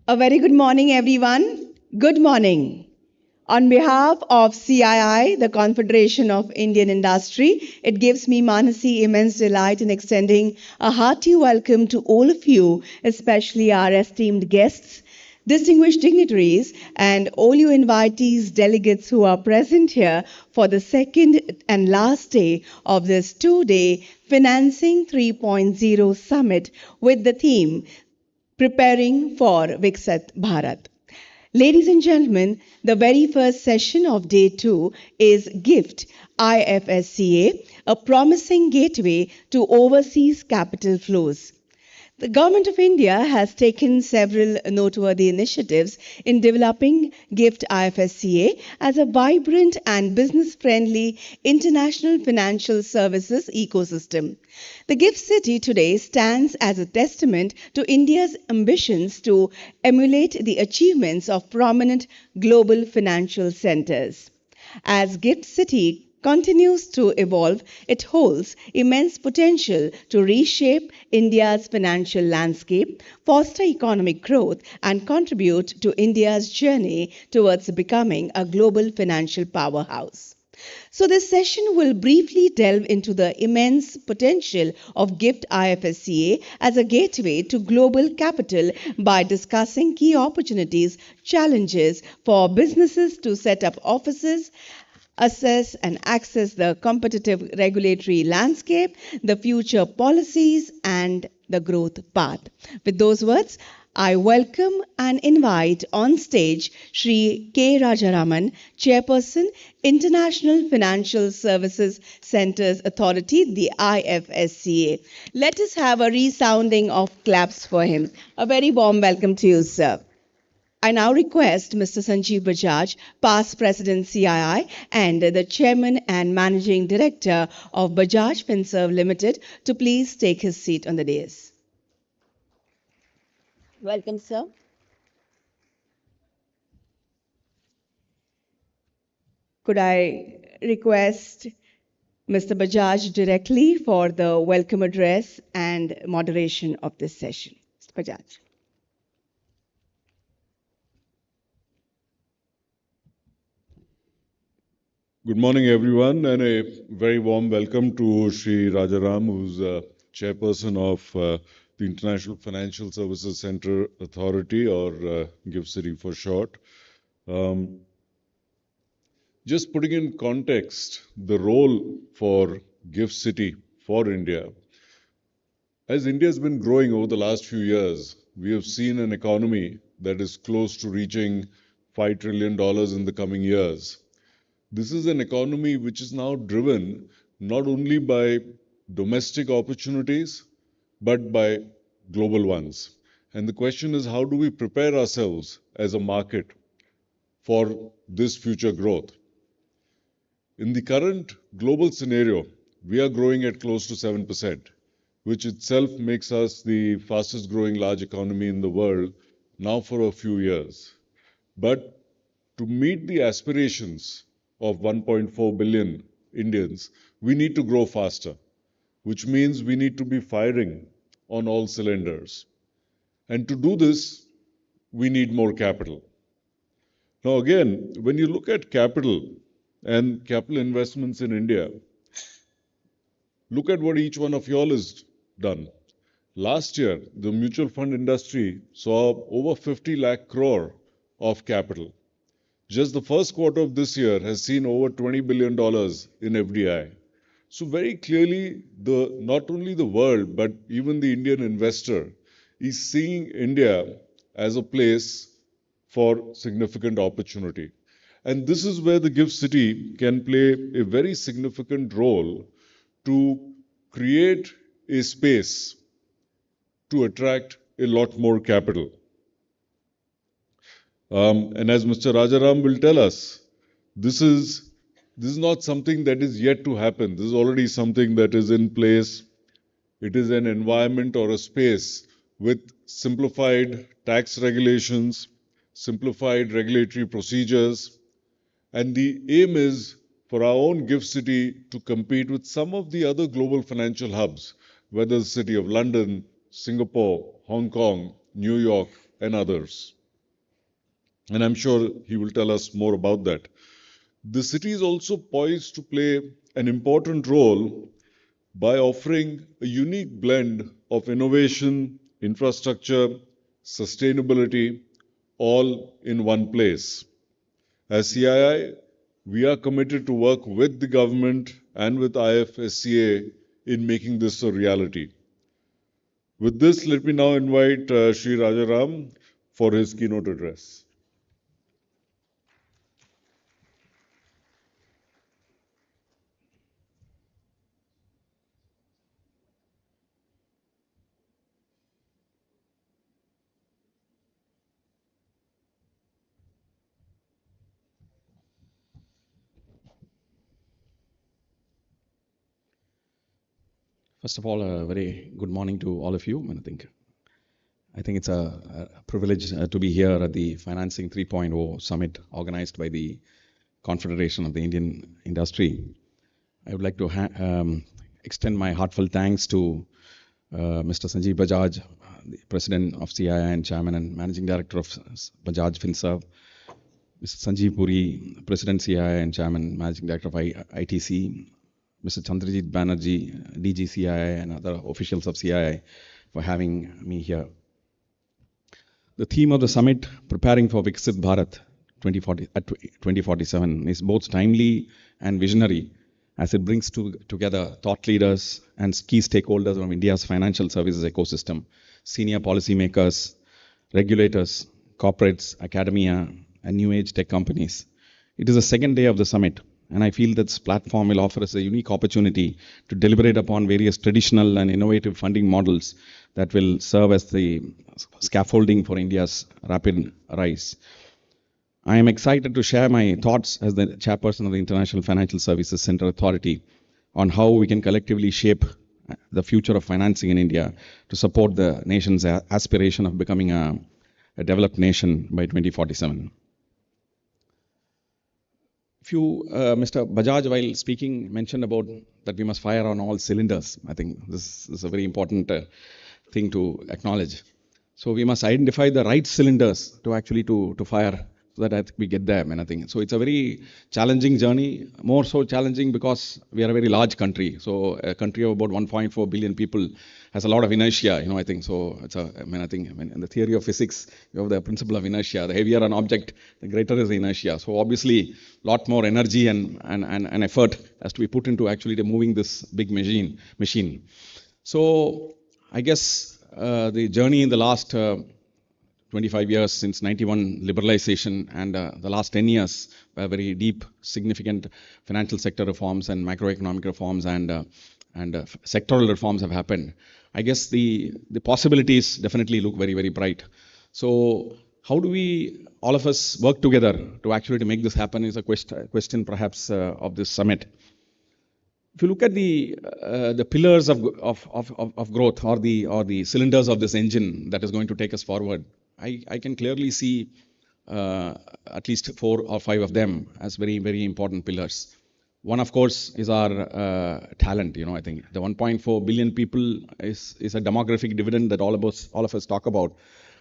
A very good morning, everyone. Good morning. On behalf of CII, the Confederation of Indian Industry, it gives me, Manasi, immense delight in extending a hearty welcome to all of you, especially our esteemed guests, distinguished dignitaries, and all you invitees, delegates who are present here for the second and last day of this two-day Financing 3.0 Summit with the theme Preparing for Viksit Bharat. Ladies and gentlemen, the very first session of day two is GIFT IFSCA, a promising gateway to overseas capital flows. The Government of India has taken several noteworthy initiatives in developing GIFT IFSCA as a vibrant and business-friendly international financial services ecosystem. The GIFT City today stands as a testament to India's ambitions to emulate the achievements of prominent global financial centers. As GIFT City continues to evolve, it holds immense potential to reshape India's financial landscape, foster economic growth, and contribute to India's journey towards becoming a global financial powerhouse. So, this session will briefly delve into the immense potential of GIFT IFSCA as a gateway to global capital by discussing key opportunities, challenges for businesses to set up offices, assess and access the competitive regulatory landscape, the future policies, and the growth path. With those words, I welcome and invite on stage Shri K. Rajaraman, Chairperson, International Financial Services Centers Authority, the IFSCA. Let us have a resounding of claps for him. A very warm welcome to you, sir. I now request Mr. Sanjeev Bajaj, past President CII and the Chairman and Managing Director of Bajaj Finserv Limited, to please take his seat on the dais. Welcome, sir. Could I request Mr. Bajaj directly for the welcome address and moderation of this session? Mr. Bajaj. Good morning, everyone, and a very warm welcome to Shri Rajaram, who's chairperson of the International Financial Services Center Authority, or GIFT City for short. Just putting in context the role for GIFT City for India. As India has been growing over the last few years, we have seen an economy that is close to reaching $5 trillion in the coming years. This is an economy which is now driven not only by domestic opportunities, but by global ones. And the question is, how do we prepare ourselves as a market for this future growth? In the current global scenario, we are growing at close to 7%, which itself makes us the fastest growing large economy in the world now for a few years. But to meet the aspirations of 1.4 billion Indians, we need to grow faster, which means we need to be firing on all cylinders. And to do this, we need more capital. Now, again, when you look at capital and capital investments in India, look at what each one of y'all has done. Last year, the mutual fund industry saw over 50 lakh crore of capital. Just the first quarter of this year has seen over $20 billion in FDI. So very clearly, not only the world, but even the Indian investor is seeing India as a place for significant opportunity. And this is where the GIFT City can play a very significant role to create a space to attract a lot more capital. And as Mr. Rajaram will tell us, this is not something that is yet to happen. This is already something that is in place. It is an environment or a space with simplified tax regulations, simplified regulatory procedures. And the aim is for our own GIFT City to compete with some of the other global financial hubs, whether the city of London, Singapore, Hong Kong, New York, and others. And I'm sure he will tell us more about that. The city is also poised to play an important role by offering a unique blend of innovation, infrastructure, sustainability, all in one place. As CII, we are committed to work with the government and with IFSCA in making this a reality. With this, let me now invite Sri Rajaram for his keynote address. First of all, a very good morning to all of you. And I think it's a privilege to be here at the Financing 3.0 Summit organized by the Confederation of the Indian Industry. I would like to extend my heartfelt thanks to Mr. Sanjeev Bajaj, the President of CII and Chairman and Managing Director of Bajaj Finserv, Mr. Sanjeev Puri, President CII and Chairman Managing Director of ITC, Mr. Chandrajit Banerjee, DG CII, and other officials of CII for having me here. The theme of the summit, Preparing for Viksit Bharat 2047, is both timely and visionary as it brings together thought leaders and key stakeholders of India's financial services ecosystem, senior policymakers, regulators, corporates, academia, and new age tech companies. It is the second day of the summit, and I feel that this platform will offer us a unique opportunity to deliberate upon various traditional and innovative funding models that will serve as the scaffolding for India's rapid rise. I am excited to share my thoughts as the chairperson of the International Financial Services Center Authority on how we can collectively shape the future of financing in India to support the nation's aspiration of becoming a developed nation by 2047. Mr. Bajaj, while speaking, mentioned about that we must fire on all cylinders. I think this is a very important thing to acknowledge. So we must identify the right cylinders to actually to fire so that we get there. I think so. It's a very challenging journey, more so challenging because we are a very large country. So a country of about 1.4 billion people has a lot of inertia. I think so. It's in the theory of physics, you have the principle of inertia. The heavier an object, the greater is the inertia. So obviously, a lot more energy and effort has to be put into actually moving this big machine. So I guess the journey in the last 25 years since 91 liberalization and the last 10 years were very deep, significant financial sector reforms and macroeconomic reforms and sectoral reforms have happened. I guess the possibilities definitely look very, very bright. So how do we, all of us, work together to actually to make this happen is a question perhaps of this summit. If you look at the pillars of growth or the cylinders of this engine that is going to take us forward, I can clearly see at least 4 or 5 of them as very, very important pillars. One, of course, is our talent. I think the 1.4 billion people is a demographic dividend that all of us talk about.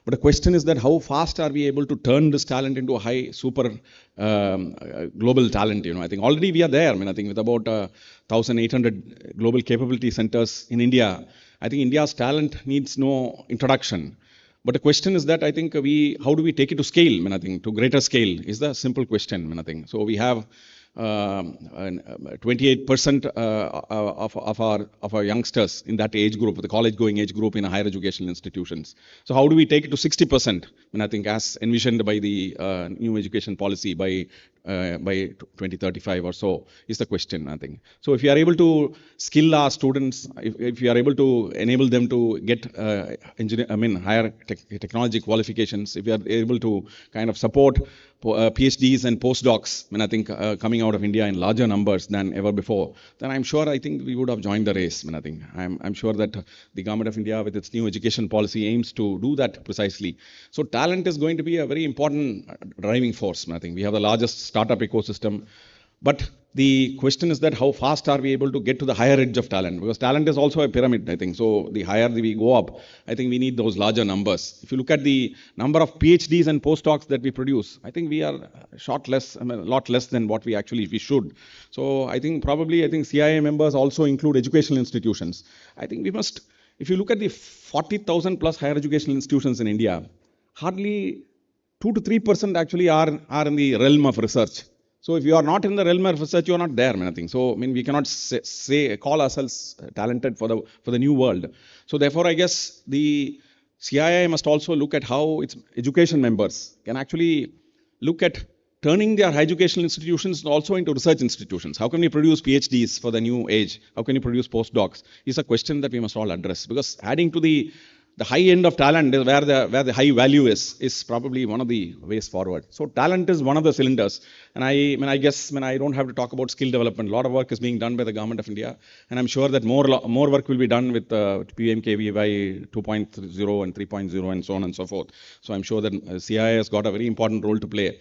But the question is that how fast are we able to turn this talent into a high, super global talent? I think already we are there. I think with about 1,800 global capability centers in India, I think India's talent needs no introduction. But the question is that I think how do we take it to scale? I think to greater scale is the simple question. I think so. We have 28% of our youngsters in that age group, the college-going age group in higher educational institutions. So how do we take it to 60%? I think as envisioned by the new education policy by 2035 or so is the question. I think so. If you are able to skill our students, if you are able to enable them to get higher technology qualifications, if you are able to kind of support PhDs and postdocs, I think coming out of India in larger numbers than ever before, then I'm sure I think we would have joined the race. I think I'm sure that the government of India with its new education policy aims to do that precisely. So talent is going to be a very important driving force. I think we have the largest startup ecosystem, but the question is that how fast are we able to get to the higher edge of talent? Because talent is also a pyramid, I think. So the higher we go up, I think we need those larger numbers. If you look at the number of PhDs and postdocs that we produce, I think we are a lot less than what we should. So I think CII members also include educational institutions. I think we must, if you look at the 40,000 plus higher educational institutions in India, hardly 2 to 3% actually are in the realm of research. So if you are not in the realm of research, you are not there, I think. So we cannot call ourselves talented for the new world. So therefore, I guess the CII must also look at how its education members can actually look at turning their higher educational institutions also into research institutions. How can we produce PhDs for the new age? How can you produce postdocs? Is a question that we must all address, because adding to the high end of talent is where the high value is probably one of the ways forward. So talent is one of the cylinders. And I guess I don't have to talk about skill development. A lot of work is being done by the government of India. And I'm sure that more work will be done with PMKVY 2.0 and 3.0 and so on and so forth. So I'm sure that CII has got a very important role to play.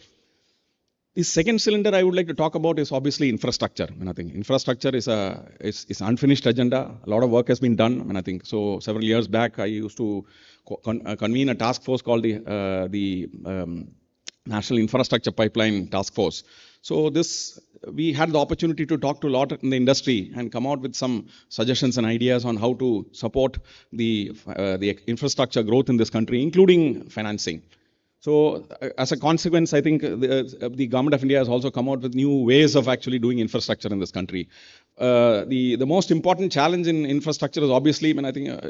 The second cylinder I would like to talk about is obviously infrastructure. I think infrastructure is an unfinished agenda. A lot of work has been done. I think so. Several years back, I used to convene a task force called the National Infrastructure Pipeline Task Force. So we had the opportunity to talk to a lot in the industry and come out with some suggestions and ideas on how to support the infrastructure growth in this country, including financing. So as a consequence, I think the government of India has also come out with new ways of actually doing infrastructure in this country. The most important challenge in infrastructure is obviously,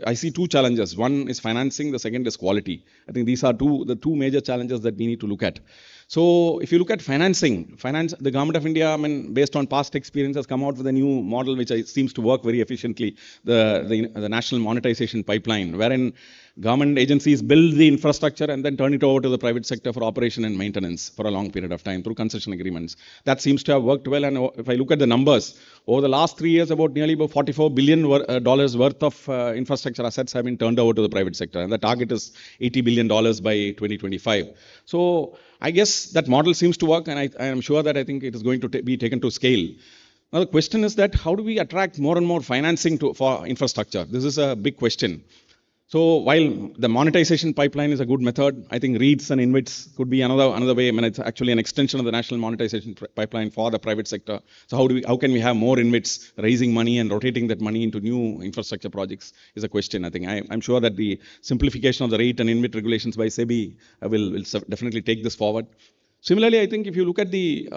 I see two challenges. One is financing, the second is quality. I think these are the two major challenges that we need to look at. So if you look at financing, the government of India, based on past experience, has come out with a new model which seems to work very efficiently, the national monetization pipeline, wherein government agencies build the infrastructure and then turn it over to the private sector for operation and maintenance for a long period of time through concession agreements. That seems to have worked well. And if I look at the numbers, over the last 3 years, nearly about $44 billion worth of infrastructure assets have been turned over to the private sector. And the target is $80 billion by 2025. So I guess that model seems to work, and I am sure that I think it is going to be taken to scale. Now the question is that how do we attract more and more financing for infrastructure? This is a big question. So while the monetization pipeline is a good method, I think REITs and InvITs could be another way. It's actually an extension of the national monetization pipeline for the private sector. So how can we have more InvITs raising money and rotating that money into new infrastructure projects is a question. I think I'm sure that the simplification of the REIT and InvIT regulations by SEBI will definitely take this forward. Similarly, I think if you look at the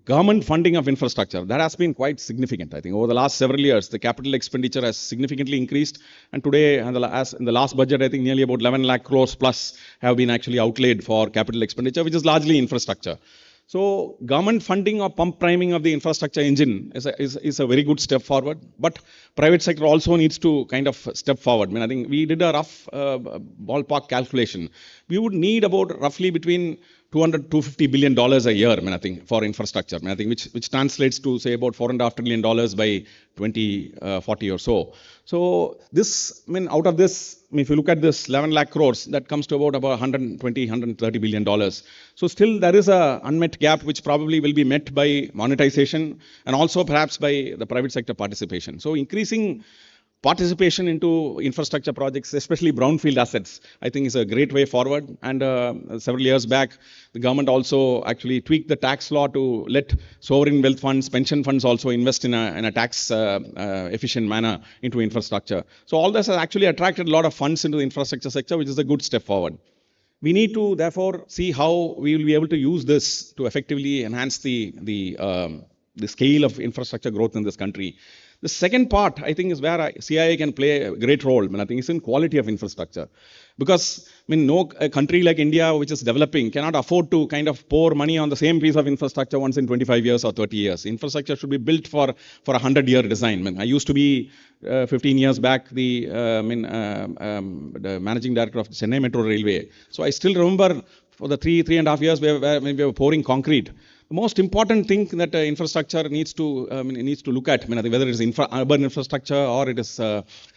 government funding of infrastructure, that has been quite significant. I think over the last several years, the capital expenditure has significantly increased. And today, in the last budget, I think nearly about 11 lakh crores plus have been actually outlaid for capital expenditure, which is largely infrastructure. So government funding or pump priming of the infrastructure engine is a very good step forward. But private sector also needs to kind of step forward. I think we did a rough ballpark calculation. We would need about roughly between $200 to $250 billion a year, I think, for infrastructure. I think which translates to say about $4.5 trillion by 2040 or so. So this, out of this, if you look at this 11 lakh crores, that comes to about 120, $130 billion. So still there is a unmet gap which probably will be met by monetization and also perhaps by the private sector participation. So increasing participation into infrastructure projects, especially brownfield assets, I think is a great way forward. And several years back, the government also actually tweaked the tax law to let sovereign wealth funds, pension funds also invest in a tax efficient manner into infrastructure. So all this has actually attracted a lot of funds into the infrastructure sector, which is a good step forward. We need to therefore see how we will be able to use this to effectively enhance the scale of infrastructure growth in this country. The second part, I think, is where CII can play a great role. I think it's in quality of infrastructure. Because, no country like India, which is developing, cannot afford to kind of pour money on the same piece of infrastructure once in 25 years or 30 years. Infrastructure should be built for a 100-year design. I used to be, 15 years back, the managing director of Chennai Metro Railway. So I still remember for the 3.5 years when we were pouring concrete. The most important thing that infrastructure needs to look at, whether it is urban infrastructure or it is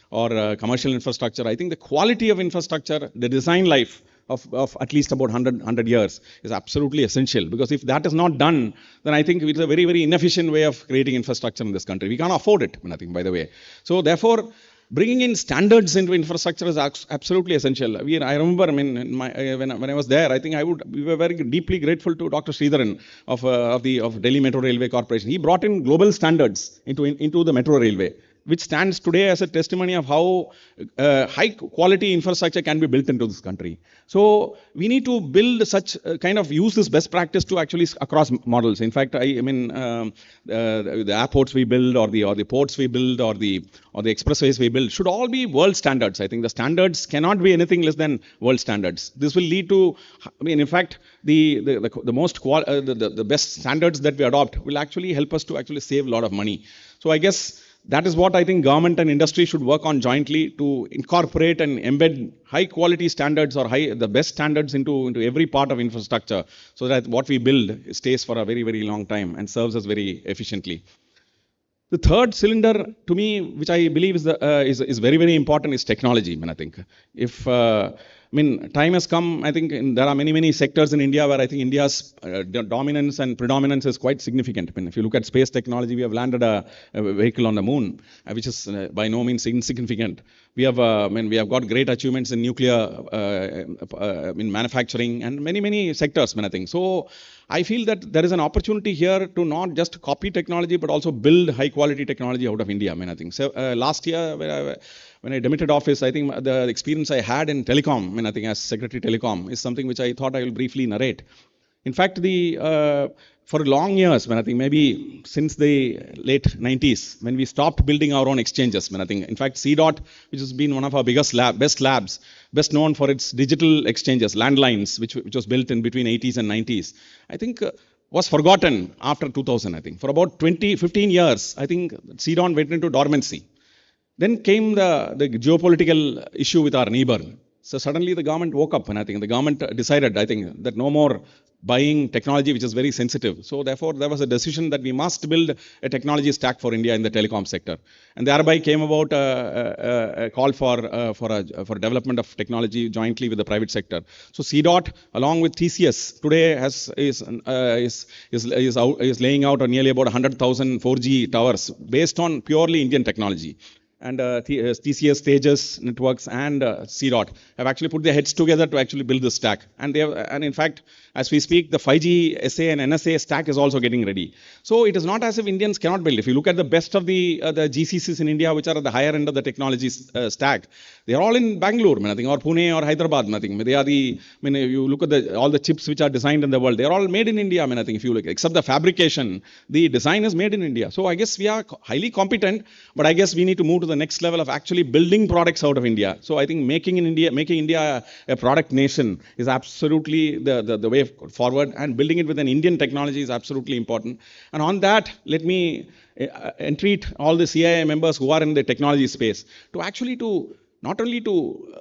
commercial infrastructure, I think the quality of infrastructure, the design life of at least about 100 years is absolutely essential. Because if that is not done, then I think it's a very, very inefficient way of creating infrastructure in this country. We can't afford it, I think, by the way. So therefore, bringing in standards into infrastructure is absolutely essential. I remember, when I was there, I think we were very deeply grateful to Dr. Sridharan of Delhi Metro Railway Corporation. He brought in global standards into the metro railway, which stands today as a testimony of how high quality infrastructure can be built into this country. So we need to build such kind of use this best practice to actually across models. In fact, the airports we build, or the ports we build, or the expressways we build should all be world standards. I think the standards cannot be anything less than world standards. This will lead to, in fact, the best standards that we adopt will actually help us to actually save a lot of money. So I guess that is what I think government and industry should work on jointly, to incorporate and embed high quality standards, or the best standards into every part of infrastructure, so that what we build stays for a very, very long time and serves us very efficiently. The third cylinder, to me, which I believe is very, very important, is technology. I think if time has come. I think there are many sectors in India where I think India's dominance and predominance is quite significant. If you look at space technology, we have landed a vehicle on the moon, which is by no means insignificant. We have got great achievements in nuclear, in manufacturing, and many sectors. I think so. I feel that there is an opportunity here to not just copy technology, but also build high quality technology out of India. I think so. Last year, when I demitted office, I think the experience I had in telecom, I think as Secretary Telecom, is something which I thought I will briefly narrate. In fact, for long years, I think maybe since the late 90s, when we stopped building our own exchanges, I think, in fact, CDOT, which has been one of our best labs, best known for its digital exchanges, landlines, which was built in between 80s and 90s, I think was forgotten after 2000, I think. For about 15 years, I think CDOT went into dormancy. Then came the geopolitical issue with our neighbor. So suddenly the government woke up, and I think the government decided, I think, that no more buying technology which is very sensitive. So therefore, there was a decision that we must build a technology stack for India in the telecom sector, and thereby came about a call for development of technology jointly with the private sector. So CDOT, along with TCS, today is laying out nearly about 100,000 4G towers based on purely Indian technology. And TCS, Tejas Networks, and CDOT have actually put their heads together to actually build this stack. And in fact, as we speak, the 5G SA and NSA stack is also getting ready. So it is not as if Indians cannot build. If you look at the best of the GCCs in India, which are at the higher end of the technology stack, they are all in Bangalore, I think, or Pune or Hyderabad. I think they are you look at all the chips which are designed in the world, they are all made in India. I think if you look, except the fabrication, the design is made in India. So I guess we are highly competent, but I guess we need to move to the next level of actually building products out of India. So I think making India a product nation is absolutely the way forward, and building it with an Indian technology is absolutely important. And on that, let me entreat all the CII members who are in the technology space to actually not only to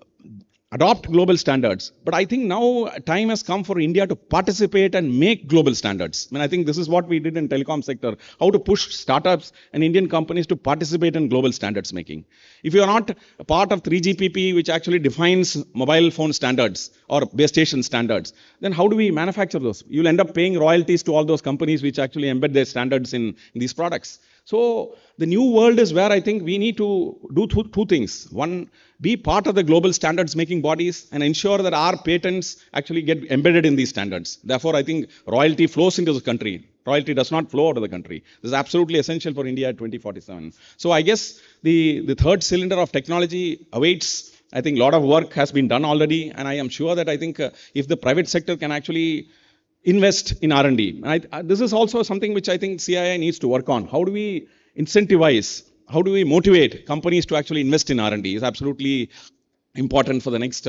adopt global standards, but I think now time has come for India to participate and make global standards. I think this is what we did in telecom sector, how to push startups and Indian companies to participate in global standards making. If you are not a part of 3GPP, which actually defines mobile phone standards or base station standards, then how do we manufacture those? You'll end up paying royalties to all those companies which actually embed their standards in these products. So the new world is where I think we need to do two things. One, be part of the global standards making bodies and ensure that our patents actually get embedded in these standards. Therefore, I think royalty flows into the country. Royalty does not flow out of the country. This is absolutely essential for India at 2047. So I guess the third cylinder of technology awaits. I think a lot of work has been done already, and I am sure that I think if the private sector can actually invest in R&D. This is also something which I think CII needs to work on. How do we incentivize? How do we motivate companies to actually invest in R&D? Is absolutely important for the next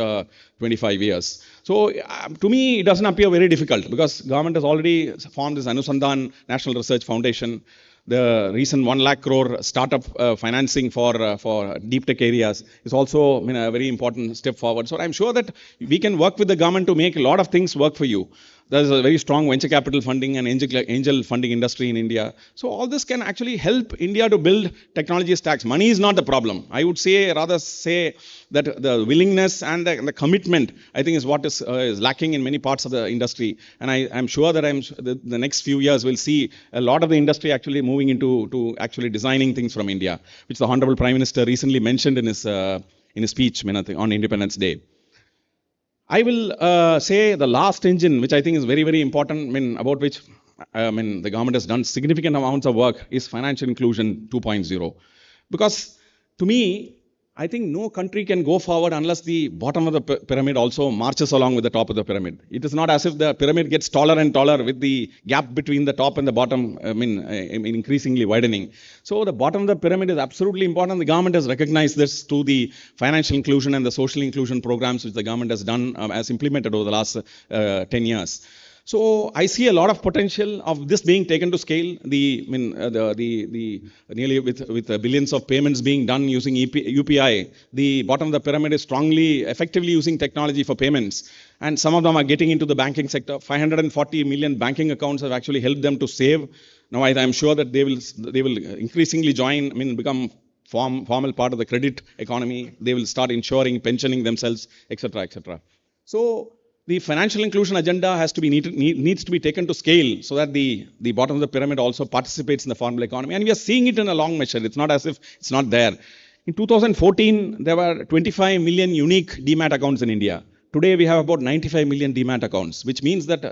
25 years. So to me, it doesn't appear very difficult, because government has already formed this Anusandhan National Research Foundation. The recent 1 lakh crore startup financing for deep tech areas is also a very important step forward. So I'm sure that we can work with the government to make a lot of things work for you. There's a very strong venture capital funding and angel funding industry in India. So all this can actually help India to build technology stacks. Money is not the problem. I would rather say that the willingness and the commitment, I think, is what is lacking in many parts of the industry. And I'm sure that the next few years we'll see a lot of the industry actually moving into actually designing things from India, which the Honorable Prime Minister recently mentioned in his speech on Independence Day. I will say the last engine, which I think is very, very important, about which the government has done significant amounts of work, is financial inclusion 2.0. Because to me, I think no country can go forward unless the bottom of the pyramid also marches along with the top of the pyramid. It is not as if the pyramid gets taller and taller with the gap between the top and the bottom increasingly widening. So the bottom of the pyramid is absolutely important. The government has recognized this through the financial inclusion and the social inclusion programs which the government has done, has implemented over the last 10 years. So I see a lot of potential of this being taken to scale. Nearly with billions of payments being done using UPI, the bottom of the pyramid is strongly, effectively using technology for payments. And some of them are getting into the banking sector. 540 million banking accounts have actually helped them to save. Now I'm sure that they will increasingly become formal part of the credit economy. They will start insuring, pensioning themselves, etc., etc. So the financial inclusion agenda needs to be taken to scale so that the bottom of the pyramid also participates in the formal economy. And we are seeing it in a long measure. It's not as if it's not there. In 2014, there were 25 million unique demat accounts in India. Today, we have about 95 million demat accounts, which means that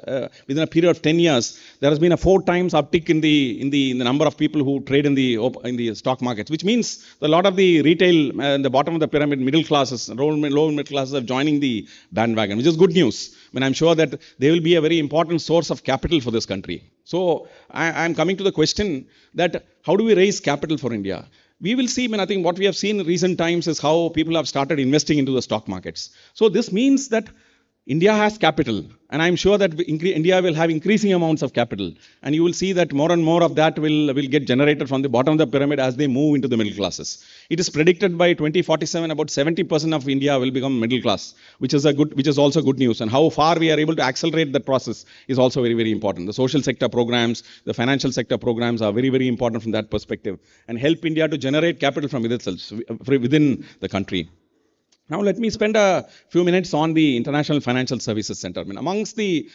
within a period of 10 years, there has been a 4 times uptick in the number of people who trade in the stock markets, which means a lot of the retail, the bottom of the pyramid, middle classes, low middle classes are joining the bandwagon, which is good news. I'm sure that they will be a very important source of capital for this country. So I'm coming to the question that how do we raise capital for India? We will see, I think what we have seen in recent times is how people have started investing into the stock markets. So this means that India has capital, and I'm sure that India will have increasing amounts of capital. And you will see that more and more of that will get generated from the bottom of the pyramid as they move into the middle classes. It is predicted by 2047 about 70% of India will become middle class, which is also good news. And how far we are able to accelerate that process is also very, very important. The social sector programs, the financial sector programs are very, very important from that perspective and help India to generate capital from within the country. Now let me spend a few minutes on the International Financial Services Center. Amongst the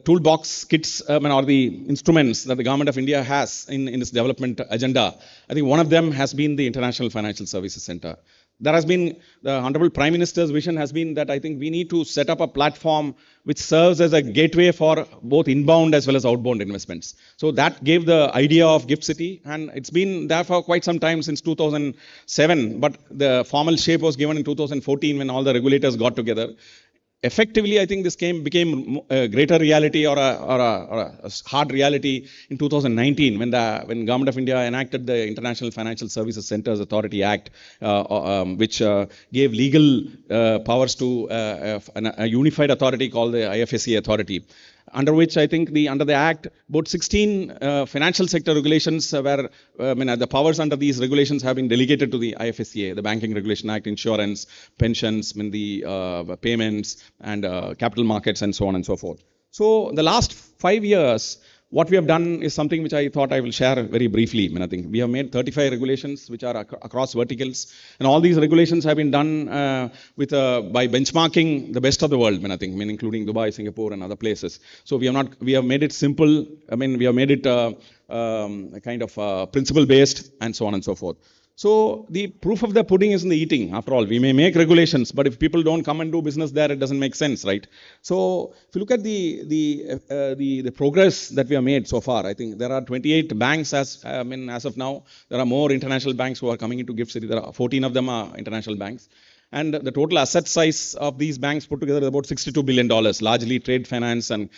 toolbox kits or the instruments that the government of India has in its development agenda, I think one of them has been the International Financial Services Center. There has been, the Honorable Prime Minister's vision has been that I think we need to set up a platform which serves as a gateway for both inbound as well as outbound investments. So that gave the idea of GIFT City, and it's been there for quite some time, since 2007, but the formal shape was given in 2014 when all the regulators got together. Effectively, I think this became a greater reality or a hard reality in 2019 when Government of India enacted the International Financial Services Centers Authority Act, which gave legal powers to a unified authority called the IFSC Authority, under which I think under the Act, about 16 financial sector regulations were, the powers under these regulations have been delegated to the IFSCA, the Banking Regulation Act, insurance, pensions, the payments, and capital markets, and so on and so forth. So the last 5 years, what we have done is something which I thought I will share very briefly. I think we have made 35 regulations which are across verticals, and all these regulations have been done by benchmarking the best of the world. I think, including Dubai, Singapore, and other places. So we have made it simple. We have made it kind of principle based, and so on and so forth. So the proof of the pudding is in the eating. After all, we may make regulations, but if people don't come and do business there, it doesn't make sense, right? So if you look at the progress that we have made so far, I think there are 28 banks as of now. There are more international banks who are coming into GIFT City. There are 14 of them are international banks. And the total asset size of these banks put together is about $62 billion, largely trade finance and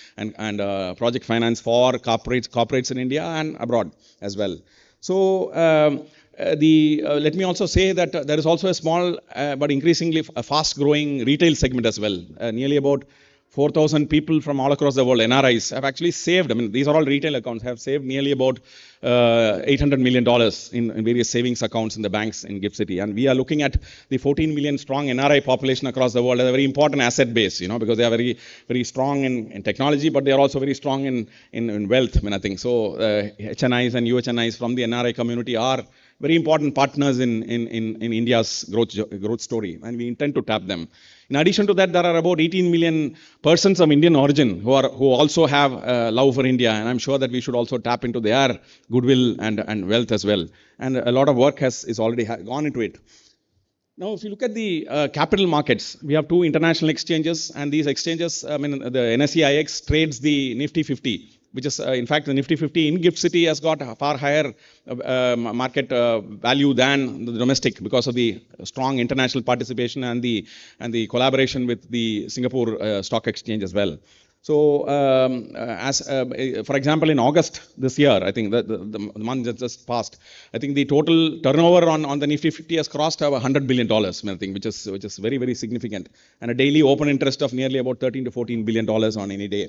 project finance for corporates in India and abroad as well. So let me also say that there is also a small but increasingly fast-growing retail segment as well. Nearly about 4,000 people from all across the world, NRIs, have actually saved, I mean, these are all retail accounts, have saved nearly about $800 million in various savings accounts in the banks in GIFT City. And we are looking at the 14 million strong NRI population across the world as a very important asset base, you know, because they are very, very strong in technology, but they are also very strong in wealth, I mean, I think. So HNIs and UHNIs from the NRI community are very important partners in India's growth story, and we intend to tap them. In addition to that, there are about 18 million persons of Indian origin who also have love for India, and I'm sure that we should also tap into their goodwill and wealth as well. And a lot of work is already gone into it. Now, if you look at the capital markets, we have two international exchanges, and these exchanges, I mean, the NSE-IX trades the Nifty 50, which is, in fact, the Nifty 50 in GIFT City has got a far higher market value than the domestic because of the strong international participation and the collaboration with the Singapore Stock Exchange as well. So, for example, in August this year, I think the month that just passed, I think the total turnover on the Nifty 50 has crossed $100 billion, I think, which is very, very significant, and a daily open interest of nearly about $13 to $14 billion on any day.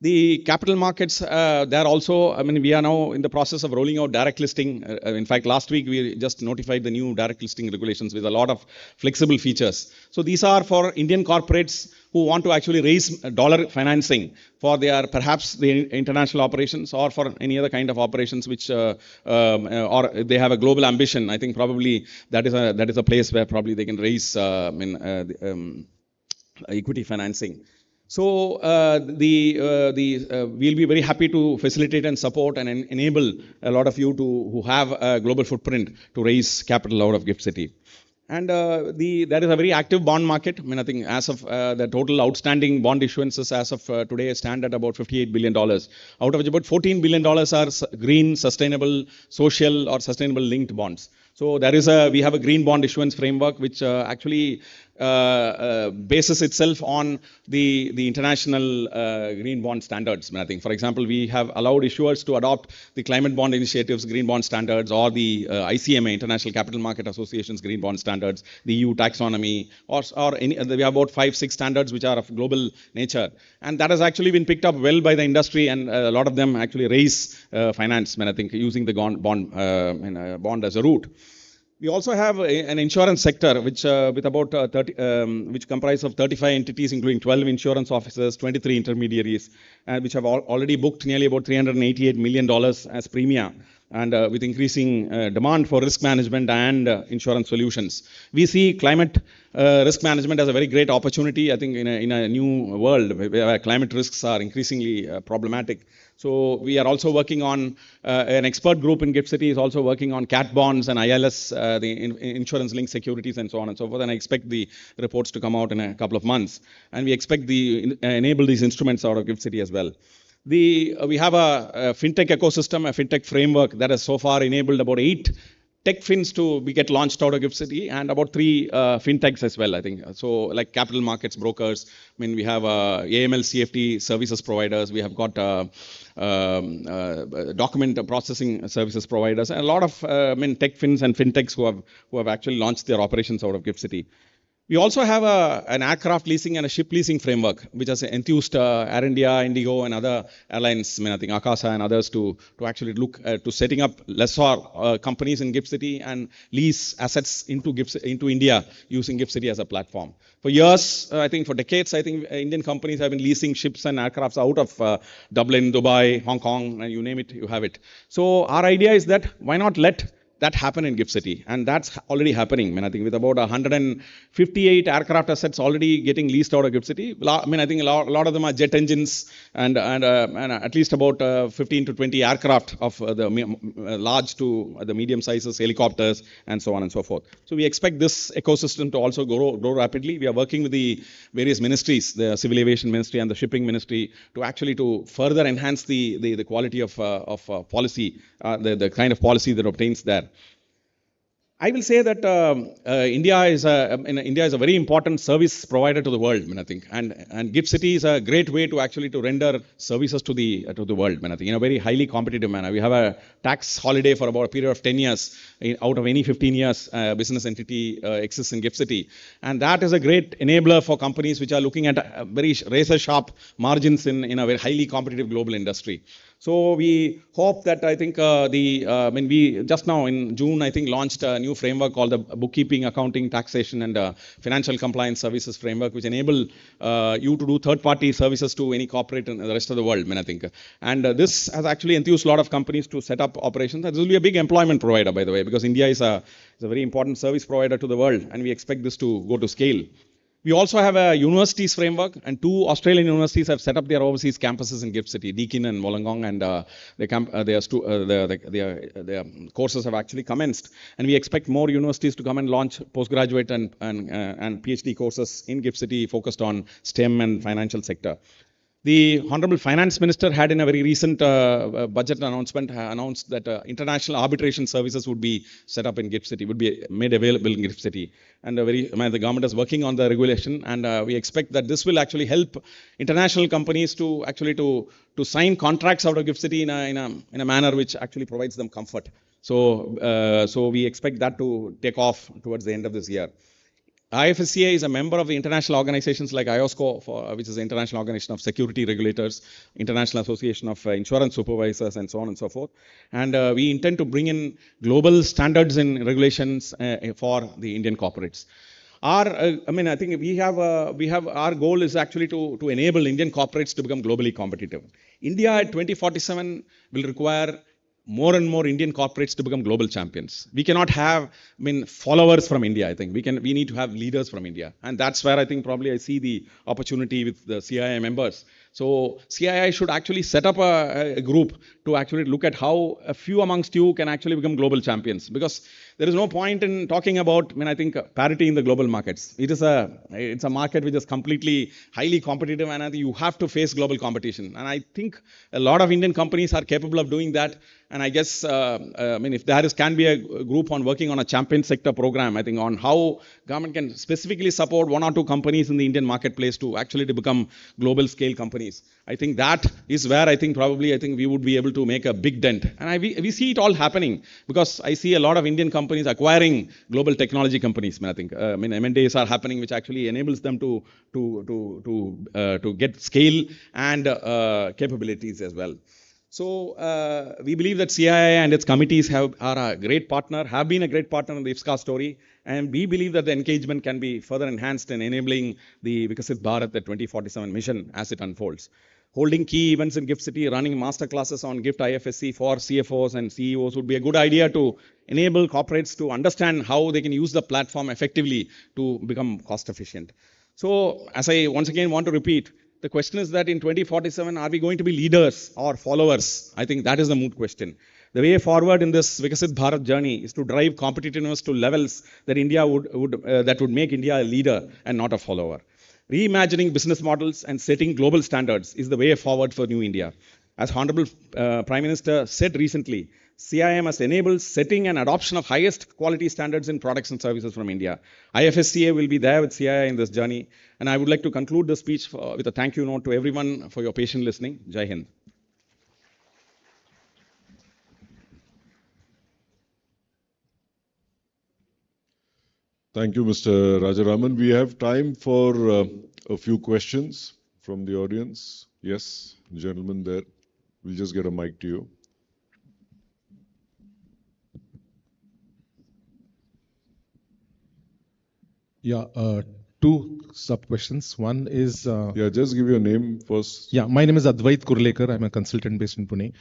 The capital markets, they're also, I mean, we are now in the process of rolling out direct listing. In fact, last week we just notified the new direct listing regulations with a lot of flexible features. So these are for Indian corporates who want to actually raise dollar financing for their, perhaps the international operations or for any other kind of operations which, or they have a global ambition. I think probably that is a place where probably they can raise equity financing. So we'll be very happy to facilitate and support and enable a lot of you who have a global footprint to raise capital out of GIFT City. And there is a very active bond market. I mean, I think as of the total outstanding bond issuances as of today stand at about $58 billion, out of which about $14 billion are green, sustainable, social or sustainable linked bonds. So we have a green bond issuance framework which actually bases itself on the international green bond standards. I think, for example, we have allowed issuers to adopt the Climate Bond Initiative's green bond standards or the ICMA, International Capital Market Association's green bond standards, the EU taxonomy, or we have about 5-6 standards which are of global nature. And that has actually been picked up well by the industry, and a lot of them actually raise finance, I think, using the bond as a route. We also have an insurance sector which with about which comprises of 35 entities, including 12 insurance officers, 23 intermediaries, which have already booked nearly about $388 million as premia, and with increasing demand for risk management and insurance solutions. We see climate risk management as a very great opportunity, I think, in a new world where climate risks are increasingly problematic. So we are also working on, an expert group in GIFT City is also working on cat bonds and ILS, the insurance-linked securities and so on and so forth. And I expect the reports to come out in a couple of months. And we expect enable these instruments out of GIFT City as well. We have a fintech ecosystem, a fintech framework that has so far enabled about 8 tech fins to get launched out of GIFT City, and about 3 fintechs as well, I think. So like capital markets brokers, I mean, we have AML CFT services providers, we have got document processing services providers, and a lot of tech fins and fintechs who have actually launched their operations out of GIFT City. We also have an aircraft leasing and a ship leasing framework, which has enthused Air India, Indigo, and other airlines, I think Akasa and others, to actually look to setting up lessor companies in GIFT City and lease assets into India using GIFT City as a platform. For years, I think for decades, I think Indian companies have been leasing ships and aircrafts out of Dublin, Dubai, Hong Kong, and you name it, you have it. So our idea is that why not let that happen in GIFT City, and that's already happening. I mean, I think with about 158 aircraft assets already getting leased out of GIFT City. I mean, I think a lot of them are jet engines, and at least about 15 to 20 aircraft of the large to the medium sizes, helicopters, and so on and so forth. So we expect this ecosystem to also grow rapidly. We are working with the various ministries, the Civil Aviation Ministry and the Shipping Ministry, to further enhance the quality of policy, the kind of policy that obtains there. I will say that India is a very important service provider to the world. I mean, I think, and GIFT City is a great way to actually to render services to the world. I mean, I think in a very highly competitive manner. We have a tax holiday for about a period of 10 years. Out of any 15 years, business entity exists in GIFT City, and that is a great enabler for companies which are looking at very razor sharp margins in a very highly competitive global industry. So we hope that I think we just now in June I think launched a new framework called the Bookkeeping, Accounting, Taxation and Financial Compliance Services Framework, which enable you to do third-party services to any corporate in the rest of the world. I mean, I think, and this has actually enthused a lot of companies to set up operations. And this will be a big employment provider, by the way, because India is a very important service provider to the world, and we expect this to go to scale. We also have a universities framework, and 2 Australian universities have set up their overseas campuses in GIFT City, Deakin and Wollongong, and their courses have actually commenced. And we expect more universities to come and launch postgraduate and PhD courses in GIFT City focused on STEM and financial sector. The Honorable Finance Minister had in a very recent budget announcement announced that international arbitration services would be set up in GIFT City, would be made available in GIFT City. And the government is working on the regulation, and we expect that this will actually help international companies to actually to sign contracts out of GIFT City in a manner which actually provides them comfort. So we expect that to take off towards the end of this year. IFSCA is a member of the international organizations like IOSCO, which is the International Organization of Security Regulators, International Association of Insurance Supervisors, and so on and so forth. And we intend to bring in global standards and regulations for the Indian corporates. I think we have our goal is actually to enable Indian corporates to become globally competitive. India at 2047 will require more and more Indian corporates to become global champions. We cannot have, followers from India. I think we need to have leaders from India, and that's where I think probably I see the opportunity with the CII members. So CII should actually set up a group to actually look at how a few amongst you can actually become global champions, because there is no point in talking about, I think parity in the global markets. It's a market which is completely highly competitive, and I think you have to face global competition. And I think a lot of Indian companies are capable of doing that. And I guess, if there can be a group on working on a champion sector program, I think on how government can specifically support 1 or 2 companies in the Indian marketplace to actually to become global scale companies. I think that is where I think we would be able to make a big dent. And we see it all happening, because I see a lot of Indian companies acquiring global technology companies. M&As are happening, which actually enables them to get scale and capabilities as well. So we believe that CII and its committees are a great partner, have been a great partner in the IFSCA story, and we believe that the engagement can be further enhanced in enabling the Viksit Bharat, the 2047 mission as it unfolds. Holding key events in GIFT City, running master classes on GIFT IFSC for CFOs and CEOs would be a good idea to enable corporates to understand how they can use the platform effectively to become cost efficient. So as I once again want to repeat, the question is that in 2047, are we going to be leaders or followers? I think that is the moot question. The way forward in this Viksit Bharat journey is to drive competitiveness to levels that would make India a leader and not a follower. Reimagining business models and setting global standards is the way forward for New India. As Honorable Prime Minister said recently, CII must enable setting and adoption of highest quality standards in products and services from India. IFSCA will be there with CII in this journey. And I would like to conclude the speech with a thank you note to everyone for your patient listening. Jai Hind. Thank you, Mr. Rajaraman. We have time for a few questions from the audience. Yes, gentleman there. We'll just get a mic to you. Yeah, 2 sub-questions. One is... just give your name first. Yeah, my name is Advait Kurlekar. I'm a consultant based in Pune.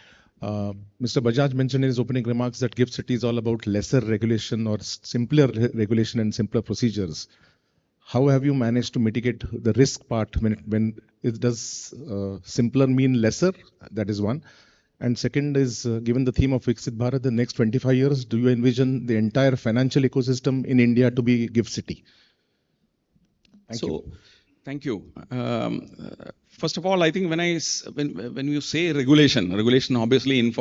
Mr. Bajaj mentioned in his opening remarks that GIFT City is all about lesser regulation or simpler regulation and simpler procedures. How have you managed to mitigate the risk part when it does simpler mean lesser? That is one. And second is, given the theme of Viksit Bharat, the next 25 years, do you envision the entire financial ecosystem in India to be GIFT City? Thank you. Thank you. First of all, I think when you say regulation obviously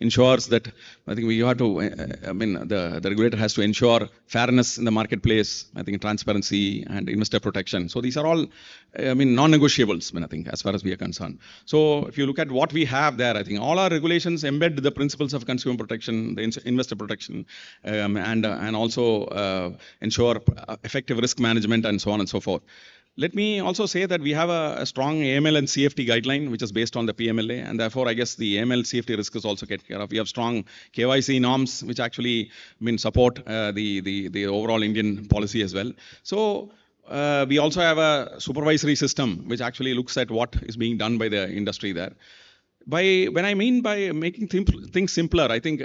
ensures that I think we have to. The regulator has to ensure fairness in the marketplace. I think transparency and investor protection. So these are all, non-negotiables. I think as far as we are concerned. So if you look at what we have there, I think all our regulations embed the principles of consumer protection, the investor protection, and also ensure effective risk management and so on and so forth. Let me also say that we have a strong AML and CFT guideline, which is based on the PMLA, and therefore I guess the AML CFT risk is also taken care of. We have strong KYC norms, which actually support the overall Indian policy as well. So we also have a supervisory system, which actually looks at what is being done by the industry there. When I mean by making things simpler, I think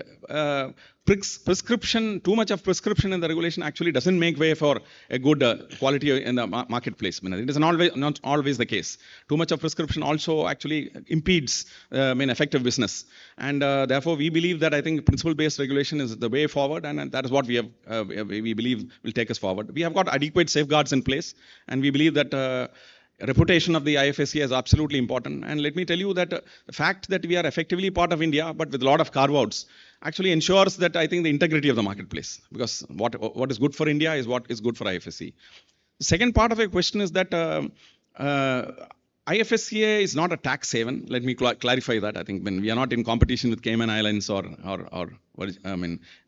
too much of prescription in the regulation actually doesn't make way for a good quality in the marketplace. It is not always the case. Too much of prescription also actually impedes effective business. And therefore, we believe that I think principle-based regulation is the way forward, and that is what we believe will take us forward. We have got adequate safeguards in place, and we believe that reputation of the IFSC is absolutely important. And let me tell you that the fact that we are effectively part of India, but with a lot of carve-outs, actually ensures that I think the integrity of the marketplace, because what is good for India is what is good for IFSC. The second part of your question is that IFSCA is not a tax haven. Let me clarify that. I think when we are not in competition with Cayman Islands or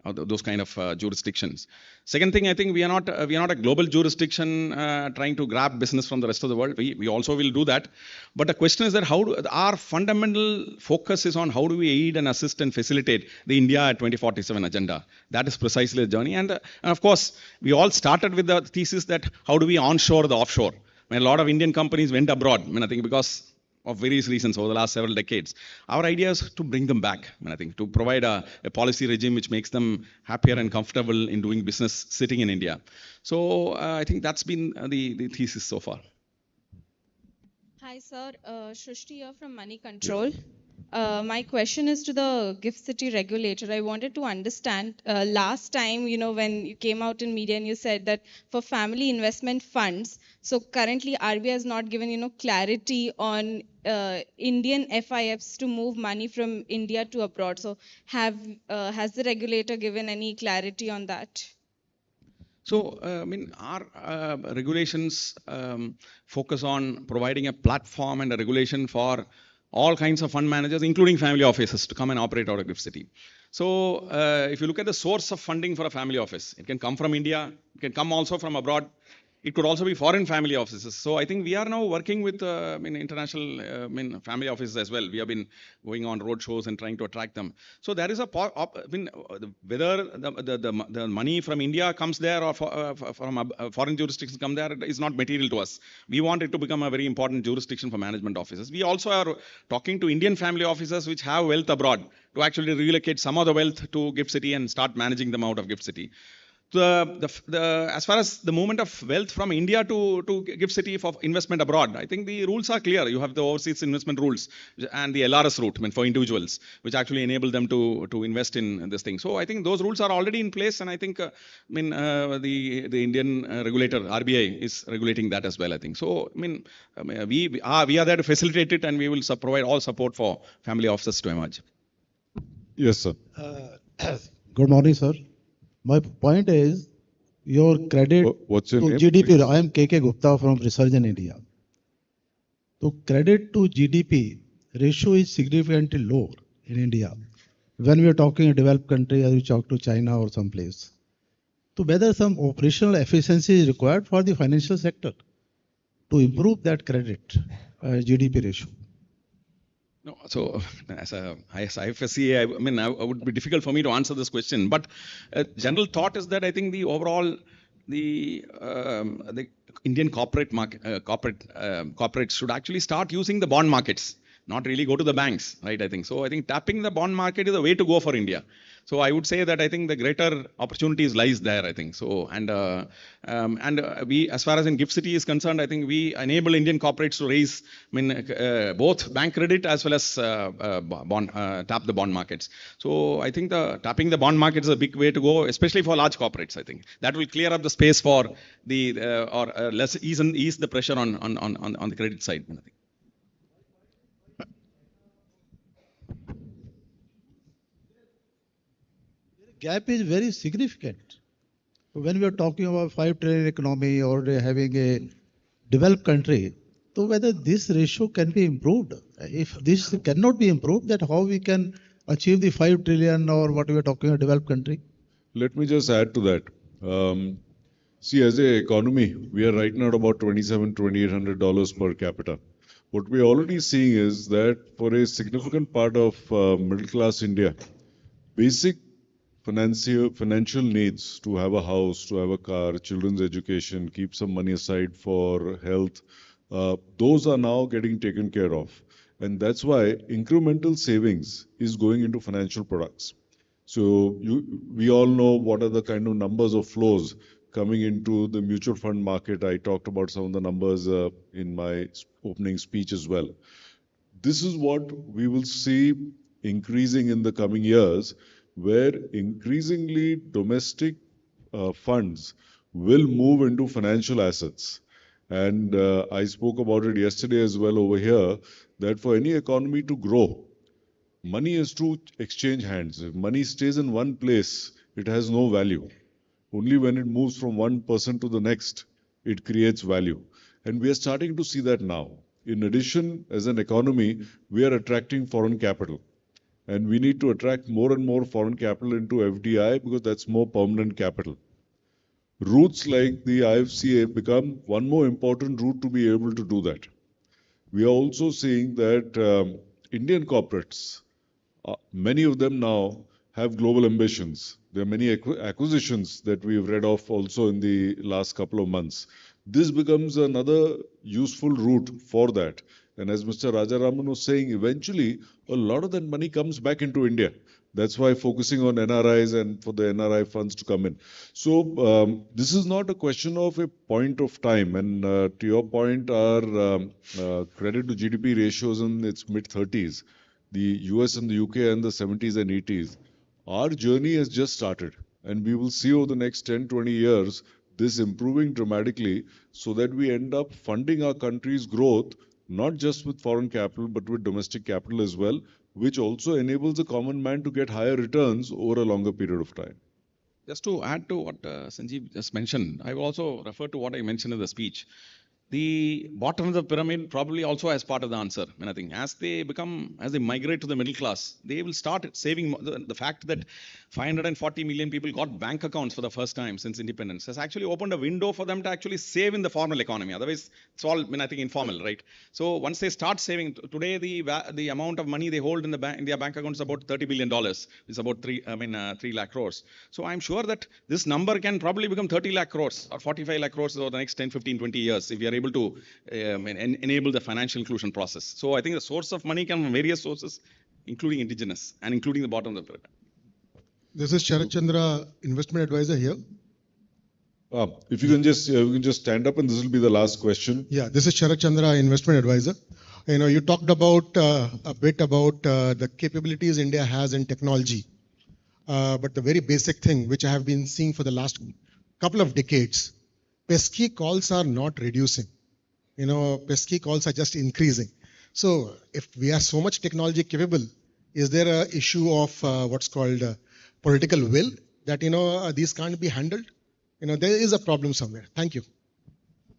those kind of jurisdictions. Second thing, I think we are not a global jurisdiction trying to grab business from the rest of the world. We also will do that. But the question is that our fundamental focus is on how do we aid and assist and facilitate the India 2047 agenda. That is precisely the journey. And of course, we all started with the thesis that how do we onshore the offshore. A lot of Indian companies went abroad, I think because of various reasons over the last several decades. Our idea is to bring them back, I think, to provide a policy regime which makes them happier and comfortable in doing business sitting in India. So I think that's been the thesis so far. Hi, sir. Shrishti here from Money Control. My question is to the Gift City regulator. I wanted to understand, last time, when you came out in media and you said that for family investment funds, so currently RBI has not given, clarity on Indian FIFs to move money from India to abroad. So has the regulator given any clarity on that? So, our regulations focus on providing a platform and a regulation for all kinds of fund managers, including family offices, to come and operate out of Gift City. So, if you look at the source of funding for a family office, it can come from India, it can come also from abroad. It could also be foreign family offices. So I think we are now working with international family offices as well. We have been going on road shows and trying to attract them. So there is whether the money from India comes there or from foreign jurisdictions come there is not material to us. We want it to become a very important jurisdiction for management offices. We also are talking to Indian family offices which have wealth abroad to actually relocate some of the wealth to Gift City and start managing them out of Gift City. As far as the movement of wealth from India to Gift City for investment abroad, I think the rules are clear. You have the overseas investment rules and the LRS route for individuals, which actually enable them to invest in this thing. So I think those rules are already in place, and I think the Indian regulator RBI is regulating that as well. I think so. We are there to facilitate it, and we will provide all support for family offices to emerge. Yes, sir. Good morning, sir. My point is, your credit What's your to name, GDP, please? I am KK Gupta from Research in India. So credit to GDP ratio is significantly low in India. When we are talking a developed country, as we talk to China or someplace. So whether some operational efficiency is required for the financial sector to improve that credit GDP ratio. No, so as IFSC, it would be difficult for me to answer this question. But general thought is that I think the overall the Indian corporates should actually start using the bond markets. not really go to the banks, right? I think so. I think tapping the bond market is the way to go for India. So I would say that I think the greater opportunities lies there. I think so. We, as far as in Gift City is concerned, I think we enable Indian corporates to raise, both bank credit as well as tap the bond markets. So I think the tapping the bond market is a big way to go, especially for large corporates. I think that will clear up the space for the less ease the pressure on the credit side. I think. Gap is very significant. When we are talking about 5 trillion economy or having a developed country, so whether this ratio can be improved. If this cannot be improved, then how we can achieve the 5 trillion or what we are talking about developed country? Let me just add to that. See, as an economy, we are right now at about $2,800 per capita. What we're already seeing is that for a significant part of middle class India, basic financial needs to have a house, to have a car, children's education, keep some money aside for health, those are now getting taken care of. And that's why incremental savings is going into financial products. So we all know what are the kind of numbers of flows coming into the mutual fund market. I talked about some of the numbers in my opening speech as well. This is what we will see increasing in the coming years, where increasingly domestic funds will move into financial assets. And I spoke about it yesterday as well over here, that for any economy to grow, money is to exchange hands. If money stays in one place, it has no value. Only when it moves from one person to the next, it creates value. And we are starting to see that now. In addition, as an economy, we are attracting foreign capital. And we need to attract more and more foreign capital into FDI because that's more permanent capital. Routes like the IFCA become one more important route to be able to do that. We are also seeing that Indian corporates, many of them now have global ambitions. There are many acquisitions that we've read of also in the last couple of months. This becomes another useful route for that. And as Mr. Rajaraman was saying, eventually a lot of that money comes back into India. That's why focusing on NRIs and for the NRI funds to come in. So this is not a question of a point of time. And to your point, our credit to GDP ratios in its mid-30s, the US and the UK in the 70s and 80s. Our journey has just started. And we will see over the next 10, 20 years, this improving dramatically so that we end up funding our country's growth not just with foreign capital, but with domestic capital as well, which also enables the common man to get higher returns over a longer period of time. Just to add to what Sanjeev just mentioned, I will also refer to what I mentioned in the speech. The bottom of the pyramid probably also as part of the answer. I think as they migrate to the middle class, they will start saving. The fact that 540 million people got bank accounts for the first time since independence has actually opened a window for them to actually save in the formal economy. Otherwise, it's all, I think, informal, right? So once they start saving, today the amount of money they hold in their bank accounts is about $30 billion. It's about 3 lakh crores. So I'm sure that this number can probably become 30 lakh crores or 45 lakh crores over the next 10, 15, 20 years if we are able to enable the financial inclusion process. So I think the source of money can from various sources, including indigenous and including the bottom of the pyramid. This is Sharat Chandra, investment advisor here. If you can just stand up, and this will be the last question. Yeah, this is Sharat Chandra, investment advisor. You talked about a bit about the capabilities India has in technology, but the very basic thing which I have been seeing for the last couple of decades, pesky calls are not reducing. Pesky calls are just increasing. So if we are so much technology capable, is there an issue of what's called political will that these can't be handled? There is a problem somewhere. Thank you.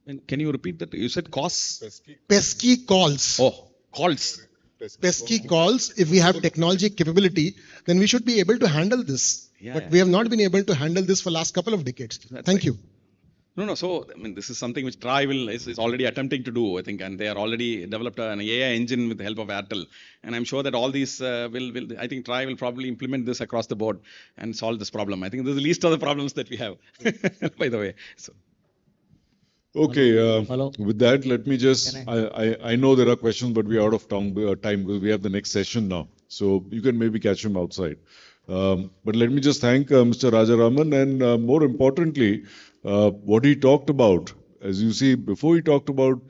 And can you repeat that? You said costs? Pesky calls. Oh, calls. Pesky calls. If we have technology capability, then we should be able to handle this. We have not been able to handle this for the last couple of decades. Thank you. No. So, this is something which TRAI is already attempting to do, I think, and they are already developed an AI engine with the help of Airtel. And I'm sure that all these I think TRAI will probably implement this across the board and solve this problem. I think this is the least of the problems that we have, by the way. So. Okay, Hello. with that, let me just, Can I know there are questions, but we're out of time because we have the next session now. So you can maybe catch him outside. But let me just thank Mr. Rajaraman and more importantly, what he talked about. As you see, before he talked about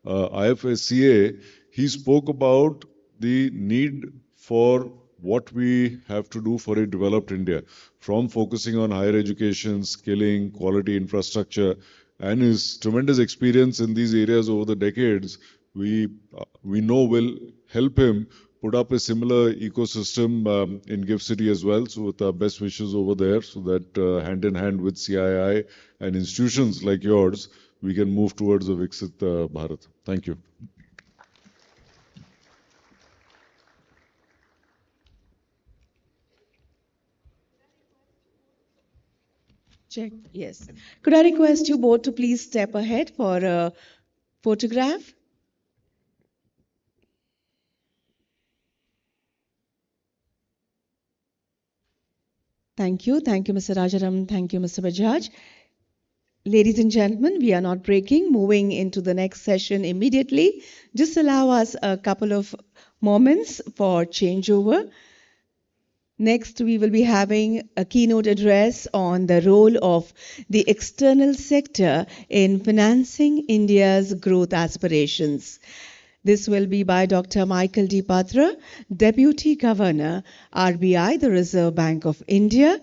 IFSCA, he spoke about the need for what we have to do for a developed India, from focusing on higher education, skilling, quality infrastructure, and his tremendous experience in these areas over the decades, we know will help him put up a similar ecosystem in GIFT City as well. So with our best wishes over there, so that hand in hand with CII and institutions like yours, we can move towards a Viksit Bharat. Thank you. Check. Yes. Could I request you both to please step ahead for a photograph? Thank you. Thank you, Mr. Rajaram. Thank you, Mr. Bajaj. Ladies and gentlemen, we are not breaking, moving into the next session immediately. Just allow us a couple of moments for changeover. Next, we will be having a keynote address on the role of the external sector in financing India's growth aspirations. This will be by Dr. Michael D. Patra, Deputy Governor, RBI, the Reserve Bank of India.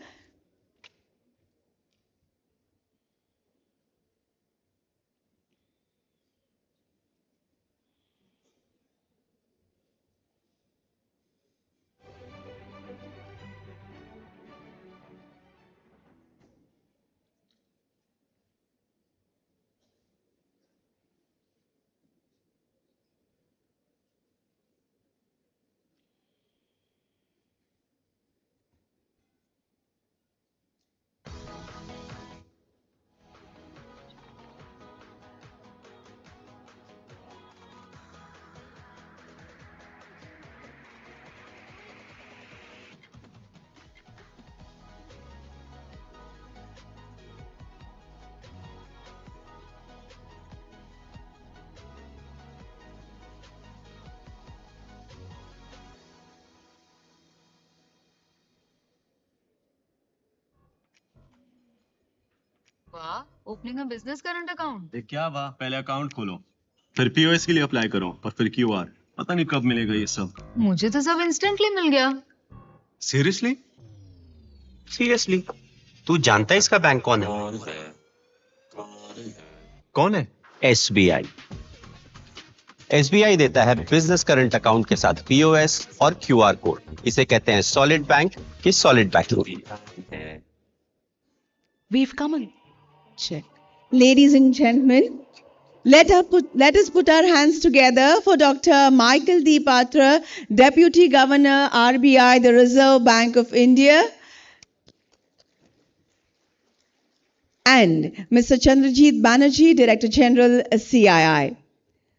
वाह, opening a business current account. ये क्या वाह, पहले account खोलो, फिर POS के लिए apply करो, और फिर क्यूआर। पता नहीं कब मिलेगा ये सब। मुझे तो सब इंस्टेंटली मिल गया। सीरियसली? सीरियसली, तू जानता है इसका बैंक कौन है? कौन है? एसबीआई। एसबीआई देता है बिजनेस करंट अकाउंट के साथ पीओएस और क्यूआर कोड। इसे कहते हैं सॉलिड बैंक की solid banking. We've come on. Check. Ladies and gentlemen, let us put our hands together for Dr. Michael D. Patra, Deputy Governor, RBI, the Reserve Bank of India, and Mr. Chandrajit Banerjee, Director General, CII.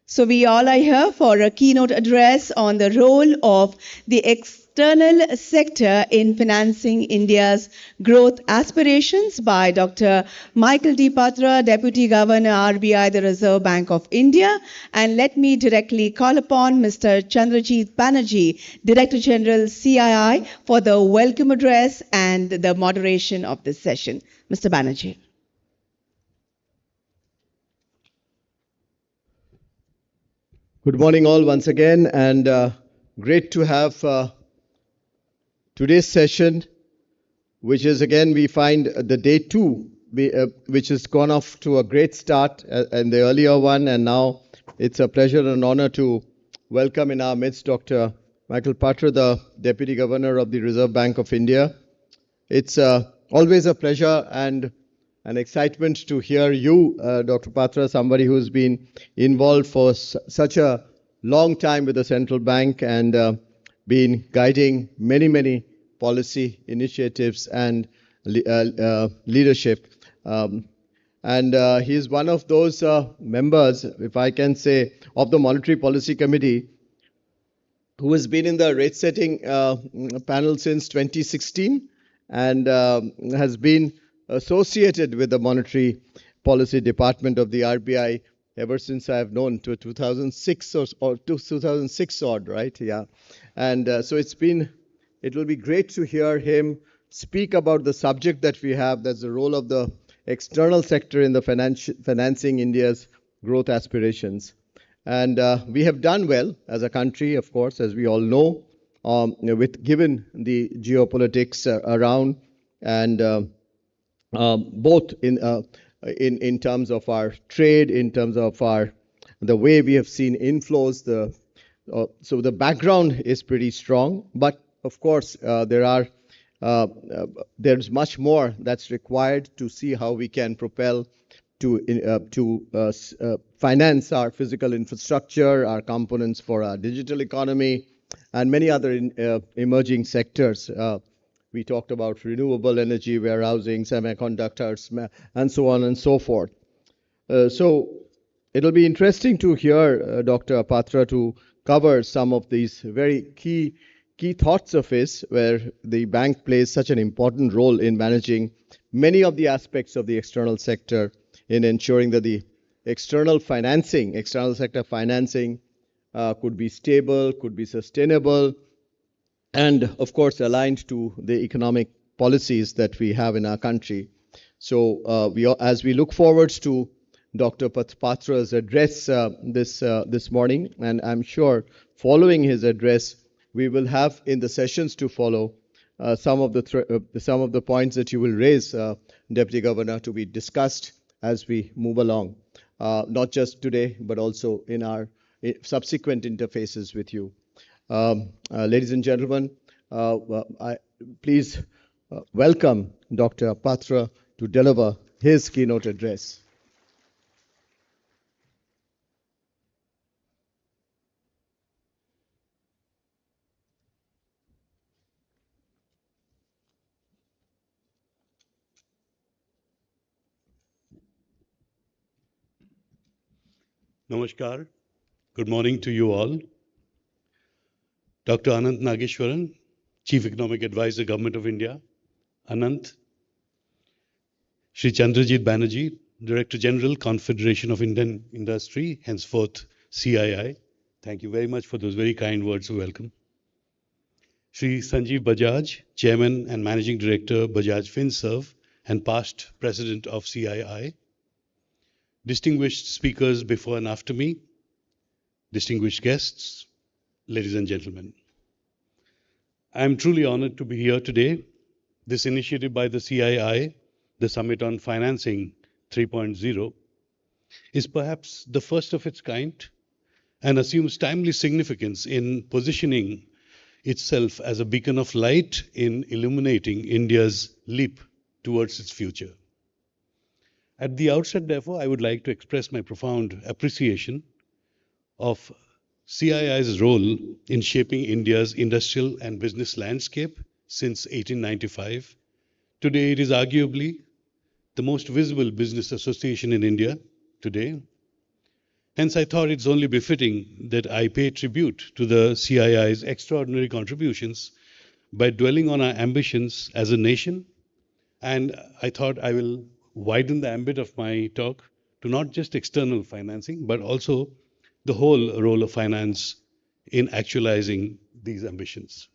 So we all are here for a keynote address on the role of the external sector in financing India's growth aspirations by Dr. Michael D. Patra, Deputy Governor, RBI, the Reserve Bank of India. And let me directly call upon Mr. Chandrajit Banerjee, Director General, CII, for the welcome address and the moderation of this session. Mr. Banerjee. Good morning all once again, and great to have today's session, which is again we find the day two, which has gone off to a great start in the earlier one, and now it's a pleasure and honor to welcome in our midst Dr. Michael Patra, the Deputy Governor of the Reserve Bank of India. It's always a pleasure and an excitement to hear you, Dr. Patra, somebody who's been involved for such a long time with the central bank and been guiding many policy initiatives and leadership. And he is one of those members, if I can say, of the Monetary Policy Committee who has been in the rate setting panel since 2016 and has been associated with the Monetary Policy Department of the RBI ever since I've known to 2006 or 2006 odd, right? Yeah. And so it will be great to hear him speak about the subject that we have, that's the role of the external sector in the financing India's growth aspirations. And we have done well as a country, of course, as we all know, with given the geopolitics around, and both in terms of our trade, in terms of the way we have seen inflows. So the background is pretty strong, but of course there's much more that's required to see how we can propel to finance our physical infrastructure, our components for our digital economy, and many other emerging sectors. We talked about renewable energy, warehousing, semiconductors, and so on and so forth. So it'll be interesting to hear Dr. Patra to cover some of these very key thoughts of his, where the bank plays such an important role in managing many of the aspects of the external sector, in ensuring that the external sector financing could be stable, could be sustainable, and of course aligned to the economic policies that we have in our country. So as we look forward to Dr. Patra's address this morning, and I'm sure following his address, we will have in the sessions to follow some of the points that you will raise, Deputy Governor, to be discussed as we move along, not just today, but also in our subsequent interfaces with you. Ladies and gentlemen, please welcome Dr. Patra to deliver his keynote address. Namaskar. Good morning to you all. Dr. Anant Nageshwaran, Chief Economic Advisor, Government of India. Anant. Shri Chandrajit Banerjee, Director General, Confederation of Indian Industry, henceforth CII. Thank you very much for those very kind words of welcome. Shri Sanjeev Bajaj, Chairman and Managing Director, Bajaj FinServ, and past President of CII. Distinguished speakers before and after me, distinguished guests, ladies and gentlemen. I am truly honored to be here today. This initiative by the CII, the Summit on Financing 3.0, is perhaps the first of its kind and assumes timely significance in positioning itself as a beacon of light in illuminating India's leap towards its future. At the outset, therefore, I would like to express my profound appreciation of CII's role in shaping India's industrial and business landscape since 1895. Today, it is arguably the most visible business association in India today. Hence, I thought it's only befitting that I pay tribute to the CII's extraordinary contributions by dwelling on our ambitions as a nation. And I thought I will widen the ambit of my talk to not just external financing, but also the whole role of finance in actualizing these ambitions.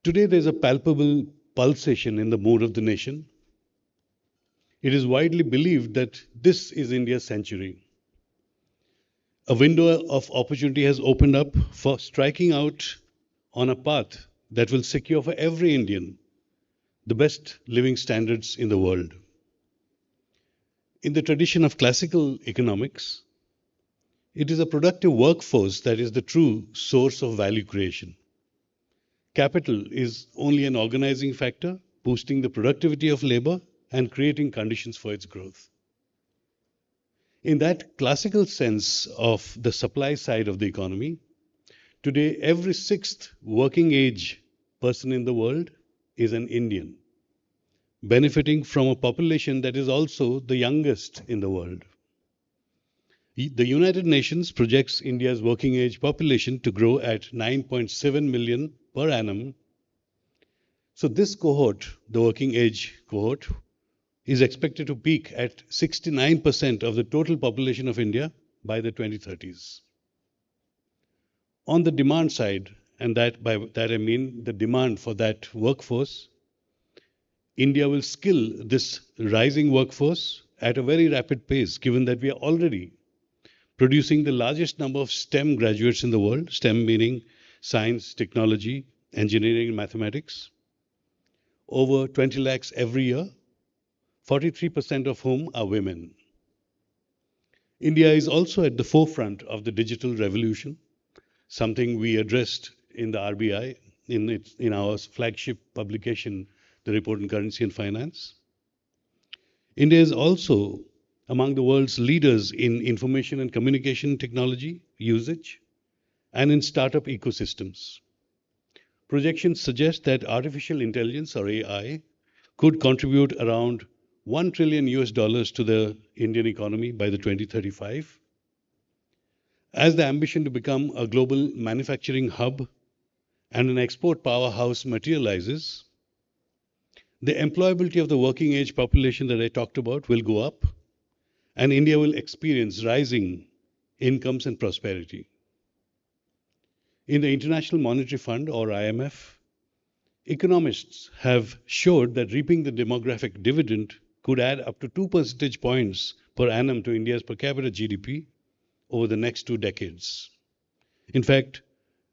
Today, there's a palpable pulsation in the mood of the nation. It is widely believed that this is India's century. A window of opportunity has opened up for striking out on a path that will secure for every Indian the best living standards in the world. In the tradition of classical economics, it is a productive workforce that is the true source of value creation. Capital is only an organizing factor, boosting the productivity of labor and creating conditions for its growth. In that classical sense of the supply side of the economy, today every sixth working age person in the world is an Indian, benefiting from a population that is also the youngest in the world. The United Nations projects India's working age population to grow at 9.7 million per annum. So this cohort, the working age cohort, is expected to peak at 69% of the total population of India by the 2030s. On the demand side, and by that I mean the demand for that workforce, India will skill this rising workforce at a very rapid pace, given that we are already producing the largest number of STEM graduates in the world, STEM meaning science, technology, engineering, and mathematics, over 20 lakhs every year, 43% of whom are women. India is also at the forefront of the digital revolution, something we addressed in the RBI in our flagship publication, the Report on Currency and Finance. India is also among the world's leaders in information and communication technology usage and in startup ecosystems. Projections suggest that artificial intelligence, or AI, could contribute around $1 trillion to the Indian economy by the 2035. As the ambition to become a global manufacturing hub and an export powerhouse materializes, the employability of the working age population that I talked about will go up, and India will experience rising incomes and prosperity. In the International Monetary Fund, or IMF, economists have showed that reaping the demographic dividend could add up to 2 percentage points per annum to India's per capita GDP over the next 2 decades. In fact,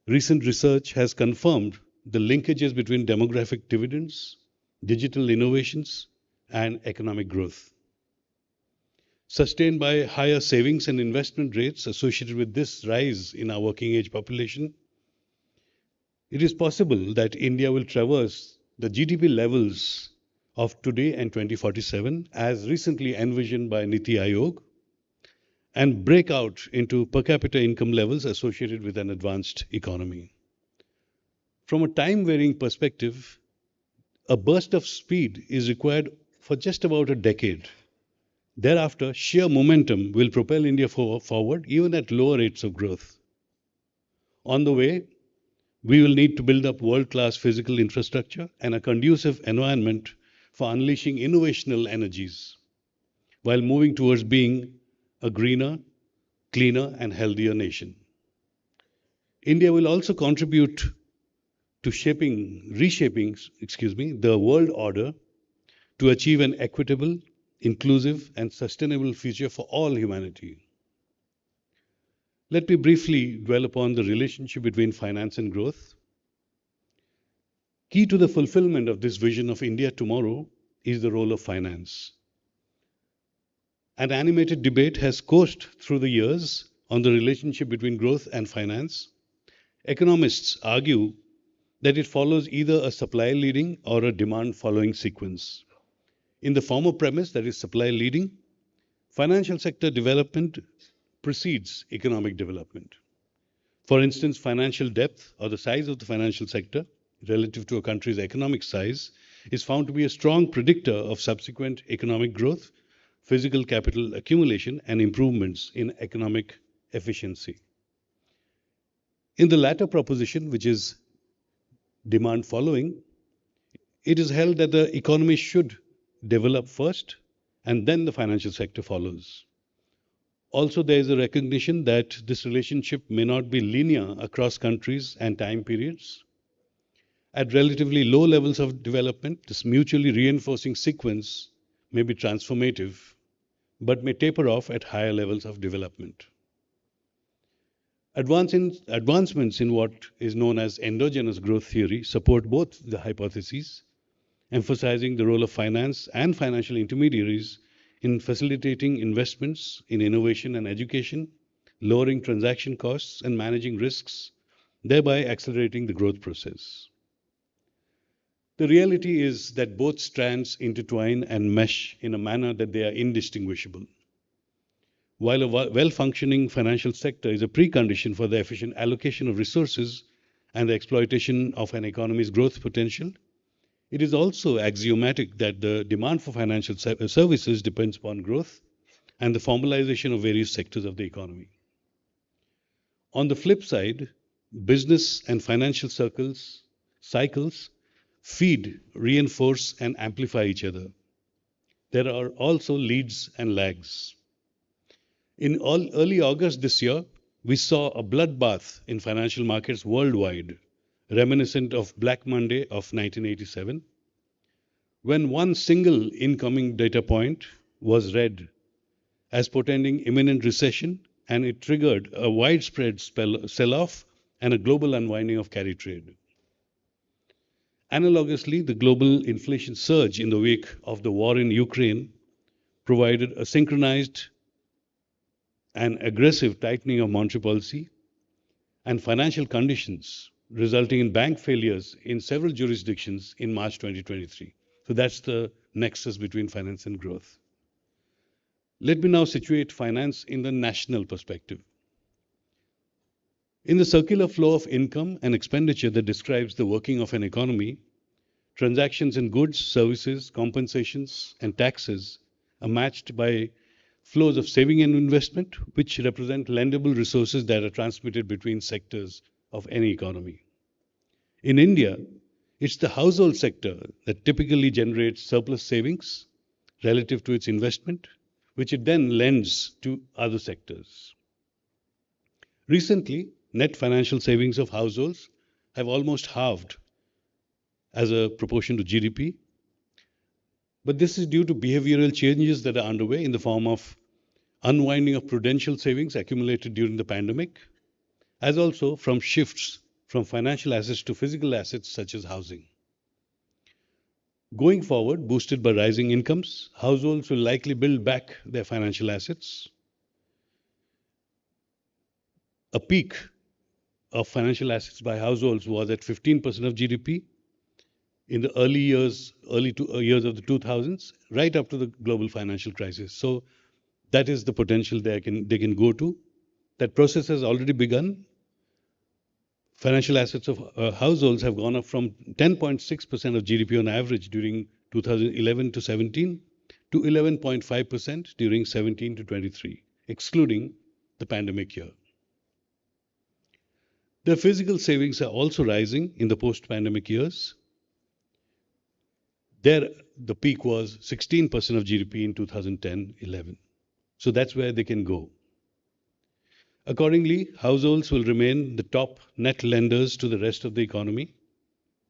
recent research has confirmed the linkages between demographic dividends, digital innovations, and economic growth. Sustained by higher savings and investment rates associated with this rise in our working age population, it is possible that India will traverse the GDP levels of today and 2047, as recently envisioned by Niti Aayog, and break out into per capita income levels associated with an advanced economy. From a time-varying perspective, a burst of speed is required for just about a decade. Thereafter, sheer momentum will propel India forward, even at lower rates of growth. On the way, we will need to build up world-class physical infrastructure and a conducive environment for unleashing innovational energies, while moving towards being a greener, cleaner, and healthier nation. India will also contribute to reshaping the world order to achieve an equitable, inclusive, and sustainable future for all humanity. Let me briefly dwell upon the relationship between finance and growth. Key to the fulfillment of this vision of India tomorrow is the role of finance. An animated debate has coursed through the years on the relationship between growth and finance. Economists argue that it follows either a supply leading or a demand following sequence. In the former premise, that is supply leading, financial sector development precedes economic development. For instance, financial depth, or the size of the financial sector relative to a country's economic size, is found to be a strong predictor of subsequent economic growth, physical capital accumulation, and improvements in economic efficiency. In the latter proposition, which is demand following, it is held that the economy should develop first and then the financial sector follows. Also, there is a recognition that this relationship may not be linear across countries and time periods. At relatively low levels of development, this mutually reinforcing sequence may be transformative, but may taper off at higher levels of development. Advancements in what is known as endogenous growth theory support both the hypotheses, emphasizing the role of finance and financial intermediaries in facilitating investments in innovation and education, lowering transaction costs, and managing risks, thereby accelerating the growth process. The reality is that both strands intertwine and mesh in a manner that they are indistinguishable. While a well-functioning financial sector is a precondition for the efficient allocation of resources and the exploitation of an economy's growth potential, it is also axiomatic that the demand for financial services depends upon growth and the formalization of various sectors of the economy. On the flip side, business and financial cycles feed, reinforce, and amplify each other. there are also leads and lags. In early August this year, we saw a bloodbath in financial markets worldwide, reminiscent of Black Monday of 1987, when one single incoming data point was read as portending imminent recession, and it triggered a widespread sell-off and a global unwinding of carry trade. Analogously, the global inflation surge in the wake of the war in Ukraine provided a synchronized and aggressive tightening of monetary policy and financial conditions, resulting in bank failures in several jurisdictions in March 2023. So that's the nexus between finance and growth. Let me now situate finance in the national perspective. In the circular flow of income and expenditure that describes the working of an economy, transactions in goods, services, compensations, and taxes are matched by flows of saving and investment, which represent lendable resources that are transmitted between sectors of any economy. In India, it's the household sector that typically generates surplus savings relative to its investment, which it then lends to other sectors. Recently, net financial savings of households have almost halved as a proportion to GDP. But this is due to behavioral changes that are underway in the form of unwinding of prudential savings accumulated during the pandemic, as also from shifts from financial assets to physical assets such as housing. Going forward, boosted by rising incomes, households will likely build back their financial assets. A peak of financial assets by households was at 15% of GDP in the early years of the 2000s, right up to the global financial crisis. So that is the potential they can go to. That process has already begun. Financial assets of households have gone up from 10.6% of GDP on average during 2011 to 17 to 11.5% during 17 to 23, excluding the pandemic year. Their physical savings are also rising in the post-pandemic years. There, the peak was 16% of GDP in 2010-11. So that's where they can go. Accordingly, households will remain the top net lenders to the rest of the economy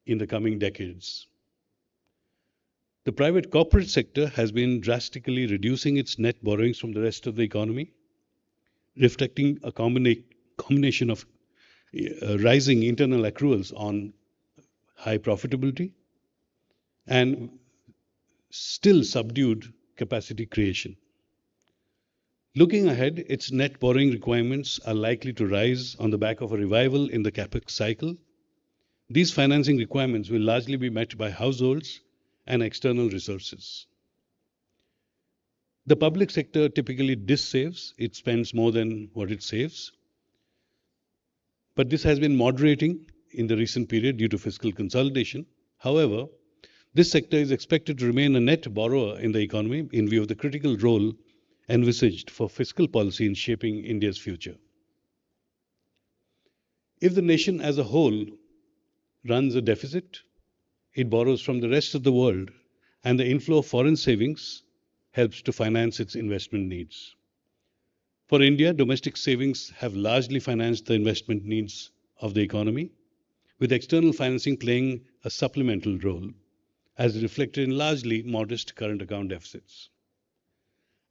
in the coming decades. The private corporate sector has been drastically reducing its net borrowings from the rest of the economy, reflecting a combination of rising internal accruals on high profitability and still subdued capacity creation. Looking ahead, its net borrowing requirements are likely to rise on the back of a revival in the capex cycle. These financing requirements will largely be met by households and external resources. The public sector typically dissaves. It spends more than what it saves. But this has been moderating in the recent period due to fiscal consolidation. However, this sector is expected to remain a net borrower in the economy in view of the critical role envisaged for fiscal policy in shaping India's future. If the nation as a whole runs a deficit, it borrows from the rest of the world, and the inflow of foreign savings helps to finance its investment needs. For India, domestic savings have largely financed the investment needs of the economy, with external financing playing a supplemental role, as reflected in largely modest current account deficits.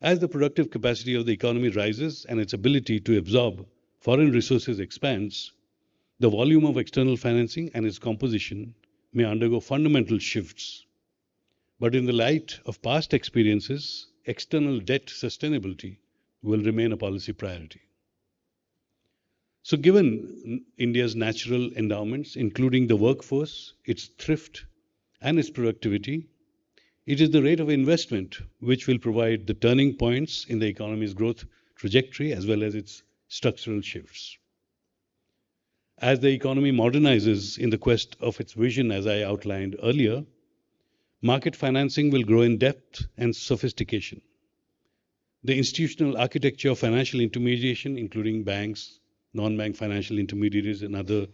As the productive capacity of the economy rises and its ability to absorb foreign resources expands, the volume of external financing and its composition may undergo fundamental shifts. But in the light of past experiences, external debt sustainability will remain a policy priority. So given India's natural endowments, including the workforce, its thrift, and its productivity, it is the rate of investment which will provide the turning points in the economy's growth trajectory as well as its structural shifts. As the economy modernizes in the quest of its vision, as I outlined earlier, market financing will grow in depth and sophistication. The institutional architecture of financial intermediation, including banks, non-bank financial intermediaries, and other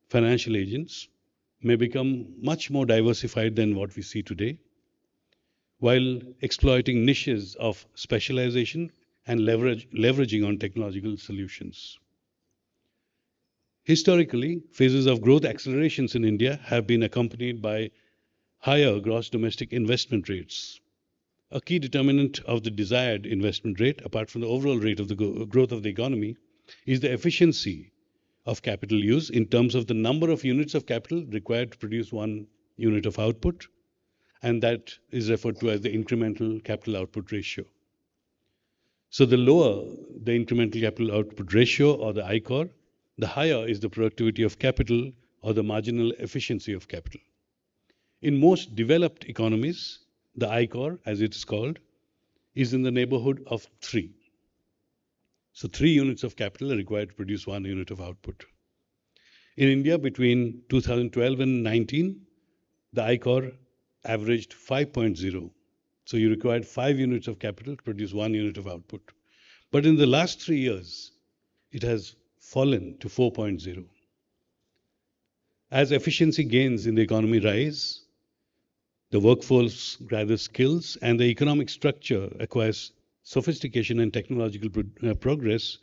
financial agents, may become much more diversified than what we see today. while exploiting niches of specialization and leveraging on technological solutions. Historically, phases of growth accelerations in India have been accompanied by higher gross domestic investment rates. A key determinant of the desired investment rate, apart from the overall rate of the growth of the economy, is the efficiency of capital use in terms of the number of units of capital required to produce one unit of output, and that is referred to as the incremental capital output ratio. So the lower the incremental capital output ratio, or the ICOR, the higher is the productivity of capital, or the marginal efficiency of capital. In most developed economies, the ICOR, as it is called, is in the neighborhood of 3. So 3 units of capital are required to produce 1 unit of output. In India, between 2012 and 19, the ICOR averaged 5.0. So you required 5 units of capital to produce 1 unit of output. But in the last 3 years, it has fallen to 4.0. As efficiency gains in the economy rise, the workforce gathers skills, and the economic structure acquires sophistication and technological progress,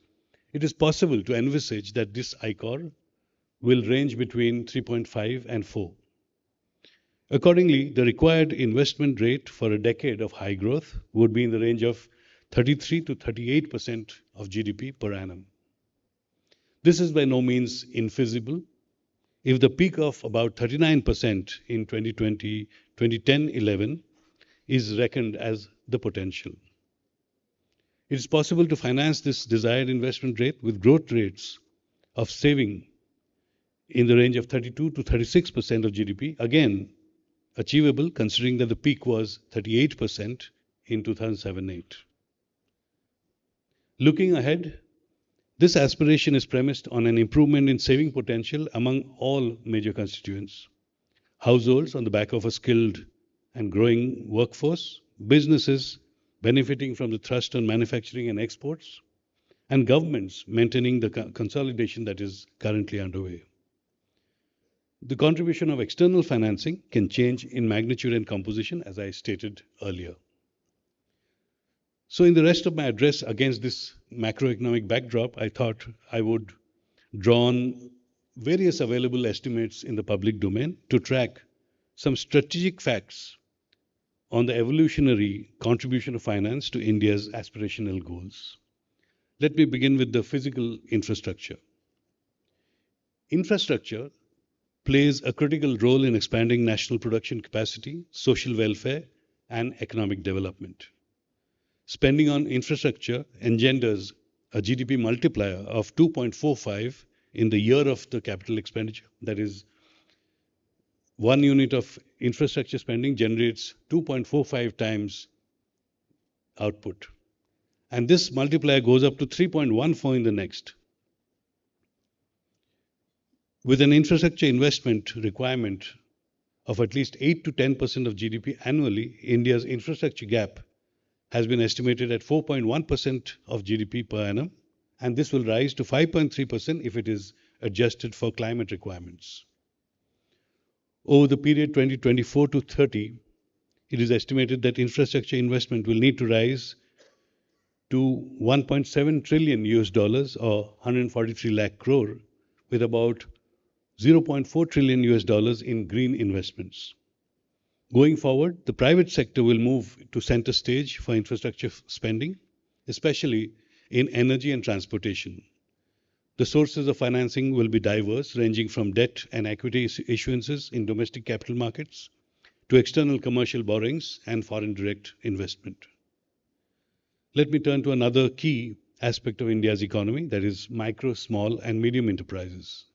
it is possible to envisage that this ICOR will range between 3.5 and 4. Accordingly, the required investment rate for a decade of high growth would be in the range of 33 to 38% of GDP per annum. This is by no means infeasible. If the peak of about 39% in 2010-11 is reckoned as the potential. It is possible to finance this desired investment rate with growth rates of saving in the range of 32 to 36% of GDP, again achievable considering that the peak was 38% in 2007-8. Looking ahead, this aspiration is premised on an improvement in saving potential among all major constituents. Households on the back of a skilled and growing workforce, businesses benefiting from the thrust on manufacturing and exports, and governments maintaining the consolidation that is currently underway. The contribution of external financing can change in magnitude and composition, as I stated earlier. So in the rest of my address against this macroeconomic backdrop, I thought I would draw on various available estimates in the public domain to track some strategic facts on the evolutionary contribution of finance to India's aspirational goals. Let me begin with the physical infrastructure. Infrastructure plays a critical role in expanding national production capacity, social welfare, and economic development. Spending on infrastructure engenders a GDP multiplier of 2.45 in the year of the capital expenditure. That is, 1 unit of infrastructure spending generates 2.45 times output. And this multiplier goes up to 3.14 in the next. With an infrastructure investment requirement of at least 8 to 10% of GDP annually, India's infrastructure gap has been estimated at 4.1% of GDP per annum, and this will rise to 5.3% if it is adjusted for climate requirements. Over the period 2024 to 30, it is estimated that infrastructure investment will need to rise to 1.7 trillion US dollars, or 143 lakh crore, with about 0.4 trillion US dollars in green investments. Going forward, the private sector will move to center stage for infrastructure spending, especially in energy and transportation. The sources of financing will be diverse, ranging from debt and equity issuances in domestic capital markets to external commercial borrowings and foreign direct investment. Let me turn to another key aspect of India's economy, that is micro, small, and medium enterprises.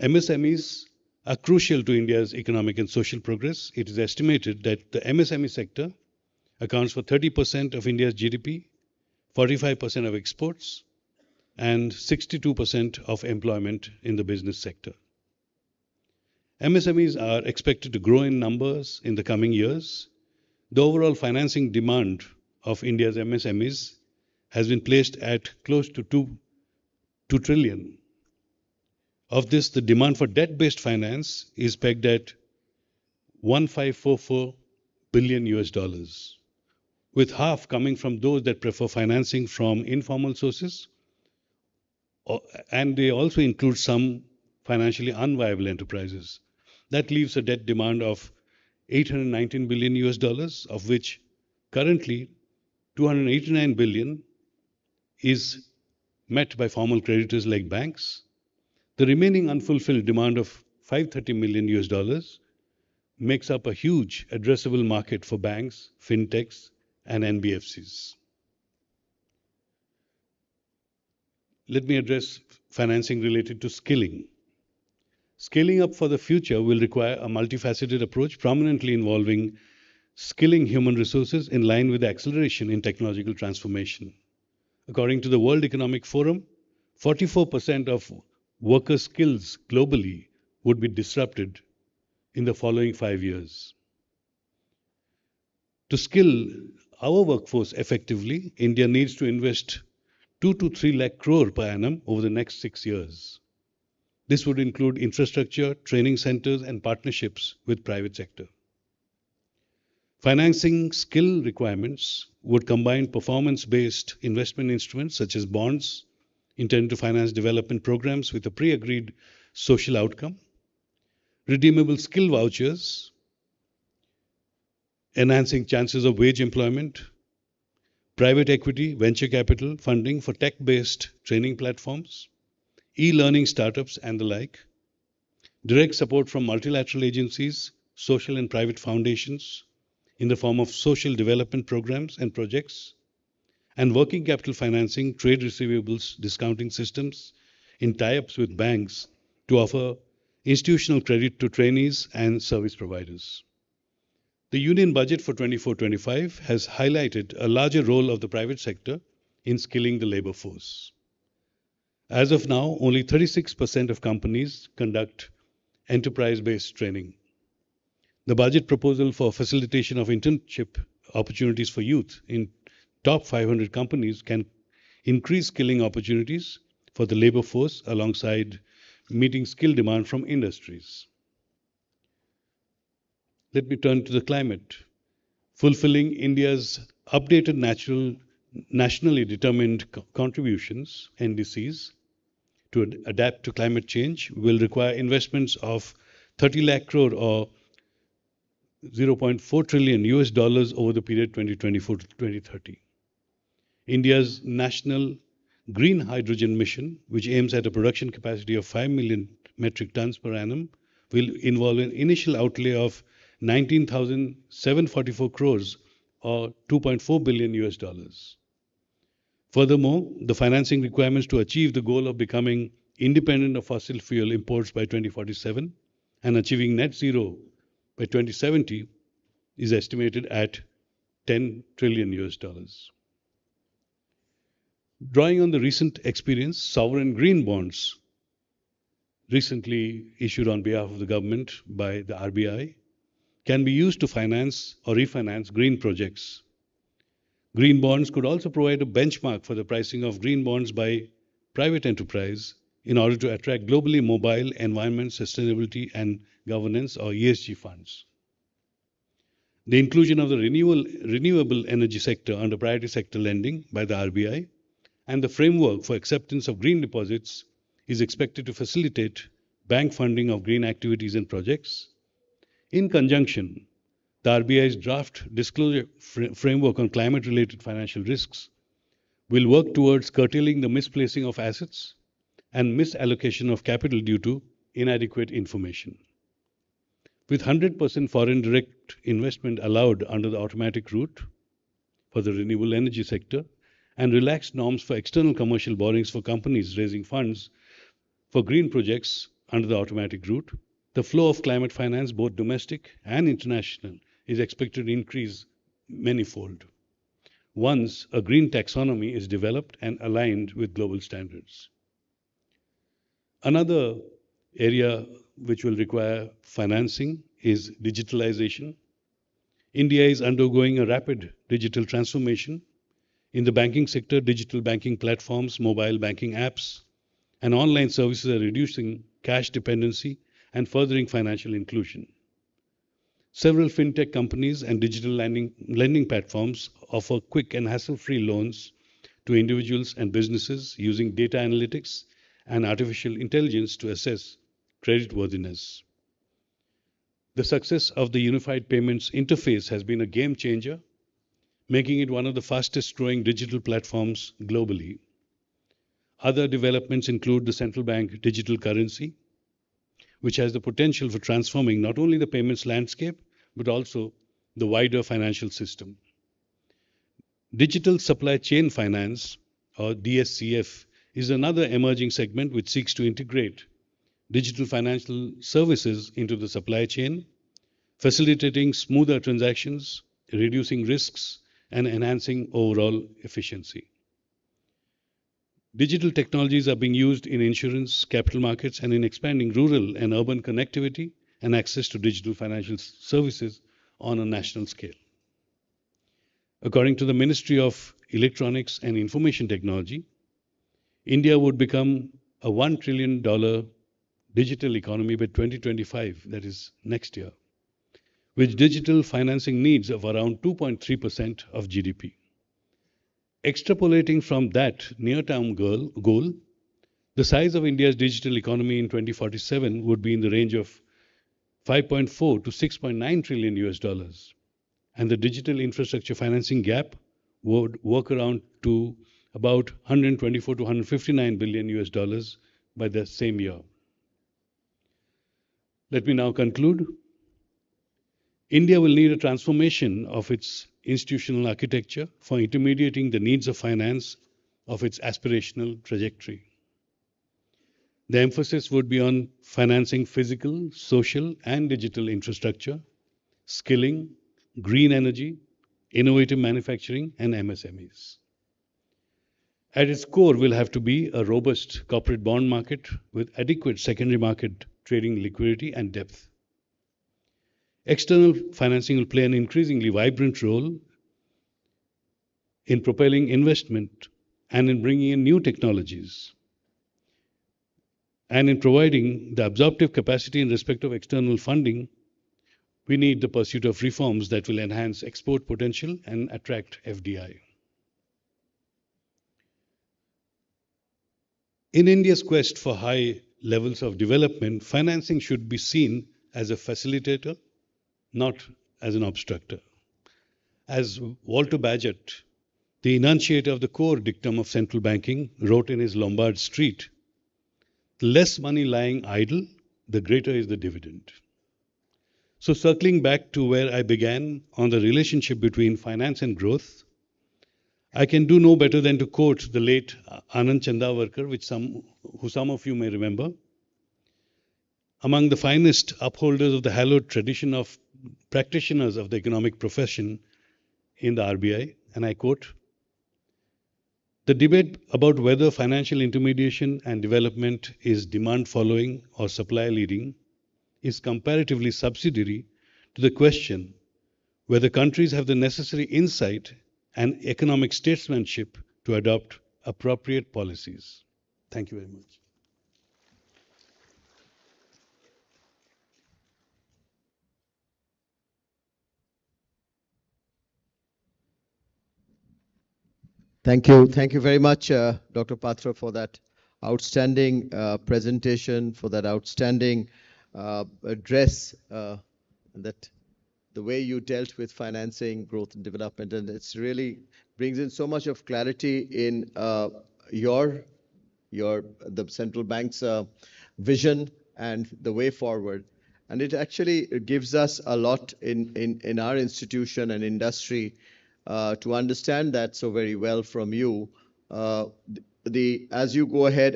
MSMEs are crucial to India's economic and social progress. It is estimated that the MSME sector accounts for 30% of India's GDP, 45% of exports, and 62% of employment in the business sector. MSMEs are expected to grow in numbers in the coming years. The overall financing demand of India's MSMEs has been placed at close to 2 trillion. Of this, the demand for debt-based finance is pegged at 1544 billion US dollars, with half coming from those that prefer financing from informal sources, and they also include some financially unviable enterprises. That leaves a debt demand of 819 billion US dollars, of which currently 289 billion is met by formal creditors like banks. The remaining unfulfilled demand of 530 million US dollars makes up a huge addressable market for banks, fintechs, and NBFCs. Let me address financing related to skilling. Scaling up for the future will require a multifaceted approach, prominently involving skilling human resources in line with the acceleration in technological transformation. According to the World Economic Forum, 44% of worker skills globally would be disrupted in the following 5 years. To skill our workforce effectively, India needs to invest 2 to 3 lakh crore per annum over the next 6 years. This would include infrastructure, training centers, and partnerships with private sector. Financing skill requirements would combine performance-based investment instruments such as bonds intended to finance development programs with a pre-agreed social outcome, redeemable skill vouchers, enhancing chances of wage employment, private equity, venture capital funding for tech-based training platforms, e-learning startups and the like, direct support from multilateral agencies, social and private foundations in the form of social development programs and projects, and working capital financing, trade receivables, discounting systems in tie-ups with banks to offer institutional credit to trainees and service providers. The Union Budget for 24-25 has highlighted a larger role of the private sector in skilling the labor force. As of now, only 36% of companies conduct enterprise-based training. The budget proposal for facilitation of internship opportunities for youth in top 500 companies can increase skilling opportunities for the labor force alongside meeting skill demand from industries. Let me turn to the climate. Fulfilling India's updated nationally determined contributions, NDCs, to adapt to climate change will require investments of 30 lakh crore or 0.4 trillion US dollars over the period 2024 to 2030. India's national green hydrogen mission, which aims at a production capacity of 5 million metric tons per annum, will involve an initial outlay of 19,744 crores or 2.4 billion US dollars. Furthermore, the financing requirements to achieve the goal of becoming independent of fossil fuel imports by 2047 and achieving net zero by 2070 is estimated at 10 trillion US dollars. Drawing on the recent experience, sovereign green bonds recently issued on behalf of the government by the RBI can be used to finance or refinance green projects. Green bonds could also provide a benchmark for the pricing of green bonds by private enterprise in order to attract globally mobile environment, sustainability and governance or ESG funds. The inclusion of the renewable energy sector under priority sector lending by the RBI and the framework for acceptance of green deposits is expected to facilitate bank funding of green activities and projects. In conjunction, the RBI's draft disclosure framework on climate-related financial risks will work towards curtailing the misplacing of assets and misallocation of capital due to inadequate information. With 100% foreign direct investment allowed under the automatic route for the renewable energy sector and relaxed norms for external commercial borrowings for companies raising funds for green projects under the automatic route, the flow of climate finance, both domestic and international, is expected to increase manifold once a green taxonomy is developed and aligned with global standards. Another area which will require financing is digitalization. India is undergoing a rapid digital transformation. In the banking sector, digital banking platforms, mobile banking apps, and online services are reducing cash dependency and furthering financial inclusion. Several fintech companies and digital lending platforms offer quick and hassle-free loans to individuals and businesses using data analytics and artificial intelligence to assess creditworthiness. The success of the Unified Payments Interface has been a game changer, making it one of the fastest growing digital platforms globally. Other developments include the central bank digital currency, which has the potential for transforming not only the payments landscape, but also the wider financial system. Digital supply chain finance, or DSCF, is another emerging segment which seeks to integrate digital financial services into the supply chain, facilitating smoother transactions, reducing risks, and enhancing overall efficiency. Digital technologies are being used in insurance, capital markets, and in expanding rural and urban connectivity and access to digital financial services on a national scale. According to the Ministry of Electronics and Information Technology, India would become a $1 trillion digital economy by 2025, that is next year, with digital financing needs of around 2.3% of GDP. Extrapolating from that near-term goal, the size of India's digital economy in 2047 would be in the range of 5.4 to 6.9 trillion US dollars, and the digital infrastructure financing gap would work around to about 124 to 159 billion US dollars by the same year. Let me now conclude. India will need a transformation of its institutional architecture for intermediating the needs of finance of its aspirational trajectory. The emphasis would be on financing physical, social, and digital infrastructure, skilling, green energy, innovative manufacturing, and MSMEs. At its core will have to be a robust corporate bond market with adequate secondary market trading liquidity and depth. External financing will play an increasingly vibrant role in propelling investment and in bringing in new technologies and in providing the absorptive capacity in respect of external funding. We need the pursuit of reforms that will enhance export potential and attract FDI. In India's quest for high levels of development, financing should be seen as a facilitator, not as an obstructor. As Walter Bagehot, the enunciator of the core dictum of central banking, wrote in his Lombard Street, "The less money lying idle, the greater is the dividend." So circling back to where I began on the relationship between finance and growth, I can do no better than to quote the late Anand Chandavarkar, who some of you may remember. Among the finest upholders of the hallowed tradition of practitioners of the economic profession in the RBI, and I quote, "The debate about whether financial intermediation and development is demand following or supply leading is comparatively subsidiary to the question whether countries have the necessary insight and economic statesmanship to adopt appropriate policies." Thank you very much. Thank you. Thank you very much, Dr. Patra, for that outstanding presentation, for that outstanding address, that the way you dealt with financing, growth, and development. And it's really brings in so much of clarity in the central bank's vision and the way forward. And it actually gives us a lot in our institution and industry to understand that so very well from you, as we go ahead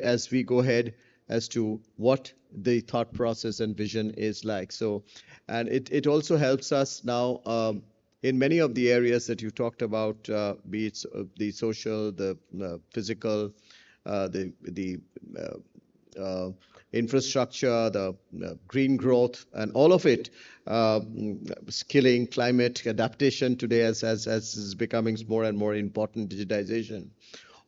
as to what the thought process and vision is like. So, and it also helps us now in many of the areas that you talked about, be it the social, the physical, the infrastructure, the green growth, and all of it, skilling, climate adaptation today as is becoming more and more important, digitization.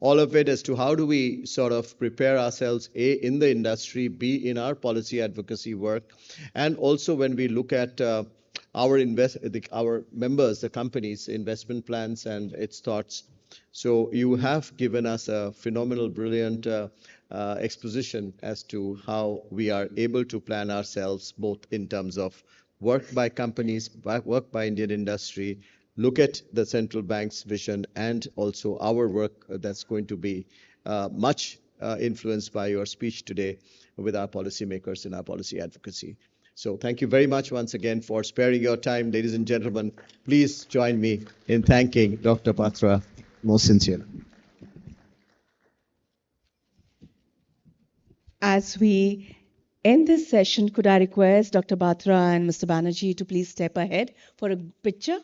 All of it as to how do we sort of prepare ourselves, A, in the industry, B, in our policy advocacy work, and also when we look at our members, the companies, investment plans and its thoughts. So you have given us a phenomenal, brilliant exposition as to how we are able to plan ourselves, both in terms of work by companies, work by Indian industry, look at the central bank's vision, and also our work that's going to be much influenced by your speech today with our policymakers and our policy advocacy. So thank you very much once again for sparing your time. Ladies and gentlemen, please join me in thanking Dr. Patra most sincerely. As we end this session, could I request Dr. Batra and Mr. Banerjee to please step ahead for a picture?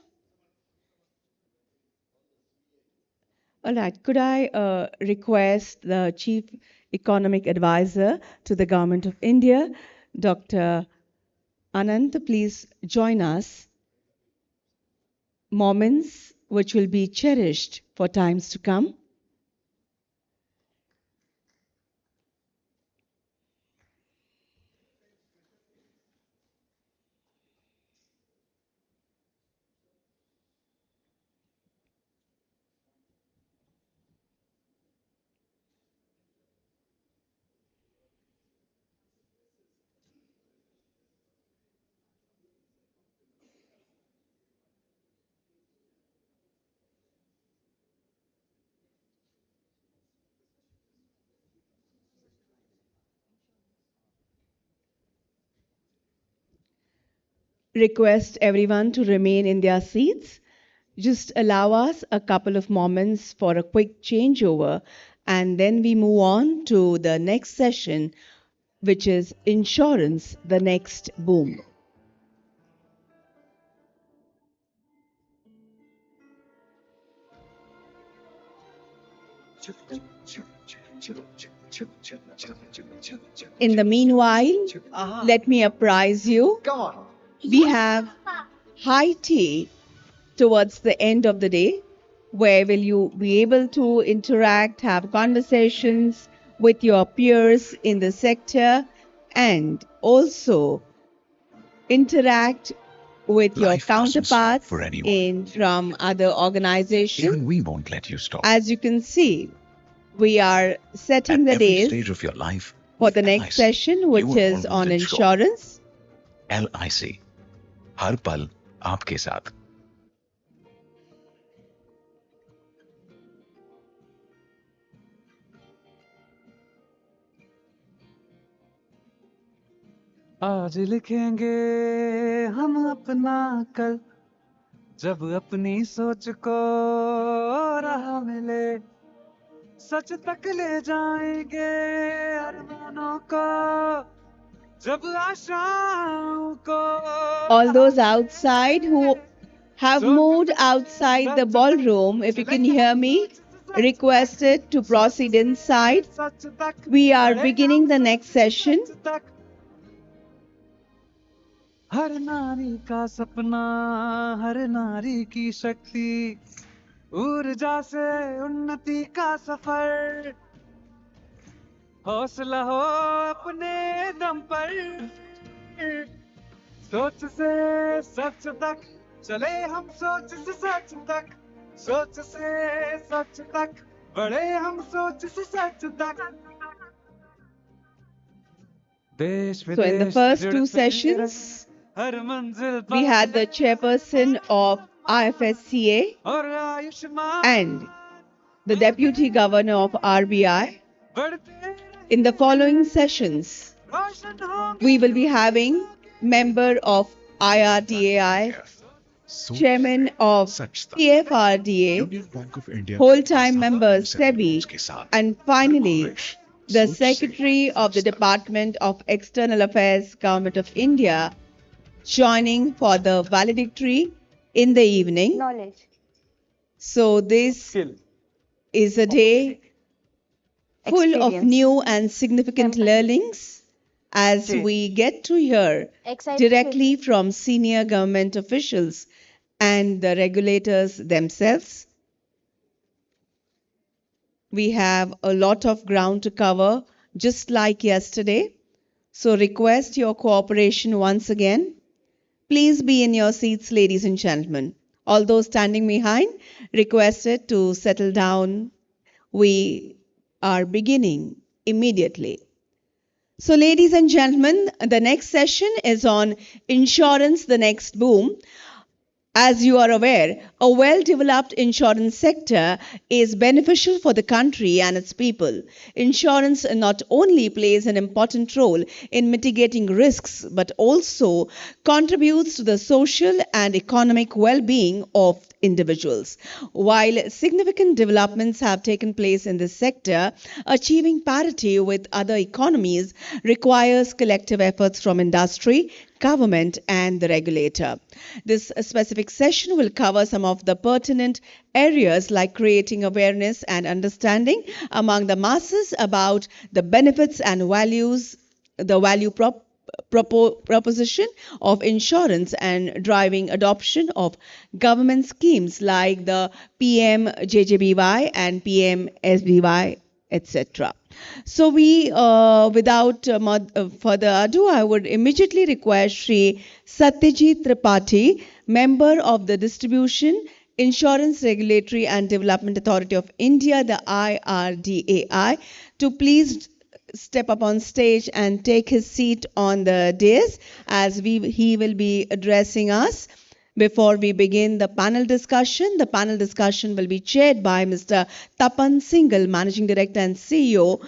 All right. Could I request the Chief Economic Advisor to the Government of India, Dr. Anand, to please join us. Moments which will be cherished for times to come. Request everyone to remain in their seats. Just allow us a couple of moments for a quick changeover, and then we move on to the next session, which is Insurance, the Next Boom. In the meanwhile, let me apprise you, we have high tea towards the end of the day, where will you be able to interact, have conversations with your peers in the sector, and also interact with your counterparts from other organizations. Even we won't let you stop. As you can see, we are setting the Every days stage of your life for the with next LIC, session, which you are is always on insured. insurance. LIC, हर पल आपके साथ. आज लिखेंगे हम अपना कल, जब अपनी सोच को राह मिले, सच तक ले जाएंगे अरमानों को, जब आशाओं को. All those outside who have moved outside the ballroom, if you can hear me, requested to proceed inside. We are beginning the next session. हर नारी का सपना, हर नारी की शक्ति, ऊर्जा से उन्नति का सफर, हौसला हो अपने दम पर, सोच से सच तक चले हम, सोच से सच तक, सोच से सच तक बढ़े हम, सोच से सच तक. So in the first two sessions, we had the chairperson of IFSCA and the deputy governor of RBI. In the following sessions, we will be having member of IRDAI, chairman of CFRDA, whole-time members SEBI, and finally, the Secretary of the Department of External Affairs, Government of India, joining for the valedictory in the evening. Knowledge. So this is a day full of Experience. new and significant learnings as we get to hear directly from senior government officials and the regulators themselves. We have a lot of ground to cover, just like yesterday. So request your cooperation once again. Please be in your seats, ladies and gentlemen. All those standing behind, requested to settle down. We are beginning immediately. So, ladies and gentlemen, the next session is on insurance, the next boom. As you are aware, a well-developed insurance sector is beneficial for the country and its people. Insurance not only plays an important role in mitigating risks, but also contributes to the social and economic well-being of individuals. While significant developments have taken place in this sector, achieving parity with other economies requires collective efforts from industry, government, and the regulator. This specific session will cover some of the pertinent areas like creating awareness and understanding among the masses about the benefits and values, the proposition of insurance and driving adoption of government schemes like the PM-JJBY and PM-SBY, etc. So without further ado, I would immediately request Shri Satyajit Tripathi, member of the Distribution, Insurance Regulatory and Development Authority of India, the IRDAI, to please step up on stage and take his seat on the dais as he will be addressing us. Before we begin the panel discussion will be chaired by Mr. Tapan Singhal, Managing Director and CEO,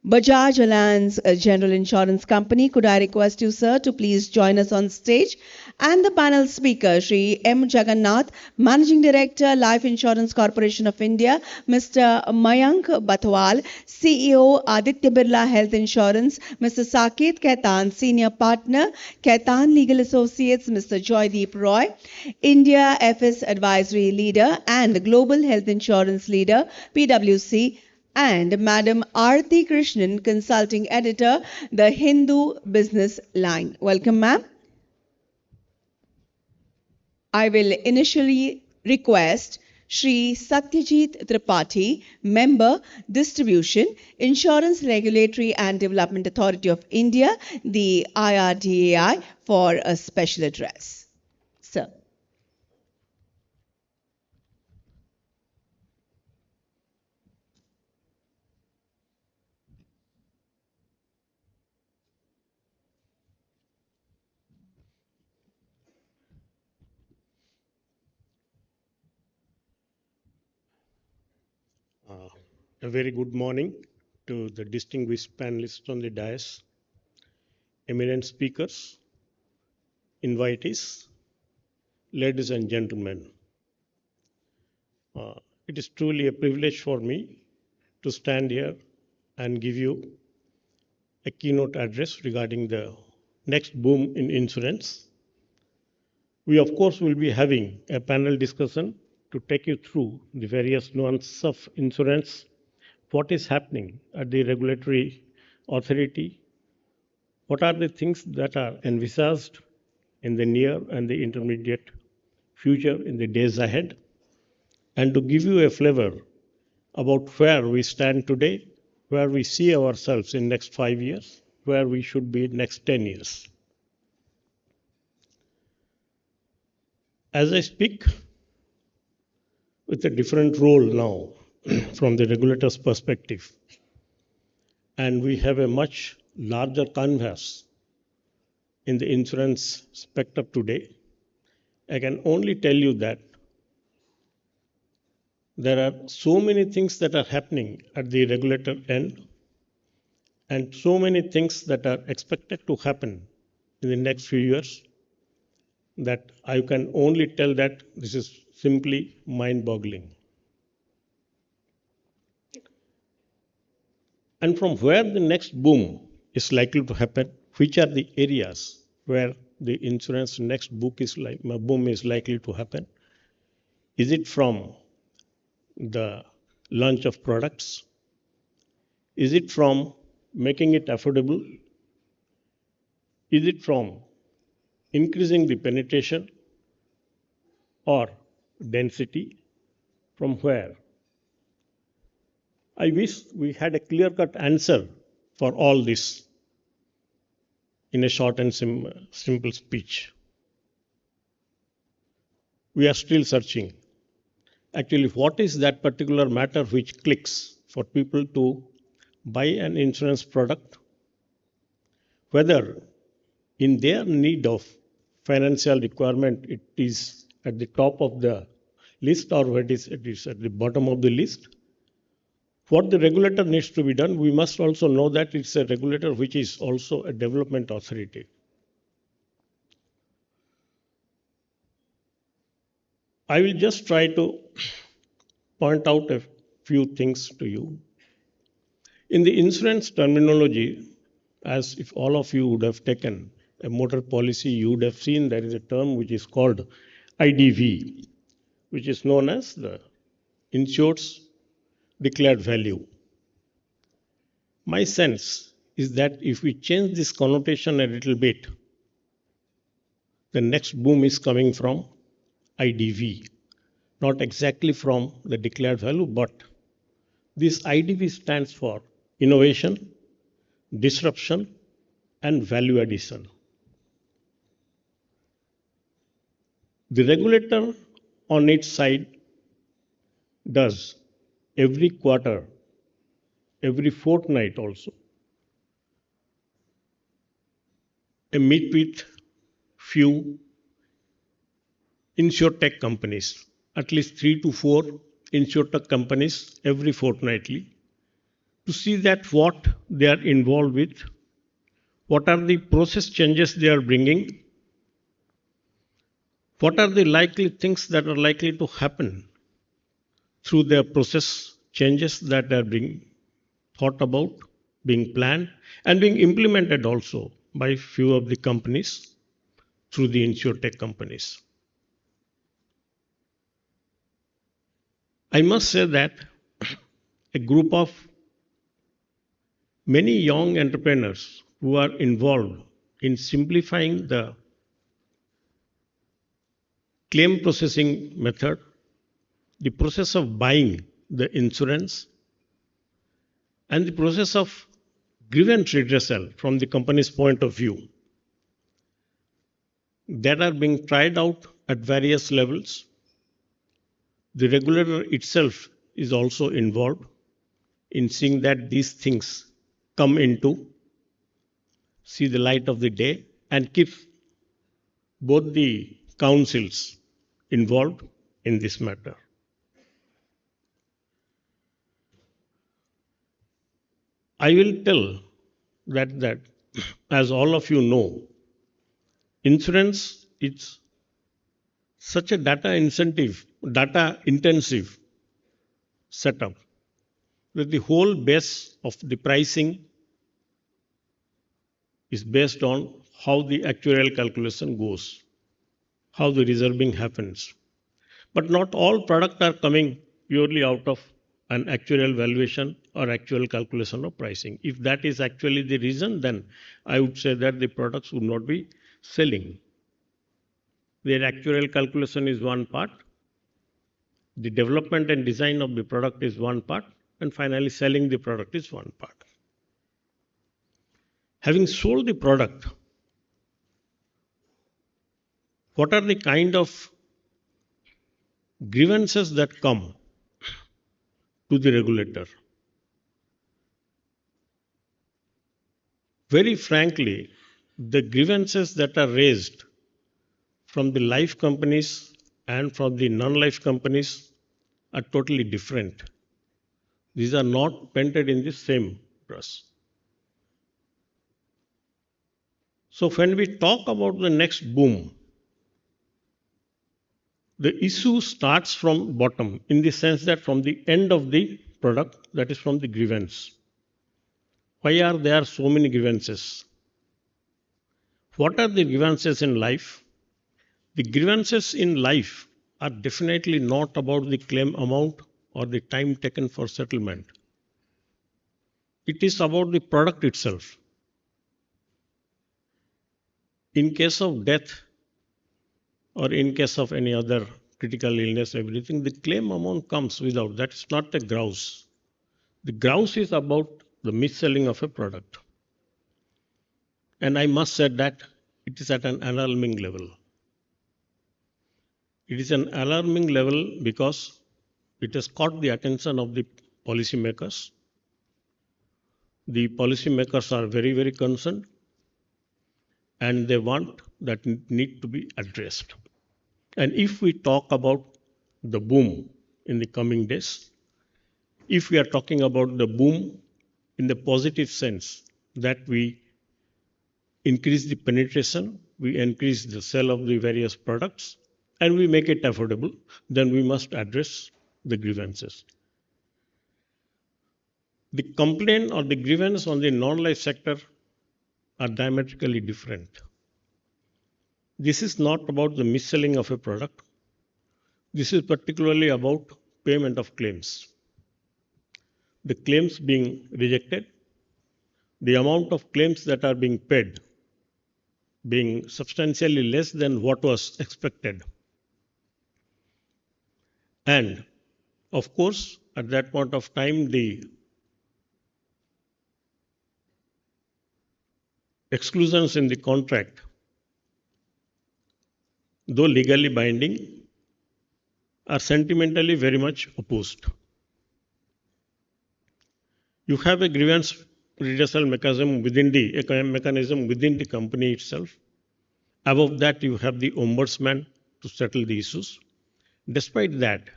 Bajaj Allianz General Insurance Company. Could I request you, sir, to please join us on stage? And the panel speaker, Shri M. Jagannath, Managing Director, Life Insurance Corporation of India, Mr. Mayank Bathwal, CEO, Aditya Birla Health Insurance, Mr. Saket Khaitan, Senior Partner, Khaitan Legal Associates, Mr. Joydeep Roy, India FS Advisory Leader and Global Health Insurance Leader, PwC, and Madam Aarti Krishnan, Consulting Editor, The Hindu Business Line. Welcome, ma'am. I will initially request Shri Satyajit Tripathi, Member, Distribution, Insurance Regulatory and Development Authority of India, the IRDAI, for a special address. Sir. A very good morning to the distinguished panelists on the dais, eminent speakers, invitees, ladies and gentlemen. It is truly a privilege for me to stand here and give you a keynote address regarding the next boom in insurance. We, of course, will be having a panel discussion to take you through the various nuances of insurance, what is happening at the regulatory authority, what are the things that are envisaged in the near and the intermediate future in the days ahead, and to give you a flavor about where we stand today, where we see ourselves in next 5 years, where we should be in next 10 years. As I speak with a different role now from the regulator's perspective, and we have a much larger canvas in the insurance spectrum today, I can only tell you that there are so many things that are happening at the regulator end and so many things that are expected to happen in the next few years that I can only tell that this is simply mind-boggling. And from where the next boom is likely to happen, which are the areas where the insurance next boom is likely to happen? Is it from the launch of products? Is it from making it affordable? Is it from increasing the penetration or density? From where? I wish we had a clear-cut answer for all this in a short and simple speech. we are still searching. Actually, what is that particular matter which clicks for people to buy an insurance product, whether in their need of financial requirement it is at the top of the list or it is at the bottom of the list. What the regulator needs to be done, we must also know that it's a regulator which is also a development authority. I will just try to point out a few things to you. In the insurance terminology, as if all of you would have taken a motor policy, you would have seen there is a term which is called IDV, which is known as the insured's declared value. My sense is that if we change this connotation a little bit, the next boom is coming from IDV, not exactly from the declared value, but this IDV stands for innovation, disruption, and value addition. The regulator on its side does every quarter, every fortnight also, a meet with few insurtech companies, at least 3 to 4 insurtech companies every fortnightly, to see that what they are involved with, what are the process changes they are bringing, what are the likely things that are likely to happen through their process changes that are being thought about, being planned, and being implemented also by few of the companies through the insurtech companies. I must say that a group of many young entrepreneurs who are involved in simplifying the claim processing method, the process of buying the insurance, and the process of grievance redressal from the company's point of view, that are being tried out at various levels. The regulator itself is also involved in seeing that these things come into see the light of the day and keep both the councils involved in this matter. I will tell that as all of you know, insurance is such a data intensive setup that the whole base of the pricing is based on how the actuarial calculation goes, how the reserving happens. But not all products are coming purely out of an actuarial valuation or actual calculation of pricing. If that is actually the reason, then I would say that the products would not be selling. Their actuarial calculation is one part, the development and design of the product is one part, and finally selling the product is one part. Having sold the product, what are the kind of grievances that come to the regulator? Very frankly, the grievances that are raised from the life companies and from the non-life companies are totally different. These are not painted in the same brush. So when we talk about the next boom, the issue starts from bottom in the sense that from the end of the product, that is from the grievance. Why are there so many grievances? What are the grievances in life? The grievances in life are definitely not about the claim amount or the time taken for settlement. It is about the product itself. In case of death or in case of any other critical illness, everything, the claim amount comes without. That is not a grouse. The grouse is about the mis-selling of a product. And I must say that it is at an alarming level. It is an alarming level because it has caught the attention of the policymakers. The policymakers are very, very concerned and they want that need to be addressed. And if we talk about the boom in the coming days, if we are talking about the boom in the positive sense that we increase the penetration, we increase the sale of the various products, and we make it affordable, then we must address the grievances. The complaint or the grievance on the non-life sector are diametrically different. This is not about the mis-selling of a product. This is particularly about payment of claims. The claims being rejected, the amount of claims that are being paid being substantially less than what was expected. And of course, at that point of time, the exclusions in the contract, though legally binding, are sentimentally very much opposed. You have a grievance redressal mechanism within the company itself. Above that, you have the ombudsman to settle the issues. Despite that,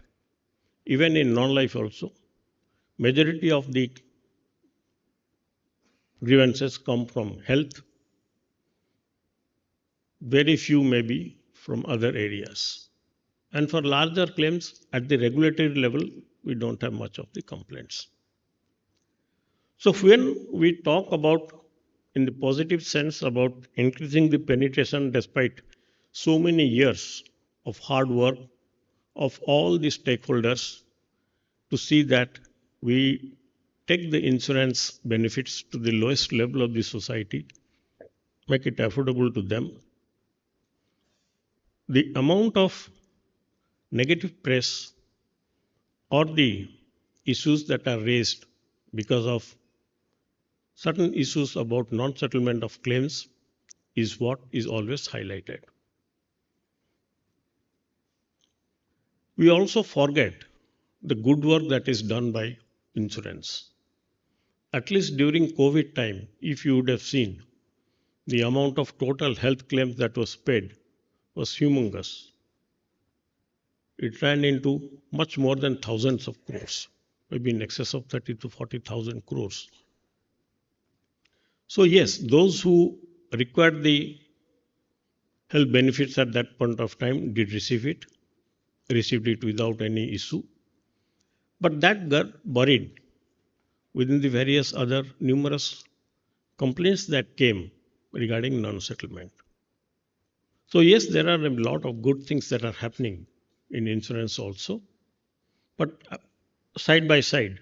even in non-life also, majority of the grievances come from health. Very few may be from other areas. And for larger claims at the regulatory level, we don't have much of the complaints. So when we talk about, in the positive sense, about increasing the penetration despite so many years of hard work of all the stakeholders to see that we take the insurance benefits to the lowest level of the society, make it affordable to them. The amount of negative press or the issues that are raised because of certain issues about non-settlement of claims is what is always highlighted. We also forget the good work that is done by insurance. At least during COVID time, if you would have seen, the amount of total health claims that was paid was humongous. It ran into much more than thousands of crores, maybe in excess of 30 to 40,000 crores. So yes, those who required the health benefits at that point of time did received it without any issue. But that got buried within the various other numerous complaints that came regarding non-settlement. So yes, there are a lot of good things that are happening in insurance also. But side by side,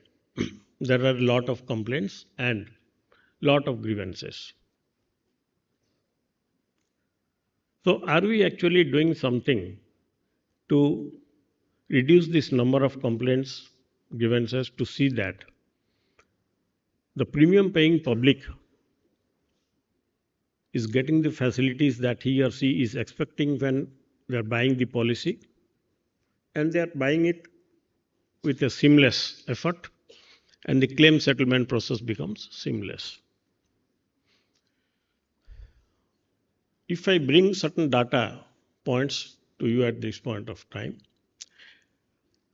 there are a lot of complaints and a lot of grievances. So are we actually doing something to reduce this number of complaints, grievances, to see that the premium paying public is getting the facilities that he or she is expecting when they are buying the policy, and they are buying it with a seamless effort, and the claim settlement process becomes seamless. If I bring certain data points to you at this point of time,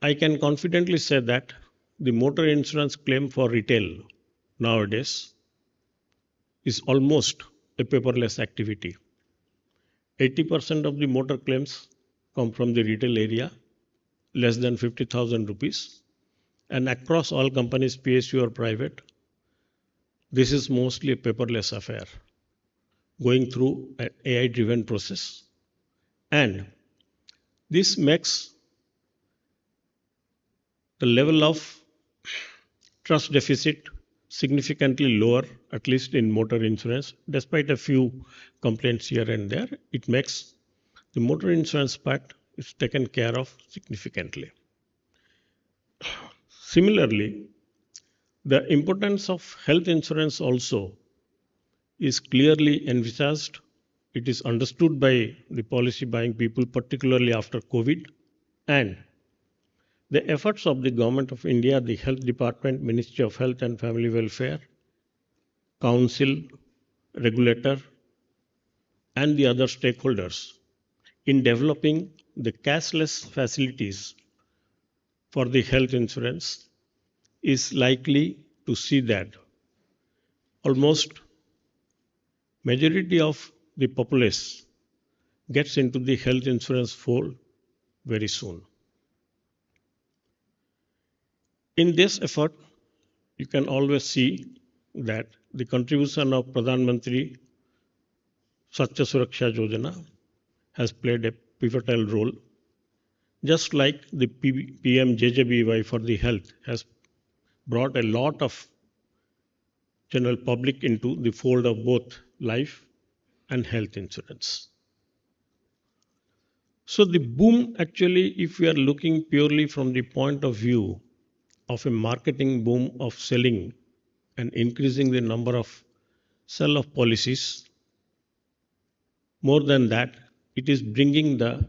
I can confidently say that the motor insurance claim for retail nowadays is almost a paperless activity. 80% of the motor claims come from the retail area, less than 50,000 rupees. And across all companies, PSU or private, this is mostly a paperless affair, going through an AI-driven process. And this makes the level of trust deficit significantly lower, at least in motor insurance. Despite a few complaints here and there, it makes the motor insurance part is taken care of significantly. Similarly, the importance of health insurance also is clearly envisaged it is understood by the policy buying people, particularly after COVID, and the efforts of the Government of India, the Health Department, Ministry of Health and Family Welfare, Council, regulator, and the other stakeholders in developing the cashless facilities for the health insurance is likely to see that almost majority of the populace gets into the health insurance fold very soon. In this effort, you can always see that the contribution of Pradhan Mantri Swachh Suraksha Yojana has played a pivotal role, just like the PMJJBY for the health has brought a lot of general public into the fold of both life and health insurance. So the boom actually, if we are looking purely from the point of view of a marketing boom of selling and increasing the number of sell of policies, more than that, it is bringing the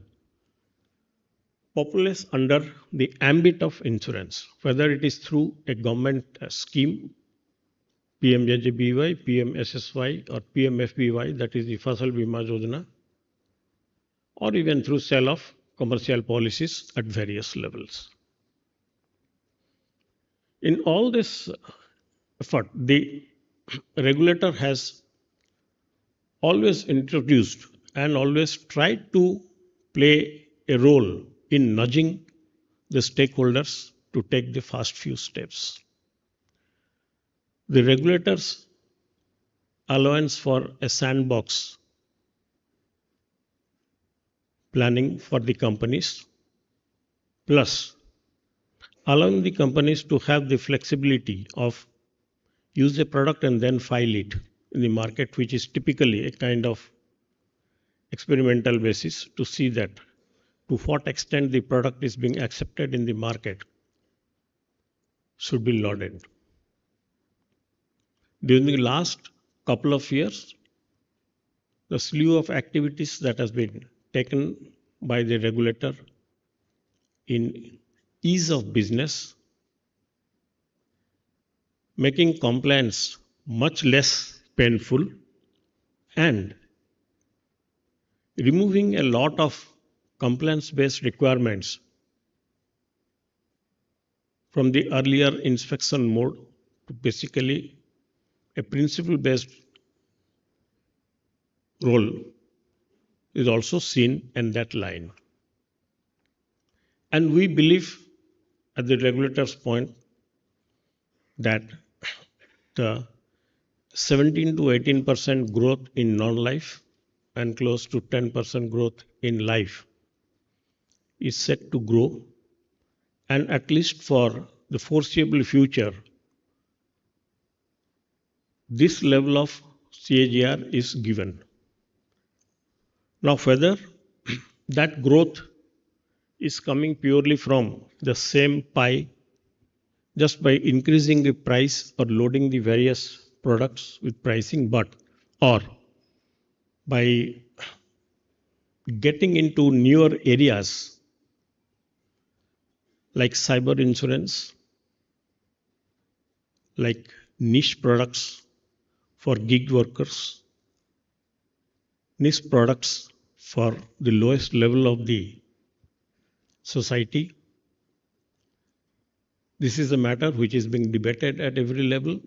populace under the ambit of insurance, whether it is through a government scheme, PMJJBY, PMSSY or PMFBY, that is the Fasal Bima Yojana, or even through sale of commercial policies at various levels. In all this effort, the regulator has always introduced and always tried to play a role in nudging the stakeholders to take the first few steps. The regulator's allowance for a sandbox planning for the companies, plus allowing the companies to have the flexibility of use a product and then file it in the market, which is typically a kind of experimental basis to see that to what extent the product is being accepted in the market should be lauded. During the last couple of years, the slew of activities that has been taken by the regulator in ease of business, making compliance much less painful, and removing a lot of compliance-based requirements from the earlier inspection mode to basically a principle-based role is also seen in that line. And we believe at the regulator's point that the 17 to 18% growth in non-life and close to 10% growth in life is set to grow, and at least for the foreseeable future, this level of CAGR is given. Now, whether that growth is coming purely from the same pie, just by increasing the price or loading the various products with pricing, or by getting into newer areas like cyber insurance, like niche products for gig workers, niche products for the lowest level of the society. This is a matter which is being debated at every level,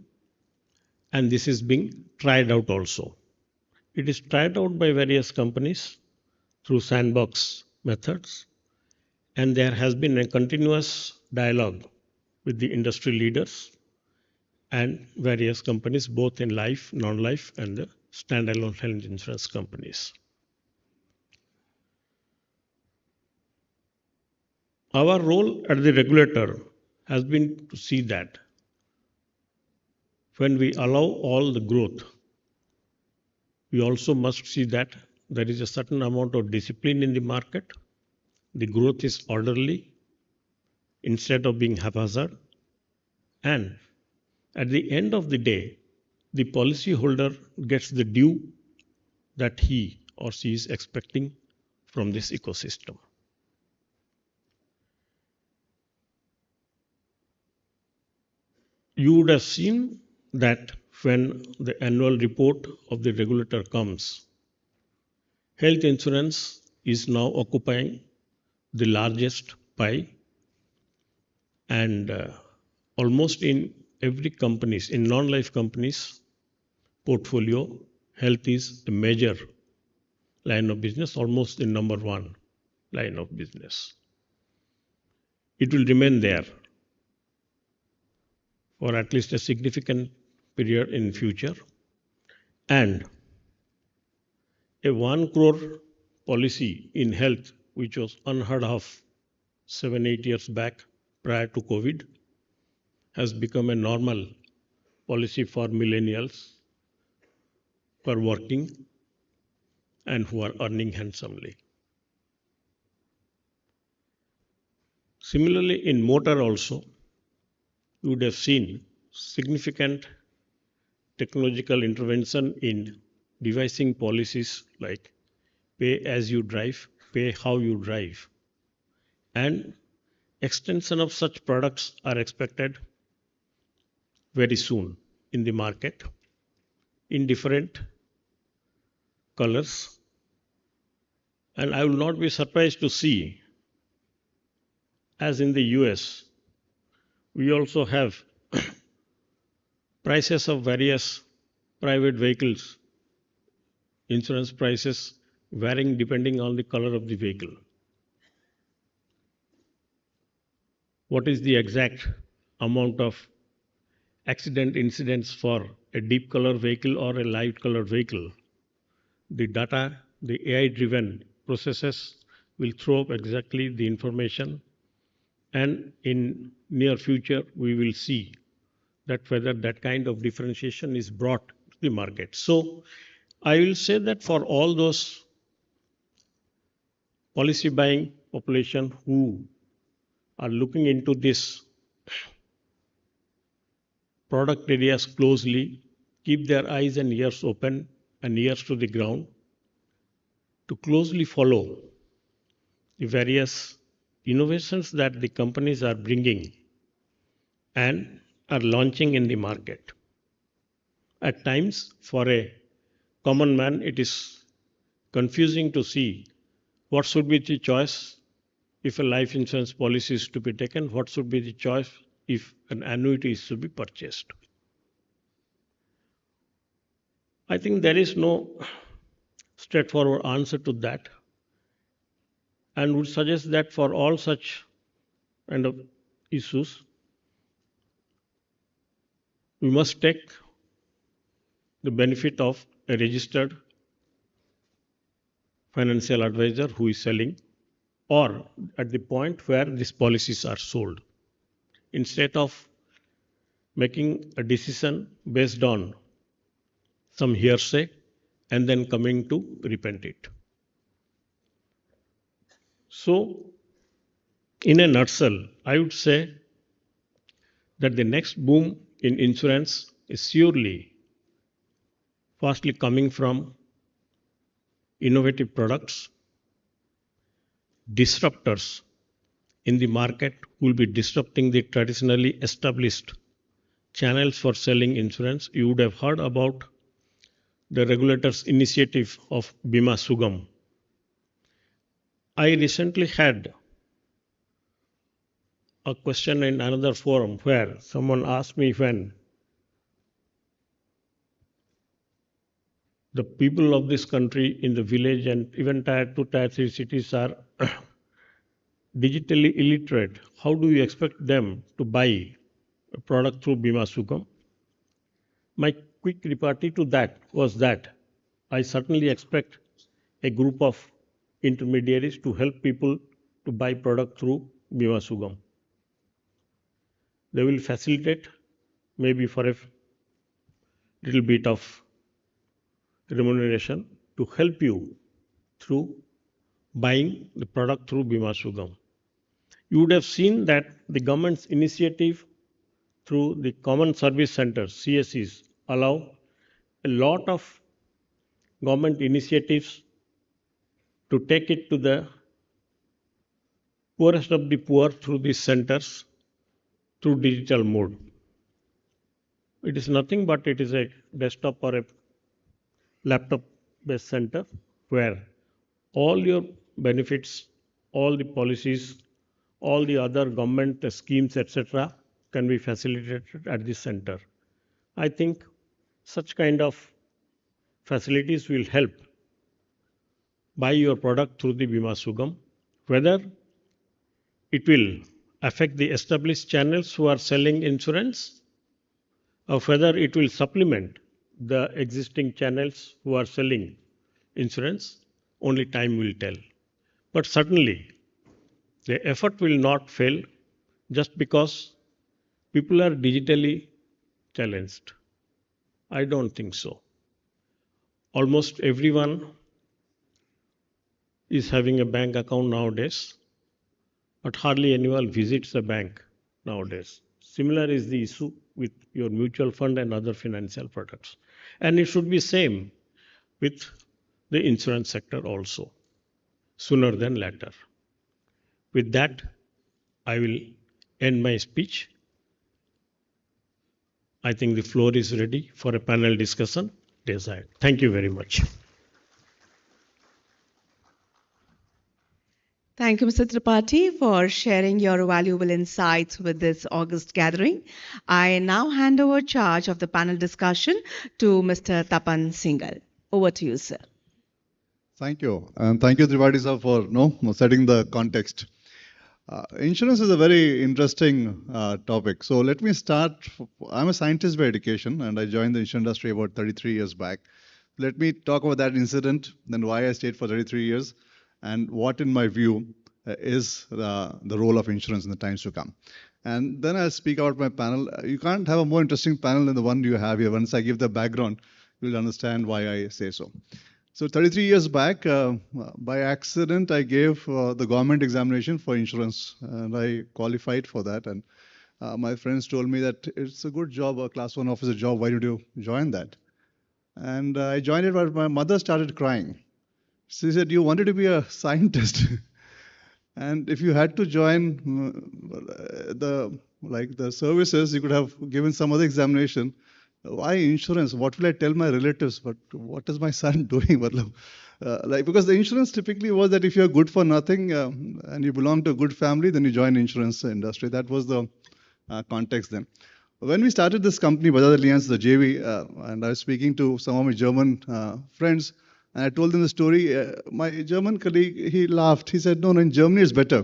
and this is being tried out also. It is tried out by various companies through sandbox methods, and there has been a continuous dialogue with the industry leaders and various companies, both in life, non-life, and the standalone health insurance companies. Our role as the regulator has been to see that when we allow all the growth, we also must see that there is a certain amount of discipline in the market. The growth is orderly instead of being haphazard. And at the end of the day, the policyholder gets the due that he or she is expecting from this ecosystem. You would have seen that when the annual report of the regulator comes, health insurance is now occupying the largest pie, and almost in every company's, in non-life companies' portfolio, health is a major line of business, almost the number one line of business. It will remain there for at least a significant period in future. And a 1 crore policy in health, which was unheard of 7-8 years back prior to COVID, has become a normal policy for millennials who are working and who are earning handsomely. Similarly, in motor also, you would have seen significant technological intervention in devising policies like pay as you drive, pay how you drive, and extension of such products are expected very soon in the market in different colors. And I will not be surprised to see, as in the US, we also have prices of various private vehicles, insurance prices varying depending on the color of the vehicle. What is the exact amount of accident incidents for a deep color vehicle or a light color vehicle? The data, the AI-driven processes will throw up exactly the information, and in near future we will see that whether that kind of differentiation is brought to the market. So I will say that for all those policy buying population who are looking into this product areas closely, keep their eyes and ears open and ears to the ground to closely follow the various innovations that the companies are bringing and are launching in the market. At times, for a common man, it is confusing to see what should be the choice if a life insurance policy is to be taken, what should be the choice if an annuity is to be purchased. I think there is no straightforward answer to that, and would suggest that for all such kind of issues, we must take the benefit of a registered financial advisor who is selling, or at the point where these policies are sold, instead of making a decision based on some hearsay and then coming to repent it. So, in a nutshell, I would say that the next boom in insurance is surely fastly coming from innovative products, disruptors in the market will be disrupting the traditionally established channels for selling insurance. You would have heard about the regulator's initiative of Bima Sugam. I recently had a question in another forum where someone asked me when the people of this country in the village and even tier 2, tier 3 cities are digitally illiterate, how do you expect them to buy a product through Bima Sugam? My quick repartee to that was that I certainly expect a group of intermediaries to help people to buy product through Bima Sugam. They will facilitate, maybe for a little bit of remuneration, to help you through buying the product through Bima Sugam. You would have seen that the government's initiative through the Common Service Centers, CSCs, allow a lot of government initiatives to take it to the poorest of the poor through these centers through digital mode. It is nothing but it is a desktop or a laptop based center where all your benefits, all the policies, all the other government schemes, etc., can be facilitated at this center. I think such kind of facilities will help buy your product through the Bima Sugam, whether it will affect the established channels who are selling insurance or whether it will supplement the existing channels who are selling insurance, only time will tell. But certainly, the effort will not fail just because people are digitally challenged. I don't think so. Almost everyone is having a bank account nowadays, but hardly anyone visits a bank nowadays. Similar is the issue with your mutual fund and other financial products. And it should be same with the insurance sector also, sooner than later. With that, I will end my speech. I think the floor is ready for a panel discussion. Desired. Thank you very much. Thank you, Mr. Tripathi, for sharing your valuable insights with this August gathering. I now hand over charge of the panel discussion to Mr. Tapan Singhal. Over to you, sir. Thank you. And thank you, Tripathi sir, for setting the context. Insurance is a very interesting topic. So let me start. I'm a scientist by education, and I joined the insurance industry about 33 years back. Let me talk about that incident, then why I stayed for 33 years, and what, in my view, is the role of insurance in the times to come. And then I'll speak about my panel. You can't have a more interesting panel than the one you have here. Once I give the background, you'll understand why I say so. So 33 years back, by accident, I gave the government examination for insurance, and I qualified for that. And my friends told me that it's a good job, a class 1 officer job. Why did you join that? And I joined it, but my mother started crying. She said, "You wanted to be a scientist, and if you had to join the services, you could have given some other examination. Why insurance? What will I tell my relatives? What is my son doing?" Because the insurance typically was that if you're good for nothing and you belong to a good family, then you join insurance industry. That was the context then. When we started this company, Bajaj Allianz, the JV, and I was speaking to some of my German friends, and I told them the story. My German colleague, he laughed. He said, no, in Germany it's better.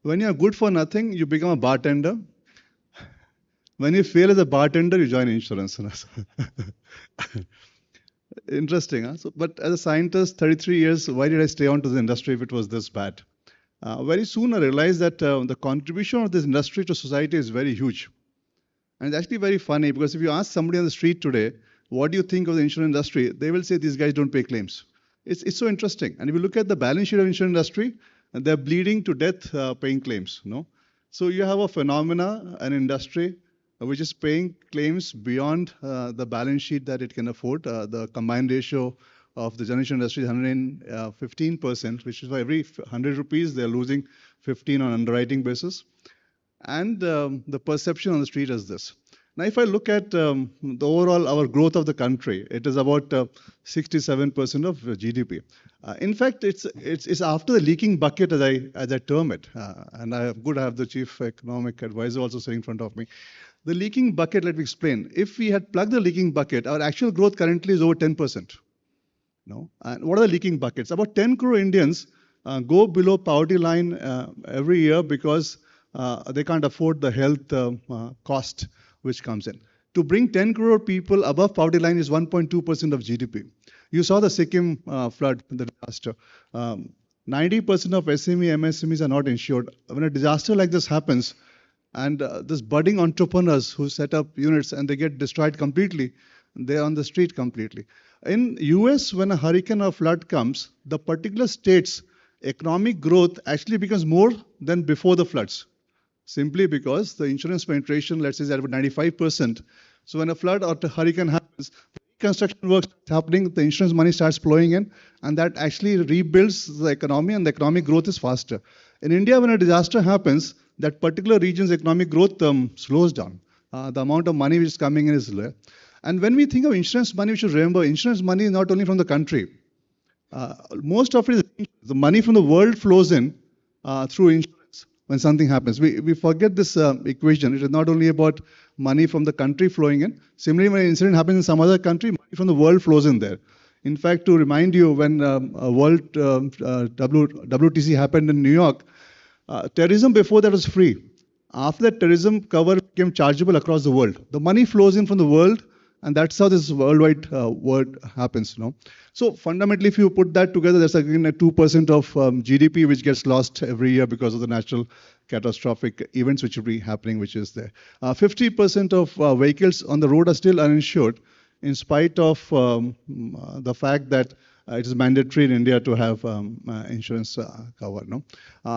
When you're good for nothing, you become a bartender. When you fail as a bartender, you join insurance. Interesting, huh? But as a scientist, 33 years, why did I stay on to the industry if it was this bad? Very soon I realized that the contribution of this industry to society is very huge. And it's actually very funny, because if you ask somebody on the street today, what do you think of the insurance industry? They will say these guys don't pay claims. It's so interesting. And if you look at the balance sheet of the insurance industry, they're bleeding to death paying claims. So you have a phenomena, an industry, which is paying claims beyond the balance sheet that it can afford. The combined ratio of the general insurance industry is 115%, which is for every 100 rupees, they're losing 15 on underwriting basis. And the perception on the street is this. Now, if I look at the overall, our growth of the country, it is about 67% of GDP. In fact, it's after the leaking bucket, as I term it. And I have the chief economic advisor also sitting in front of me. The leaking bucket, let me explain. If we had plugged the leaking bucket, our actual growth currently is over 10%. And what are the leaking buckets? About 10 crore Indians go below poverty line every year because they can't afford the health cost which comes in. To bring 10 crore people above poverty line is 1.2% of GDP. You saw the Sikkim flood, the disaster. 90% of SME, MSMEs are not insured. When a disaster like this happens, and this budding entrepreneurs who set up units and they get destroyed completely, they're on the street completely. In US, when a hurricane or flood comes, the particular state's economic growth actually becomes more than before the floods. Simply because the insurance penetration, let's say, is at about 95%. So when a flood or a hurricane happens, very reconstruction work happening, the insurance money starts flowing in, and that actually rebuilds the economy, and the economic growth is faster. In India, when a disaster happens, that particular region's economic growth slows down. The amount of money which is coming in is low. And when we think of insurance money, we should remember insurance money is not only from the country. Most of it is the money from the world flows in through insurance when something happens. We forget this equation. It is not only about money from the country flowing in. Similarly, when an incident happens in some other country, money from the world flows in there. In fact, to remind you, when World WTC happened in New York, terrorism before that was free. After that, terrorism cover became chargeable across the world. The money flows in from the world, and that's how this worldwide world happens. So fundamentally, if you put that together, there's again a 2% of GDP which gets lost every year because of the natural catastrophic events which will be happening, which is there. 50% of vehicles on the road are still uninsured, in spite of the fact that it is mandatory in India to have insurance cover.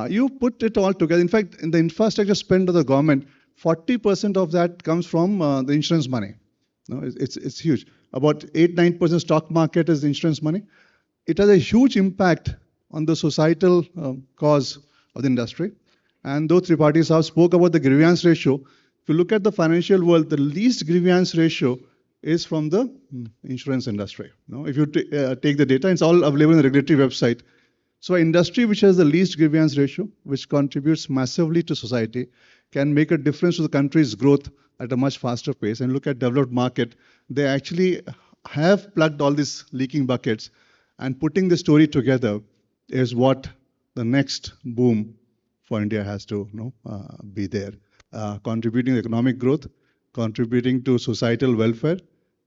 You put it all together. In fact, in the infrastructure spend of the government, 40% of that comes from the insurance money. It's huge. About 8-9% stock market is insurance money. It has a huge impact on the societal cause of the industry. And though Tripathi Saab spoke about the grievance ratio, if you look at the financial world, the least grievance ratio is from the insurance industry. If you take the data, it's all available in the regulatory website. So an industry which has the least grievance ratio, which contributes massively to society, can make a difference to the country's growth at a much faster pace. And look at developed market, they actually have plugged all these leaking buckets, and putting the story together is what the next boom for India has to be there. Contributing to economic growth, contributing to societal welfare,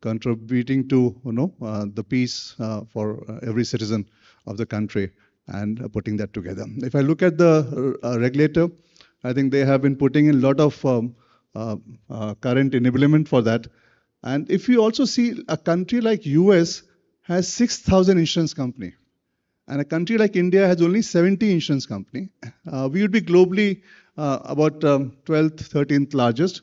contributing to the peace for every citizen of the country, and putting that together. If I look at the regulator, I think they have been putting in a lot of current enablement for that. And if you also see a country like US has 6,000 insurance company, and a country like India has only 70 insurance company, we would be globally about 12th, 13th largest.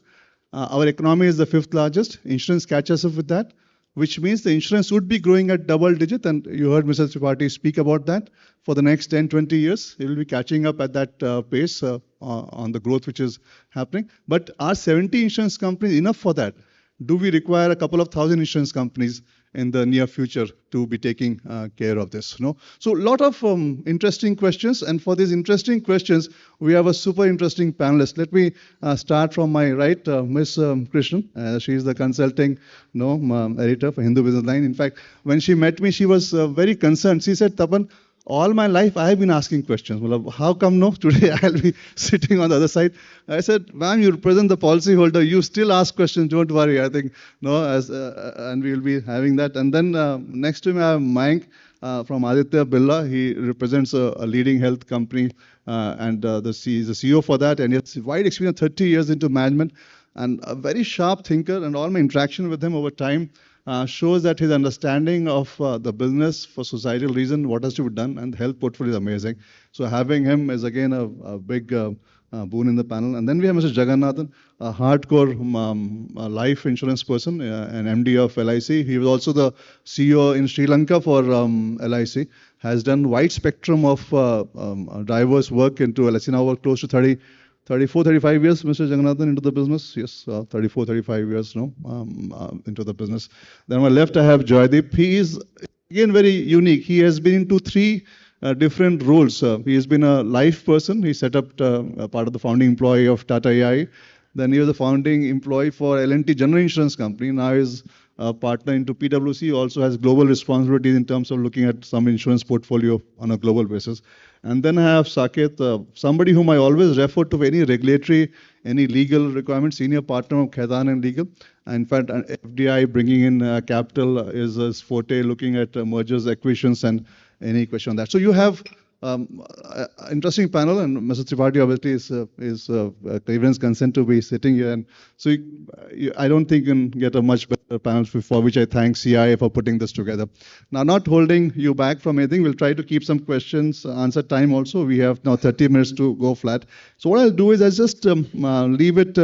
Our economy is the 5th largest. Insurance catches up with that, which means the insurance would be growing at double digit. And you heard Mr. Tripathi speak about that. For the next 10, 20 years, it will be catching up at that pace on the growth which is happening. But are 70 insurance companies enough for that? Do we require a couple of thousand insurance companies in the near future to be taking care of this? So a lot of interesting questions. And for these interesting questions, we have a super interesting panelist. Let me start from my right, Ms. Krishnan. She is the consulting editor for Hindu Business Line. In fact, when she met me, she was very concerned. She said, Tapan, all my life I have been asking questions. Well, how come today I'll be sitting on the other side? I said, ma'am, you represent the policyholder. You still ask questions. Don't worry. I think and we will be having that. And then next to me I have Mayank from Aditya Birla. He represents a leading health company and he's the CEO for that. And he has wide experience, 30 years into management, and a very sharp thinker. And all my interaction with him over time shows that his understanding of the business for societal reason, what has to be done, and the health portfolio is amazing. So having him is again a big boon in the panel. And then we have Mr. Jagannathan, a hardcore life insurance person, an MD of LIC. He was also the CEO in Sri Lanka for LIC. Has done wide spectrum of diverse work into LIC. Now close to 34, 35 years, Mr. Jagannathan, into the business. Yes, 34, 35 years into the business. Then on my left, I have Joydeep. He is, again, very unique. He has been into 3 different roles. He has been a life person. He set up part of the founding employee of Tata AI. Then he was the founding employee for L&T General Insurance Company. Now he is a partner into PwC. Also has global responsibilities in terms of looking at some insurance portfolio on a global basis. And then I have Saket, somebody whom I always refer to for any regulatory, any legal requirement, senior partner of Khaitan and Legal. In fact, FDI bringing in capital is his forte, looking at mergers, acquisitions, and any question on that. So you have interesting panel, and Mr. Tripathi obviously is Cleveland's consent to be sitting here. And so I don't think you can get a much better panel, for which I thank CII for putting this together. Now, not holding you back from anything, we'll try to keep some questions, answer time also. We have now 30 minutes to go flat. So what I'll do is I'll just leave it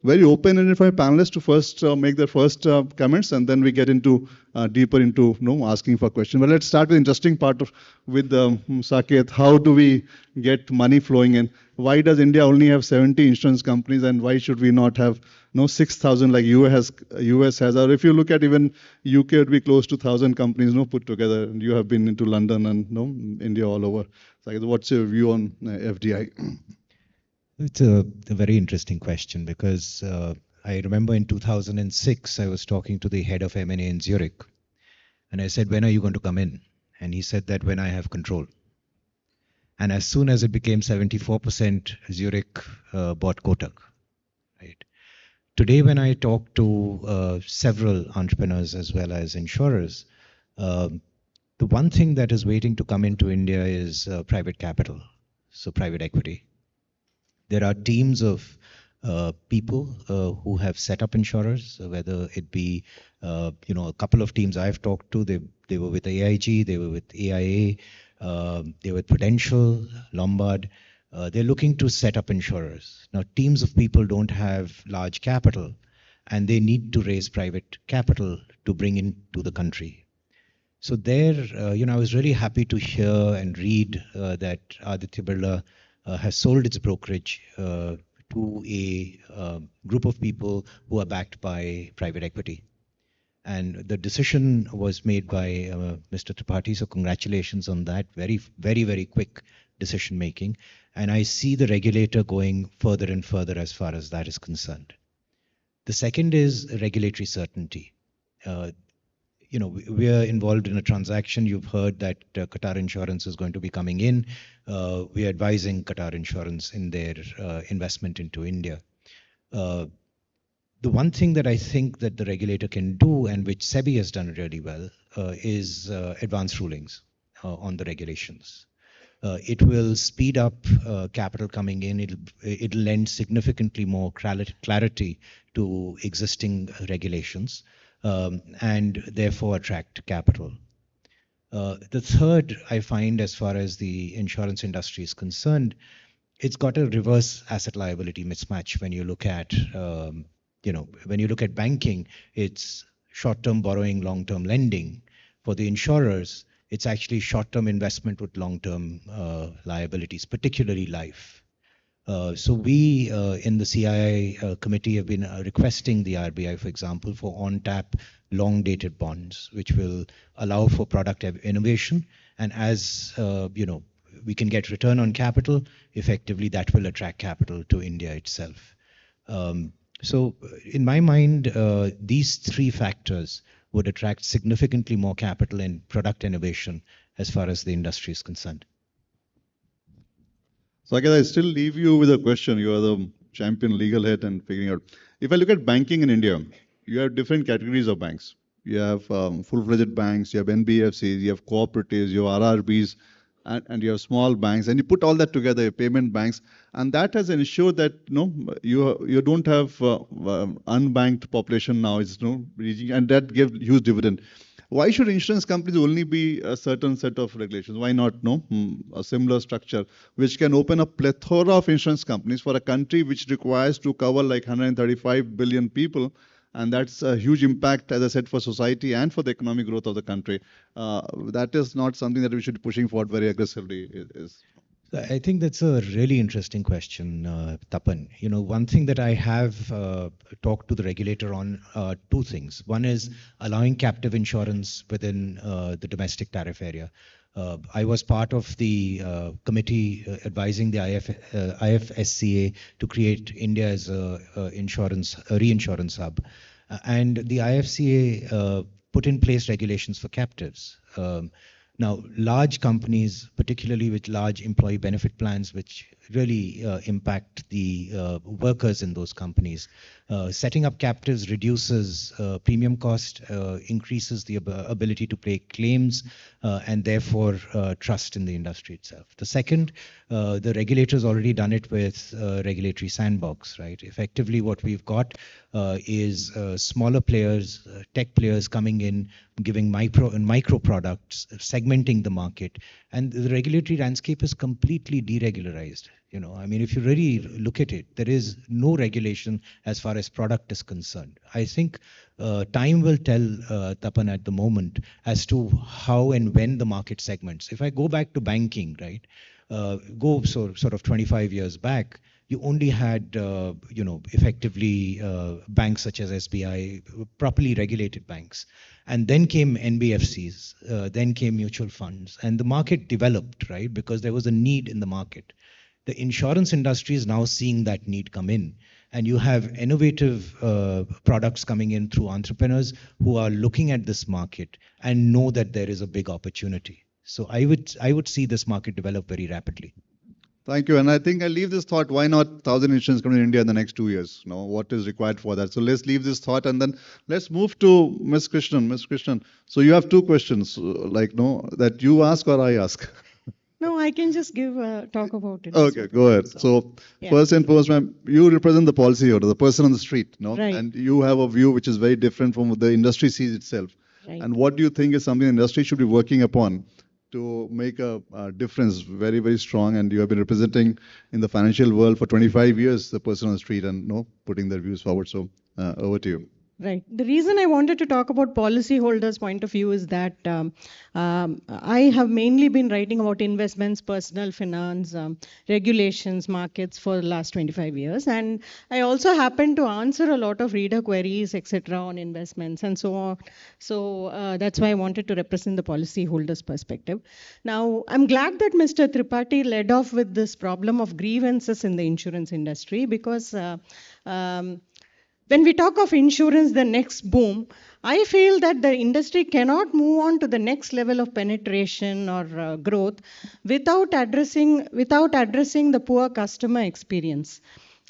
very open-ended for my panelists to first make their first comments, and then we get into deeper into asking for questions. But let's start with the interesting part with Saket. How do we get money flowing in? Why does India only have 70 insurance companies, and why should we not have 6,000 like US has? Or if you look at even UK, it would be close to 1,000 companies put together. And you have been into London and India all over. So what's your view on FDI? It's a very interesting question because I remember in 2006, I was talking to the head of M&A in Zurich. And I said, when are you going to come in? And he said that when I have control. And as soon as it became 74%, Zurich bought Kotak. Right. Today, when I talk to several entrepreneurs as well as insurers, the one thing that is waiting to come into India is private capital, so private equity. There are teams of people who have set up insurers, whether it be, a couple of teams I've talked to, they were with AIG, they were with AIA, they were with Prudential, Lombard. They're looking to set up insurers. Now, teams of people don't have large capital, and they need to raise private capital to bring into the country. So there, I was really happy to hear and read that Aditya Birla has sold its brokerage to a group of people who are backed by private equity. And the decision was made by Mr. Tripathi, so congratulations on that. Very, very, very quick decision making. And I see the regulator going further and further as far as that is concerned. The second is regulatory certainty. We are involved in a transaction. You've heard that Qatar Insurance is going to be coming in. We are advising Qatar Insurance in their investment into India. The one thing that I think that the regulator can do, and which SEBI has done really well, is advance rulings on the regulations. It will speed up capital coming in. It'll lend significantly more clarity to existing regulations. And therefore attract capital. The third, I find, as far as the insurance industry is concerned, it's got a reverse asset liability mismatch. When you look at, when you look at banking, it's short-term borrowing, long-term lending. For the insurers, it's actually short-term investment with long-term liabilities, particularly life. So we in the CII committee have been requesting the RBI, for example, for on-tap long-dated bonds, which will allow for product innovation. And as we can get return on capital, effectively that will attract capital to India itself. So in my mind, these three factors would attract significantly more capital and product innovation as far as the industry is concerned. So I guess I still leave you with a question. You are the champion legal head and figuring out. If I look at banking in India, you have different categories of banks. You have full-fledged banks, you have NBFCs, you have cooperatives, you have RRBs, and you have small banks. And you put all that together, your payment banks, and that has ensured that you don't have unbanked population now. It's and that gives huge dividend. Why should insurance companies only be a certain set of regulations? Why not a similar structure which can open a plethora of insurance companies for a country which requires to cover like 135 billion people? And that's a huge impact, as I said, for society and for the economic growth of the country. That is not something that we should be pushing forward very aggressively. I think that's a really interesting question, Tapan. One thing that I have talked to the regulator on, two things. One is allowing captive insurance within the domestic tariff area. I was part of the committee advising the IFSCA to create India as a reinsurance hub. And the IFCA put in place regulations for captives. Now, large companies, particularly with large employee benefit plans, which really impact the workers in those companies, setting up captives reduces premium cost, increases the ability to pay claims, and therefore trust in the industry itself. The second, the regulator's already done it with regulatory sandbox, right? Effectively, what we've got is smaller players, tech players coming in, giving micro products, segmenting the market, and the regulatory landscape is completely deregularized. I mean, if you really look at it, there is no regulation as far as product is concerned. I think time will tell, Tapan, at the moment as to how and when the market segments. If I go back to banking, right, sort of 25 years back, you only had, effectively banks such as SBI, properly regulated banks. And then came NBFCs, then came mutual funds, and the market developed, right, because there was a need in the market. The insurance industry is now seeing that need come in, and you have innovative products coming in through entrepreneurs who are looking at this market and know that there is a big opportunity. So I would see this market develop very rapidly. Thank you. And I think I'll leave this thought. Why not 1,000 insurance companies in India in the next 2 years? What is required for that? So let's leave this thought and then let's move to Ms. Krishnan. Ms. Krishnan, so you have two questions, that you ask or I ask? No, I can just talk about it. Okay, go ahead. So first and foremost, ma'am, you represent the policyholder, the person on the street, Right. and you have a view which is very different from what the industry sees itself. Right. And what do you think is something the industry should be working upon to make a difference very, very strong? And you have been representing in the financial world for 25 years, the person on the street, and putting their views forward. So over to you. Right. The reason I wanted to talk about policyholders' point of view is that I have mainly been writing about investments, personal finance, regulations, markets for the last 25 years. And I also happen to answer a lot of reader queries, etc., on investments and so on. So that's why I wanted to represent the policyholders' perspective. Now, I'm glad that Mr. Tripathi led off with this problem of grievances in the insurance industry, because when we talk of insurance, the next boom, I feel that the industry cannot move on to the next level of penetration or growth without addressing the poor customer experience.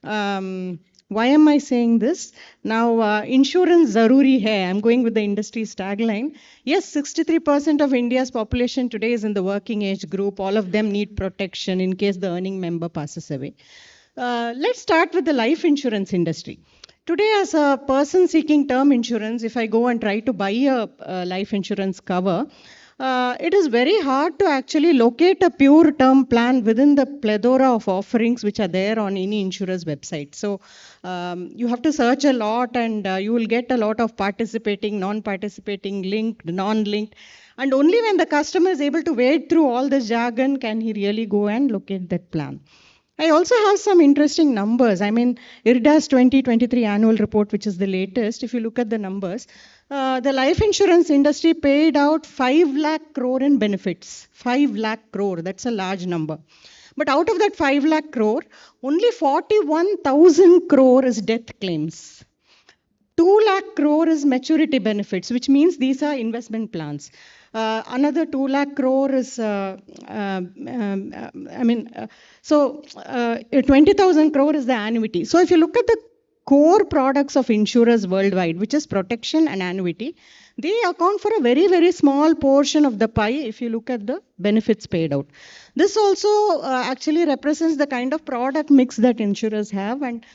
Why am I saying this? Now, insurance zaruri hai. I'm going with the industry's tagline. Yes, 63% of India's population today is in the working age group. All of them need protection in case the earning member passes away. Let's start with the life insurance industry. Today, as a person seeking term insurance, if I go and try to buy a life insurance cover, it is very hard to actually locate a pure term plan within the plethora of offerings which are there on any insurer's website. So you have to search a lot, and you will get a lot of participating, non-participating, linked, non-linked. And only when the customer is able to wade through all this jargon can he really go and locate that plan. I also have some interesting numbers. I mean, IRDA's 2023 annual report, which is the latest, if you look at the numbers, the life insurance industry paid out 5 lakh crore in benefits. 5 lakh crore, that's a large number. But out of that 5 lakh crore, only 41,000 crore is death claims. 2 lakh crore is maturity benefits, which means these are investment plans. Another 2 lakh crore is, 20,000 crore is the annuity. So if you look at the core products of insurers worldwide, which is protection and annuity, they account for a very, very small portion of the pie if you look at the benefits paid out. This also actually represents the kind of product mix that insurers have. And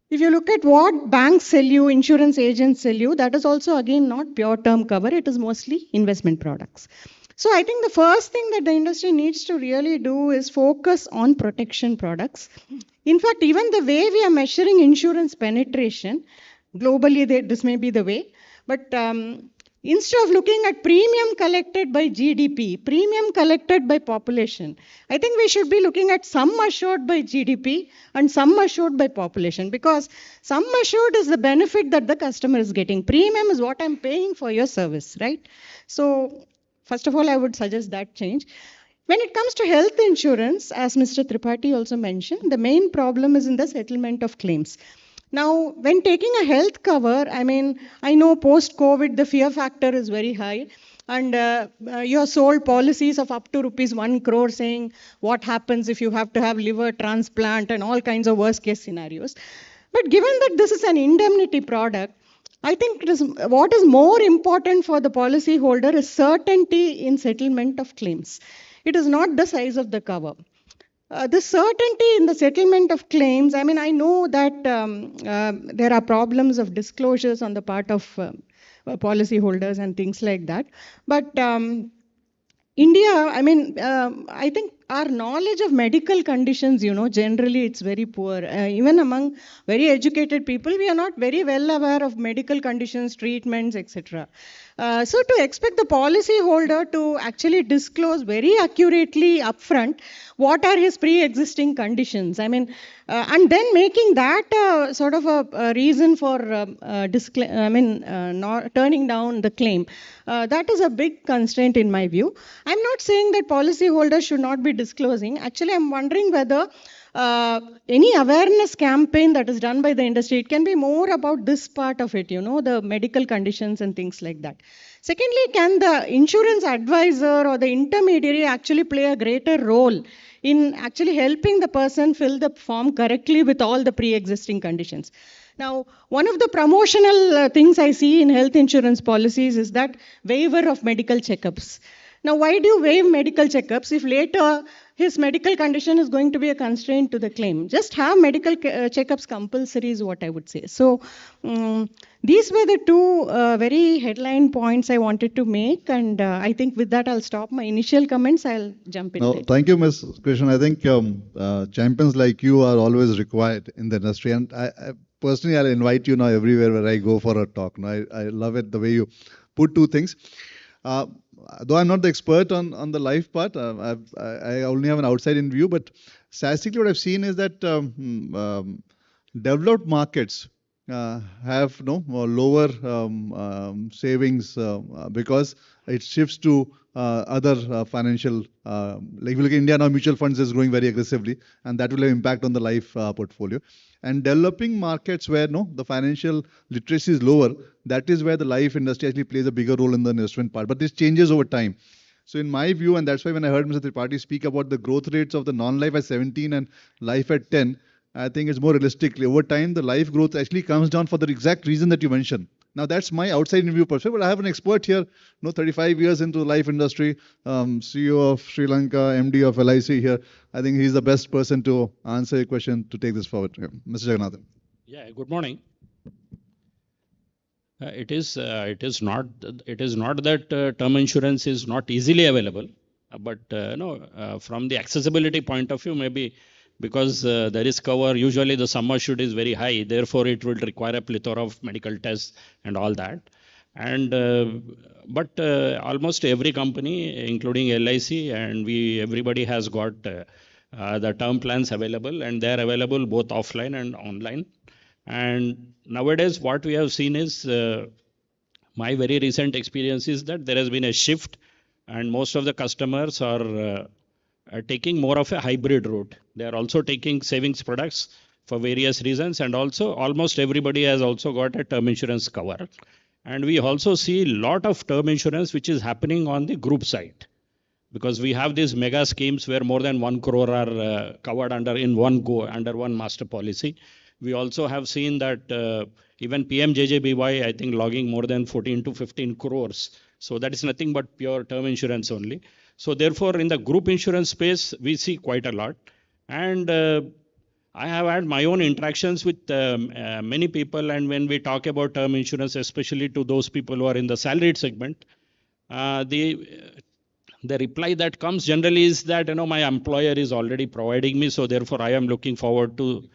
if you look at what banks sell you, insurance agents sell you, that is also again not pure term cover, it is mostly investment products. So I think the first thing that the industry needs to really do is focus on protection products. In fact, even the way we are measuring insurance penetration, globally this may be the way, but instead of looking at premium collected by GDP, premium collected by population, I think we should be looking at sum assured by GDP and sum assured by population, because sum assured is the benefit that the customer is getting. Premium is what I'm paying for your service, right? So first of all, I would suggest that change. When it comes to health insurance, as Mr. Tripathi also mentioned, the main problem is in the settlement of claims. Now, when taking a health cover, I know post-COVID, the fear factor is very high. And you have sold policies of up to rupees 1 crore saying what happens if you have to have liver transplant and all kinds of worst case scenarios. But given that this is an indemnity product, I think what is more important for the policyholder is certainty in settlement of claims. It is not the size of the cover. The certainty in the settlement of claims, I know that there are problems of disclosures on the part of policyholders and things like that. But India, I think our knowledge of medical conditions, generally it's very poor. Even among very educated people, we are not very well aware of medical conditions, treatments, etc. So to expect the policy holder to actually disclose very accurately upfront what are his pre-existing conditions, and then making that sort of a reason for not turning down the claim, that is a big constraint in my view. I'm not saying that policyholders should not be disclosing. Actually, I'm wondering whether any awareness campaign that is done by the industry, it can be more about this part of it, the medical conditions and things like that. Secondly, can the insurance advisor or the intermediary actually play a greater role in actually helping the person fill the form correctly with all the pre-existing conditions? Now, one of the promotional things I see in health insurance policies is that waiver of medical checkups. Now, why do you waive medical checkups if later his medical condition is going to be a constraint to the claim? Just have medical checkups compulsory is what I would say. So, these were the two very headline points I wanted to make, and I think with that I'll stop my initial comments. I'll jump in. No, thank you, Ms. Krishnan. I think champions like you are always required in the industry, and I personally I'll invite you now everywhere where I go for a talk. Now, I love it the way you put two things. Though I'm not the expert on the life part, I only have an outside-in view, but statistically what I've seen is that developed markets have lower savings because it shifts to other financial, like if you look at India now, mutual funds is growing very aggressively, and that will have impact on the life portfolio. And developing markets where the financial literacy is lower, that is where the life industry actually plays a bigger role in the investment part. But this changes over time. So in my view, and that's why when I heard Mr. Tripathi speak about the growth rates of the non-life at 17 and life at 10, I think it's more realistically over time, the life growth actually comes down for the exact reason that you mentioned. Now that's my outside view perspective, but I have an expert here, 35 years into the life industry, CEO of Sri Lanka, MD of LIC here. I think he's the best person to answer your question to take this forward. Yeah. Mr. Jagannathan. Yeah, good morning. It is not that term insurance is not easily available, but from the accessibility point of view, maybe because the risk cover, usually the sum assured is very high, therefore it will require a plethora of medical tests and all that. And but almost every company, including LIC, and everybody has got the term plans available, and they are available both offline and online. And nowadays, what we have seen is my very recent experience is that there has been a shift, and most of the customers are taking more of a hybrid route. They are also taking savings products for various reasons, and also almost everybody has also got a term insurance cover. And we also see a lot of term insurance which is happening on the group side, because we have these mega schemes where more than 1 crore are covered in one go under one master policy. We also have seen that even PMJJBY, I think, logging more than 14 to 15 crores. So that is nothing but pure term insurance only. So therefore, in the group insurance space, we see quite a lot. And I have had my own interactions with many people. And when we talk about term insurance, especially to those people who are in the salaried segment, the reply that comes generally is that, my employer is already providing me. So therefore, I am looking forward to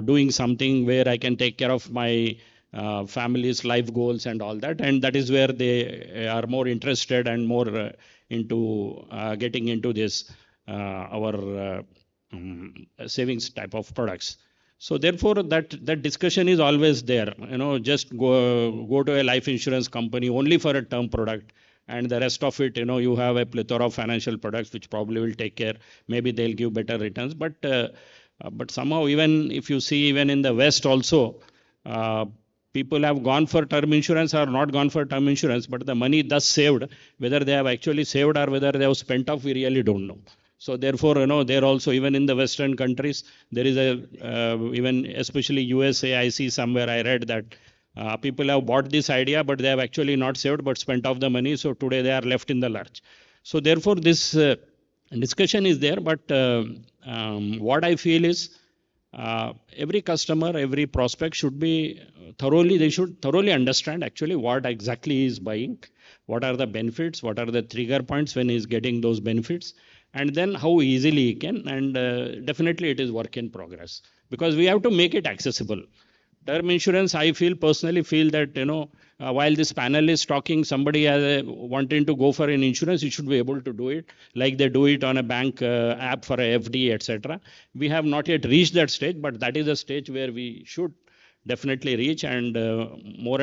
doing something where I can take care of my family's life goals and all that. And that is where they are more interested and more into getting into this our savings type of products. So therefore that discussion is always there. Just go to a life insurance company only for a term product, and the rest of it, you have a plethora of financial products which probably will take care. Maybe they'll give better returns, but somehow, even if you see, even in the West also, people have gone for term insurance or not gone for term insurance, but the money thus saved, whether they have actually saved or whether they have spent off, we really don't know. So therefore, there also, even in the Western countries, there is even especially USA, I see somewhere I read that people have bought this idea, but they have actually not saved, but spent off the money. So today they are left in the lurch. So therefore, this discussion is there, but what I feel is every customer, every prospect should be they should thoroughly understand actually what exactly he is buying, what are the benefits, what are the trigger points when he is getting those benefits, and then how easily he can, and definitely it is work in progress, because we have to make it accessible. Term insurance, I personally feel that, while this panel is talking, somebody wanting to go for an insurance, you should be able to do it like they do it on a bank app for a FD, etc. We have not yet reached that stage, but that is a stage where we should definitely reach, and more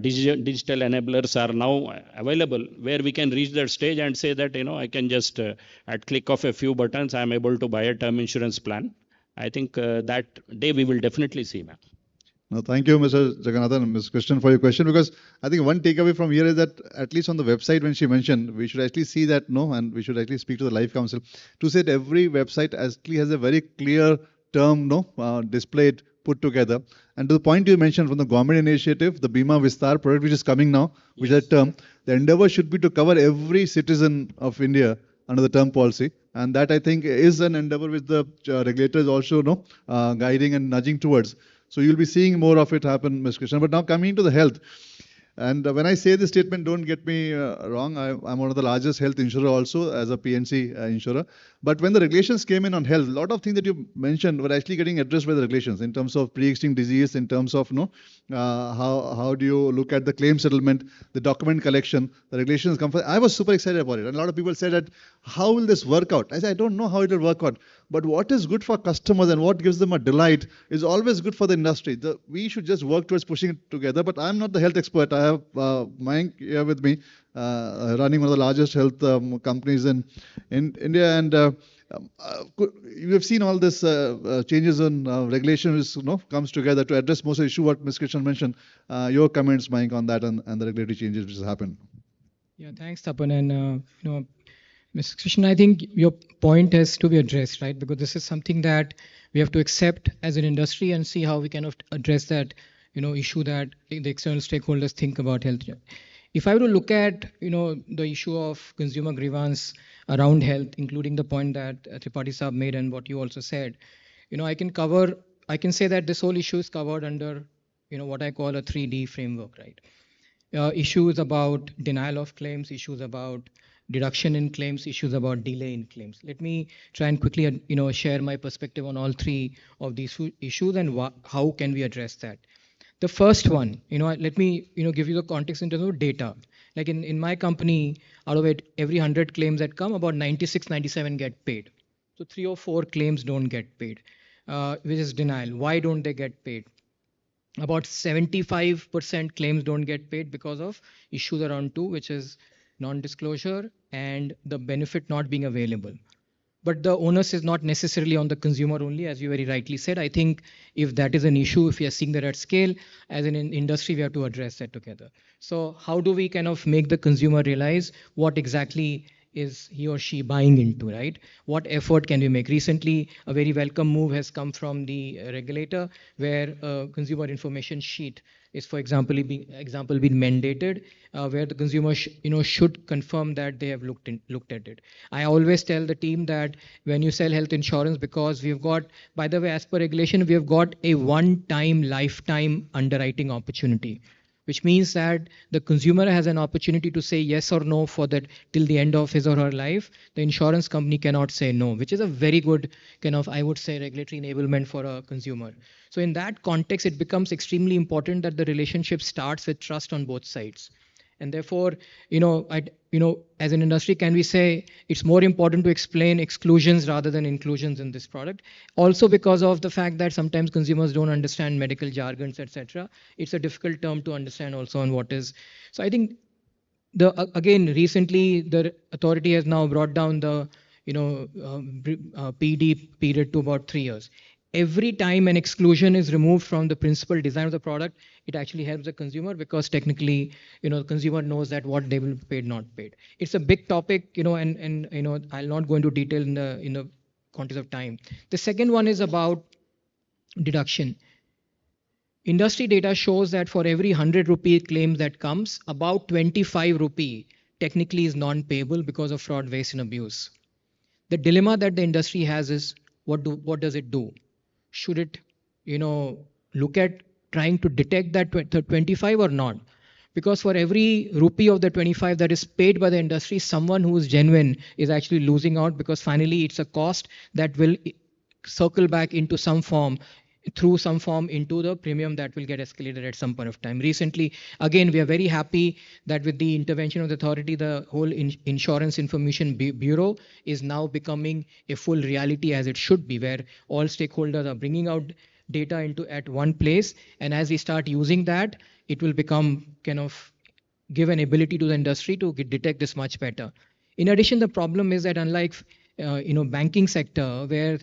digital enablers are now available where we can reach that stage and say that, I can just at click of a few buttons, I am able to buy a term insurance plan. I think that day we will definitely see, ma'am. No, thank you, Mr. Jagannathan and Ms. Krishnan, for your question, because I think one takeaway from here is that at least on the website, when she mentioned, we should actually see that, and we should actually speak to the Life Council to say that every website actually has a very clear term, displayed, put together. And to the point you mentioned from the government initiative, the Bima Vistar product, which is coming now, which is a term, the endeavor should be to cover every citizen of India under the term policy. And that, I think, is an endeavor which the regulator is also guiding and nudging towards. So you'll be seeing more of it happen, Ms. Krishnan. But now coming to the health. And when I say this statement, don't get me wrong. I'm one of the largest health insurer also as a PNC insurer. But when the regulations came in on health, a lot of things that you mentioned were actually getting addressed by the regulations in terms of pre-existing disease, in terms of how do you look at the claim settlement, the document collection, the regulations come. I was super excited about it. And a lot of people said that, how will this work out? I said, I don't know how it will work out. But what is good for customers and what gives them a delight is always good for the industry. We should just work towards pushing it together. But I'm not the health expert. I have Mayank here with me, running one of the largest health companies in India. And you have seen all this changes in regulations comes together to address most of the issue what Ms. Krishnan mentioned. Your comments, Mayank, on that and the regulatory changes which has happened. Yeah, thanks, Tapan. And Ms. Krishnan, I think your point has to be addressed, right? Because this is something that we have to accept as an industry and see how we can address that, issue that the external stakeholders think about health. If I were to look at, the issue of consumer grievance around health, including the point that Tripathi Saab made and what you also said, I can say that this whole issue is covered under, what I call a 3D framework, right? Issues about denial of claims, issues about deduction in claims, issues about delay in claims. Let me try and quickly, share my perspective on all three of these issues and how can we address that. The first one, let me, give you the context in terms of data. Like in my company, out of it, every 100 claims that come, about 96, 97 get paid. So 3 or 4 claims don't get paid, which is denial. Why don't they get paid? About 75% claims don't get paid because of issues around 2, which is non-disclosure and the benefit not being available. But the onus is not necessarily on the consumer only, as you very rightly said. I think if that is an issue, if we are seeing that at scale, as an industry, we have to address that together. So how do we kind of make the consumer realize what exactly is he or she buying into, right? What effort can we make? Recently, a very welcome move has come from the regulator where a consumer information sheet is, for example, being mandated, where the consumer should confirm that they have looked at it. I always tell the team that when you sell health insurance, because we've got, by the way, as per regulation, we have got a one-time lifetime underwriting opportunity, which means that the consumer has an opportunity to say yes or no for that till the end of his or her life. The insurance company cannot say no, which is a very good kind of, I would say, regulatory enablement for a consumer. So in that context, it becomes extremely important that the relationship starts with trust on both sides. And therefore, as an industry, can we say it's more important to explain exclusions rather than inclusions in this product? Also because of the fact that sometimes consumers don't understand medical jargons, etc. It's a difficult term to understand also on what is. So I think again, recently the authority has now brought down the PD period to about 3 years. Every time an exclusion is removed from the principal design of the product, it actually helps the consumer because technically, the consumer knows that what they will be paid, not paid. It's a big topic, and I'll not go into detail in the context of time. The second one is about deduction. Industry data shows that for every 100 rupee claim that comes, about 25 rupee technically is non-payable because of fraud, waste, and abuse. The dilemma that the industry has is what does it do? Should it, look at trying to detect that 25 or not? Because for every rupee of the 25 that is paid by the industry, someone who is genuine is actually losing out, because finally it's a cost that will circle back into some form, through some form, into the premium that will get escalated at some point of time. Recently, again, we are very happy that with the intervention of the authority, the whole Insurance Information Bureau is now becoming a full reality, as it should be, where all stakeholders are bringing out data into at one place. And as we start using that, it will become kind of give an ability to the industry to detect this much better. In addition, the problem is that unlike banking sector, where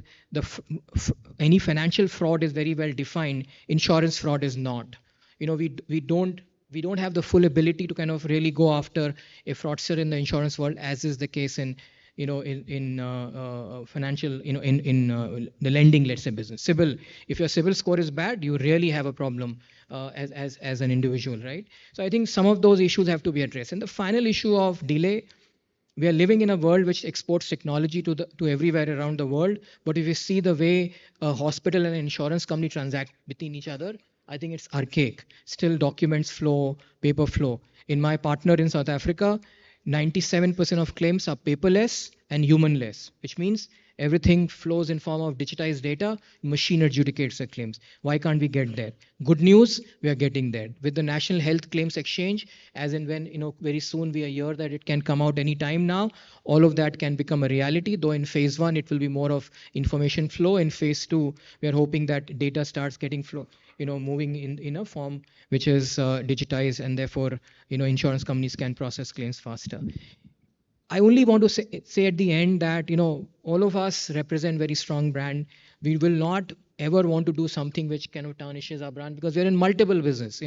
any financial fraud is very well defined, insurance fraud is not. We don't have the full ability to kind of really go after a fraudster in the insurance world, as is the case in financial, in the lending, let's say, business. CIBIL, if your CIBIL score is bad, you really have a problem as an individual, right? So I think some of those issues have to be addressed. And the final issue of delay, we are living in a world which exports technology to everywhere around the world. But if you see the way a hospital and an insurance company transact between each other, I think it's archaic. Still documents flow, paper flow. In my partner in South Africa, 97% of claims are paperless and humanless, which means everything flows in form of digitized data, machine adjudicates the claims. Why can't we get there? Good news, we are getting there. With the National Health Claims Exchange, as in when, very soon we hear that it can come out any time now, all of that can become a reality, though in phase 1, it will be more of information flow. In phase 2, we are hoping that data starts getting flow, moving in a form which is digitized, and therefore, insurance companies can process claims faster. I only want to say at the end that, all of us represent very strong brand. We will not ever want to do something which kind of tarnishes our brand, because we're in multiple business.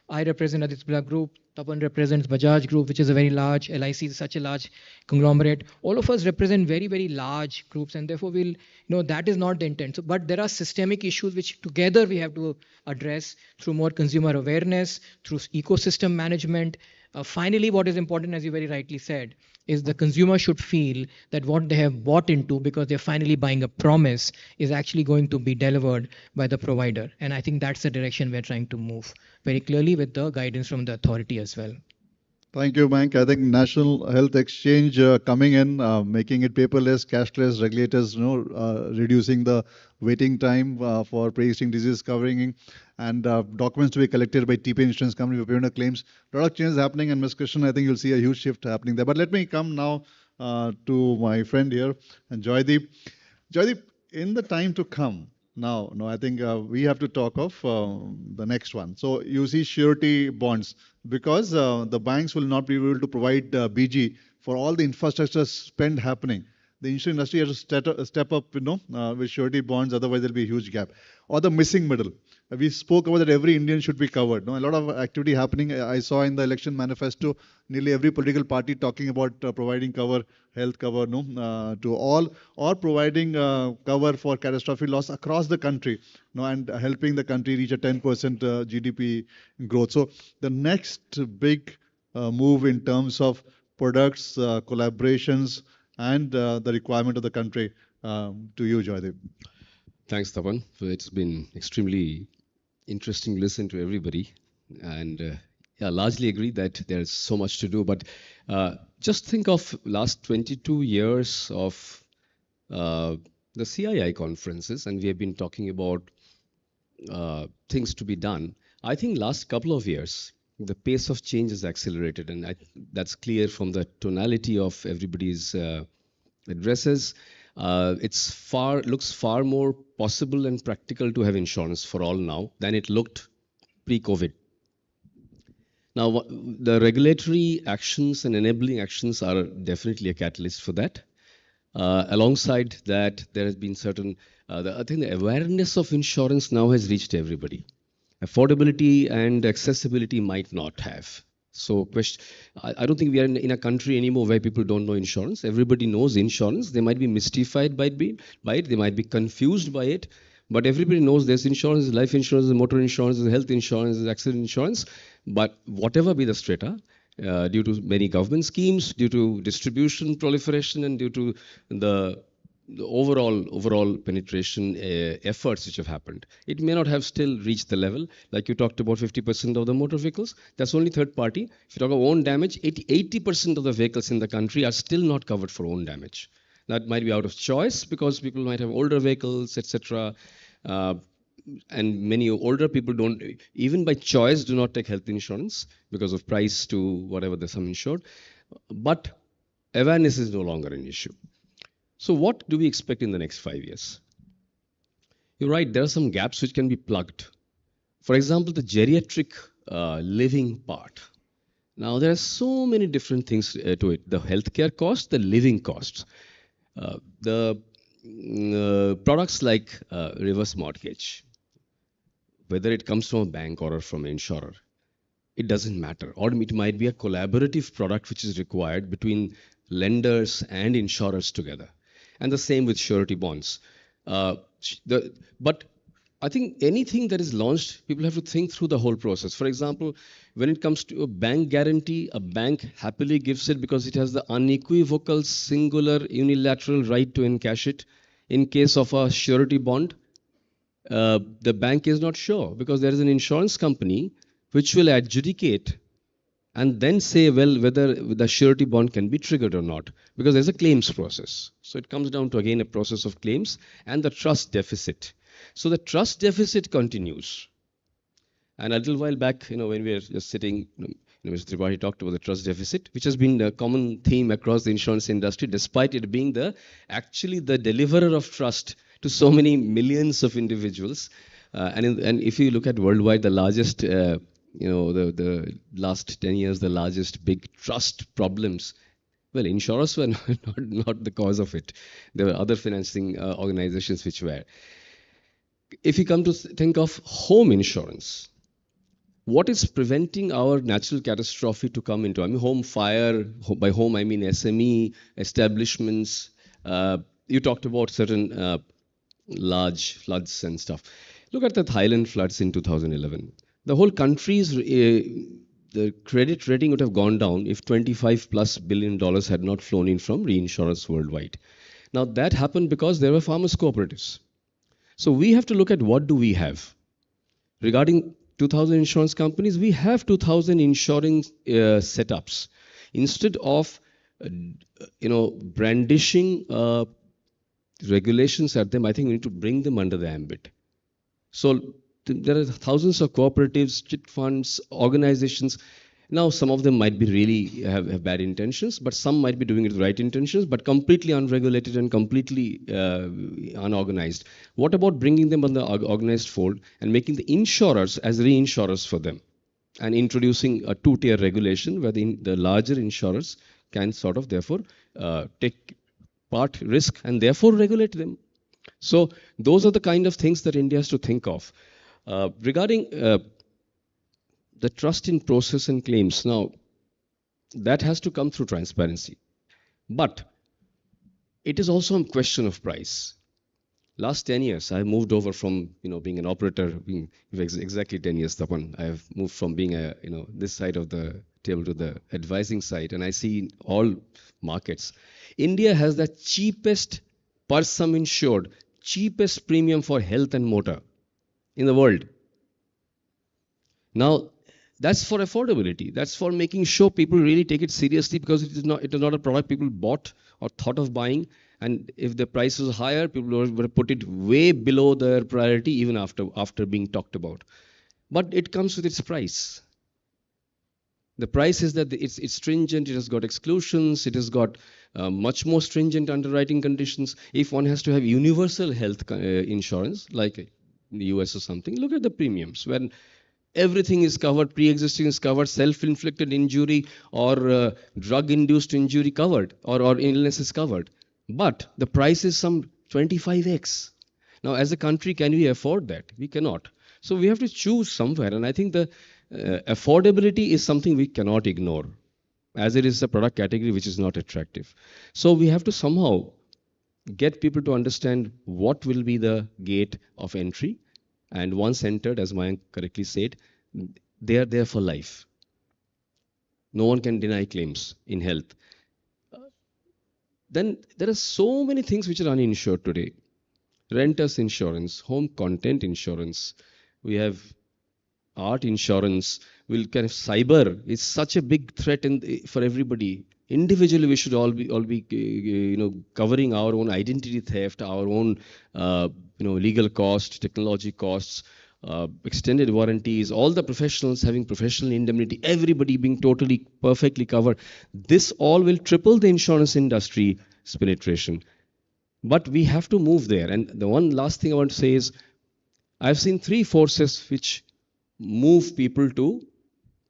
I represent Aditya Birla Group, Tapan represents Bajaj Group, which is a very large, LIC is such a large conglomerate. All of us represent very, very large groups, and therefore that is not the intent. So, but there are systemic issues which together we have to address through more consumer awareness, through ecosystem management. Finally, what is important, as you very rightly said, is the consumer should feel that what they have bought into, because they're finally buying a promise, is actually going to be delivered by the provider. And I think that's the direction we're trying to move very clearly, with the guidance from the authority as well. Thank you, Mayank. I think National Health Exchange coming in, making it paperless, cashless, regulators, reducing the waiting time for pre-existing disease covering, and documents to be collected by TP insurance company for payment of claims. A lot of changes happening, and Ms. Krishnan, I think you'll see a huge shift happening there. But let me come now to my friend here, and Joydeep. Joydeep, in the time to come, now, I think we have to talk of the next one. So you see surety bonds, because the banks will not be able to provide BG for all the infrastructure spend happening. The insurance industry has to step up, with surety bonds, otherwise there'll be a huge gap. Or the missing middle. We spoke about that every Indian should be covered. A lot of activity happening. I saw in the election manifesto, nearly every political party talking about providing cover, health cover, to all, or providing cover for catastrophic loss across the country, and helping the country reach a 10% GDP growth. So the next big move in terms of products, collaborations, and the requirement of the country. To you, Joydeep. Thanks, Tapan. It's been extremely interesting to listen to everybody, and largely agree that there's so much to do. But just think of last 22 years of the CII conferences, and we have been talking about things to be done. I think last couple of years, the pace of change has accelerated, and that's clear from the tonality of everybody's addresses. Looks far more possible and practical to have insurance for all now than it looked pre-COVID. Now, the regulatory actions and enabling actions are definitely a catalyst for that. Alongside that, there has been certain, I think the awareness of insurance now has reached everybody. Affordability and accessibility might not have. So I don't think we are in a country anymore where people don't know insurance. Everybody knows insurance. They might be mystified by it. They might be confused by it. But everybody knows there's insurance, life insurance, motor insurance, health insurance, accident insurance. But whatever be the strata, due to many government schemes, due to distribution proliferation, and due to the the overall penetration efforts which have happened. It may not have still reached the level, like you talked about 50% of the motor vehicles, that's only third party. If you talk about own damage, 80% of the vehicles in the country are still not covered for own damage. That might be out of choice because people might have older vehicles, etc. And many older people don't, even by choice, do not take health insurance because of price to whatever the sum insured. But awareness is no longer an issue. So what do we expect in the next 5 years? You're right, there are some gaps which can be plugged. For example, the geriatric living part. Now, there are so many different things to it. The healthcare costs, the living costs. The products like reverse mortgage, whether it comes from a bank or from an insurer, it doesn't matter. Or it might be a collaborative product which is required between lenders and insurers together. And the same with surety bonds. But I think anything that is launched, people have to think through the whole process. For example, when it comes to a bank guarantee, a bank happily gives it because it has the unequivocal, singular, unilateral right to encash it. In case of a surety bond, the bank is not sure because there is an insurance company which will adjudicate and then say, well, whether the surety bond can be triggered or not, because there's a claims process. So it comes down to, again, a process of claims and the trust deficit. So the trust deficit continues. And a little while back, when we were just sitting, Mr. Tripathi talked about the trust deficit, which has been a common theme across the insurance industry, despite it being actually the deliverer of trust to so many millions of individuals. And if you look at worldwide, the largest, the last 10 years, the largest big trust problems, well, insurers were not the cause of it. There were other financing organizations which were. If you come to think of home insurance, what is preventing our natural catastrophe to come into? I mean, home fire, by home I mean SME, establishments. You talked about certain large floods and stuff. Look at the Thailand floods in 2011. The whole country's the credit rating would have gone down if $25+ billion had not flown in from reinsurers worldwide. Now that happened because there were farmers' cooperatives. So we have to look at what do we have. Regarding 2,000 insurance companies, we have 2,000 insurance setups. Instead of brandishing regulations at them, I think we need to bring them under the ambit. So there are thousands of cooperatives, chit funds, organizations. Now, some of them might be really have bad intentions, but some might be doing it with right intentions, but completely unregulated and completely unorganized. What about bringing them on the organized fold and making the insurers as reinsurers for them and introducing a two-tier regulation where the larger insurers can sort of therefore take part risk and therefore regulate them. So those are the kind of things that India has to think of. Regarding the trust in process and claims, now that has to come through transparency. But it is also a question of price. Last 10 years, I moved over from being an operator, being exactly 10 years, Tapan. I have moved from being this side of the table to the advising side, and I see in all markets, India has the cheapest per sum insured, cheapest premium for health and motor in the world. Now, that's for affordability. That's for making sure people really take it seriously, because it is not a product people bought or thought of buying. And if the price was higher, people would put it way below their priority even after being talked about. But it comes with its price. The price is that it's stringent, it has got exclusions, it has got much more stringent underwriting conditions. If one has to have universal health insurance, like in the US or something, look at the premiums. When everything is covered, pre-existing is covered, self-inflicted injury or drug-induced injury covered, or illness is covered. But the price is some 25x. Now, as a country, can we afford that? We cannot. So we have to choose somewhere. And I think the affordability is something we cannot ignore, as it is a product category which is not attractive. So we have to somehow get people to understand what will be the gate of entry. And once entered, as Mayank correctly said, they are there for life. No one can deny claims in health. then there are so many things which are uninsured today. Renters insurance, home content insurance. We have art insurance. Will kind of cyber is such a big threat for everybody. Individually, we should all be covering our own identity theft, our own legal cost, technology costs, extended warranties, all the professionals having professional indemnity, everybody being totally perfectly covered. This all will triple the insurance industry's penetration. But we have to move there. And the one last thing I want to say is, I've seen three forces which move people to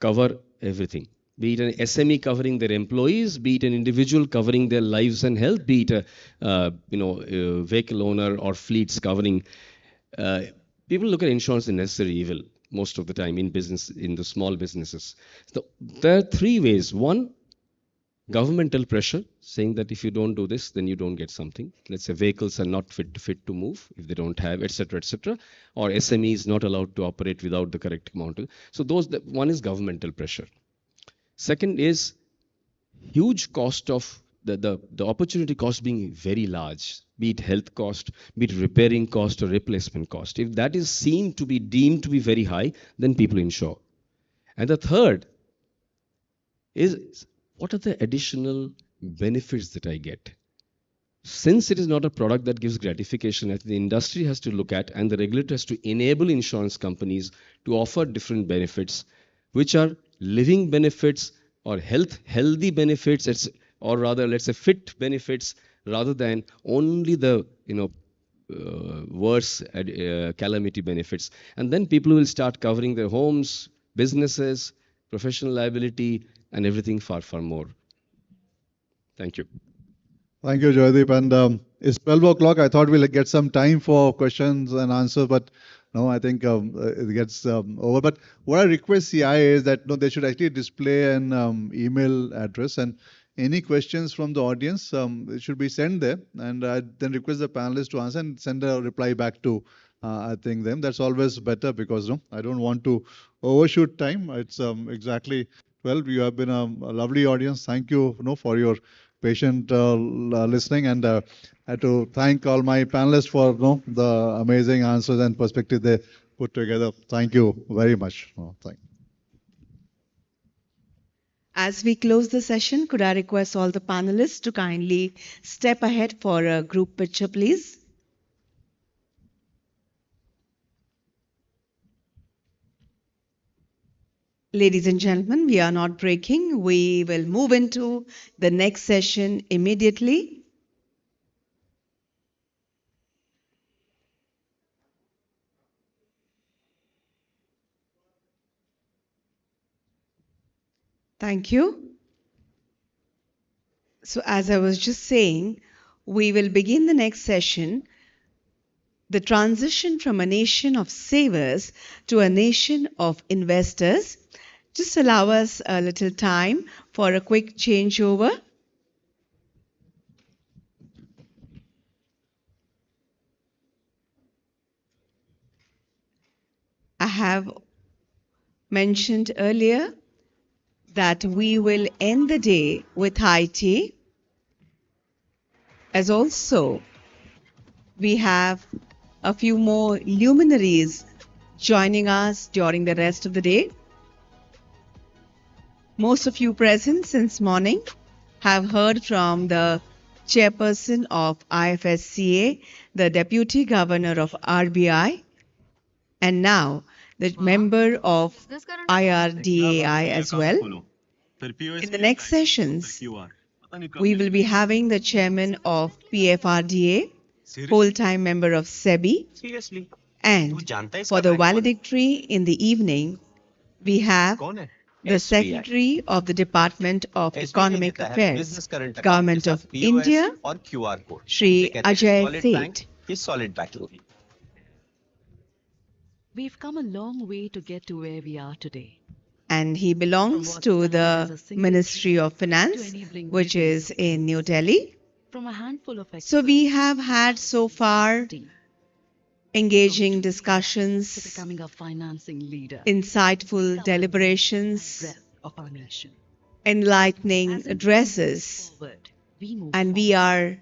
cover everything. Be it an SME covering their employees, be it an individual covering their lives and health, be it a vehicle owner or fleets covering. People look at insurance as necessary evil most of the time in business, in the small businesses. So there are three ways. One, governmental pressure, saying that if you don't do this, then you don't get something. Let's say vehicles are not fit to move if they don't have, etc., etc. Or SME is not allowed to operate without the correct amount. So one is governmental pressure. Second is huge cost of the opportunity cost being very large, be it health cost, be it repairing cost or replacement cost. If that is seen to be deemed to be very high, then people insure. And the third is, what are the additional benefits that I get? Since it is not a product that gives gratification, the industry has to look at, and the regulator has to enable insurance companies to offer different benefits, which are living benefits or healthy benefits, or rather, let's say, fit benefits, rather than only the worse calamity benefits. And then people will start covering their homes, businesses, professional liability, and everything far, far more. Thank you. Thank you, Joydeep. And it's 12 o'clock. I thought we'll get some time for questions and answers, but no, I think it gets over. But what I request CI is that they should actually display an email address, and any questions from the audience, it should be sent there. And I then request the panelists to answer and send a reply back to I think them. That's always better, because I don't want to overshoot time. It's exactly 12. You have been a lovely audience. Thank you, for your patient listening, and I have to thank all my panelists for the amazing answers and perspective they put together. Thank you very much. As we close the session, could I request all the panelists to kindly step ahead for a group picture, please? Ladies and gentlemen, we are not breaking. We will move into the next session immediately. Thank you. So as I was just saying, we will begin the next session, the transition from a nation of savers to a nation of investors. Just allow us a little time for a quick changeover. I have mentioned earlier that we will end the day with high tea. As also, we have a few more luminaries joining us during the rest of the day. Most of you present since morning have heard from the chairperson of IFSCA, the deputy governor of RBI, and now the member of IRDAI as well. In the next sessions, we will be having the chairman of PFRDA, full-time member of SEBI, and for the valedictory in the evening, we have the Secretary of the Department of Economic Affairs, Government of India, Shri Ajay Seth. We've come a long way to get to where we are today. And he belongs to the Ministry of Finance, which is in New Delhi. From a handful of So we have had so far engaging discussions, becoming a financing leader, insightful deliberations, of our nation. enlightening addresses, and we are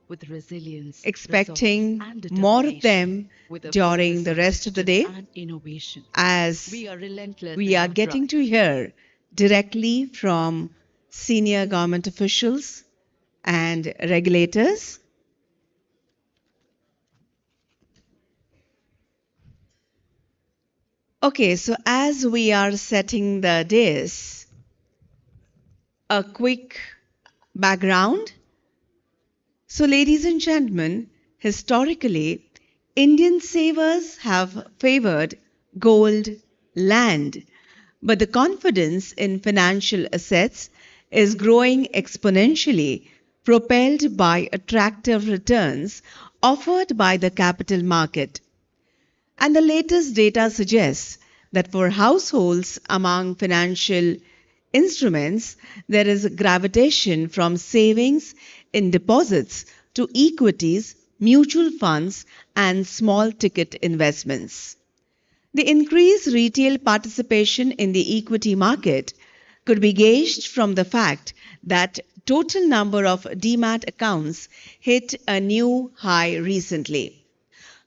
with resilience, expecting resolve, and more of determination, them with a during focus the on rest of the day, and innovation. as We are relentless we in are our getting drive. to hear directly from senior government officials and regulators. Okay, so as we are setting the dais, a quick background. So, ladies and gentlemen, historically, Indian savers have favored gold, land, but the confidence in financial assets is growing exponentially, propelled by attractive returns offered by the capital market. And the latest data suggests that for households among financial instruments, there is gravitation from savings in deposits to equities, mutual funds, and small ticket investments. The increased retail participation in the equity market could be gauged from the fact that total number of demat accounts hit a new high recently.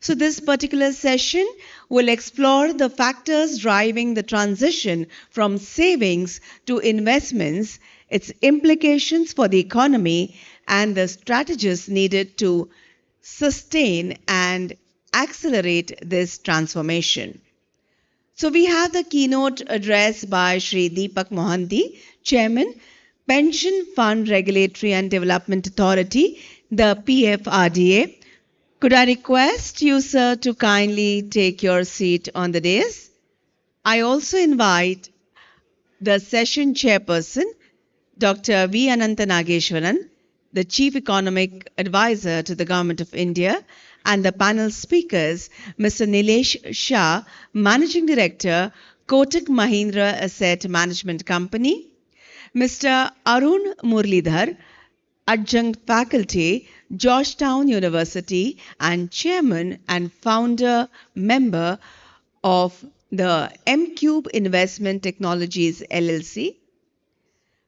So this particular session will explore the factors driving the transition from savings to investments, its implications for the economy, and the strategies needed to sustain and accelerate this transformation. So we have the keynote address by Shri Deepak Mohanty, Chairman, Pension Fund Regulatory and Development Authority, the PFRDA. Could I request you, sir, to kindly take your seat on the dais? I also invite the session chairperson, Dr. V. Ananta Nageshwaran, the Chief Economic Advisor to the Government of India, and the panel speakers, Mr. Nilesh Shah, Managing Director, Kotak Mahindra Asset Management Company, Mr. Arun Murlidhar, Adjunct Faculty, Georgetown University, and Chairman and Founder Member of the M-Cube Investment Technologies LLC,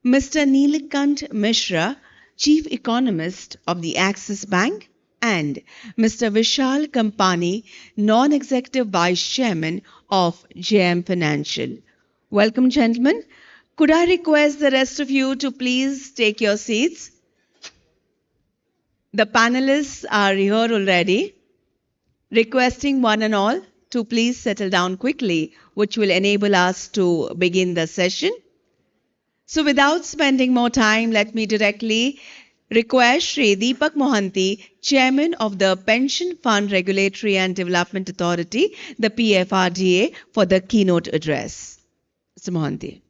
Mr. Neelakant Mishra, Chief Economist of the Axis Bank, and Mr. Vishal Kampani, Non-Executive Vice Chairman of JM Financial. Welcome, gentlemen. Could I request the rest of you to please take your seats? The panelists are here already, requesting one and all to please settle down quickly, which will enable us to begin the session. So without spending more time, let me directly request Shri Deepak Mohanty, Chairman of the Pension Fund Regulatory and Development Authority, the PFRDA, for the keynote address. Mr. Mohanty.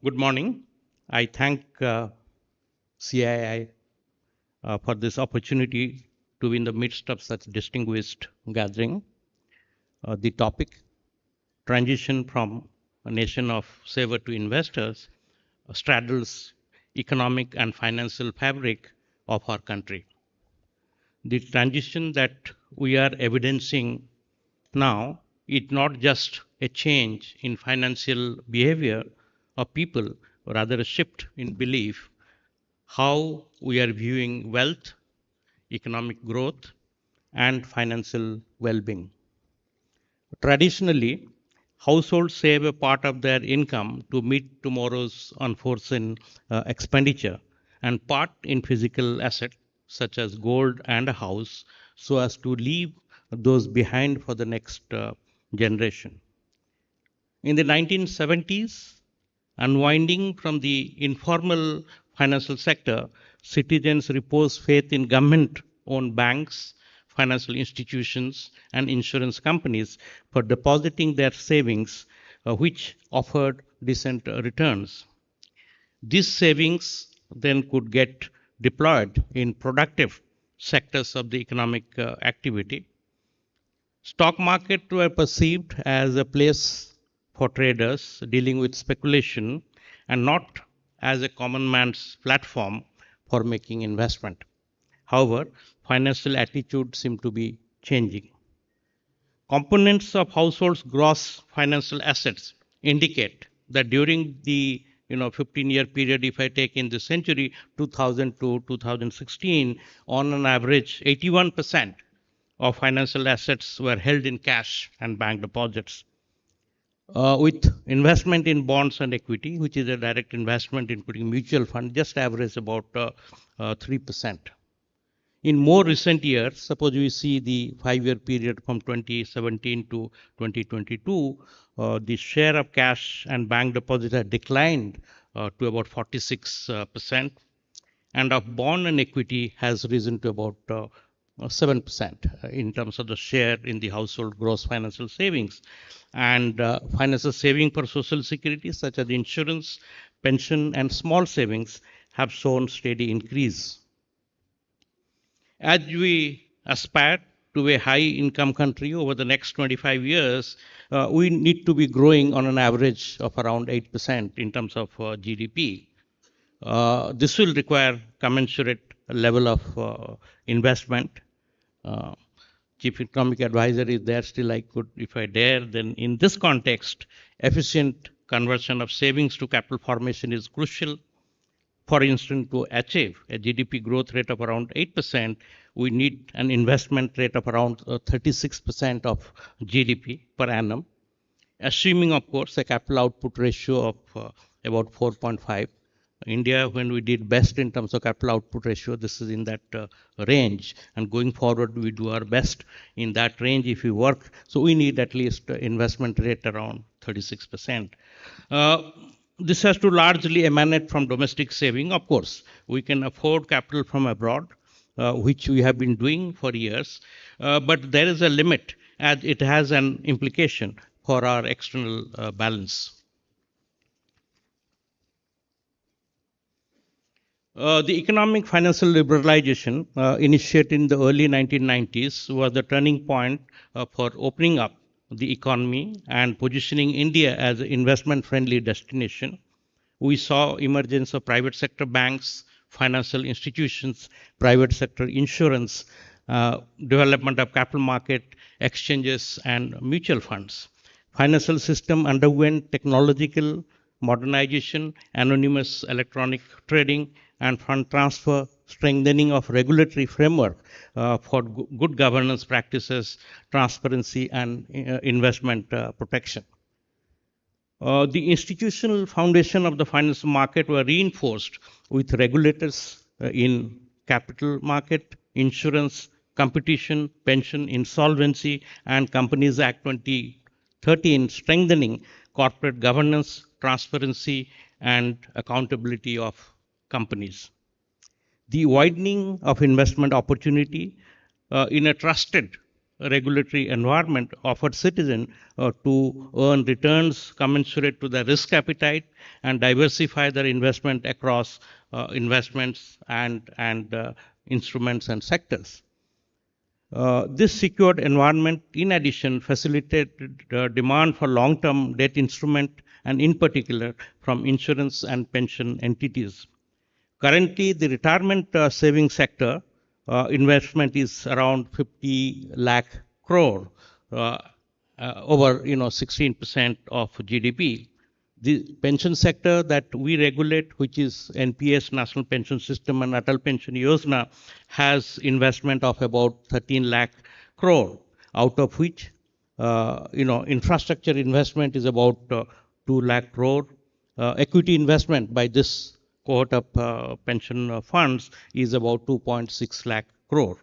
Good morning. I thank CII for this opportunity to be in the midst of such distinguished gathering. The topic, transition from a nation of saver to investors, straddles economic and financial fabric of our country. The transition that we are evidencing now is not just a change in financial behavior of people, rather a shift in belief how we are viewing wealth, economic growth, and financial well-being. Traditionally, households save a part of their income to meet tomorrow's unforeseen expenditure and part in physical assets such as gold and a house so as to leave those behind for the next generation. In the 1970s, unwinding from the informal financial sector, citizens reposed faith in government-owned banks, financial institutions, and insurance companies for depositing their savings, which offered decent returns. These savings then could get deployed in productive sectors of the economic activity. Stock market were perceived as a place for traders dealing with speculation and not as a common man's platform for making investment. However, financial attitudes seem to be changing. Components of households' gross financial assets indicate that during the 15-year period, if I take in the century 2000 to 2016, on an average, 81% of financial assets were held in cash and bank deposits. With investment in bonds and equity, which is a direct investment, including mutual fund, just average about 3%. In more recent years, suppose we see the 5-year period from 2017 to 2022, the share of cash and bank deposits has declined to about 46%, and of bond and equity has risen to about 7% in terms of the share in the household gross financial savings. And financial saving for social security, such as insurance, pension, and small savings, have shown steady increase. As we aspire to a high income country over the next 25 years, we need to be growing on an average of around 8% in terms of GDP. This will require commensurate level of investment. Chief Economic Advisor is there, still I could, if I dare, then in this context, efficient conversion of savings to capital formation is crucial. For instance, to achieve a GDP growth rate of around 8%, we need an investment rate of around 36% of GDP per annum, assuming, of course, a capital output ratio of about 4.5. India, when we did best in terms of capital output ratio, this is in that range. And going forward, we do our best in that range if we work. So we need at least investment rate around 36%. This has to largely emanate from domestic saving. Of course, we can afford capital from abroad, which we have been doing for years. But there is a limit, as it has an implication for our external balance. The economic financial liberalization initiated in the early 1990s was the turning point for opening up the economy and positioning India as an investment-friendly destination. We saw emergence of private sector banks, financial institutions, private sector insurance, development of capital market, exchanges, and mutual funds. Financial system underwent technological modernization, anonymous electronic trading, and fund transfer, strengthening of regulatory framework for good governance practices, transparency, and investment protection. The institutional foundation of the financial market were reinforced with regulators in capital market, insurance, competition, pension, insolvency, and Companies Act 2013, strengthening corporate governance, transparency, and accountability of companies. The widening of investment opportunity in a trusted regulatory environment offered citizens to earn returns commensurate to their risk appetite and diversify their investment across investments and instruments and sectors. This secured environment, in addition, facilitated demand for long-term debt instrument and in particular from insurance and pension entities. Currently, the retirement saving sector investment is around 50 lakh crore, over 16% of GDP. The pension sector that we regulate, which is NPS, National Pension System, and Atal Pension Yojana, has investment of about 13 lakh crore, out of which infrastructure investment is about 2 lakh crore. Equity investment by this cohort of pension funds is about 2.6 lakh crore.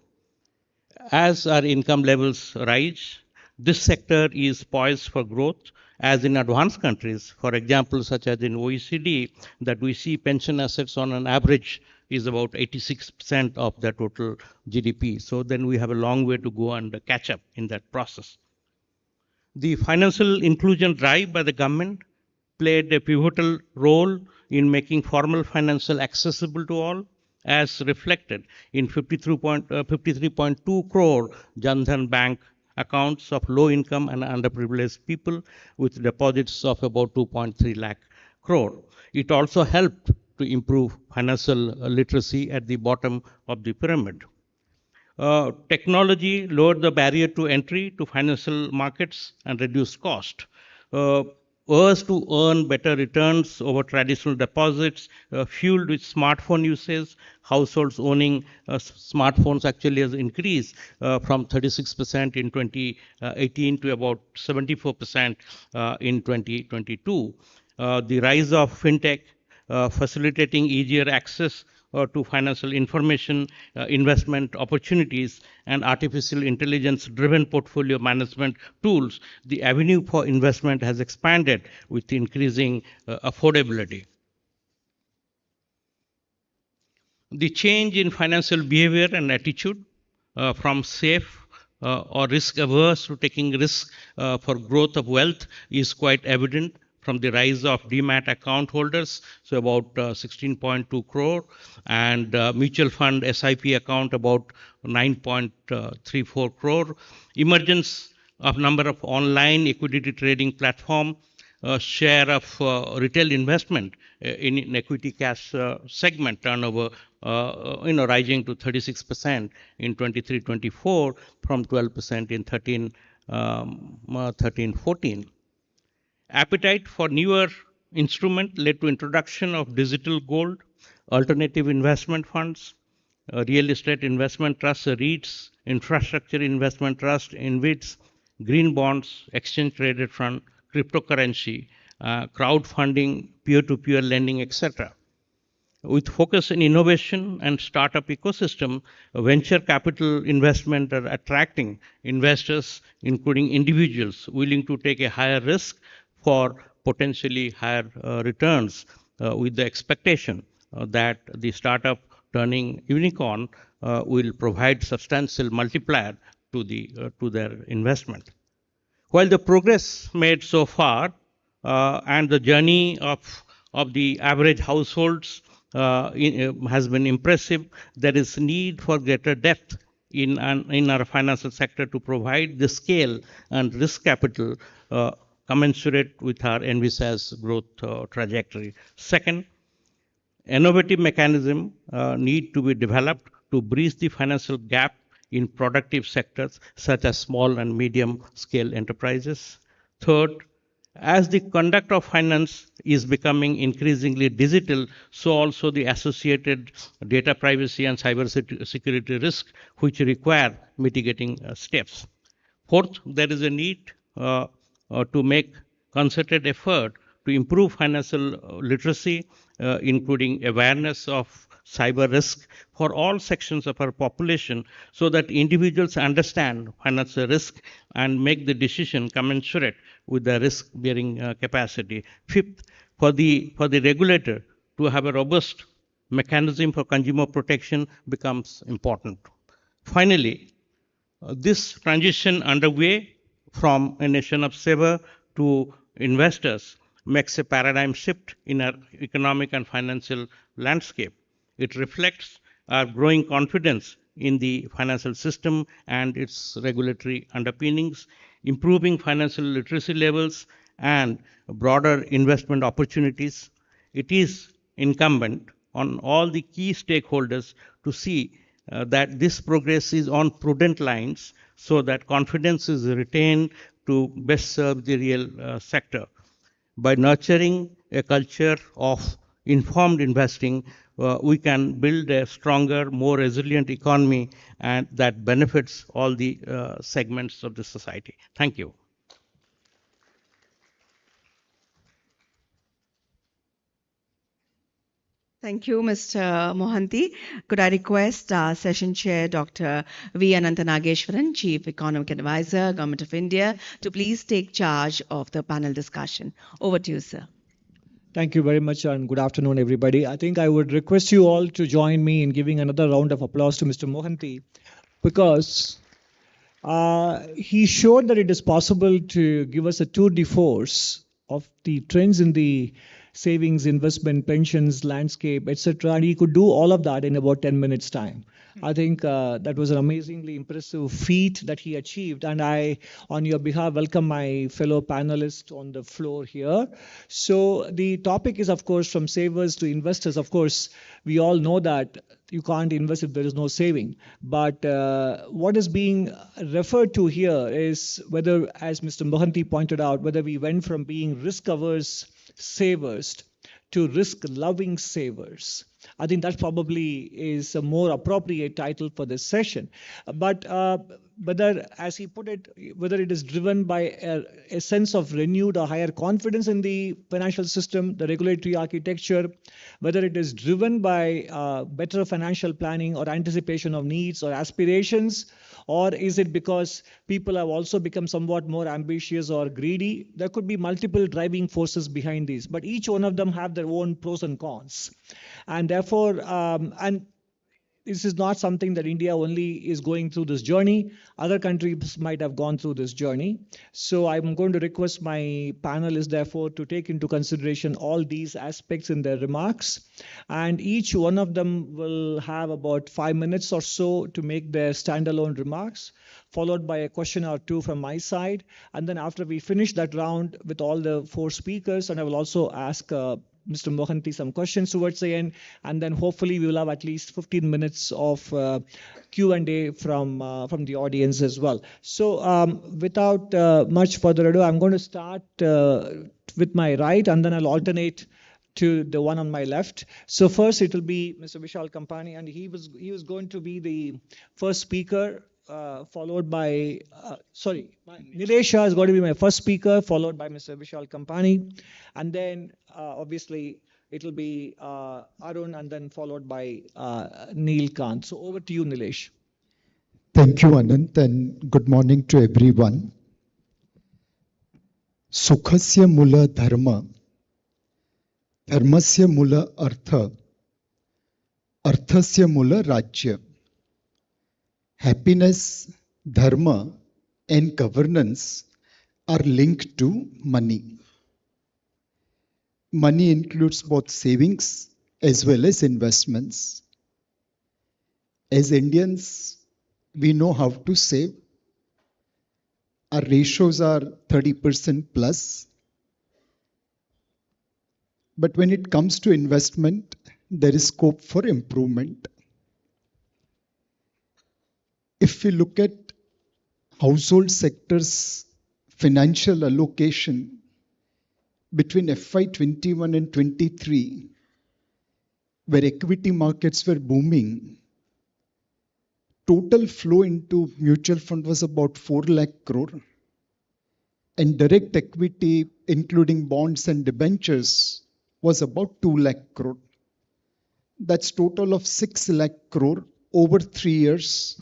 As our income levels rise, this sector is poised for growth, as in advanced countries, for example, such as in OECD, that we see pension assets on an average is about 86% of the total GDP. So then we have a long way to go and catch up in that process. The financial inclusion drive by the government played a pivotal role in making formal financial accessible to all, as reflected in 53.2 crore Jan Dhan Bank accounts of low income and underprivileged people with deposits of about 2.3 lakh crore. It also helped to improve financial literacy at the bottom of the pyramid. Technology lowered the barrier to entry to financial markets and reduced cost. Was to earn better returns over traditional deposits, fueled with smartphone usage. Households owning smartphones actually has increased from 36% in 2018 to about 74% in 2022. The rise of fintech facilitating easier access to financial information, investment opportunities, and artificial intelligence-driven portfolio management tools, the avenue for investment has expanded with increasing affordability. The change in financial behavior and attitude from safe or risk-averse to taking risk for growth of wealth is quite evident from the rise of demat account holders, so about 16.2 crore, and mutual fund SIP account about 9.34 crore. Emergence of number of online equity trading platform, share of retail investment in equity cash segment turnover, rising to 36% in 23-24 from 12% in 13-14. Appetite for newer instrument led to introduction of digital gold, alternative investment funds, real estate investment trusts, REITs, infrastructure investment trust, InvITs, green bonds, exchange traded fund, cryptocurrency, crowdfunding, peer-to-peer lending, etc. With focus in innovation and startup ecosystem, venture capital investment are attracting investors, including individuals, willing to take a higher risk for potentially higher returns, with the expectation that the startup turning unicorn will provide substantial multiplier to their investment. While the progress made so far and the journey of the average households has been impressive, there is need for greater depth in our financial sector to provide the scale and risk capital commensurate with our envisaged growth trajectory. Second, innovative mechanism need to be developed to bridge the financial gap in productive sectors such as small and medium scale enterprises. Third, as the conduct of finance is becoming increasingly digital, so also the associated data privacy and cyber security risk, which require mitigating steps. Fourth, there is a need to make concerted effort to improve financial literacy, including awareness of cyber risk for all sections of our population, so that individuals understand financial risk and make the decision commensurate with the risk-bearing capacity. Fifth, for the regulator to have a robust mechanism for consumer protection becomes important. Finally, this transition underway from a nation of saver to investors makes a paradigm shift in our economic and financial landscape. It reflects our growing confidence in the financial system and its regulatory underpinnings, improving financial literacy levels, and broader investment opportunities. It is incumbent on all the key stakeholders to see that this progress is on prudent lines so that confidence is retained to best serve the real sector. By nurturing a culture of informed investing, we can build a stronger, more resilient economy and that benefits all the segments of the society. Thank you. Thank you, Mr. Mohanty. Could I request Session Chair Dr. V. Anantanageshwaran, Chief Economic Advisor, Government of India, to please take charge of the panel discussion. Over to you, sir. Thank you very much and good afternoon, everybody. I think I would request you all to join me in giving another round of applause to Mr. Mohanty because he showed that it is possible to give us a tour de force of the trends in the savings, investment, pensions, landscape, etc. And he could do all of that in about 10 minutes' time. I think that was an amazingly impressive feat that he achieved. And I, on your behalf, welcome my fellow panelists on the floor here. So the topic is, of course, from savers to investors. Of course, we all know that you can't invest if there is no saving. But what is being referred to here is whether, as Mr. Mohanty pointed out, whether we went from being risk-averse savers to risk-loving savers. I think that probably is a more appropriate title for this session. But whether, as he put it, whether it is driven by a sense of renewed or higher confidence in the financial system, the regulatory architecture, whether it is driven by better financial planning or anticipation of needs or aspirations, or is it because people have also become somewhat more ambitious or greedy? There could be multiple driving forces behind these, but each one of them have their own pros and cons. And therefore, and this is not something that India only is going through this journey. Other countries might have gone through this journey. So I'm going to request my panelists, therefore, to take into consideration all these aspects in their remarks. And each one of them will have about 5 minutes or so to make their standalone remarks, followed by a question or two from my side. And then after we finish that round with all the 4 speakers, and I will also ask Mr. Mohanty some questions towards the end, and then hopefully we will have at least 15 minutes of Q&A from the audience as well. So without much further ado, I'm going to start with my right, and then I'll alternate to the one on my left. So first it will be Mr. Vishal Kampani, and he was going to be the first speaker, followed by, Nilesh Shah is going to be my first speaker, followed by Mr. Vishal Kampani. And then obviously it will be Arun, and then followed by Neil Kant. So over to you, Nilesh. Thank you, Anant, and good morning to everyone. Sukhasya mula dharma, dharmasya mula artha, arthasya mula rajya. Happiness, dharma, and governance are linked to money. Money includes both savings as well as investments. As Indians, we know how to save. Our ratios are 30% plus. But when it comes to investment, there is scope for improvement. If we look at household sector's financial allocation between FY21 and 23, where equity markets were booming, total flow into mutual fund was about 4 lakh crore, and direct equity, including bonds and debentures, was about 2 lakh crore. That's total of 6 lakh crore over 3 years,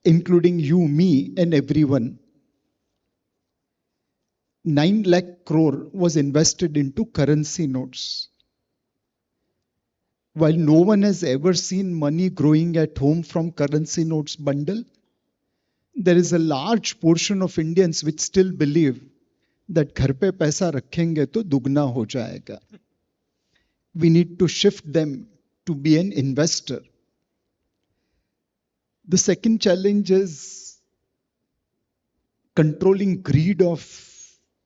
including you, me, and everyone. 9 lakh crore was invested into currency notes. While no one has ever seen money growing at home from currency notes bundle, there is a large portion of Indians which still believe that घर पे पैसा रखेंगे तो दुगना हो जाएगा. We need to shift them to be an investor. The second challenge is controlling greed of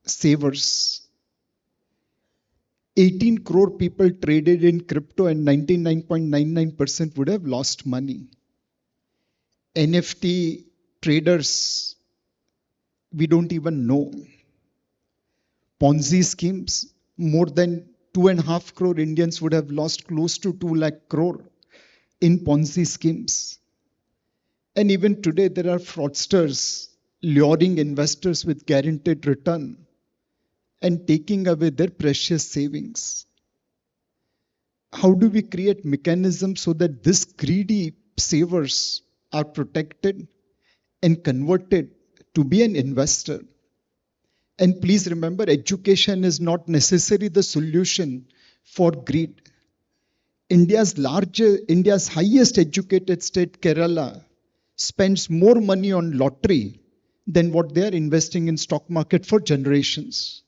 savers. 18 crore people traded in crypto and 99.99% would have lost money. NFT traders, we don't even know. Ponzi schemes, more than 2.5 crore Indians would have lost close to 2 lakh crore in Ponzi schemes. And even today, there are fraudsters luring investors with guaranteed return and taking away their precious savings. How do we create mechanisms so that these greedy savers are protected and converted to be an investor? And please remember, education is not necessarily the solution for greed. India's highest educated state, Kerala, spends more money on lottery than what they are investing in stock market for generations.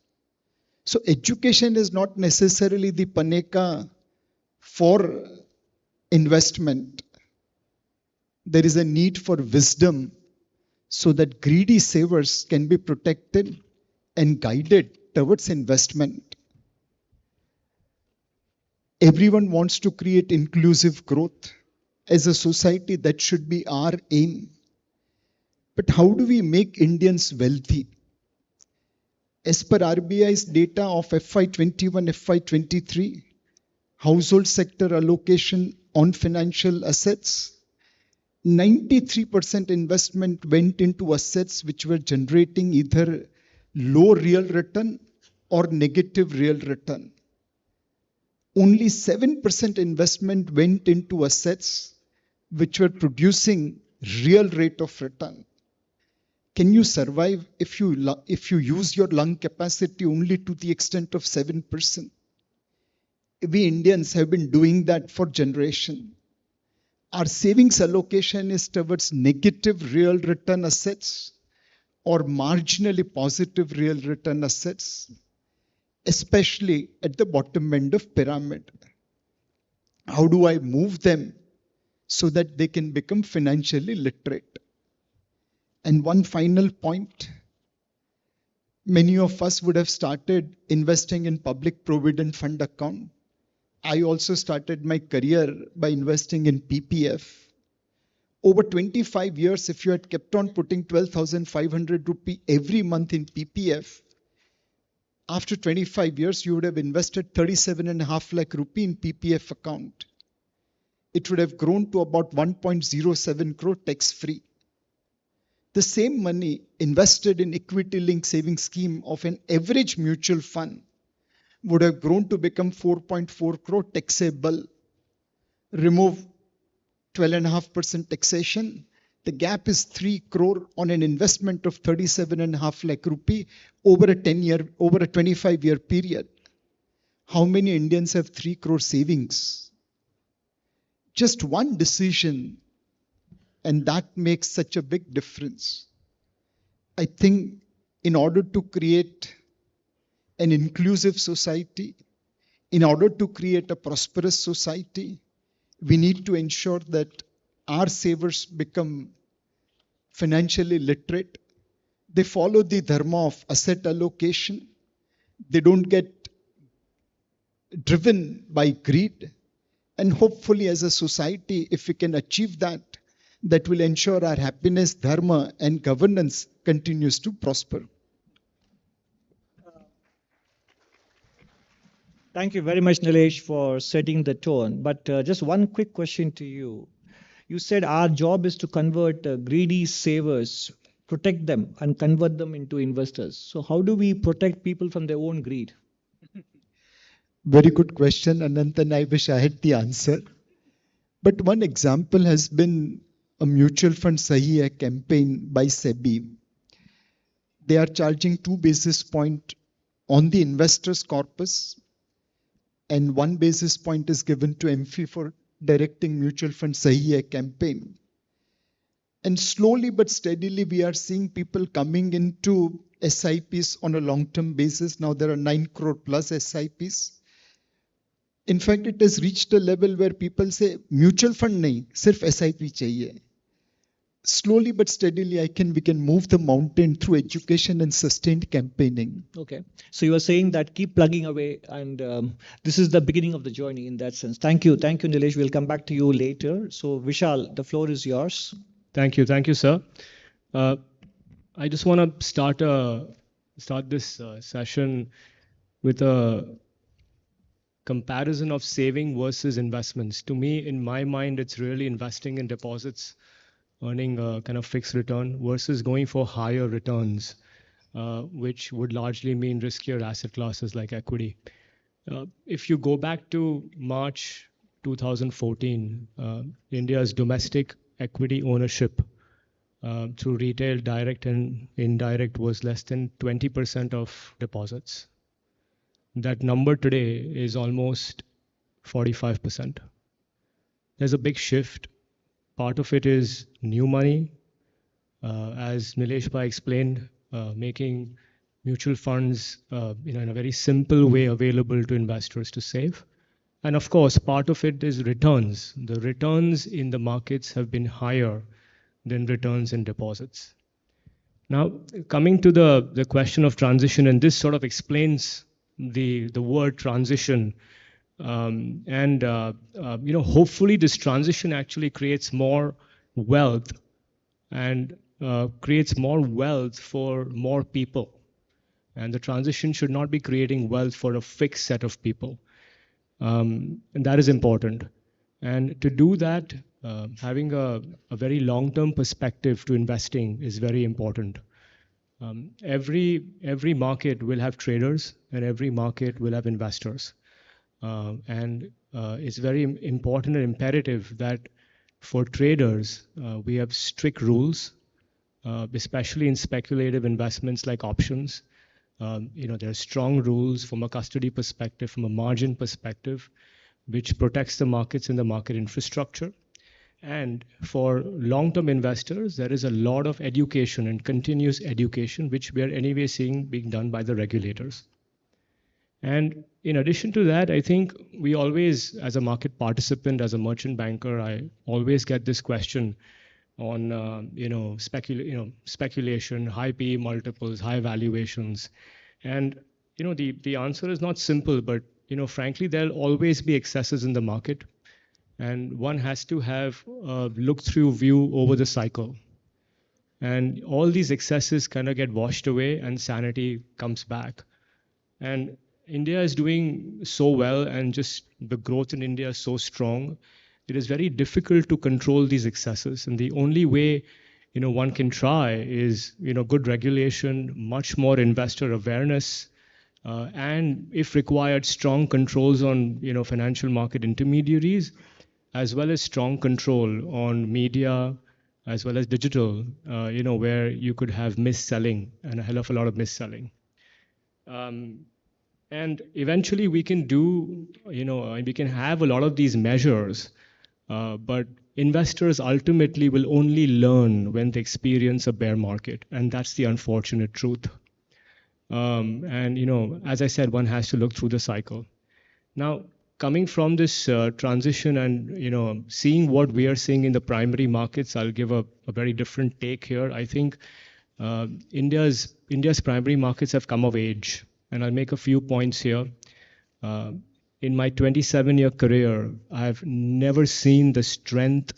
So education is not necessarily the paneka for investment. there is a need for wisdom so that greedy savers can be protected and guided towards investment. Everyone wants to create inclusive growth. As a society, that should be our aim. But how do we make Indians wealthy? As per RBI's data of FY21, FY23, household sector allocation on financial assets, 93% investment went into assets which were generating either low real return or negative real return. Only 7% investment went into assets which were producing real rate of return. Can you survive if you use your lung capacity only to the extent of 7%? We Indians have been doing that for generations. Our savings allocation is towards negative real return assets or marginally positive real return assets, especially at the bottom end of pyramid. How do I move them so that they can become financially literate? And one final point, many of us would have started investing in public provident fund account. I also started my career by investing in PPF. Over 25 years, if you had kept on putting 12,500 rupee every month in PPF, after 25 years, you would have invested 37.5 lakh rupee in PPF account. It would have grown to about 1.07 crore tax-free. The same money invested in equity-linked savings scheme of an average mutual fund would have grown to become 4.4 crore taxable. Remove 12.5% taxation. The gap is 3 crore on an investment of 37.5 lakh rupee over a 25-year period. How many Indians have 3 crore savings? Just one decision, and that makes such a big difference. I think in order to create an inclusive society, in order to create a prosperous society, we need to ensure that our savers become financially literate. They follow the dharma of asset allocation. They don't get driven by greed. And hopefully as a society, if we can achieve that, that will ensure our happiness, dharma, and governance continues to prosper. Thank you very much, Nilesh, for setting the tone. But just one quick question to you. You said our job is to convert greedy savers, protect them, and convert them into investors. So how do we protect people from their own greed? Very good question, Anant, and I wish I had the answer. But one example has been a mutual fund CII campaign by SEBI. They are charging 2 basis points on the investor's corpus, and 1 basis point is given to MFI for directing mutual fund CII campaign. And slowly but steadily, we are seeing people coming into SIPs on a long-term basis. Now there are 9 crore plus SIPs. In fact, it has reached a level where people say, mutual fund nahi, sirf SIP chahiye. Slowly but steadily, we can move the mountain through education and sustained campaigning. Okay. So you are saying that keep plugging away, and this is the beginning of the journey in that sense. Thank you. Thank you, Nilesh. We'll come back to you later. So Vishal, the floor is yours. Thank you, sir. I just want to start this session with a comparison of saving versus investments. To me, in my mind, it's really investing in deposits, earning a kind of fixed return versus going for higher returns, which would largely mean riskier asset classes like equity. If you go back to March 2014, India's domestic equity ownership through retail, direct and indirect was less than 20% of deposits. That number today is almost 45%. There's a big shift. Part of it is new money, as Nilesh Bhai explained, making mutual funds in a very simple way available to investors to save. And of course, part of it is returns. The returns in the markets have been higher than returns in deposits. Now, coming to the question of transition, and this sort of explains the word transition. Hopefully this transition actually creates more wealth and creates more wealth for more people. And the transition should not be creating wealth for a fixed set of people. And that is important. And to do that, having a very long-term perspective to investing is very important. Every market will have traders and every market will have investors. And it's very important and imperative that for traders, we have strict rules, especially in speculative investments like options. There are strong rules from a custody perspective, from a margin perspective, which protects the markets and the market infrastructure. And for long-term investors, there is a lot of education and continuous education, which we are anyway seeing being done by the regulators. And in addition to that, I think we always, as a market participant, as a merchant banker, I always get this question on speculation, high PE multiples, high valuations. And the answer is not simple, but frankly, there'll always be excesses in the market. And one has to have a look-through view over the cycle. And all these excesses kind of get washed away and sanity comes back. And India is doing so well, and just the growth in India is so strong. It is very difficult to control these excesses. And the only way one can try is good regulation, much more investor awareness, and if required, strong controls on financial market intermediaries, as well as strong control on media, as well as digital, where you could have mis-selling and a hell of a lot of mis-selling. And eventually we can do, we can have a lot of these measures, but investors ultimately will only learn when they experience a bear market, and that's the unfortunate truth. As I said, one has to look through the cycle. Now, coming from this transition and seeing what we are seeing in the primary markets, I'll give a very different take here. I think India's primary markets have come of age, and I'll make a few points here. In my 27-year career, I've never seen the strength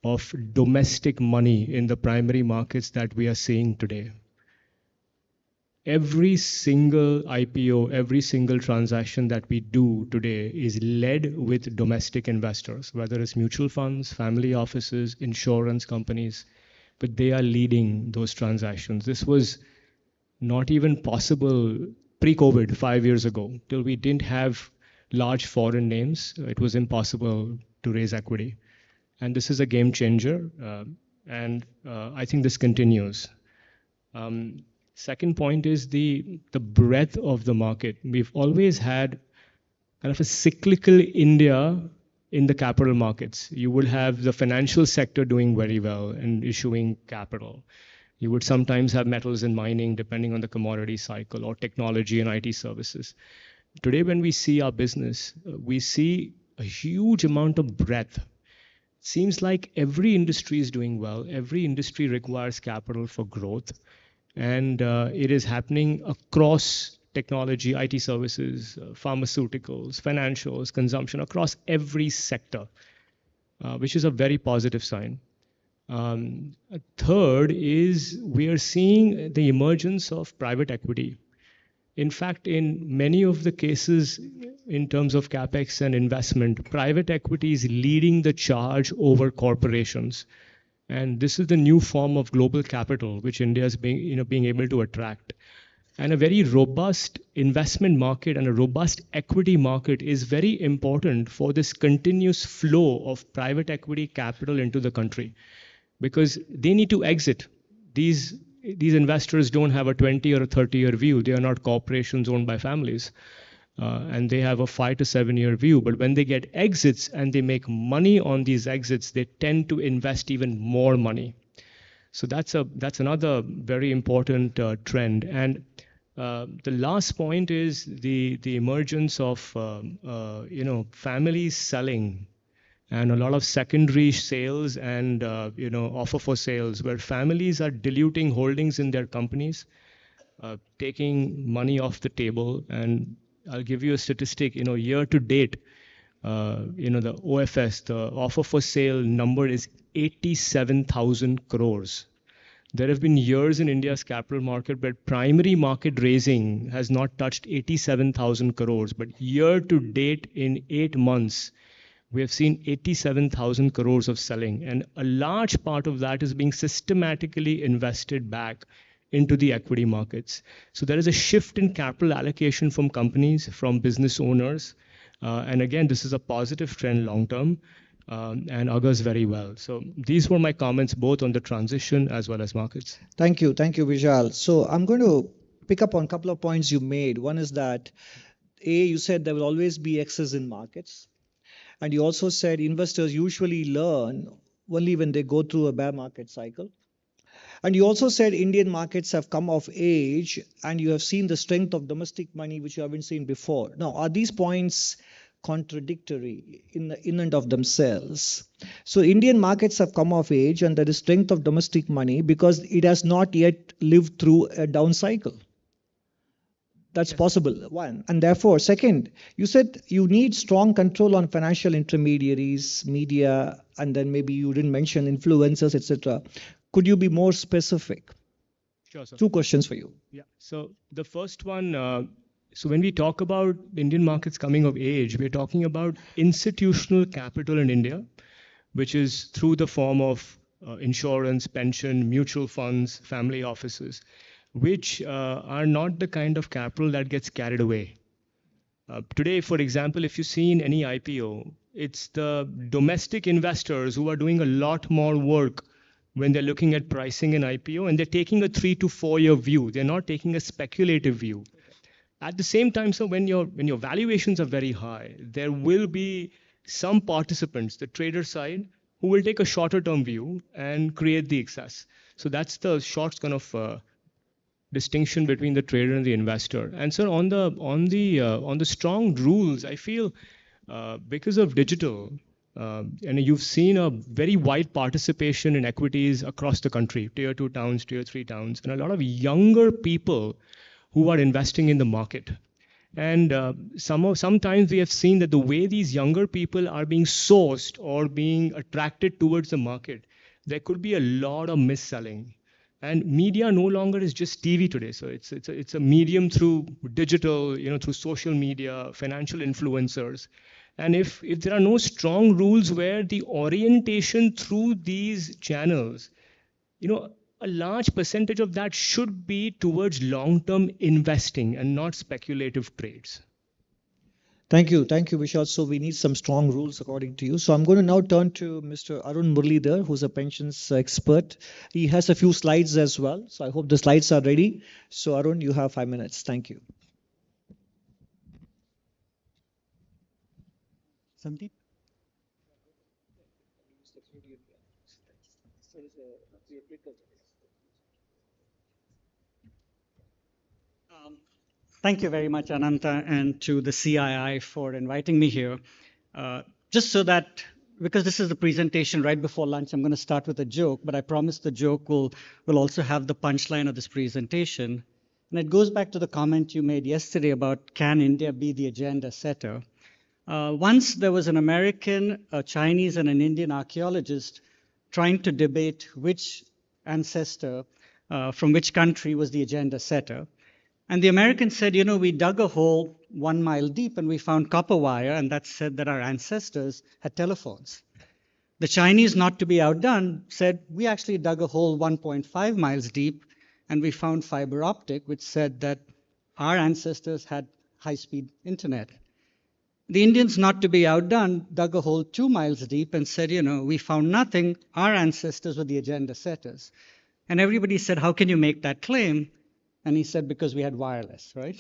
of domestic money in the primary markets that we are seeing today. Every single IPO, every single transaction that we do today is led with domestic investors, whether it's mutual funds, family offices, insurance companies, but they are leading those transactions. This was not even possible pre-COVID 5 years ago. Till we didn't have large foreign names, it was impossible to raise equity. And this is a game changer, and I think this continues. Second point is the breadth of the market. We've always had kind of a cyclical India in the capital markets. You would have the financial sector doing very well and issuing capital. You would sometimes have metals and mining, depending on the commodity cycle, or technology and IT services. Today, when we see our business, we see a huge amount of breadth. It seems like every industry is doing well. Every industry requires capital for growth. And it is happening across technology, IT services, pharmaceuticals, financials, consumption, across every sector, which is a very positive sign. Third is we are seeing the emergence of private equity. In fact, in many of the cases, in terms of capex and investment, private equity is leading the charge over corporations. And this is the new form of global capital, which India is being able to attract. And a very robust investment market and a robust equity market is very important for this continuous flow of private equity capital into the country, because they need to exit. These investors don't have a 20 or a 30-year view. They are not corporations owned by families. And they have a 5 to 7 year view. But when they get exits and they make money on these exits, they tend to invest even more money. So that's another very important trend. And The last point is the emergence of families selling and a lot of secondary sales and offer for sales where families are diluting holdings in their companies, taking money off the table. And I'll give you a statistic. Year to date, the OFS, the offer for sale number is 87,000 crores. There have been years in India's capital market where primary market raising has not touched 87,000 crores, but year to date in 8 months, we have seen 87,000 crores of selling, and a large part of that is being systematically invested back into the equity markets. So there is a shift in capital allocation from companies, from business owners, and again, this is a positive trend long term. And augurs very well. So these were my comments both on the transition as well as markets. Thank you, Vishal. So I'm going to pick up on a couple of points you made. One is that, you said there will always be excess in markets. And you also said investors usually learn only when they go through a bear market cycle. And you also said Indian markets have come of age and you have seen the strength of domestic money, which you haven't seen before. Now, are these points contradictory in and of themselves? So Indian markets have come of age and there is strength of domestic money because it has not yet lived through a down cycle. That's possible, one. And therefore, second, you said you need strong control on financial intermediaries, media, and then maybe you didn't mention influencers, etc. Could you be more specific? Sure, sir. 2 questions for you. Yeah. So the first one, so when we talk about Indian markets coming of age, we're talking about institutional capital in India, which is through the form of insurance, pension, mutual funds, family offices, which are not the kind of capital that gets carried away. Today, for example, if you see in any IPO, it's the domestic investors who are doing a lot more work when they're looking at pricing an IPO, and they're taking a 3 to 4 year view. They're not taking a speculative view. At the same time, so when your valuations are very high, there will be some participants, the trader side, who will take a shorter term view and create the excess. So that's the short kind of distinction between the trader and the investor. And so on the strong rules, I feel because of digital, and you've seen a very wide participation in equities across the country, tier 2 towns, tier 3 towns, and a lot of younger people who are investing in the market. And sometimes we have seen that the way these younger people are being sourced or being attracted towards the market, there could be a lot of mis-selling. And media no longer is just TV today. So it's a medium through digital, through social media, financial influencers. And if there are no strong rules where the orientation through these channels, a large percentage of that should be towards long-term investing and not speculative trades. Thank you, Vishal. So we need some strong rules according to you. So I'm going to now turn to Mr. Arun Muralidhar, who's a pensions expert. He has a few slides as well. So I hope the slides are ready. So Arun, you have 5 minutes. Thank you. Sandeep? Thank you very much, Ananta, and to the CII for inviting me here. Just so that, because this is the presentation right before lunch, I'm going to start with a joke, but I promise the joke will also have the punchline of this presentation. And it goes back to the comment you made yesterday about, can India be the agenda setter? Once there was an American, a Chinese, and an Indian archaeologist trying to debate which ancestor from which country was the agenda setter. And the American said, we dug a hole 1 mile deep and we found copper wire, and that said that our ancestors had telephones. The Chinese, not to be outdone, said, we actually dug a hole 1.5 miles deep and we found fiber optic, which said that our ancestors had high-speed internet. The Indians, not to be outdone, dug a hole 2 miles deep and said, we found nothing, our ancestors were the agenda setters. And everybody said, how can you make that claim? And he said, because we had wireless, right?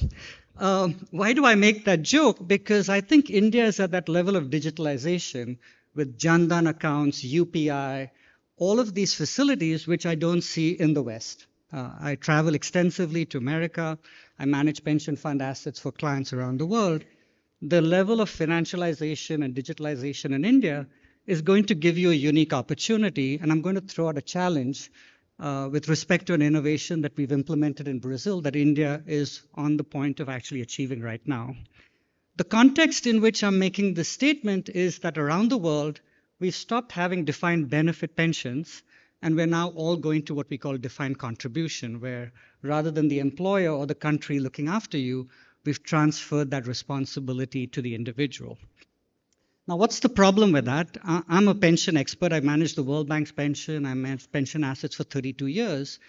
Why do I make that joke? Because I think India is at that level of digitalization with Jan Dhan accounts, UPI, all of these facilities which I don't see in the West. I travel extensively to America. I manage pension fund assets for clients around the world. The level of financialization and digitalization in India is going to give you a unique opportunity. And I'm going to throw out a challenge with respect to an innovation that we've implemented in Brazil that India is on the point of actually achieving right now. The context in which I'm making this statement is that around the world, we've stopped having defined benefit pensions, and we're now all going to what we call defined contribution, where rather than the employer or the country looking after you, we've transferred that responsibility to the individual. Now, what's the problem with that? I'm a pension expert. I manage the World Bank's pension. I manage pension assets for 32 years.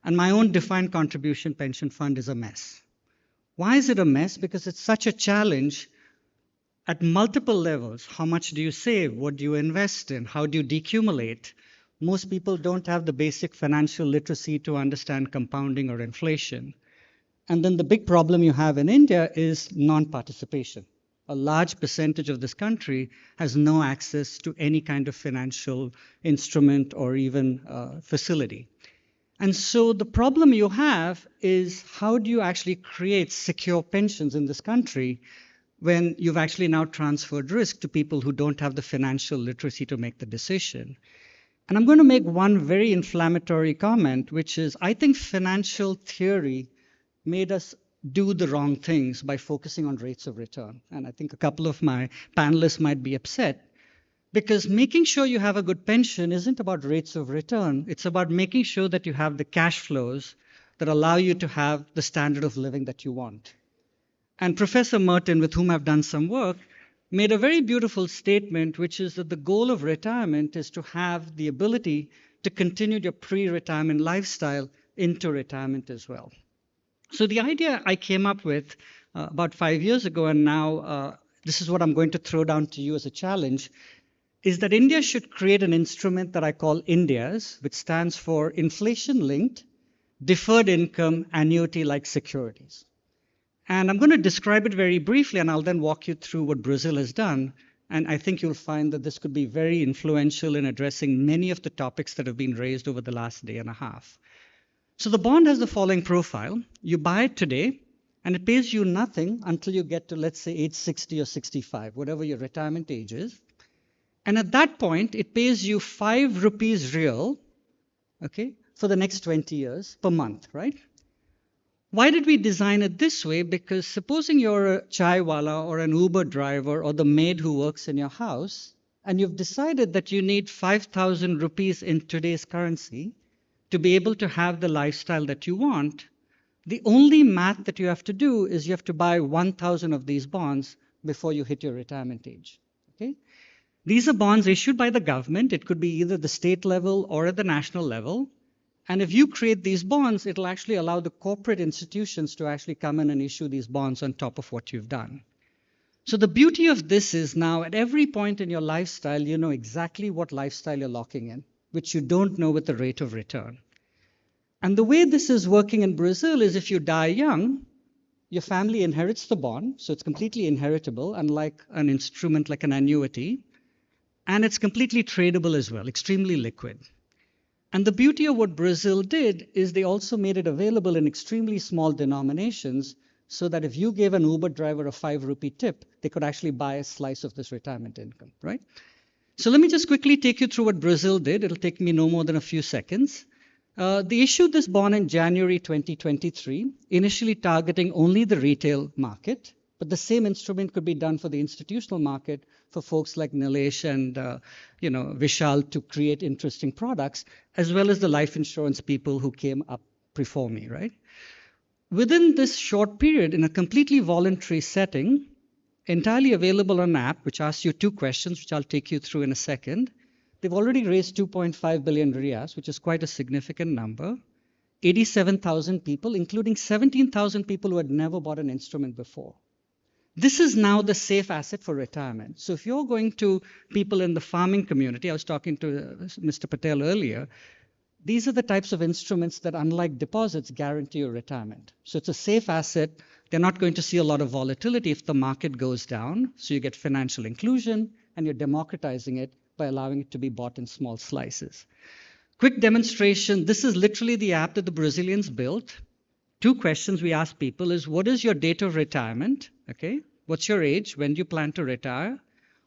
And my own defined contribution pension fund is a mess. Why is it a mess? Because it's such a challenge at multiple levels. How much do you save? What do you invest in? How do you decumulate? Most people don't have the basic financial literacy to understand compounding or inflation. And then the big problem you have in India is non-participation. A large percentage of this country has no access to any kind of financial instrument or even facility. And so the problem you have is how do you actually create secure pensions in this country when you've actually now transferred risk to people who don't have the financial literacy to make the decision? And I'm going to make one very inflammatory comment, which is I think financial theory made us do the wrong things by focusing on rates of return. And I think a couple of my panelists might be upset because making sure you have a good pension isn't about rates of return. It's about making sure that you have the cash flows that allow you to have the standard of living that you want. And Professor Merton, with whom I've done some work, made a very beautiful statement, which is that the goal of retirement is to have the ability to continue your pre-retirement lifestyle into retirement as well. So the idea I came up with about 5 years ago, and now this is what I'm going to throw down to you as a challenge, is that India should create an instrument that I call India's, which stands for inflation-linked, deferred income, annuity-like securities. And I'm going to describe it very briefly, and I'll then walk you through what Brazil has done. And I think you'll find that this could be very influential in addressing many of the topics that have been raised over the last day and a half. So the bond has the following profile. You buy it today, and it pays you nothing until you get to, let's say, age 60 or 65, whatever your retirement age is. And at that point, it pays you 5 rupees real, okay, for the next 20 years per month, right? Why did we design it this way? Because supposing you're a chaiwala or an Uber driver or the maid who works in your house, and you've decided that you need 5,000 rupees in today's currency to be able to have the lifestyle that you want, the only math that you have to do is you have to buy 1,000 of these bonds before you hit your retirement age, okay? These are bonds issued by the government. It could be either the state level or at the national level. And if you create these bonds, it'll actually allow the corporate institutions to actually come in and issue these bonds on top of what you've done. So the beauty of this is now at every point in your lifestyle, you know exactly what lifestyle you're locking in, which you don't know with the rate of return. And the way this is working in Brazil is if you die young, your family inherits the bond, so it's completely inheritable, unlike an instrument like an annuity. And it's completely tradable as well, extremely liquid. And the beauty of what Brazil did is they also made it available in extremely small denominations so that if you gave an Uber driver a 5 rupee tip, they could actually buy a slice of this retirement income, right? So let me just quickly take you through what Brazil did. It'll take me no more than a few seconds. They issued this bond in January 2023, initially targeting only the retail market, but the same instrument could be done for the institutional market for folks like Nilesh and Vishal to create interesting products, as well as the life insurance people who came up before me, right? Within this short period, in a completely voluntary setting, entirely available on an app, which asks you 2 questions, which I'll take you through in a second, they've already raised 2.5 billion riyas, which is quite a significant number. 87,000 people, including 17,000 people who had never bought an instrument before. This is now the safe asset for retirement. So if you're going to people in the farming community, I was talking to Mr. Patel earlier, these are the types of instruments that, unlike deposits, guarantee your retirement. So it's a safe asset. They're not going to see a lot of volatility if the market goes down. So you get financial inclusion, and you're democratizing it by allowing it to be bought in small slices. Quick demonstration. This is literally the app that the Brazilians built. 2 questions we ask people is, what is your date of retirement? Okay. What's your age? When do you plan to retire?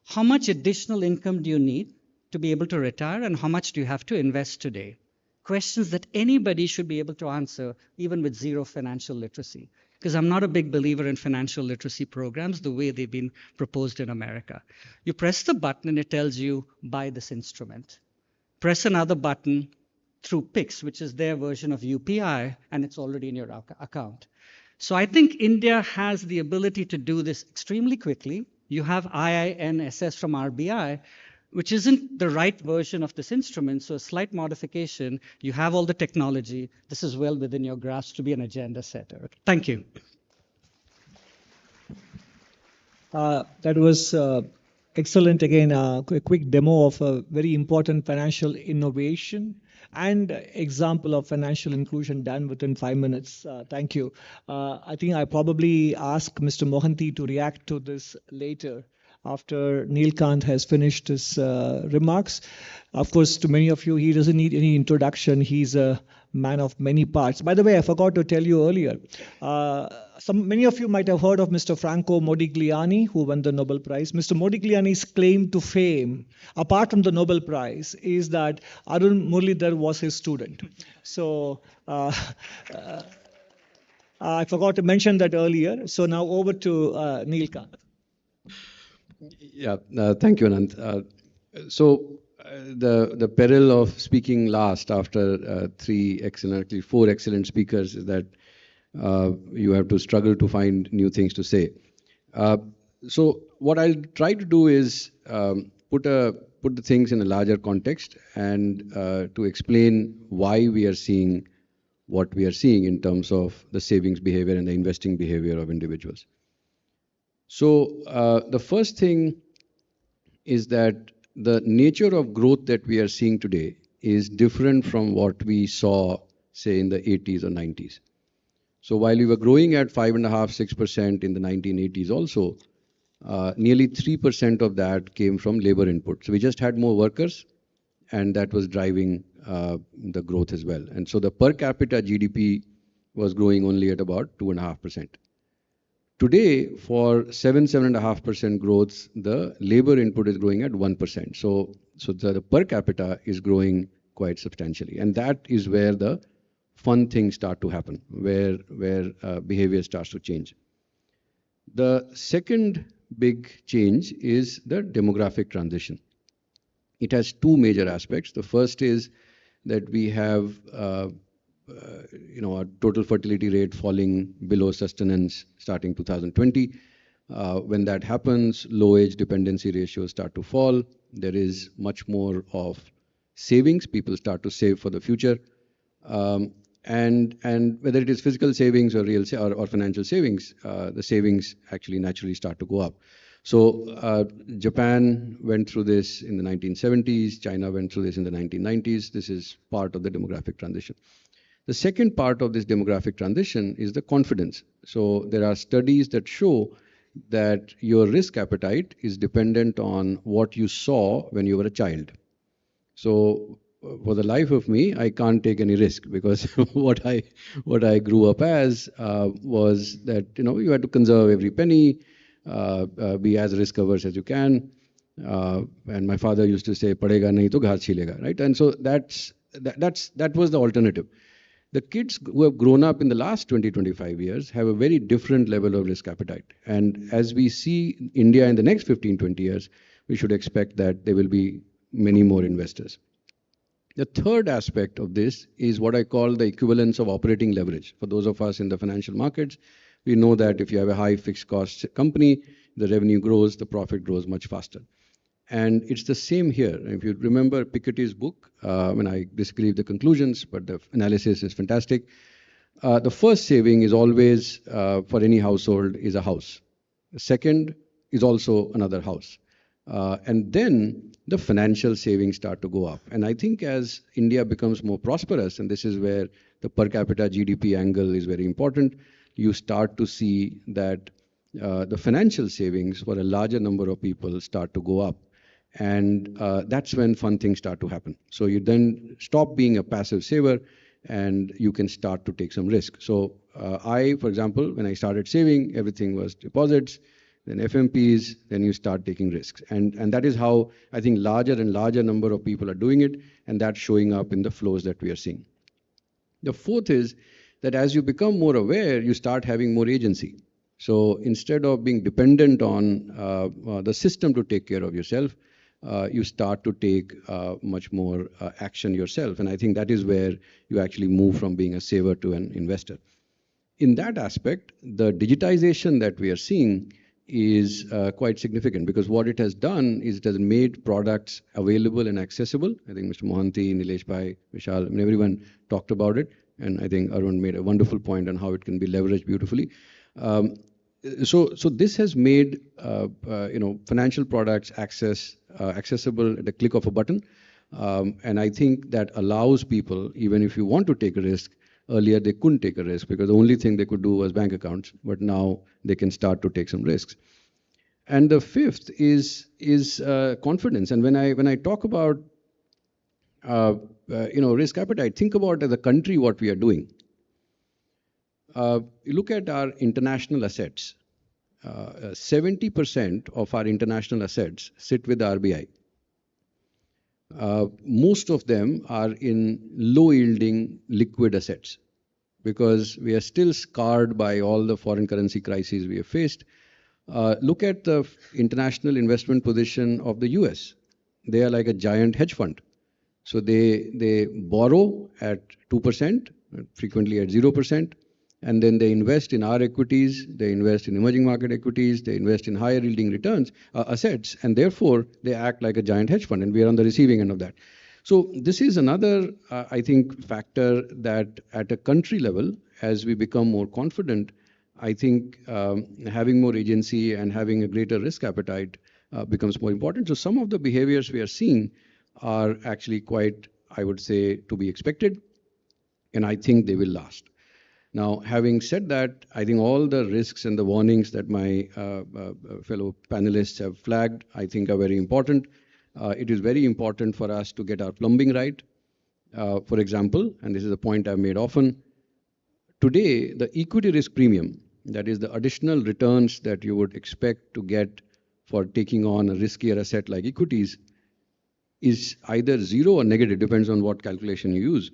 How much additional income do you need to be able to retire? And how much do you have to invest today? Questions that anybody should be able to answer, even with zero financial literacy. Because I'm not a big believer in financial literacy programs the way they've been proposed in America. You press the button and it tells you, buy this instrument. Press another button through Pix, which is their version of UPI, and it's already in your account. So I think India has the ability to do this extremely quickly. You have IINSS from RBI, which isn't the right version of this instrument, so a slight modification. You have all the technology. This is well within your grasp to be an agenda setter. Thank you. That was excellent. Again, a quick demo of a very important financial innovation and example of financial inclusion done within 5 minutes. Thank you. I think I probably ask Mr. Mohanty to react to this later after Neelkant has finished his remarks. Of course, to many of you, he doesn't need any introduction. He's a man of many parts. By the way, I forgot to tell you earlier, many of you might have heard of Mr. Franco Modigliani, who won the Nobel Prize. Mr. Modigliani's claim to fame, apart from the Nobel Prize, is that Arun Muralidhar was his student. So I forgot to mention that earlier. So now over to Neelkant. Yeah, thank you, Anand. The peril of speaking last after 4 excellent speakers is that you have to struggle to find new things to say. So what I'll try to do is put the things in a larger context and to explain why we are seeing what we are seeing in terms of the savings behavior and the investing behavior of individuals. So the first thing is that the nature of growth that we are seeing today is different from what we saw, say, in the 80s or 90s. So while we were growing at 5.5–6% in the 1980s also, nearly 3% of that came from labor input. So we just had more workers, and that was driving the growth as well. And so the per capita GDP was growing only at about 2.5%. Today, for 7–7.5% growth, the labor input is growing at 1%. So the per capita is growing quite substantially. And that is where the fun things start to happen, where behavior starts to change. The second big change is the demographic transition. It has 2 major aspects. The first is that we have a total fertility rate falling below sustenance starting 2020. When that happens, low age dependency ratios start to fall. There is much more of savings. People start to save for the future. And whether it is physical savings or real or financial savings, the savings actually naturally start to go up. So Japan went through this in the 1970s. China went through this in the 1990s. This is part of the demographic transition. The second part of this demographic transition is the confidence. So there are studies that show that your risk appetite is dependent on what you saw when you were a child. So for the life of me, I can't take any risk because what I grew up as was that you had to conserve every penny, be as risk averse as you can. And my father used to say, "Padega nahi to ghas chilega," right? And so that was the alternative. The kids who have grown up in the last 20–25 years have a very different level of risk appetite. And as we see India in the next 15–20 years, we should expect that there will be many more investors. The third aspect of this is what I call the equivalence of operating leverage. For those of us in the financial markets, we know that if you have a high fixed cost company, the revenue grows, the profit grows much faster. And it's the same here. If you remember Piketty's book, when I describe the conclusions, but the analysis is fantastic. The first saving is always, for any household, is a house. The second is also another house. And then the financial savings start to go up. And I think as India becomes more prosperous, and this is where the per capita GDP angle is very important, you start to see that the financial savings for a larger number of people start to go up. And that's when fun things start to happen. So you then stop being a passive saver and you can start to take some risk. So for example, when I started saving, everything was deposits, then FMPs, then you start taking risks. And that is how I think larger and larger number of people are doing it, and that's showing up in the flows that we are seeing. The fourth is that as you become more aware, you start having more agency. So instead of being dependent on the system to take care of yourself, you start to take much more action yourself. And I think that is where you actually move from being a saver to an investor. In that aspect, the digitization that we are seeing is quite significant, because what it has done is it has made products available and accessible. I think Mr. Mohanty, Nilesh Bhai, Vishal, and everyone talked about it. And I think Arun made a wonderful point on how it can be leveraged beautifully. So this has made financial products accessible at a click of a button. And I think that allows people, even if you want to take a risk, earlier they couldn't take a risk because the only thing they could do was bank accounts, but now they can start to take some risks. And the fifth is confidence. And when I talk about risk appetite, think about as a country what we are doing. You look at our international assets. 70% of our international assets sit with the RBI. Most of them are in low-yielding liquid assets because we are still scarred by all the foreign currency crises we have faced. Look at the international investment position of the US. They are like a giant hedge fund. So they borrow at 2%, frequently at 0%, and then they invest in our equities, they invest in emerging market equities, they invest in higher yielding returns, assets, and therefore they act like a giant hedge fund, and we are on the receiving end of that. So this is another, I think, factor that at a country level, as we become more confident, I think having more agency and having a greater risk appetite becomes more important. So some of the behaviors we are seeing are actually quite, I would say, to be expected, and I think they will last. Now, having said that, I think all the risks and the warnings that my fellow panelists have flagged, I think are very important. It is very important for us to get our plumbing right. For example, and this is a point I've made often, today the equity risk premium, that is the additional returns that you would expect to get for taking on a riskier asset like equities, is either zero or negative, depends on what calculation you use,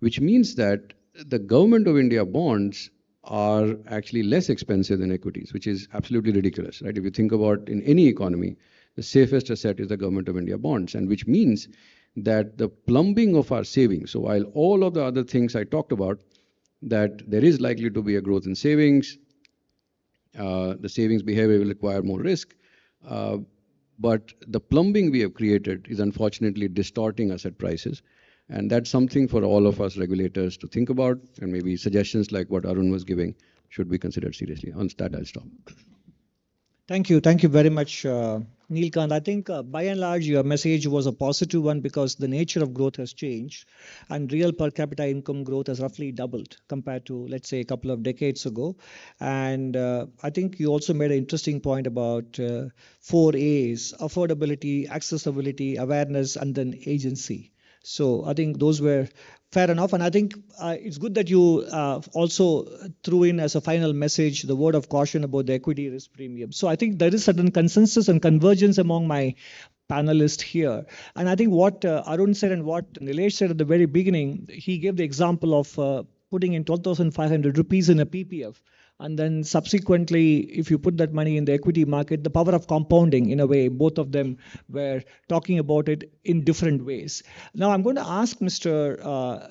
which means that the government of India bonds are actually less expensive than equities, which is absolutely ridiculous, right? If you think about in any economy, the safest asset is the government of India bonds, and which means that the plumbing of our savings, so while all of the other things I talked about, that there is likely to be a growth in savings, the savings behavior will require more risk, but the plumbing we have created is unfortunately distorting asset prices. And that's something for all of us regulators to think about, and maybe suggestions like what Arun was giving should be considered seriously. On that, I'll stop. Thank you very much, Neelkant. I think by and large your message was a positive one because the nature of growth has changed, and real per capita income growth has roughly doubled compared to, let's say, a couple of decades ago. And I think you also made an interesting point about 4 A's: affordability, accessibility, awareness, and then agency. So I think those were fair enough. And I think it's good that you also threw in as a final message the word of caution about the equity risk premium. So I think there is certain consensus and convergence among my panelists here. And I think what Arun said and what Nilesh said at the very beginning, he gave the example of putting in 12,500 rupees in a PPF. And then subsequently, if you put that money in the equity market, the power of compounding, in a way, both of them were talking about it in different ways. Now, I'm going to ask Mr.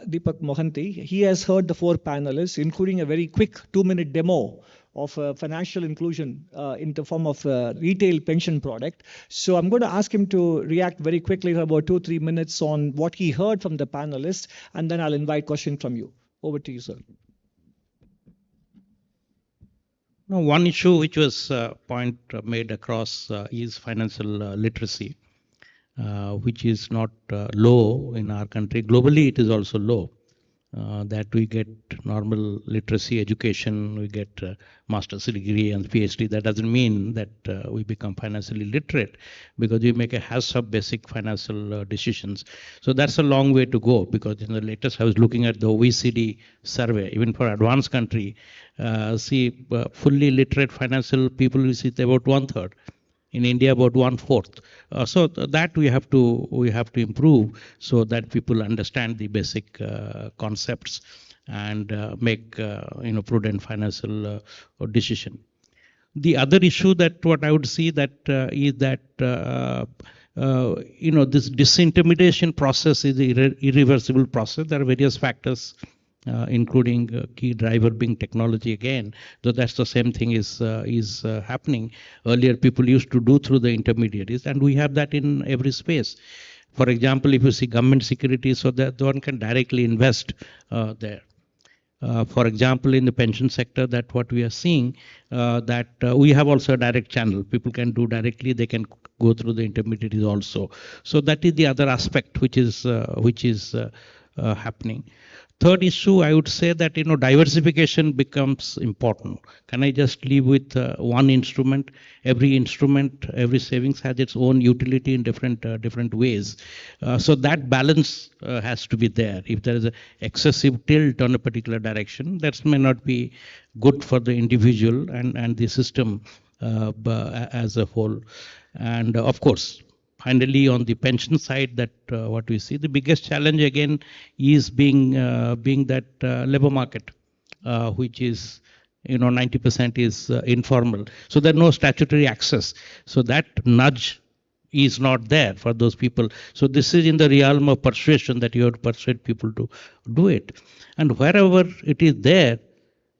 Deepak Mohanty. He has heard the 4 panelists, including a very quick 2-minute demo of financial inclusion in the form of a retail pension product. So I'm going to ask him to react very quickly for about 2-3 minutes on what he heard from the panelists, and then I'll invite questions from you. Over to you, sir. Now, one issue which was point made across is financial literacy, which is not low in our country. Globally, it is also low. That we get normal literacy education, we get master's degree and PhD. That doesn't mean that we become financially literate, because we make a hash of basic financial decisions. So that's a long way to go, because in the latest, I was looking at the OECD survey, even for advanced country, fully literate financial people is about 1/3. In India, about 1/4. That we have to improve, so that people understand the basic concepts and make prudent financial decision. The other issue that what I would see that is that this disintermediation process is an irreversible process. There are various factors, including key driver being technology again, though that's the same thing is happening. Earlier, people used to do through the intermediaries, and we have that in every space. For example, if you see government securities, so that one can directly invest there. For example, in the pension sector, that what we are seeing, that we have also a direct channel. People can do directly, they can go through the intermediaries also. So that is the other aspect which is happening. Third issue, I would say that diversification becomes important. Can I just leave with one instrument? Every instrument, every savings has its own utility in different ways. So that balance has to be there. If there is an excessive tilt on a particular direction, that may not be good for the individual and the system as a whole. And of course, finally, on the pension side, that what we see, the biggest challenge again is being that labor market, which is 90% is informal. So there are no statutory access. So that nudge is not there for those people. So this is in the realm of persuasion, that you have to persuade people to do it. And wherever it is there,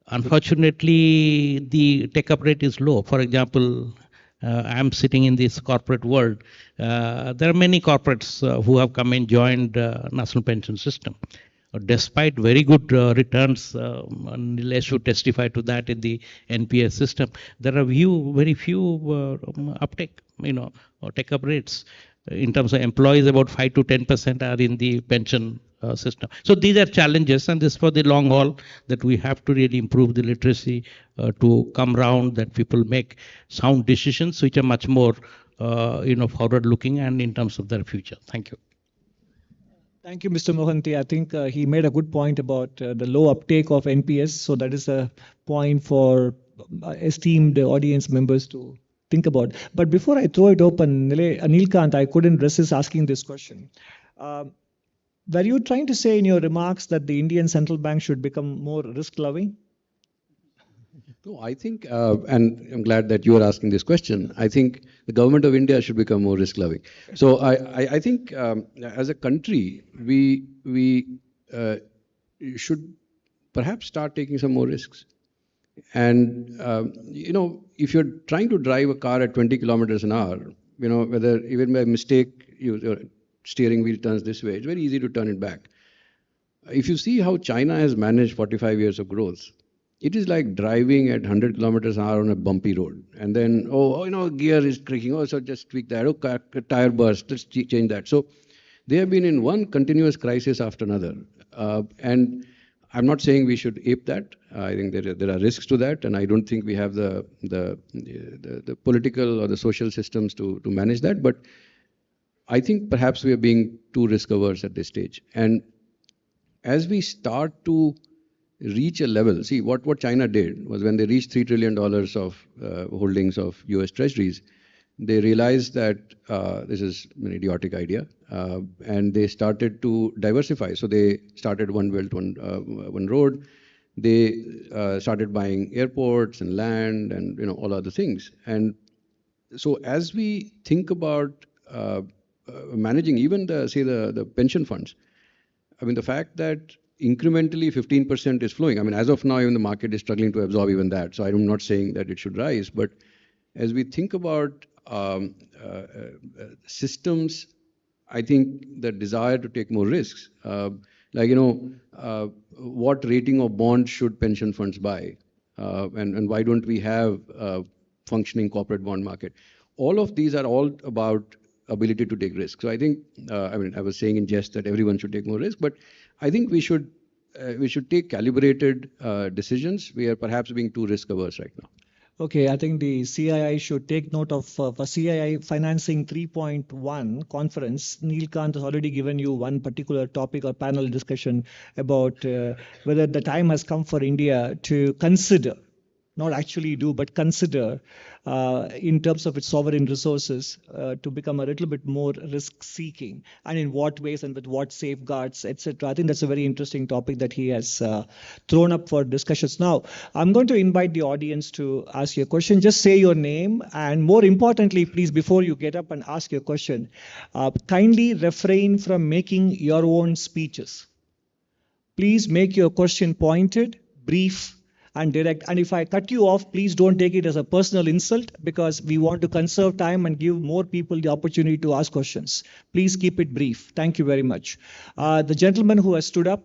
unfortunately, the take-up rate is low. For example, I'm sitting in this corporate world. There are many corporates who have come and joined National Pension System. Despite very good returns, Nilesh should testify to that in the NPS system, there are very few uptake, or take-up rates. In terms of employees, about 5 to 10% are in the pension system. So these are challenges, and this for the long haul, that we have to really improve the literacy to come round, that people make sound decisions which are much more forward looking and in terms of their future. Thank you. Thank you, Mr. Mohanty. I think he made a good point about the low uptake of NPS. So that is a point for esteemed audience members to think about. But before I throw it open, Anilkant, I couldn't resist asking this question. Were you trying to say in your remarks that the Indian Central Bank should become more risk-loving? No, I think, and I'm glad that you are asking this question, I think the government of India should become more risk-loving. So I think as a country, we should perhaps start taking some more risks. And, if you're trying to drive a car at 20 kilometers an hour, whether even by mistake your steering wheel turns this way, it's very easy to turn it back. If you see how China has managed 45 years of growth, it is like driving at 100 kilometers an hour on a bumpy road. And then, gear is creaking. So just tweak that. Tire burst, let's change that. So they have been in one continuous crisis after another. And I'm not saying we should ape that. I think there are risks to that, and I don't think we have the political or the social systems to manage that. But I think perhaps we are being too risk averse at this stage. And as we start to reach a level, see what China did was when they reached $3 trillion of holdings of US treasuries, they realized that this is an idiotic idea, and they started to diversify. So they started One Belt, One Road. They started buying airports and land and all other things. And so as we think about managing even the pension funds, I mean, the fact that incrementally 15% is flowing. I mean, as of now, even the market is struggling to absorb even that. So I'm not saying that it should rise, but as we think about systems, I think the desire to take more risks, what rating of bonds should pension funds buy, and why don't we have a functioning corporate bond market? All of these are all about ability to take risks. So I think, I was saying in jest that everyone should take more risk, but I think we should take calibrated decisions. We are perhaps being too risk averse right now. Okay, I think the CII should take note of for CII Financing 3.1 conference. Neil Kant has already given you one particular topic or panel discussion about whether the time has come for India to consider, not actually do, but consider in terms of its sovereign resources to become a little bit more risk-seeking, and in what ways and with what safeguards, etc. I think that's a very interesting topic that he has thrown up for discussions. Now, I'm going to invite the audience to ask you a question. Just say your name, and more importantly, please, before you get up and ask your question, kindly refrain from making your own speeches. Please make your question pointed, brief, and direct. And if I cut you off, please don't take it as a personal insult, because we want to conserve time and give more people the opportunity to ask questions. Please keep it brief. Thank you very much. The gentleman who has stood up.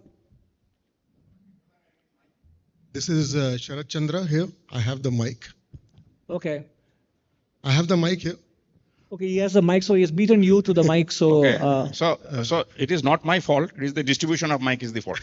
This is Sharat Chandra here. I have the mic. Okay. I have the mic here. Okay, he has the mic, so he has beaten you to the mic. So, okay. So it is not my fault. It is the distribution of mic is the fault.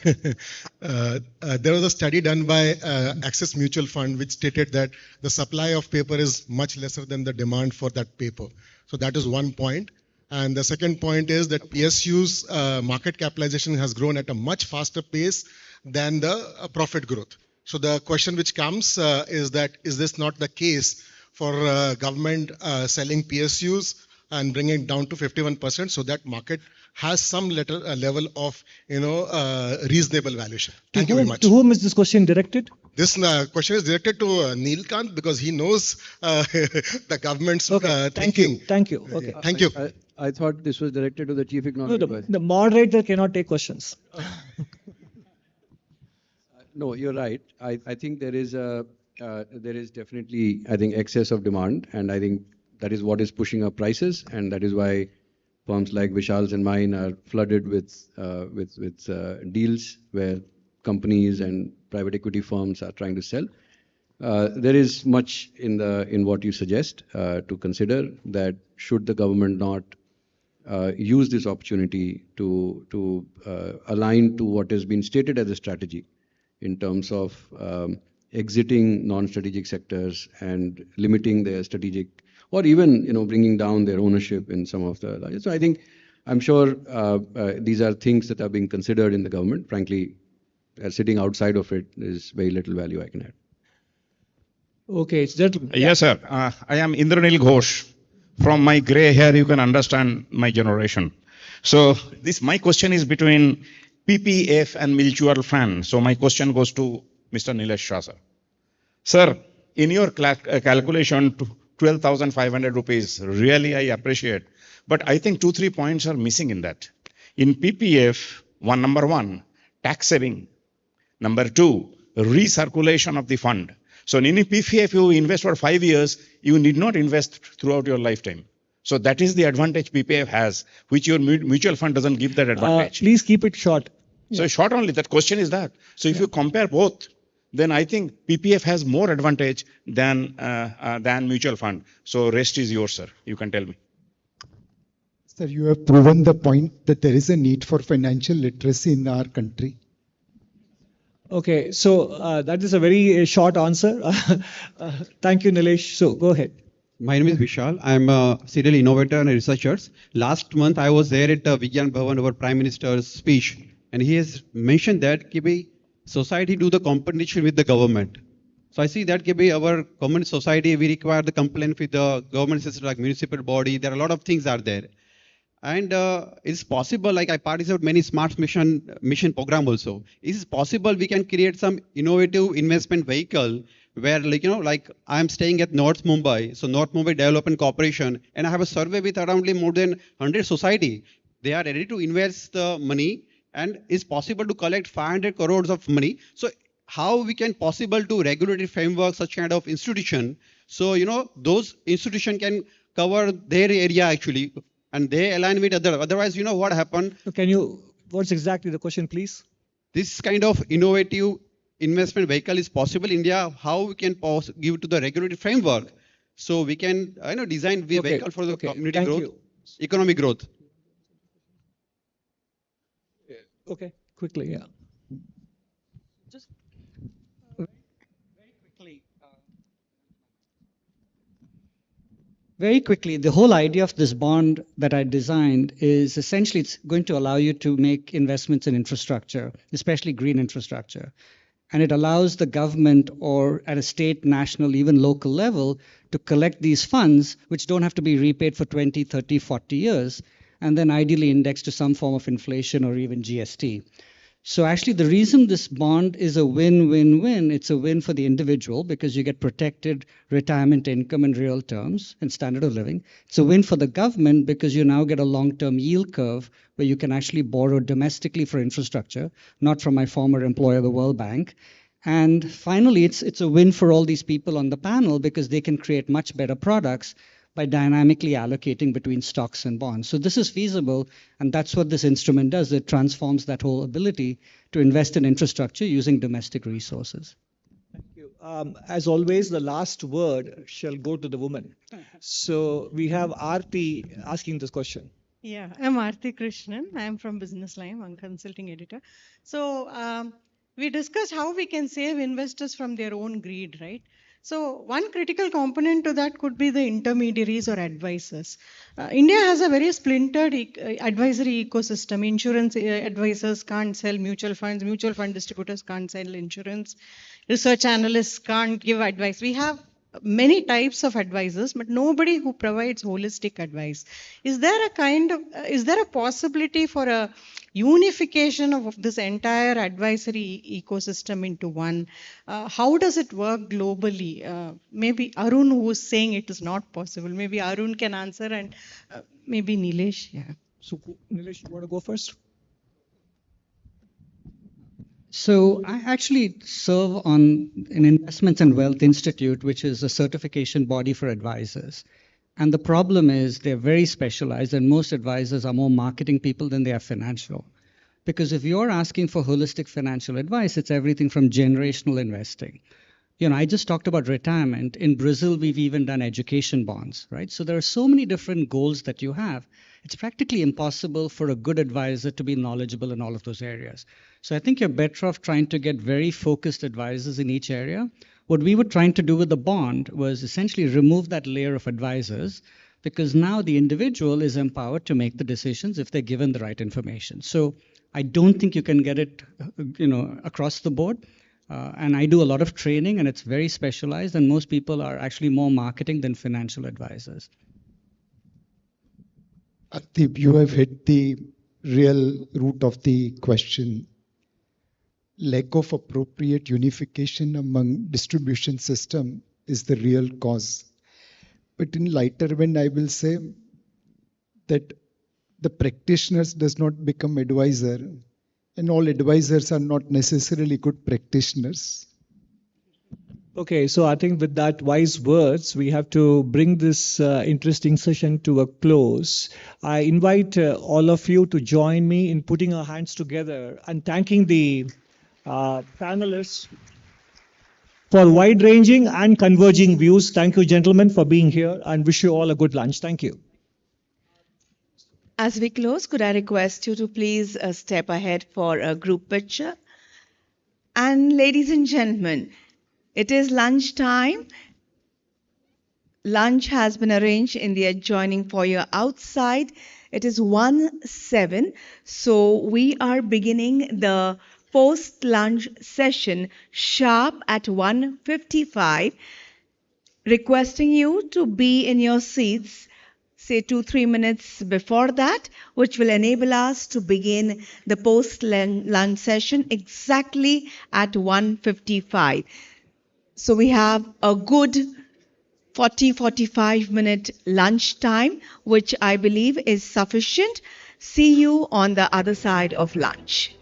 There was a study done by Access Mutual Fund which stated that the supply of paper is much lesser than the demand for that paper. So that is one point. And the second point is that PSU's market capitalization has grown at a much faster pace than the profit growth. So the question which comes is that, is this not the case for government selling PSUs and bringing it down to 51%, so that market has some level of reasonable valuation? Thank you very much. To whom is this question directed? This question is directed to Neil Kant, because he knows the government's thinking. Thank you. Okay. Thank you. I thought this was directed to the chief economic advisor. The moderator cannot take questions. No, you're right. I think there is definitely, I think, excess of demand, and I think that is what is pushing up prices, and that is why firms like Vishal's and mine are flooded with deals where companies and private equity firms are trying to sell. There is much in what you suggest to consider, that should the government not use this opportunity to align to what has been stated as a strategy in terms of exiting non-strategic sectors and limiting their strategic, or even bringing down their ownership in some of the. So I'm sure these are things that are being considered in the government. Frankly, sitting outside of it is very little value I can add. Okay, it's gentleman. Yes, sir. I am Indranil Ghosh. From my grey hair, you can understand my generation. So my question is between PPF and mutual fund. So my question goes to Mr. Nilesh Shah, sir. Sir, in your calculation, 12,500 rupees, really I appreciate. But I think 2-3 points are missing in that. In PPF, number one, tax saving. Number two, recirculation of the fund. So in PPF, you invest for 5 years, you need not invest throughout your lifetime. So that is the advantage PPF has, which your mutual fund doesn't give that advantage. Please keep it short. So short only, that question is that. So if you compare both, then I think PPF has more advantage than mutual fund. So rest is yours, sir. You can tell me. Sir, you have proven the point that there is a need for financial literacy in our country. Okay, so that is a very short answer. Thank you, Nilesh. So go ahead. My name is Vishal. I'm a serial innovator and a researcher. Last month, I was there at Vigyan Bhavan, our Prime Minister's speech, and he has mentioned that society do the competition with the government. So I see that our common society, we require the complaint with the government system like municipal body. There are a lot of things are there. And it's possible, like I participate in many smart mission program also. Is it possible we can create some innovative investment vehicle where like I'm staying at North Mumbai, so North Mumbai Development Corporation, and I have a survey with around more than 100 society. They are ready to invest the money, and it's possible to collect 500 crores of money. So how we can possible to regulatory framework such kind of institution, so those institution can cover their area actually, and they align with other. Otherwise, what happened? What's exactly the question, please? This kind of innovative investment vehicle is possible in India. How we can give to the regulatory framework, so we can design the vehicle for the community growth, economic growth. Okay, quickly, yeah. Very quickly, the whole idea of this bond that I designed is essentially it's going to allow you to make investments in infrastructure, especially green infrastructure. And it allows the government or at a state, national, even local level to collect these funds, which don't have to be repaid for 20, 30, 40 years, and then ideally indexed to some form of inflation or even GST. So actually, the reason this bond is a win-win-win, it's a win for the individual because you get protected retirement income in real terms and standard of living. It's a win for the government because you now get a long-term yield curve where you can actually borrow domestically for infrastructure, not from my former employer, the World Bank. And finally, it's a win for all these people on the panel because they can create much better products by dynamically allocating between stocks and bonds. So this is feasible, and that's what this instrument does. It transforms that whole ability to invest in infrastructure using domestic resources. As always, the last word shall go to the woman. So we have Aarti asking this question. Yeah, I'm Aarti Krishnan. I'm from Business Line. I'm a consulting editor. So we discussed how we can save investors from their own greed, right? So one critical component to that could be the intermediaries or advisors. India has a very splintered advisory ecosystem. Insurance advisors can't sell mutual funds. Mutual fund distributors can't sell insurance. Research analysts can't give advice. We have many types of advisors, but nobody who provides holistic advice. Is there a possibility for a unification of this entire advisory ecosystem into one? How does it work globally? Maybe Arun, who is saying it is not possible, maybe Arun can answer, and maybe Nilesh. Yeah. So Nilesh, you want to go first? So I actually serve on an Investments and Wealth Institute, which is a certification body for advisors. And the problem is they're very specialized, and most advisors are more marketing people than they are financial. Because if you're asking for holistic financial advice, it's everything from generational investing. You know, I just talked about retirement. In Brazil, we've even done education bonds, right? So there are so many different goals that you have. It's practically impossible for a good advisor to be knowledgeable in all of those areas. So I think you're better off trying to get very focused advisors in each area. What we were trying to do with the bond was essentially remove that layer of advisors, because now the individual is empowered to make the decisions if they're given the right information. So I don't think you can get it, across the board. And I do a lot of training, and it's very specialized, and most people are actually more marketing than financial advisors. Deep, you have hit the real root of the question. Lack of appropriate unification among distribution system is the real cause. But in lighter vein, I will say that the practitioners does not become advisor, and all advisors are not necessarily good practitioners. Okay, so I think with that wise words, we have to bring this interesting session to a close. I invite all of you to join me in putting our hands together and thanking the panelists for wide-ranging and converging views. Thank you, gentlemen, for being here, and wish you all a good lunch. Thank you. As we close, could I request you to please step ahead for a group picture? And ladies and gentlemen, it is lunchtime. Lunch has been arranged in the adjoining foyer outside. It is 1:07, so we are beginning the post-lunch session sharp at 1:55, requesting you to be in your seats say 2-3 minutes before that, which will enable us to begin the post-lunch session exactly at 1:55. So we have a good 40-45 minute lunch time, which I believe is sufficient. See you on the other side of lunch.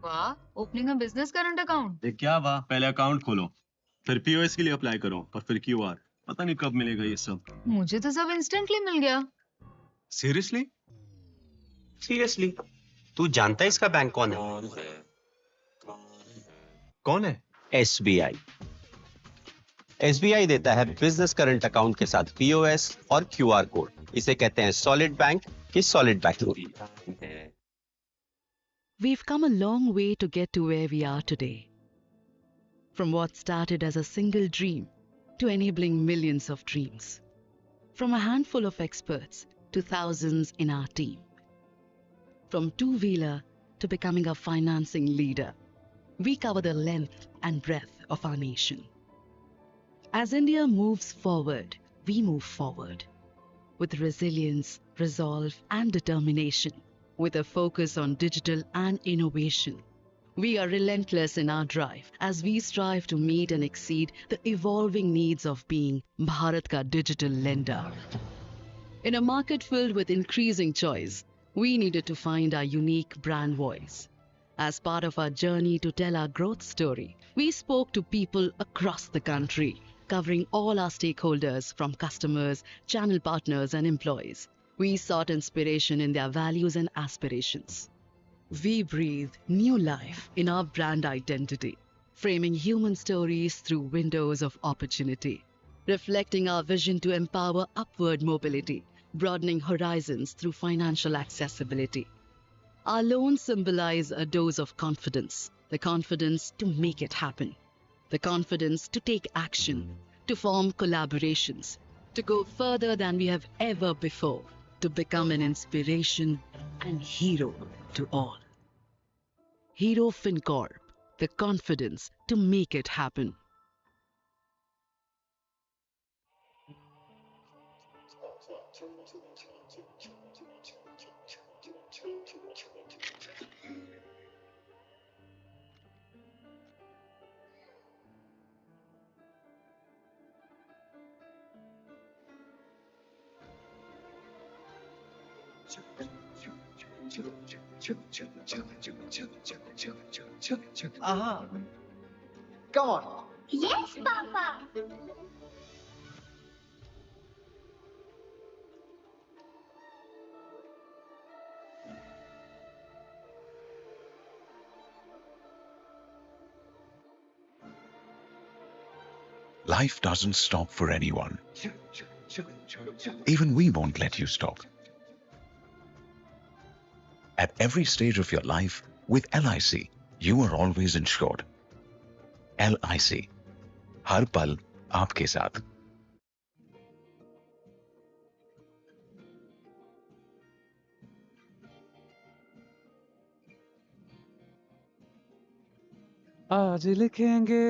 वाह, opening a business current account. ये क्या वाह, पहले account खोलो, फिर POS के लिए apply करो और फिर क्यूआर। पता नहीं कब मिलेगा ये सब। मुझे तो सब इंस्टेंटली मिल गया। सीरियसली? सीरियसली, तू जानता है इसका बैंक कौन है? कौन है? SBI। SBI देता है बिजनेस करंट अकाउंट के साथ POS और QR कोड। इसे कहते हैं सॉलिड बैंक की solid banking. We've come a long way to get to where we are today. From what started as a single dream to enabling millions of dreams. From a handful of experts to thousands in our team. From two-wheeler to becoming a financing leader, we cover the length and breadth of our nation. As India moves forward, we move forward. With resilience, resolve and determination. With a focus on digital and innovation. We are relentless in our drive as we strive to meet and exceed the evolving needs of being Bharat ka digital lender. In a market filled with increasing choice, we needed to find our unique brand voice. As part of our journey to tell our growth story, we spoke to people across the country, covering all our stakeholders from customers, channel partners and employees. We sought inspiration in their values and aspirations. We breathed new life in our brand identity, framing human stories through windows of opportunity, reflecting our vision to empower upward mobility, broadening horizons through financial accessibility. Our loans symbolize a dose of confidence, the confidence to make it happen, the confidence to take action, to form collaborations, to go further than we have ever before, to become an inspiration and hero to all. Hero FinCorp, the confidence to make it happen. Come on. Yes, Papa. Life doesn't stop for anyone. Even we won't let you stop. At every stage of your life, with LIC, you are always insured. LIC, हर पल आपके साथ. आज लिखेंगे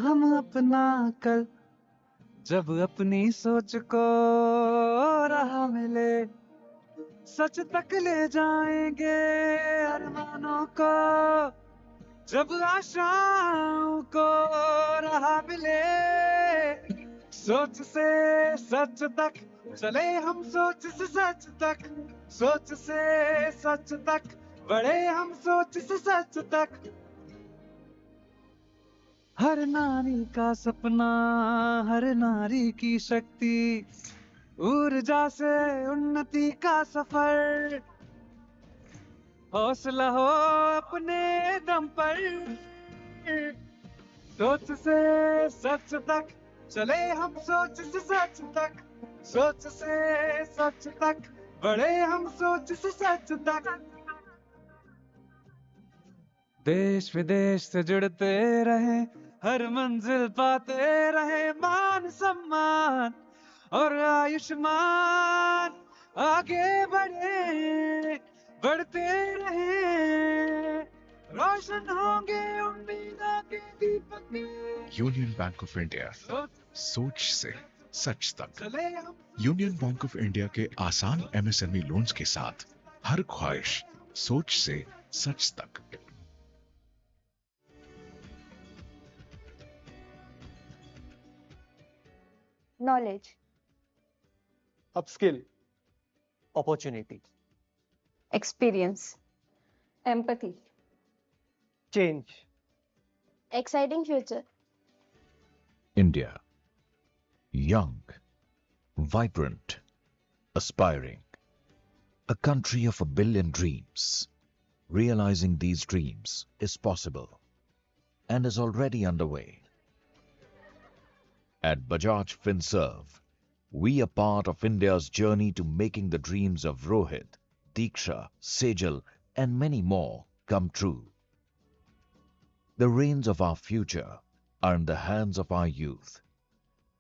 हम अपना कल, जब अपनी सोच को राह मिले, सच तक ले जाएंगे अरमानों को, जब आशाओं को राह मिले, सोच से सच तक चले हम, सोच से सच तक, सोच से सच तक बढ़े हम, सोच से सच तक. हर नारी का सपना, हर नारी की शक्ति, ऊर्जा से उन्नति का सफर, हौसला हो अपने दम पर, सोच से सच तक चले हम, सोच से सच तक, सोच से सच तक बढ़े हम, सोच से सच तक. देश विदेश से जुड़ते रहे, हर मंजिल पाते रहे, मान सम्मान और आयुष्मान, आगे बढ़े बढ़ते रहे, रोशन होंगे उम्मीदों के दीपक. यूनियन बैंक ऑफ इंडिया, सोच से सच तक. यूनियन बैंक ऑफ इंडिया के आसान MSME लोन्स के साथ हर ख्वाहिश सोच से सच तक. Knowledge, upskill, opportunity, experience, empathy, change. Exciting future. India. Young, vibrant, aspiring. A country of 1 billion dreams. Realizing these dreams is possible and is already underway. At Bajaj Finserv, we are part of India's journey to making the dreams of Rohit, Diksha, Sejal and many more come true. The reins of our future are in the hands of our youth.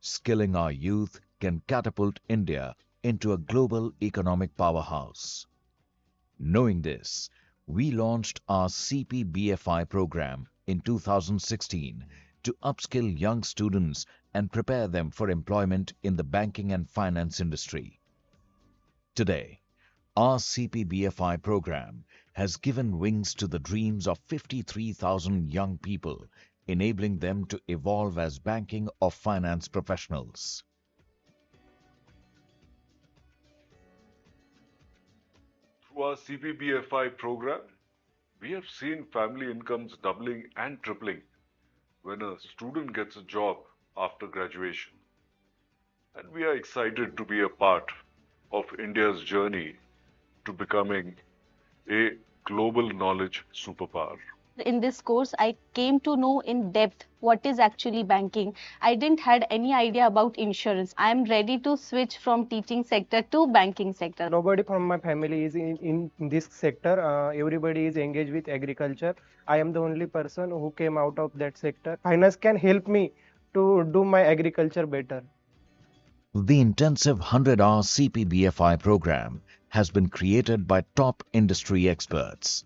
Skilling our youth can catapult India into a global economic powerhouse. Knowing this, we launched our CPBFI program in 2016 to upskill young students and prepare them for employment in the banking and finance industry. Today, our CPBFI program has given wings to the dreams of 53,000 young people, enabling them to evolve as banking or finance professionals. Through our CPBFI program, we have seen family incomes doubling and tripling when a student gets a job after graduation. And we are excited to be a part of India's journey to becoming a global knowledge superpower. In this course, I came to know in depth what is actually banking. I didn't had any idea about insurance. I am ready to switch from teaching sector to banking sector. Nobody from my family is in this sector. Everybody is engaged with agriculture. I am the only person who came out of that sector. Finance can help me to do my agriculture better. The intensive 100-hour CPBFI program has been created by top industry experts.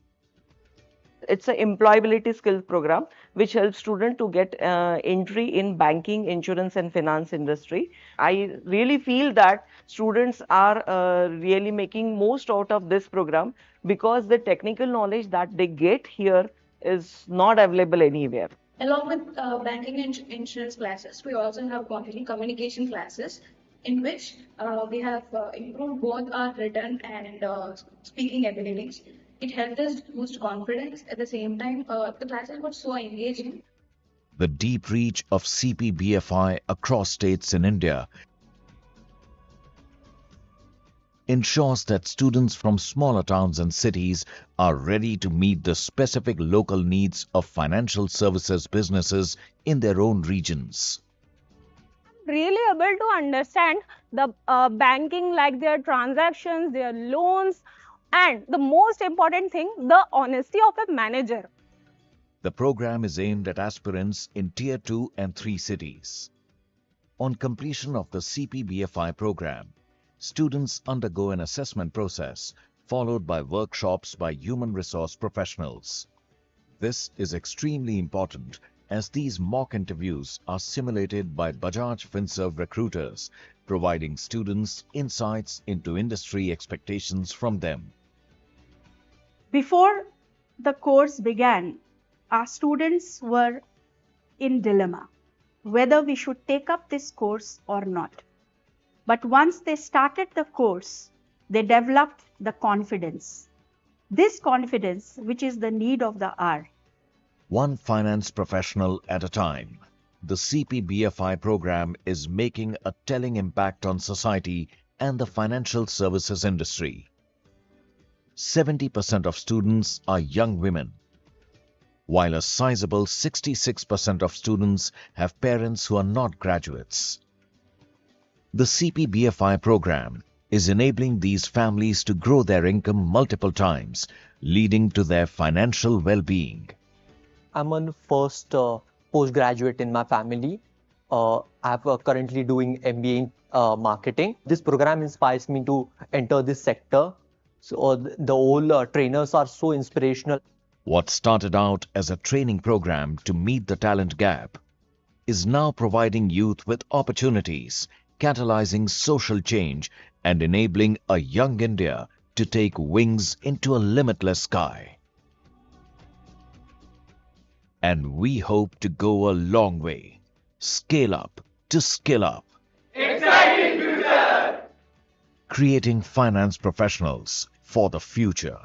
It's an employability skills program which helps students to get entry in banking, insurance and finance industry. I really feel that students are really making most out of this program because the technical knowledge that they get here is not available anywhere. Along with banking and insurance classes, we also have quarterly communication classes in which we have improved both our written and speaking abilities. It helped us boost confidence. At the same time, the classes were so engaging. The deep reach of CPBFI across states in India ensures that students from smaller towns and cities are ready to meet the specific local needs of financial services businesses in their own regions. Really able to understand the banking, like their transactions, their loans, and the most important thing, the honesty of a manager. The program is aimed at aspirants in Tier 2 and 3 cities. On completion of the CPBFI program, students undergo an assessment process followed by workshops by human resource professionals. This is extremely important as these mock interviews are simulated by Bajaj Finserv recruiters, providing students insights into industry expectations from them. Before the course began, our students were in dilemma whether we should take up this course or not. But once they started the course, they developed the confidence. This confidence, which is the need of the hour. One finance professional at a time, the CPBFI program is making a telling impact on society and the financial services industry. 70% of students are young women, while a sizable 66% of students have parents who are not graduates. The CPBFI program is enabling these families to grow their income multiple times, leading to their financial well-being. I'm on first postgraduate in my family. I'm currently doing MBA in marketing. This program inspires me to enter this sector. So the whole trainers are so inspirational. What started out as a training program to meet the talent gap is now providing youth with opportunities, catalyzing social change and enabling a young India to take wings into a limitless sky. And we hope to go a long way. Scale up to skill up. Exciting future! Creating finance professionals for the future.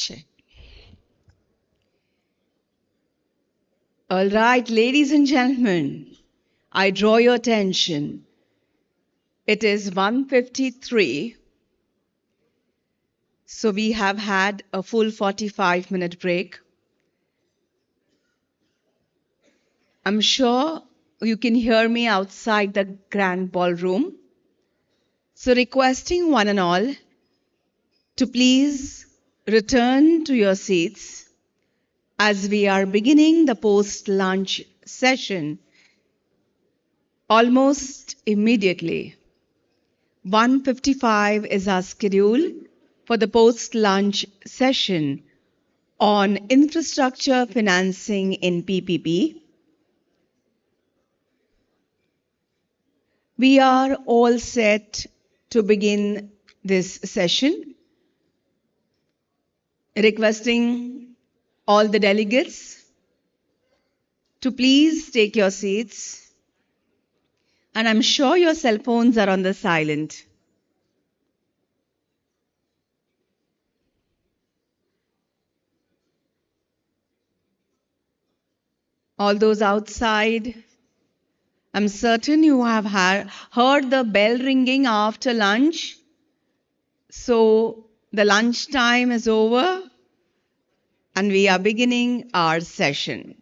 Check. All right, ladies and gentlemen, I draw your attention. It is 1:53. So we have had a full 45-minute break. I'm sure you can hear me outside the grand ballroom. So requesting one and all to please return to your seats as we are beginning the post-lunch session almost immediately. 1:55 is our schedule for the post-lunch session on infrastructure financing in PPP. We are all set to begin this session. Requesting all the delegates to please take your seats. And I'm sure your cell phones are on the silent. All those outside, I'm certain you have heard the bell ringing after lunch. So the lunch time is over and we are beginning our session.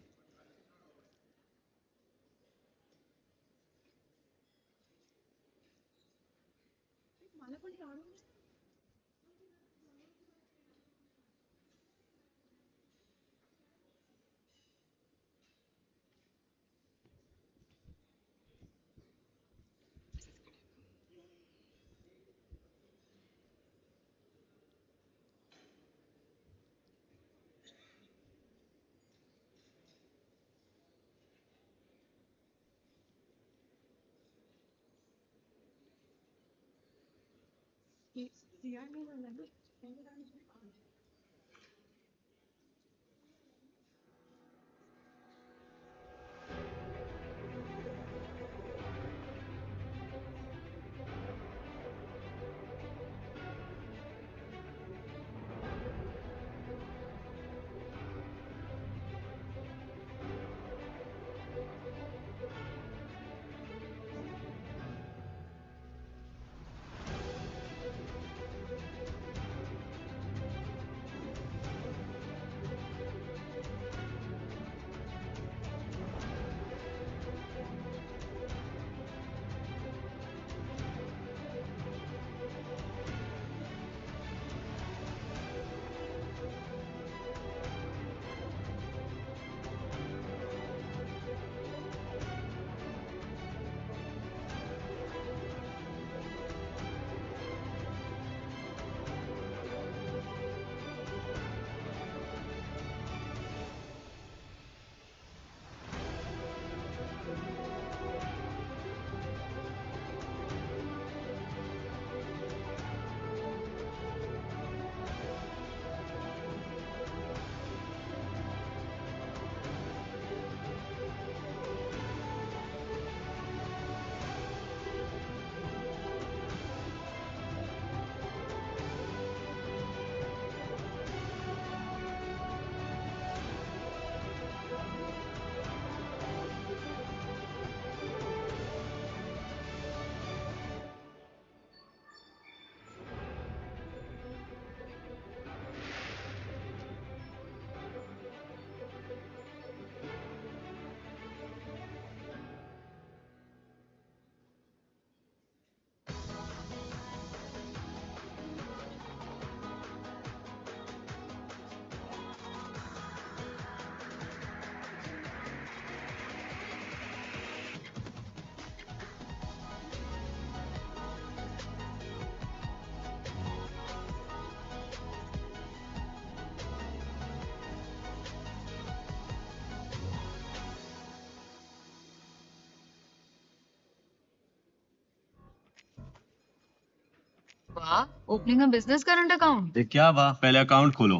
वाह, opening a business current account. ये क्या वाह, पहले account खोलो,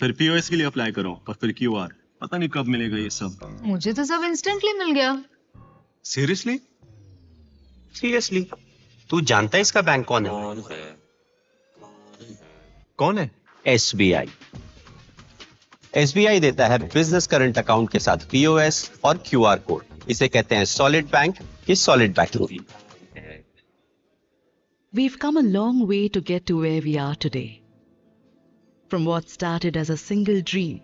फिर POS के लिए apply करो और फिर क्यूआर। पता नहीं कब मिलेगा ये सब। मुझे तो सब इंस्टेंटली मिल गया। सीरियसली? सीरियसली? तू जानता है इसका बैंक कौन है? कौन है? SBI। एसबीआई देता है बिजनेस करंट अकाउंट के साथ पीओएस और क्यूआर कोड। इसे कहते हैं सॉलिड बैंक की solid banking. We've come a long way to get to where we are today. From what started as a single dream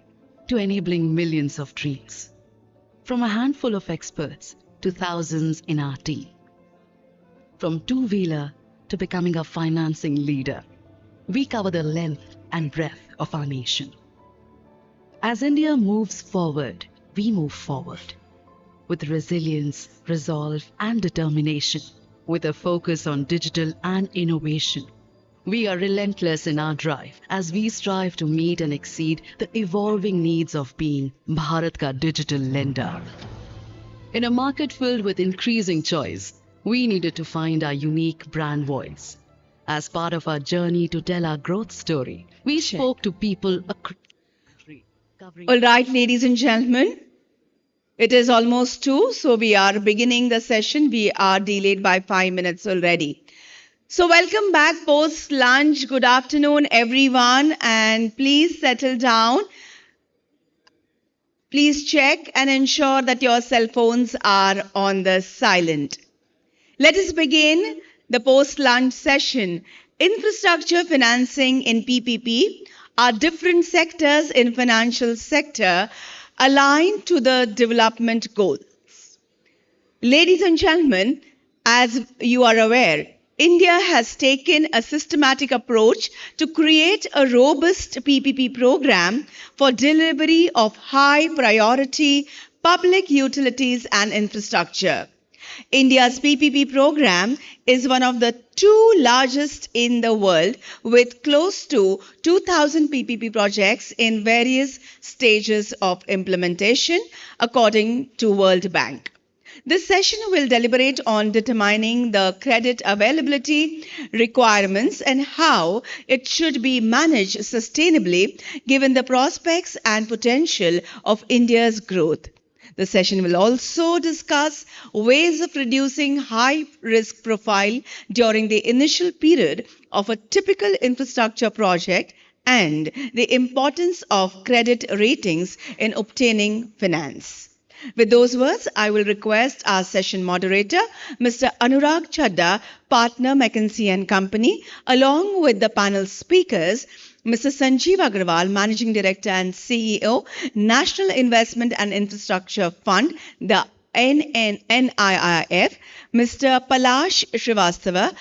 to enabling millions of dreams. From a handful of experts to thousands in our team. From two-wheeler to becoming a financing leader, we cover the length and breadth of our nation. As India moves forward, we move forward. With resilience, resolve and determination. With a focus on digital and innovation. We are relentless in our drive as we strive to meet and exceed the evolving needs of being Bharat ka digital lender. In a market filled with increasing choice, we needed to find our unique brand voice. As part of our journey to tell our growth story, we spoke to people across. All right, ladies and gentlemen, it is almost 2, so we are beginning the session. We are delayed by 5 minutes already. So welcome back post lunch. Good afternoon, everyone, and please settle down. Please check and ensure that your cell phones are on the silent. Let us begin the post-lunch session. Infrastructure financing in PPP are different sectors in financial sector aligned to the development goals. Ladies and gentlemen, as you are aware, India has taken a systematic approach to create a robust PPP program for delivery of high priority public utilities and infrastructure. India's PPP program is one of the 2 largest in the world, with close to 2,000 PPP projects in various stages of implementation, according to World Bank. This session will deliberate on determining the credit availability requirements and how it should be managed sustainably given the prospects and potential of India's growth. The session will also discuss ways of reducing high risk profile during the initial period of a typical infrastructure project and the importance of credit ratings in obtaining finance. With those words, I will request our session moderator, Mr. Anurag Chadda, partner McKinsey & Company, along with the panel speakers, Mr. Sanjeev Agarwal, Managing Director and CEO, National Investment and Infrastructure Fund, the NIIF, Mr. Palash Srivastava,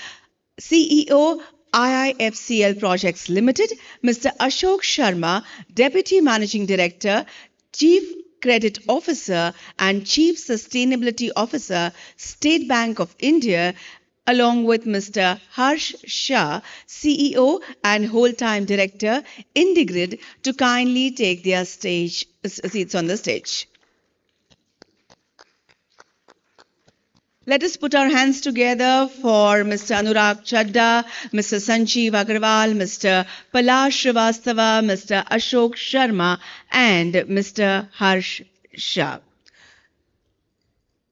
CEO, IIFCL Projects Limited, Mr. Ashok Sharma, Deputy Managing Director, Chief Credit Officer and Chief Sustainability Officer, State Bank of India, along with Mr. Harsh Shah, CEO and whole-time director, IndiGrid, to kindly take their seats on the stage. Let us put our hands together for Mr. Anurag Chadda, Mr. Sanjeev Agarwal, Mr. Palash Srivastava, Mr. Ashok Sharma, and Mr. Harsh Shah.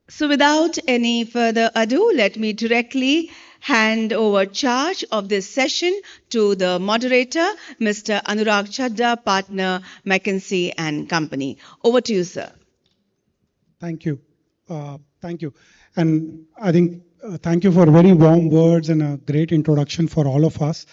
So without any further ado, let me directly hand over charge of this session to the moderator, Mr. Anurag Chadda, partner McKinsey & Company. Over to you, sir. Thank you. Thank you. And I think thank you for very warm words and a great introduction for all of us.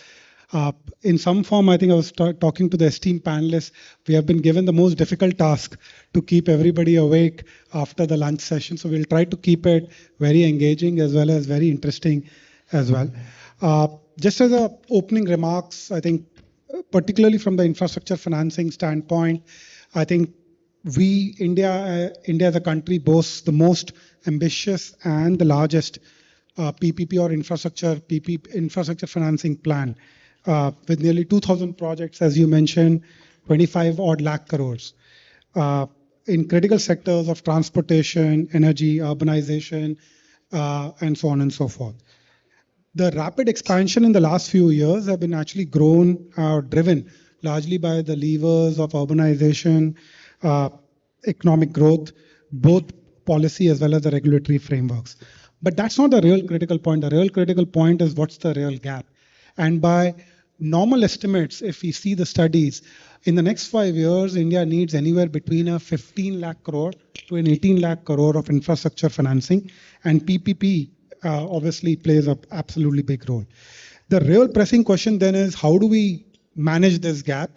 In some form, I think I was talking to the esteemed panelists. We have been given the most difficult task to keep everybody awake after the lunch session. So we'll try to keep it very engaging as well as very interesting as well. Just as a opening remarks, I think particularly from the infrastructure financing standpoint, I think India as a country boasts the most ambitious and the largest PPP or infrastructure financing plan with nearly 2,000 projects, as you mentioned, 25 odd lakh crores in critical sectors of transportation, energy, urbanization, and so on and so forth. The rapid expansion in the last few years have been actually driven largely by the levers of urbanization, economic growth, both policy as well as the regulatory frameworks. But that's not the real critical point. The real critical point is what's the real gap. And by normal estimates, if we see the studies, in the next 5 years, India needs anywhere between a 15 lakh crore to an 18 lakh crore of infrastructure financing, and PPP obviously plays an absolutely big role. The real pressing question then is, how do we manage this gap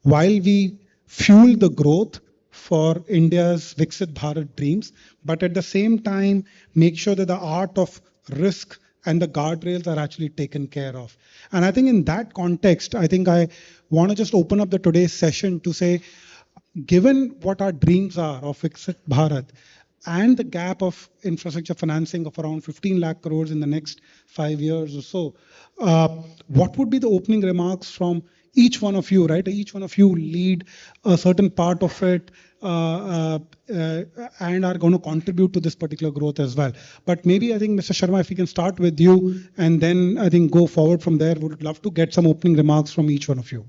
while we fuel the growth for India's Viksit Bharat dreams, but at the same time make sure that the art of risk and the guardrails are actually taken care of. And I think in that context, I think I want to just open up the today's session to say, given what our dreams are of Viksit Bharat and the gap of infrastructure financing of around 15 lakh crores in the next 5 years or so, what would be the opening remarks from each one of you, right? Each one of you lead a certain part of it and are going to contribute to this particular growth as well. But maybe I think, Mr. Sharma, if we can start with you and then I think go forward from there, would love to get some opening remarks from each one of you.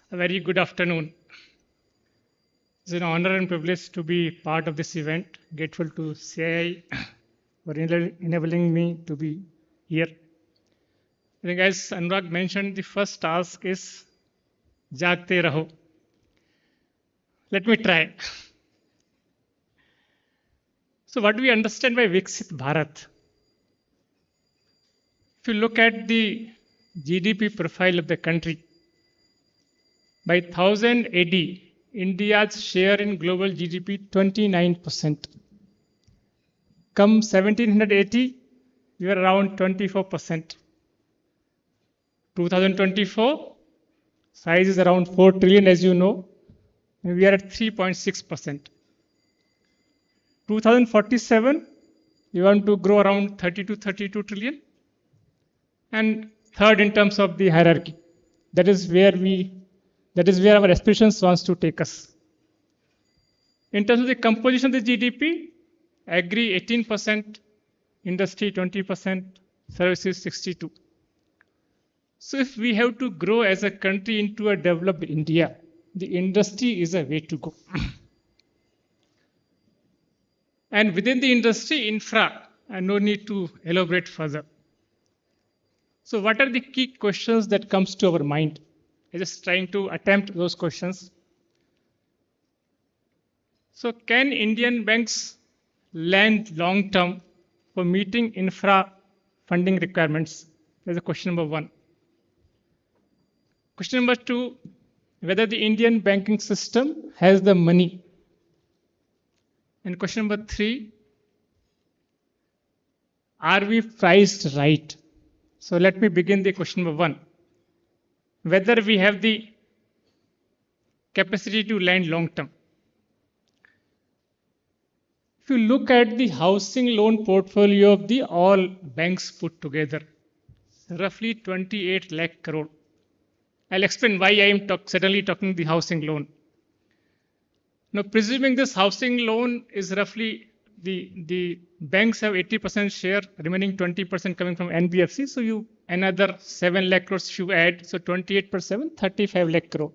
A very good afternoon. It's an honor and privilege to be part of this event. Grateful to CII for enabling me to be here. I think as Anurag mentioned, the first task is Jagte Raho. Let me try. So what do we understand by Viksit Bharat? If you look at the GDP profile of the country, by 1000 AD, India's share in global GDP 29%. Come 1780, we were around 24%. 2024, size is around 4 trillion, as you know, and we are at 3.6%. 2047, we want to grow around 30 to 32 trillion. And third in terms of the hierarchy, that is where our aspirations wants to take us. In terms of the composition of the GDP, agri 18%, industry 20%, services 62%. So if we have to grow as a country into a developed India, the industry is a way to go. And within the industry, infra, and no need to elaborate further. So what are the key questions that comes to our mind? I'm just trying to attempt those questions. So can Indian banks lend long term for meeting infra funding requirements? That's a question number one. Question number two, whether the Indian banking system has the money. And question number three, are we priced right? So let me begin the question number one. Whether we have the capacity to lend long term. If you look at the housing loan portfolio of the all banks put together, roughly 28 lakh crore. I'll explain why I am suddenly talking the housing loan. Now, presuming this housing loan is roughly the banks have 80% share, remaining 20% coming from NBFC. So you another 7 lakh crores you add. So 28 per 7, 35 lakh crore.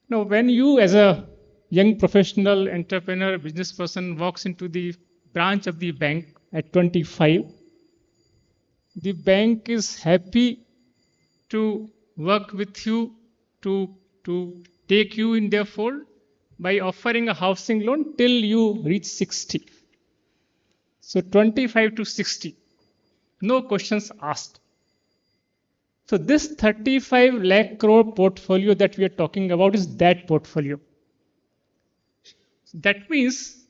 Now, when you as a young professional, entrepreneur, business person walks into the branch of the bank at 25, the bank is happy to work with you to take you in their fold by offering a housing loan till you reach 60. So 25 to 60, no questions asked. So this 35 lakh crore portfolio that we are talking about is that portfolio. That means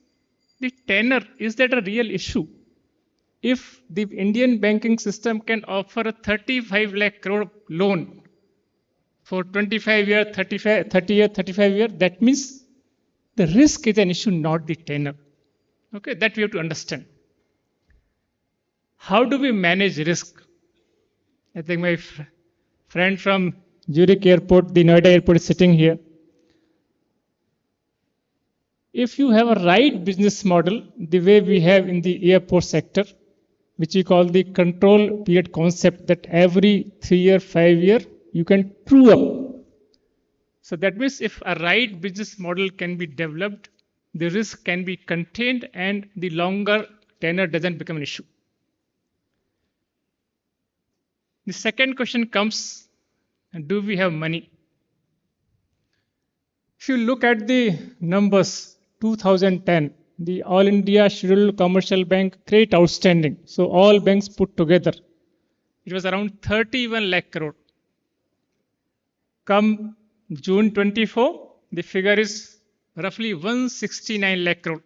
the tenor, is that a real issue? If the Indian banking system can offer a 35 lakh crore loan for 25 year, 30 year, 35 year, that means the risk is an issue, not the tenor. Okay, that we have to understand. How do we manage risk? I think my friend from Zurich Airport, the Noida Airport is sitting here. If you have a right business model, the way we have in the airport sector, which we call the control period concept, that every 3 year, 5 year, you can true up. So that means if a right business model can be developed, the risk can be contained and the longer tenure doesn't become an issue. The second question comes, do we have money? If you look at the numbers, 2010, the All India Scheduled Commercial Bank credit outstanding, so all banks put together, it was around 31 lakh crore. Come June 24, the figure is roughly 169 lakh crore.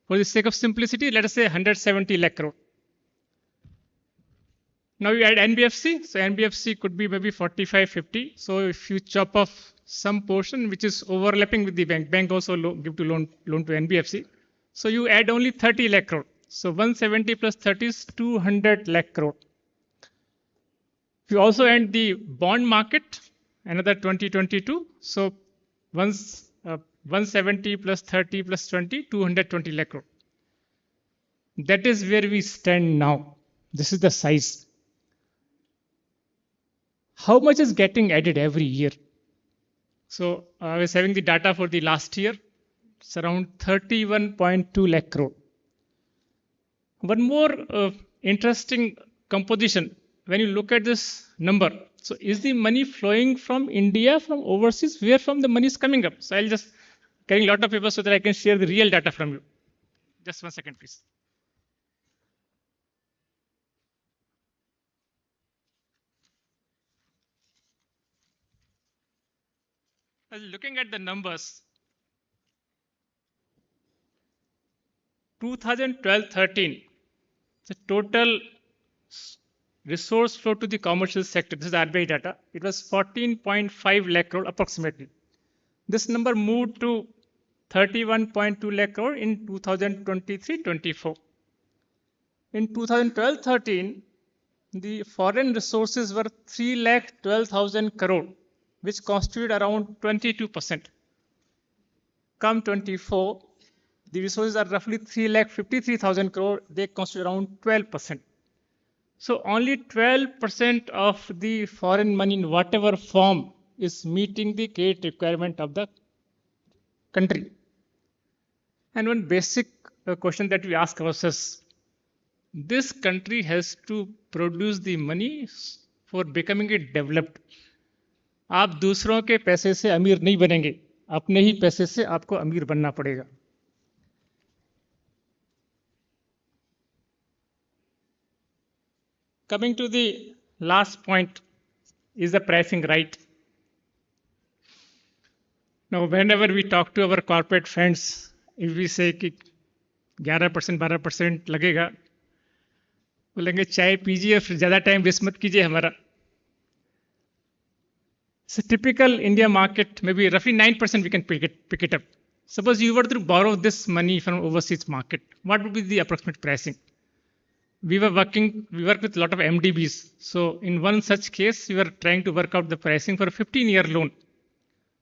For the sake of simplicity, let us say 170 lakh crore. Now you add NBFC, so NBFC could be maybe 45, 50. So if you chop off some portion which is overlapping with the bank also give to loan to NBFC. So you add only 30 lakh crore. So 170 plus 30 is 200 lakh crore. If you also add the bond market, another 2022. So once 170 plus 30 plus 20, 220 lakh crore. That is where we stand now. This is the size. How much is getting added every year? So I was having the data for the last year. It's around 31.2 lakh crore. One more interesting composition. When you look at this number, so is the money flowing from India, from overseas? Where from the money is coming up? So I'll just carry a lot of papers so that I can share the real data from you. Just 1 second, please. Looking at the numbers, 2012-13, the total resource flow to the commercial sector, this is RBI data, it was 14.5 lakh crore approximately. This number moved to 31.2 lakh crore in 2023-24. In 2012-13, the foreign resources were 3,12,000 crore, which constituted around 22%. Come 24, the resources are roughly 3,53,000 crore, they constitute around 12%. So only 12% of the foreign money in whatever form is meeting the credit requirement of the country. And one basic question that we ask ourselves, this country has to produce the money for becoming it developed. आप दूसरों के पैसे से अमीर नहीं बनेंगे, अपने ही पैसे से आपको अमीर बनना पड़ेगा. Coming to the last point, is the pricing right? Now, whenever we talk to our corporate friends, if we say कि 11%, 12% लगेगा, बोलेंगे चाय पीजिए फिर ज़्यादा टाइम वेस्ट मत कीजिए हमारा. So typical India market, maybe roughly 9% we can pick it up. Suppose you were to borrow this money from overseas market, what would be the approximate pricing? We work with a lot of MDBs. So in one such case, we were trying to work out the pricing for a 15-year loan.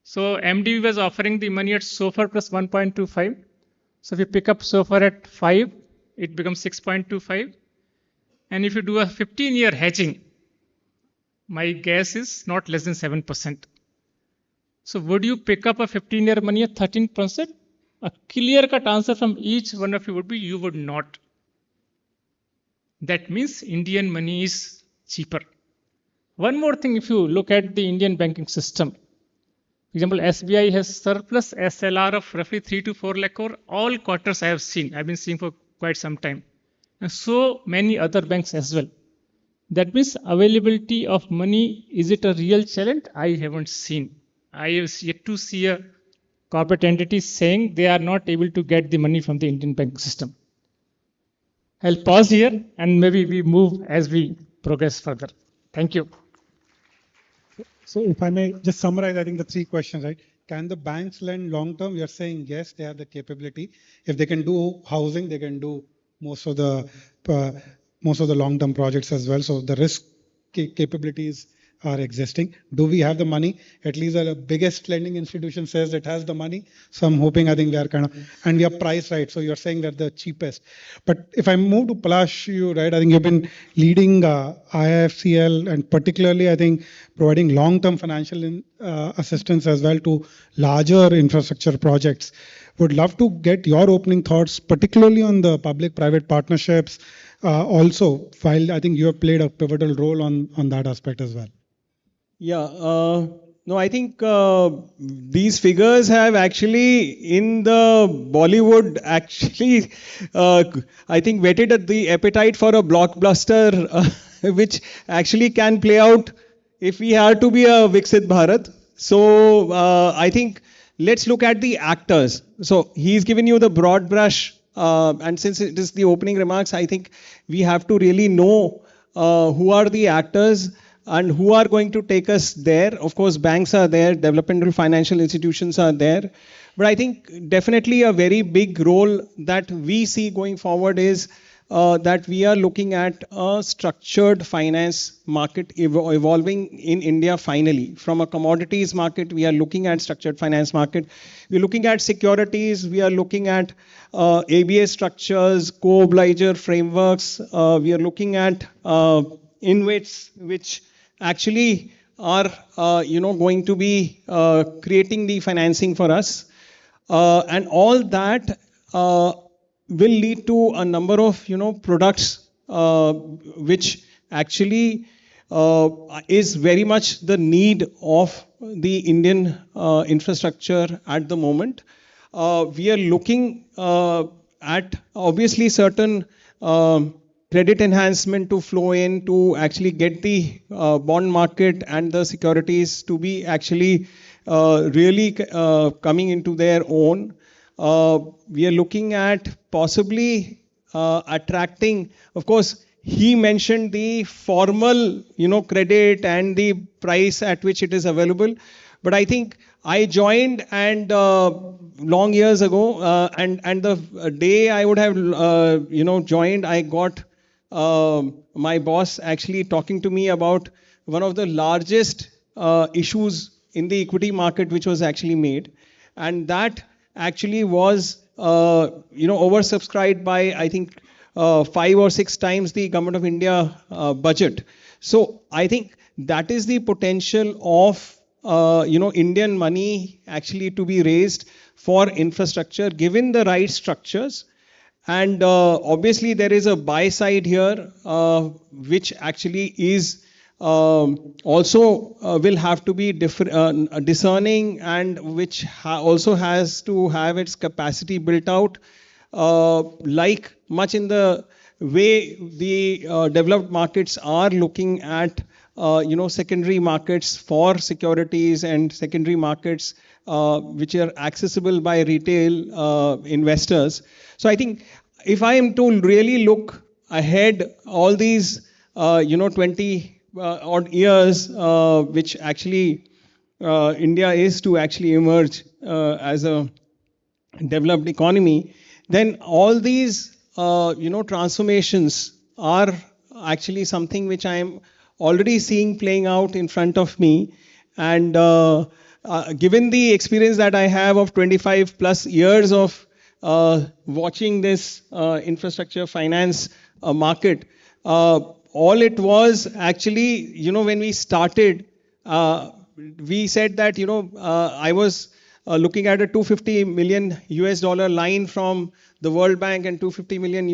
So MDB was offering the money at SOFR plus 1.25. So if you pick up SOFR at 5, it becomes 6.25. And if you do a 15-year hedging, my guess is not less than 7%. So would you pick up a 15-year money at 13%? A clear-cut answer from each one of you would be you would not. That means Indian money is cheaper. One more thing, if you look at the Indian banking system, for example, SBI has surplus SLR of roughly 3 to 4 lakh crore. All quarters I have seen, I've been seeing for quite some time. And so many other banks as well. That means availability of money, is it a real challenge? I haven't seen. I have yet to see a corporate entity saying they are not able to get the money from the Indian banking system. I'll pause here and maybe we move as we progress further. Thank you. So if I may just summarize, I think the 3 questions, right? Can the banks lend long term? We are saying yes, they have the capability. If they can do housing, they can do most of the long term projects as well. So the risk capability is are existing. Do we have the money? At least the biggest lending institution says it has the money. So I'm hoping, I think we are kind of, and we are priced right. So you're saying that the cheapest. But if I move to Palash, you right, I think you've been leading IIFCL and particularly, I think, providing long-term financial assistance as well to larger infrastructure projects. Would love to get your opening thoughts, particularly on the public-private partnerships. Also, while I think you have played a pivotal role on that aspect as well. Yeah, no, I think these figures have actually in the Bollywood actually, I think, whetted the appetite for a blockbuster, which actually can play out if we are to be a Viksit Bharat. So I think let's look at the actors. So he's given you the broad brush, and since it is the opening remarks, I think we have to really know who are the actors and who are going to take us there. Of course, banks are there, developmental financial institutions are there. But I think definitely a very big role that we see going forward is that we are looking at a structured finance market evolving in India finally. From a commodities market, we are looking at structured finance market. We're looking at securities. We are looking at ABS structures, co-obliger frameworks. We are looking at InvITs, which actually are going to be creating the financing for us, and all that will lead to a number of products which actually is very much the need of the Indian infrastructure at the moment. We are looking at obviously certain credit enhancement to flow in to actually get the bond market and the securities to be actually really coming into their own. We are looking at possibly attracting, of course, he mentioned the formal, credit and the price at which it is available. But I think I joined and long years ago, and the day I would have, joined, I got my boss actually talking to me about one of the largest issues in the equity market which was actually made, and that actually was oversubscribed by I think 5 or 6 times the Government of India budget. So I think that is the potential of Indian money actually to be raised for infrastructure given the right structures. And obviously there is a buy side here which actually is also will have to be discerning, and which also has to have its capacity built out, like much in the way the developed markets are looking at secondary markets for securities and secondary markets which are accessible by retail investors. So I think if I am to really look ahead all these 20 odd years which actually India is to actually emerge as a developed economy, then all these transformations are actually something which I am already seeing playing out in front of me. And given the experience that I have of 25 plus years of watching this infrastructure finance market, all it was actually, when we started, we said that, I was looking at a $250 million line from the World Bank and $250 million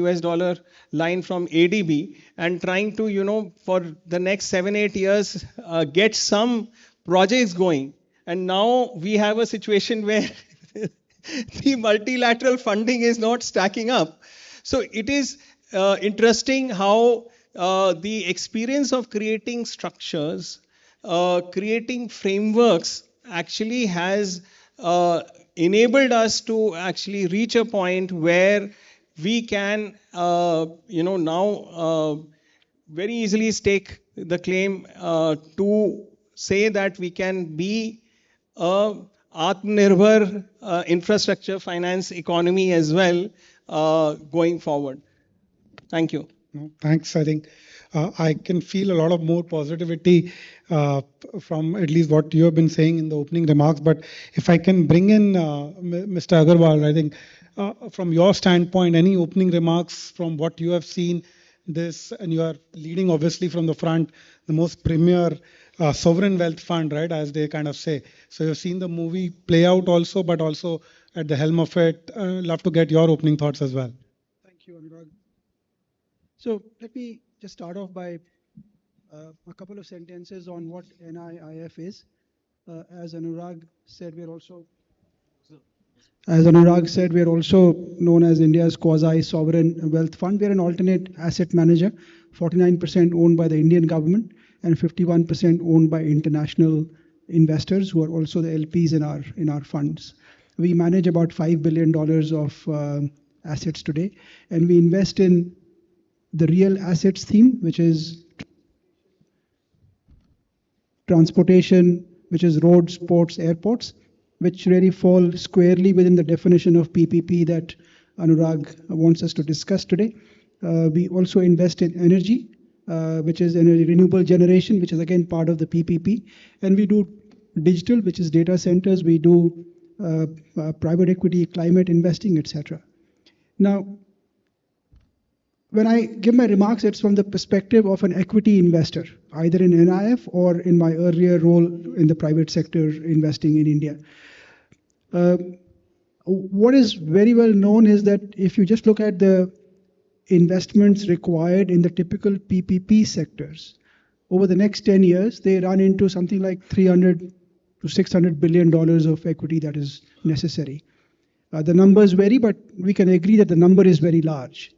line from ADB, and trying to, for the next 7-8 years, get some projects going. And now we have a situation where the multilateral funding is not stacking up. So it is interesting how the experience of creating structures, creating frameworks actually has enabled us to actually reach a point where we can, now very easily stake the claim to say that we can be a Atmanirbhar infrastructure finance economy as well going forward. Thank you. No, thanks. I think I can feel a lot of more positivity from at least what you have been saying in the opening remarks. But if I can bring in Mr. Agarwal, I think from your standpoint, any opening remarks from what you have seen this, and you are leading obviously from the front, the most premier sovereign wealth fund, right, as they kind of say. So you've seen the movie play out also, but also at the helm of it. Love to get your opening thoughts as well. Thank you, Anurag. So let me just start off by a couple of sentences on what NIIF is. As Anurag said, we are also known as India's quasi-sovereign wealth fund. We are an alternate asset manager, 49% owned by the Indian government and 51% owned by international investors who are also the LPs in our funds. We manage about $5 billion of assets today, and we invest in the real assets theme, which is transportation, which is roads, ports, airports, which really fall squarely within the definition of PPP that Anurag wants us to discuss today. We also invest in energy, which is energy renewable generation, which is again part of the PPP. And we do digital, which is data centers. We do private equity, climate investing, etc. Now, when I give my remarks, it's from the perspective of an equity investor, either in NIF or in my earlier role in the private sector investing in India. What is very well known is that if you just look at the investments required in the typical PPP sectors, over the next 10 years, they run into something like $300 to $600 billion of equity that is necessary. The numbers vary, but we can agree that the number is very large.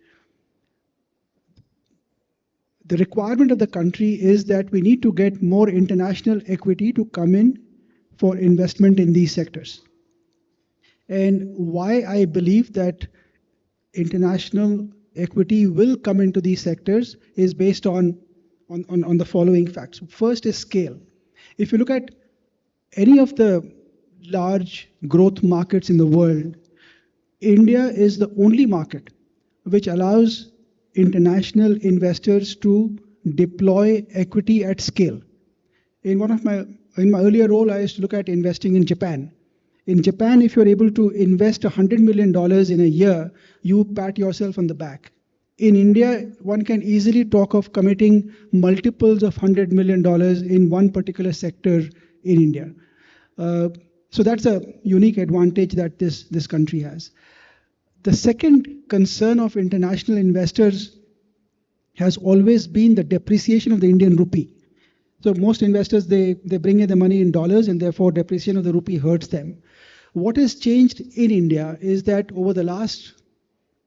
The requirement of the country is that we need to get more international equity to come in for investment in these sectors. And why I believe that international equity will come into these sectors is based on the following facts. First is scale. If you look at any of the large growth markets in the world, India is the only market which allows international investors to deploy equity at scale. In my earlier role, I used to look at investing in Japan. In Japan, if you're able to invest $100 million in a year, you pat yourself on the back. In India, one can easily talk of committing multiples of $100 million in one particular sector in India. So that's a unique advantage that this country has. The second concern of international investors has always been the depreciation of the Indian rupee. So most investors, they bring in the money in dollars, and therefore depreciation of the rupee hurts them. What has changed in India is that over the last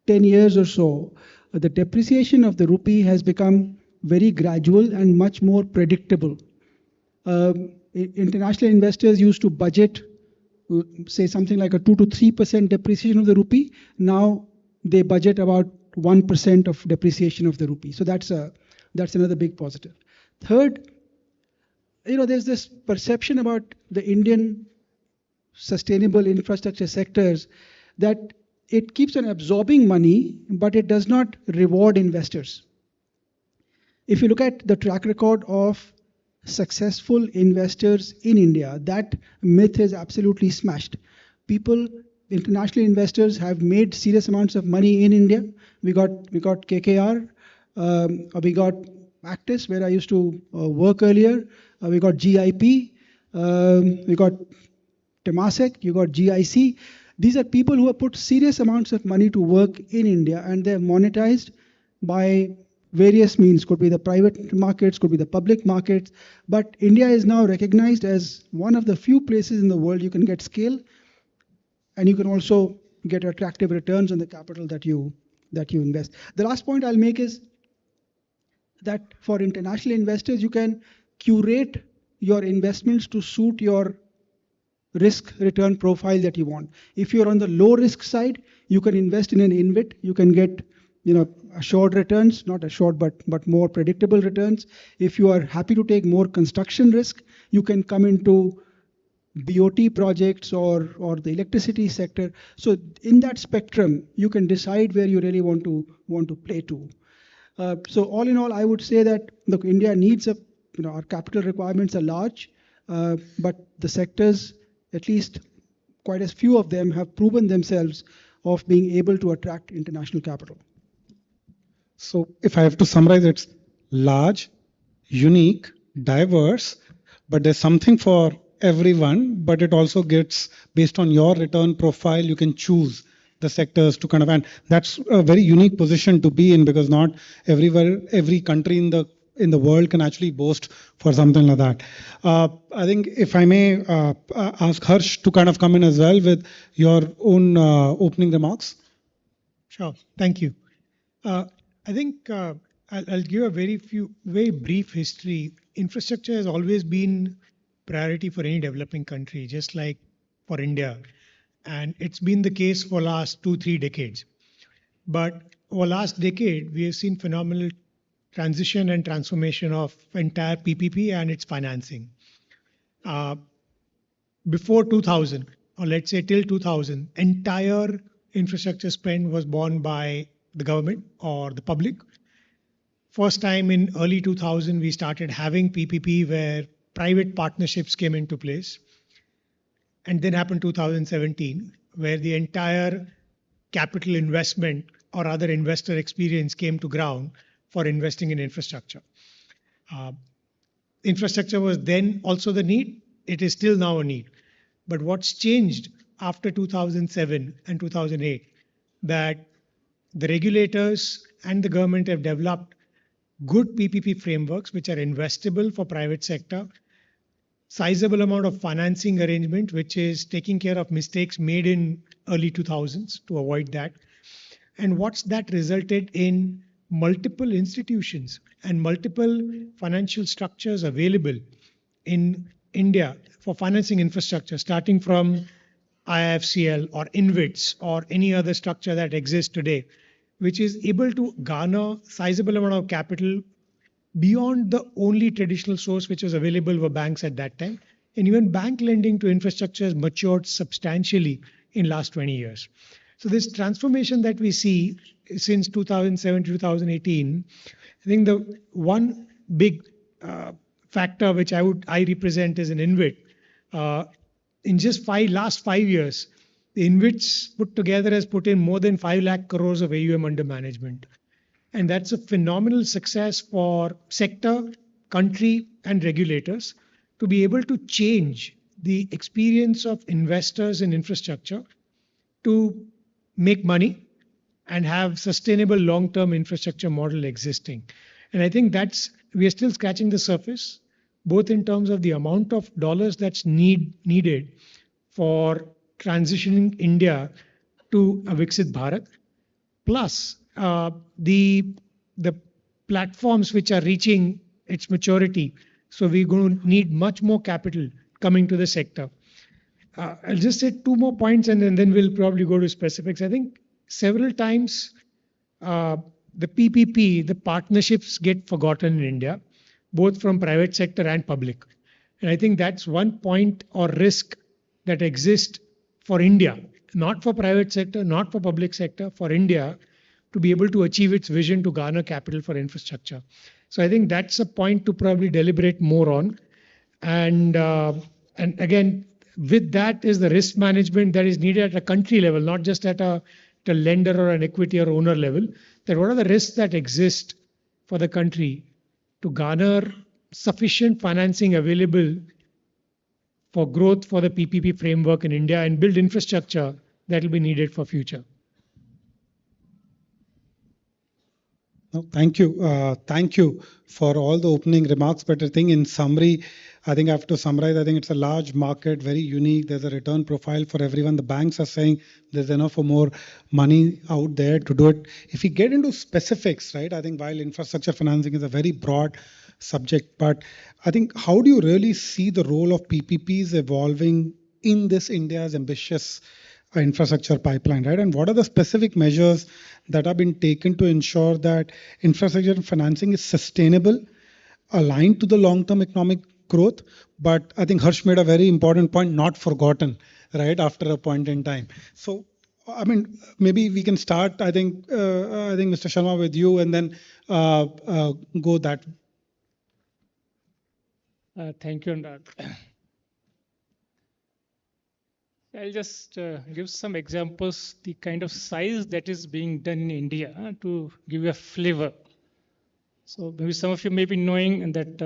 10 years or so, the depreciation of the rupee has become very gradual and much more predictable. International investors used to budget, say something like a 2 to 3% depreciation of the rupee. Now they budget about 1% of depreciation of the rupee. So that's another big positive. Third, there's this perception about the Indian sustainable infrastructure sectors that it keeps on absorbing money, but it does not reward investors. If you look at the track record of successful investors in India, that myth is absolutely smashed. International investors have made serious amounts of money in India. We got KKR, we got Actis, where I used to work earlier. We got GIP, we got Temasek, you got GIC. These are people who have put serious amounts of money to work in India, and they're monetized by various means. Could be the private markets, could be the public markets. But India is now recognized as one of the few places in the world you can get scale, and you can also get attractive returns on the capital that you invest. The last point I'll make is that for international investors, you can curate your investments to suit your risk return profile that you want. If you're on the low risk side, you can invest in an InvIT. You can get assured returns, not assured, but more predictable returns. If you are happy to take more construction risk, you can come into BOT projects or the electricity sector. So in that spectrum, you can decide where you really want to play to. So all in all, I would say that look, India needs our capital requirements are large, but the sectors, at least quite a few of them, have proven themselves of being able to attract international capital. So if I have to summarize, it's large, unique, diverse, but there's something for everyone, but it also gets based on your return profile, you can choose the sectors to kind of, and that's a very unique position to be in, because not everywhere, every country in the world can actually boast for something like that. I think if I may ask Harsh to kind of come in as well with your own opening remarks. Sure, thank you. I think I'll give a very brief history. Infrastructure has always been priority for any developing country, just like for India. And it's been the case for last 2-3 decades. But over last decade, we have seen phenomenal transition and transformation of entire PPP and its financing. Before 2000, or let's say till 2000, entire infrastructure spend was borne by the government or the public. First time in early 2000, we started having PPP where private partnerships came into place. And then happened 2017, where the entire capital investment or other investor experience came to ground for investing in infrastructure. Infrastructure was then also the need. It is still now a need. But what's changed after 2007 and 2008, that the regulators and the government have developed good PPP frameworks which are investable for private sector, sizable amount of financing arrangement which is taking care of mistakes made in early 2000s to avoid that. And what's that resulted in multiple institutions and multiple financial structures available in India for financing infrastructure, starting from IIFCL or InvITs or any other structure that exists today, which is able to garner sizable amount of capital beyond the only traditional source which was available were banks at that time. And even bank lending to infrastructure has matured substantially in last 20 years. So this transformation that we see since 2007 to 2018, I think the one big factor which I represent as an InvIT, in just last 5 years, the InvITs put together has put in more than 5 lakh crores of AUM under management. And that's a phenomenal success for sector, country, and regulators to be able to change the experience of investors in infrastructure to make money and have sustainable long-term infrastructure model existing. And I think we are still scratching the surface, both in terms of the amount of dollars that's needed for transitioning India to a Viksit Bharat, plus the platforms which are reaching its maturity. So we're going to need much more capital coming to the sector. I'll just say 2 more points and then we'll probably go to specifics. I think several times the PPP, the partnerships get forgotten in India, both from private sector and public. And I think that's one point or risk that exists for India, not for private sector, not for public sector, for India to be able to achieve its vision to garner capital for infrastructure. So I think that's a point to probably deliberate more on. And again, with that is the risk management that is needed at a country level, not just at a lender or an equity or owner level. That what are the risks that exist for the country to garner sufficient financing available for growth for the PPP framework in India and build infrastructure that will be needed for future. No, thank you. Thank you for all the opening remarks. But I think in summary, I think I have to summarize, I think it's a large market, very unique. There's a return profile for everyone. The banks are saying there's enough or more money out there to do it. If we get into specifics, right, I think while infrastructure financing is a very broad subject, but I think how do you really see the role of PPPs evolving in this India's ambitious infrastructure pipeline, right? And what are the specific measures that have been taken to ensure that infrastructure financing is sustainable, aligned to the long-term economic growth? But I think Harsh made a very important point, not forgotten, right, after a point in time. So, I mean, maybe we can start, I think Mr. Sharma, with you, and then go that. Thank you, Anurag. I'll just give some examples, the kind of size that is being done in India to give you a flavor. So maybe some of you may be knowing that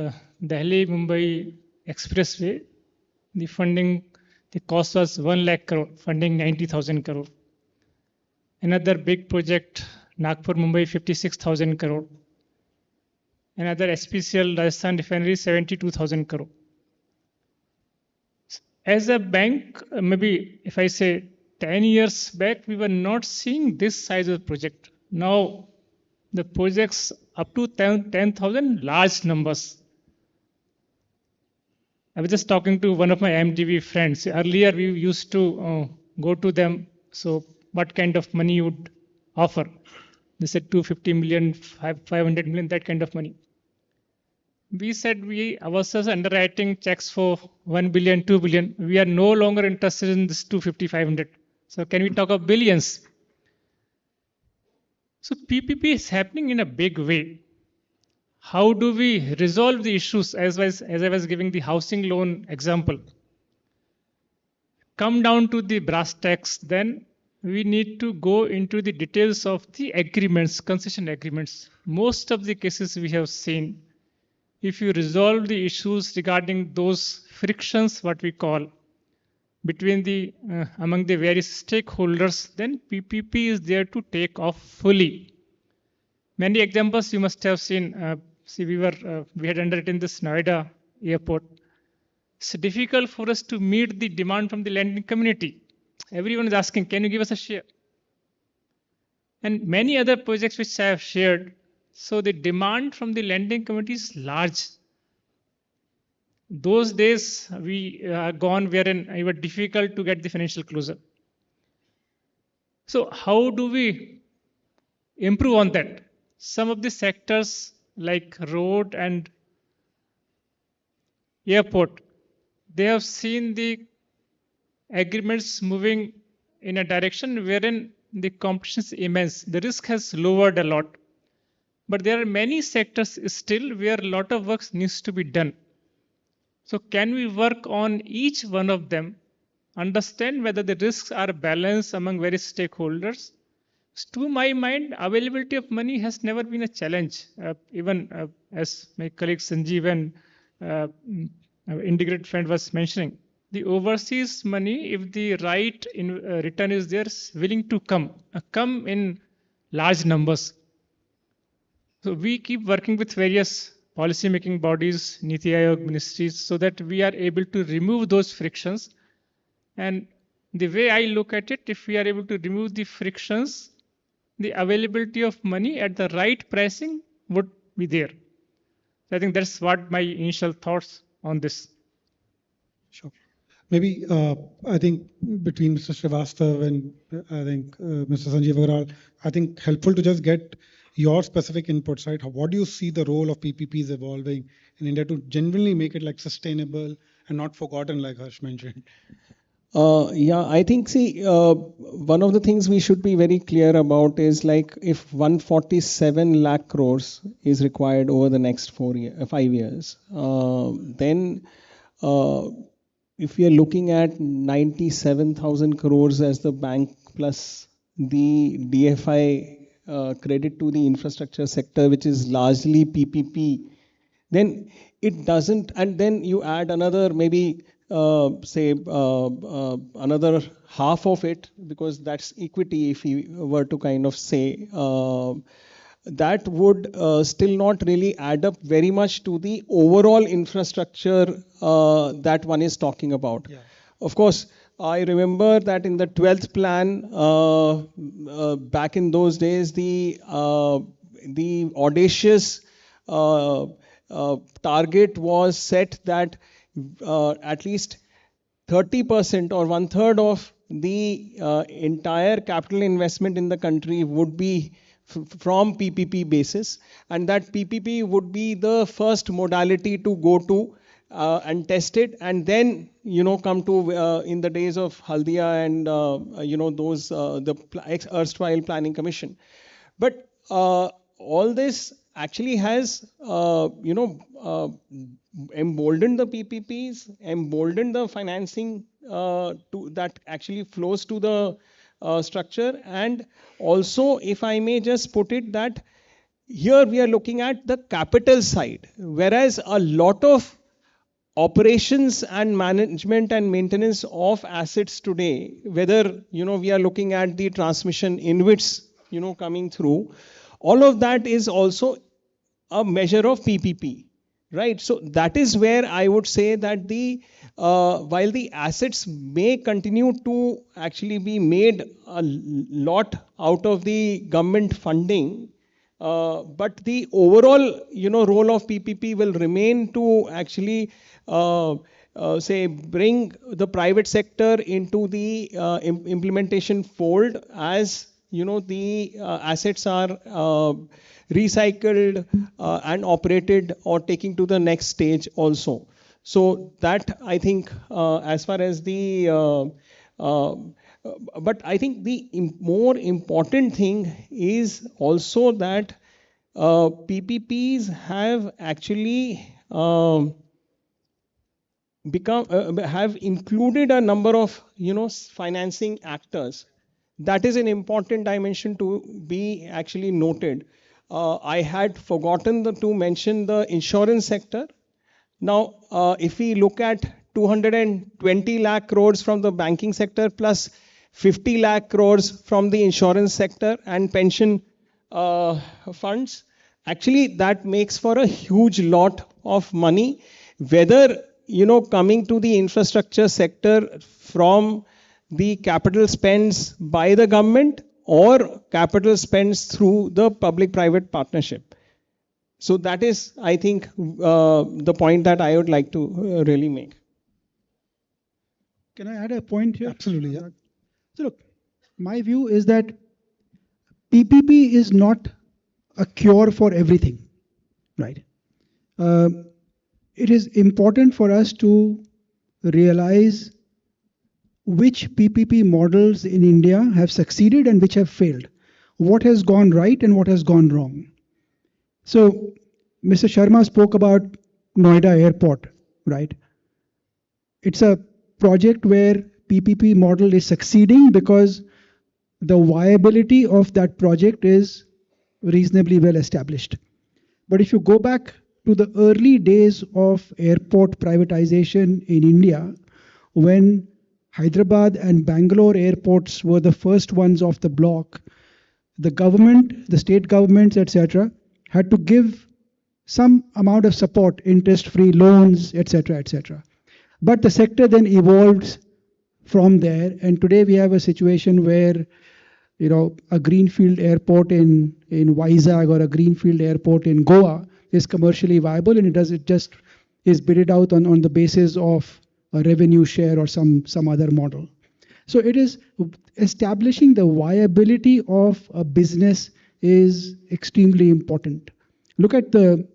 Delhi-Mumbai Expressway, the funding, the cost was 1 lakh crore, funding 90,000 crore. Another big project, Nagpur-Mumbai, 56,000 crore. Another SPCL Rajasthan Refinery, 72,000 crore. As a bank, maybe if I say 10 years back, we were not seeing this size of project. Now, the projects up to 10,000, large numbers. I was just talking to one of my MDB friends. Earlier, we used to go to them. So, what kind of money you would offer? They said 250 million, 500 million, that kind of money. We said we ourselves underwriting checks for 1 billion, 2 billion. We are no longer interested in this 250, 500. So, can we talk of billions? So, PPP is happening in a big way. How do we resolve the issues as I was giving the housing loan example? Come down to the brass tacks, then we need to go into the details of the agreements, concession agreements. Most of the cases we have seen, if you resolve the issues regarding those frictions, what we call, between the among the various stakeholders, then PPP is there to take off fully. Many examples you must have seen. See, we had underwritten this Noida airport. It's difficult for us to meet the demand from the lending community. Everyone is asking, can you give us a share? And many other projects which I have shared. So the demand from the lending community is large. Those days we are gone wherein it was difficult to get the financial closure. So how do we improve on that? Some of the sectors like road and airport, they have seen the agreements moving in a direction wherein the competition is immense. The risk has lowered a lot. But there are many sectors still where a lot of work needs to be done. So can we work on each one of them, understand whether the risks are balanced among various stakeholders? To my mind, availability of money has never been a challenge. Even as my colleague Sanjeev and our integrated friend was mentioning, the overseas money, if the right return is there, is willing to come in large numbers. So we keep working with various policy-making bodies, Niti Aayog ministries, so that we are able to remove those frictions. And the way I look at it, if we are able to remove the frictions, the availability of money at the right pricing would be there. So I think that's what my initial thoughts on this. Sure. Maybe I think between Mr. Srivastav and I think Mr. Sanjeev Agrawal, I think helpful to just get your specific inputs, right? What do you see the role of PPPs evolving in India to genuinely make it like sustainable and not forgotten, like Harsh mentioned? Yeah, I think, see, one of the things we should be very clear about is like if 147 lakh crores is required over the next 5 years, then if we are looking at 97,000 crores as the bank plus the DFI credit to the infrastructure sector, which is largely PPP, then it doesn't, and then you add another maybe say another half of it, because that's equity, if we were to kind of say, that would still not really add up very much to the overall infrastructure that one is talking about. Yeah. Of course, I remember that in the 12th plan, back in those days, the audacious target was set that at least 30% or 1/3 of the entire capital investment in the country would be from PPP basis, and that PPP would be the first modality to go to and test it, and then come to in the days of Haldia and those the erstwhile planning commission. But all this actually has, emboldened the PPPs, emboldened the financing that actually flows to the structure. And also, if I may just put it that here we are looking at the capital side, whereas a lot of operations and management and maintenance of assets today, whether we are looking at the transmission InvITs coming through, all of that is also a measure of PPP, right? So that is where I would say that the while the assets may continue to actually be made a lot out of the government funding, but the overall role of PPP will remain to actually say bring the private sector into the implementation fold as the assets are recycled and operated or taking to the next stage also. So that I think as far as the but I think the more important thing is also that PPPs have actually have included a number of financing actors. That is an important dimension to be actually noted. I had forgotten to mention the insurance sector. Now, if we look at 220 lakh crores from the banking sector plus 50 lakh crores from the insurance sector and pension funds, actually that makes for a huge lot of money, whether coming to the infrastructure sector from the capital spends by the government or capital spends through the public-private partnership. So that is, I think, the point that I would like to really make. Can I add a point here? Absolutely, yeah. So look, my view is that PPP is not a cure for everything, right? It is important for us to realize which PPP models in India have succeeded and which have failed, what has gone right and what has gone wrong. So Mr. Sharma spoke about Noida Airport, right? It's a project where PPP model is succeeding because the viability of that project is reasonably well established. But if you go back to the early days of airport privatization in India, when Hyderabad and Bangalore airports were the first ones off the block, the government, the state governments, etc., had to give some amount of support, interest-free loans, etc., etc. But the sector then evolved from there, and today we have a situation where a greenfield airport in Vizag or a greenfield airport in Goa is commercially viable, and it just is bidded out on the basis of a revenue share or some other model. So it is establishing the viability of a business is extremely important. Look at the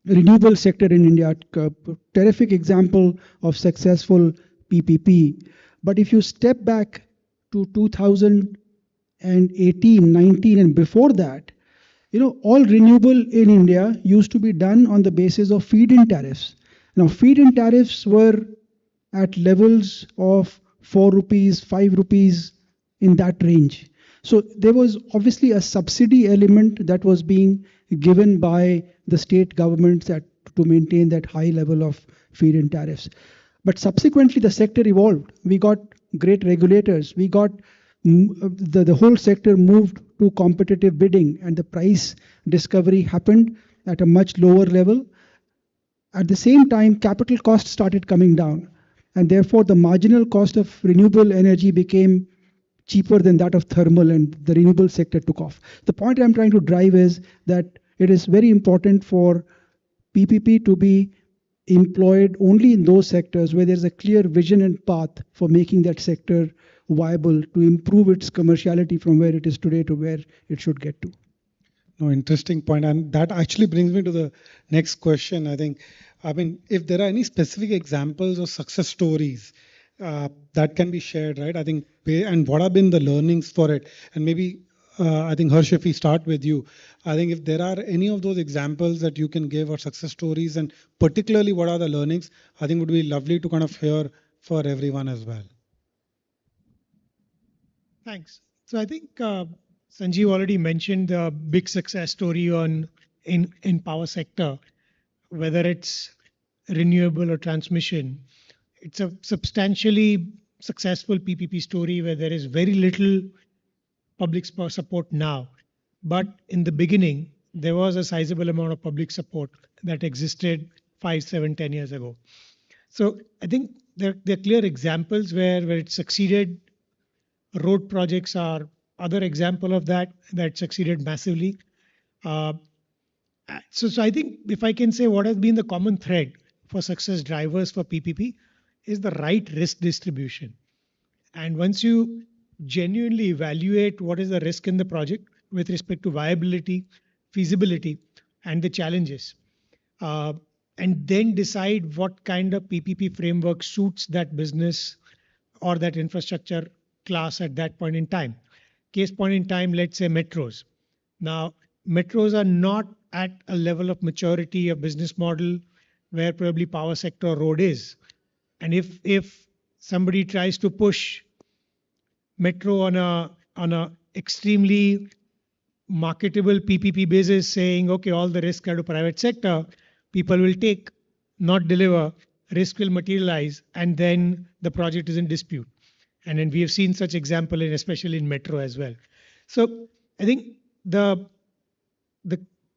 renewable sector in India, a terrific example of successful PPP. But if you step back to 2018, 19, and before that, all renewable in India used to be done on the basis of feed-in tariffs. Now, feed-in tariffs were at levels of 4 rupees, 5 rupees, in that range. So there was obviously a subsidy element that was being given by the state governments to maintain that high level of feed-in tariffs. But subsequently, the sector evolved. We got great regulators. We got the whole sector moved to competitive bidding, and the price discovery happened at a much lower level. At the same time, capital costs started coming down, and therefore the marginal cost of renewable energy became cheaper than that of thermal, and the renewable sector took off. The point I'm trying to drive is that it is very important for PPP to be employed only in those sectors where there's a clear vision and path for making that sector viable to improve its commerciality from where it is today to where it should get to. No, interesting point. And that actually brings me to the next question. I mean, if there are any specific examples of success stories that can be shared, right? I think, and what have been the learnings for it? And maybe I think Harsh, if we start with you, I think if there are any of those examples that you can give or success stories, and particularly what are the learnings, I think would be lovely to kind of hear for everyone as well. Thanks. So I think Sanjeev already mentioned the big success story in power sector, whether it's renewable or transmission. It's a substantially successful PPP story where there is very little public support now. But in the beginning, there was a sizable amount of public support that existed 5, 7, 10 years ago. So I think there are clear examples where it succeeded. Road projects are other example of that succeeded massively. So I think if I can say what has been the common thread for success drivers for PPP is the right risk distribution. And once you genuinely evaluate what is the risk in the project with respect to viability, feasibility, and the challenges, and then decide what kind of PPP framework suits that business or that infrastructure class at that point in time. Case point in time, let's say metros. Now, metros are not at a level of maturity of business model where probably power sector or road is. And if somebody tries to push metro on a extremely marketable PPP basis, saying okay, all the risks are to private sector, people will take, not deliver, risk will materialize, and then the project is in dispute. And then we have seen such example, especially in metro as well. So I think the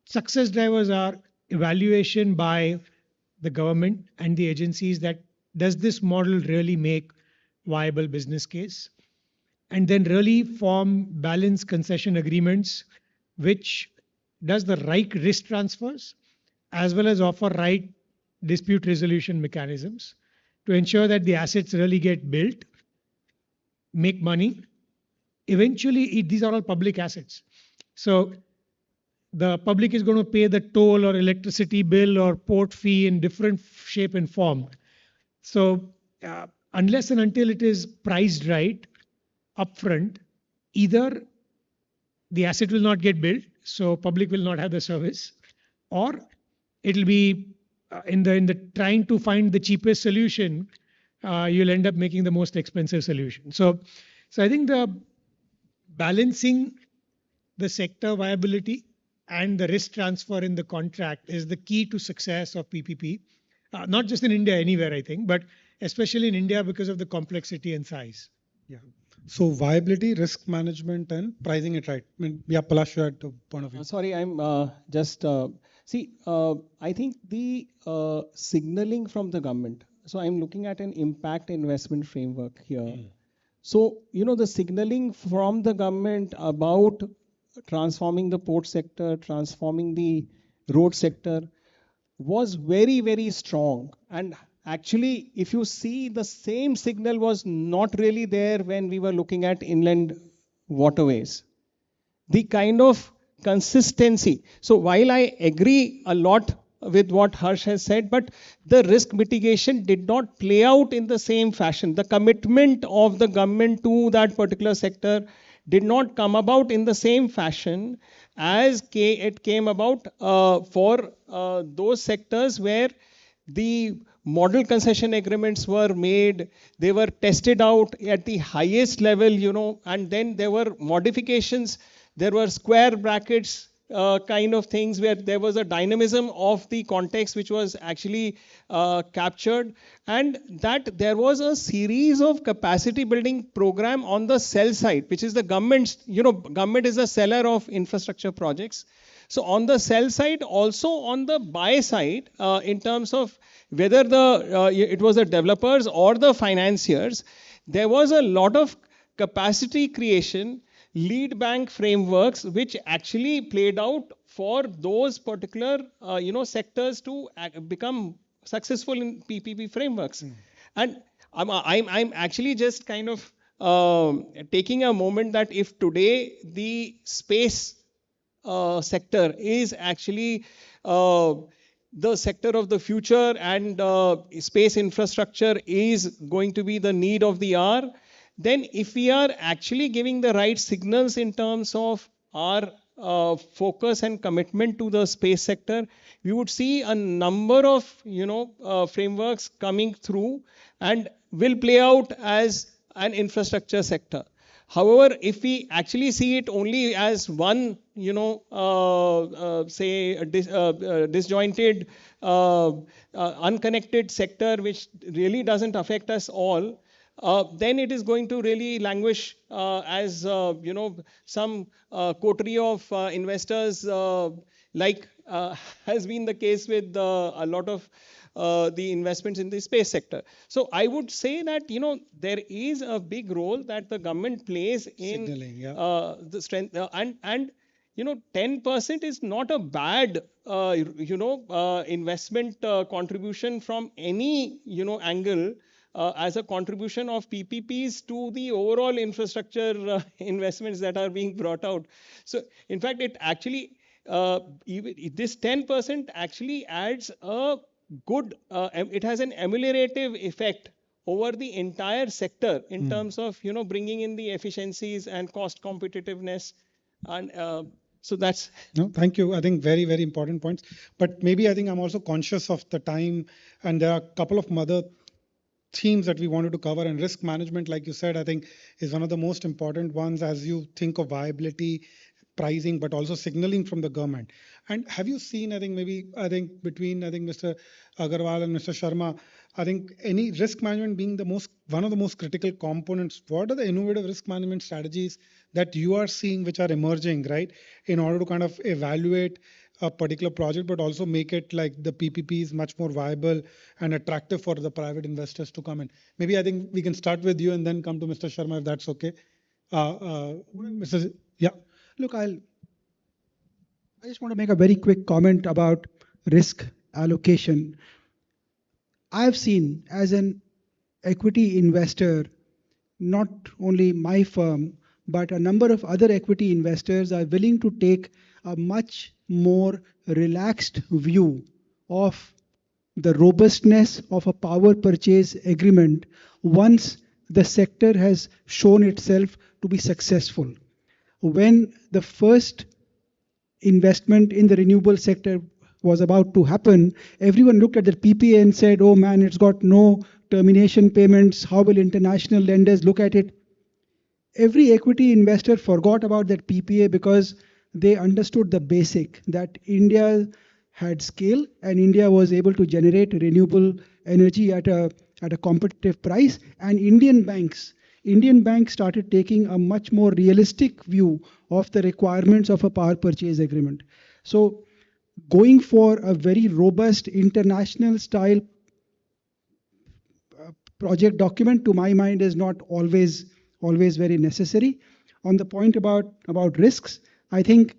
success drivers are evaluation by the government and the agencies that does this model really make viable business case, and then really form balanced concession agreements which does the right risk transfers as well as offer right dispute resolution mechanisms to ensure that the assets really get built, make money. Eventually, these are all public assets. So the public is going to pay the toll or electricity bill or port fee in different shape and form. So unless and until it is priced right upfront, either the asset will not get built, so public will not have the service, or it'll be in the trying to find the cheapest solution, you'll end up making the most expensive solution. So I think the balancing the sector viability and the risk transfer in the contract is the key to success of PPP, not just in India, anywhere I think, but especially in India because of the complexity and size. Yeah. So viability, risk management, and pricing it right. I mean, yeah, Palash, you had the point of view. Sorry, I'm just I think the signaling from the government. So I'm looking at an impact investment framework here. So the signaling from the government about transforming the port sector, transforming the road sector was very, very strong. And actually, if you see, the same signal was not really there when we were looking at inland waterways. The kind of consistency. So while I agree a lot with what Harsh has said, but the risk mitigation did not play out in the same fashion. The commitment of the government to that particular sector did not come about in the same fashion as it came about for those sectors where the model concession agreements were made, they were tested out at the highest level, and then there were modifications, there were square brackets kind of things where there was a dynamism of the context which was actually captured, and that there was a series of capacity building program on the sell side, which is the government's, government is a seller of infrastructure projects. So on the sell side, also on the buy side, in terms of whether it was the developers or the financiers, there was a lot of capacity creation, lead bank frameworks, which actually played out for those particular sectors to become successful in PPP frameworks. And I'm actually just kind of taking a moment that if today the space sector is actually the sector of the future, and space infrastructure is going to be the need of the hour, then if we are actually giving the right signals in terms of our focus and commitment to the space sector, we would see a number of frameworks coming through and will play out as an infrastructure sector. However, if we actually see it only as one, say a disjointed, unconnected sector which really doesn't affect us all, then it is going to really languish as some coterie of investors, like has been the case with a lot of the investments in the space sector. So I would say that there is a big role that the government plays in signaling, the strength, and 10% is not a bad investment contribution from any angle, as a contribution of PPPs to the overall infrastructure investments that are being brought out. So in fact, it actually even this 10% actually adds a good, it has an ameliorative effect over the entire sector in terms of bringing in the efficiencies and cost competitiveness, and so that's. No, thank you. I think very, very important points. But maybe I think I'm also conscious of the time, and there are a couple of other themes that we wanted to cover. And risk management, like you said, I think is one of the most important ones as you think of viability, pricing, but also signaling from the government. And have you seen, I think between Mr. Agarwal and Mr. Sharma, I think any risk management being one of the most critical components. What are the innovative risk management strategies that you are seeing which are emerging, right, in order to kind of evaluate a particular project, but also make it like the PPPs much more viable and attractive for the private investors to come in? Maybe I think we can start with you and then come to Mr. Sharma, if that's okay. Yeah. Look, I just want to make a very quick comment about risk allocation. I've seen as an equity investor, not only my firm, but a number of other equity investors are willing to take a much more relaxed view of the robustness of a power purchase agreement once the sector has shown itself to be successful. When the first investment in the renewable sector was about to happen, everyone looked at the PPA and said, oh man, it's got no termination payments. How will international lenders look at it? Every equity investor forgot about that PPA because they understood the basic that India had scale and India was able to generate renewable energy at a competitive price. And Indian banks started taking a much more realistic view of the requirements of a power purchase agreement. So going for a very robust international style project document, to my mind, is not always very necessary. On the point about risks, I think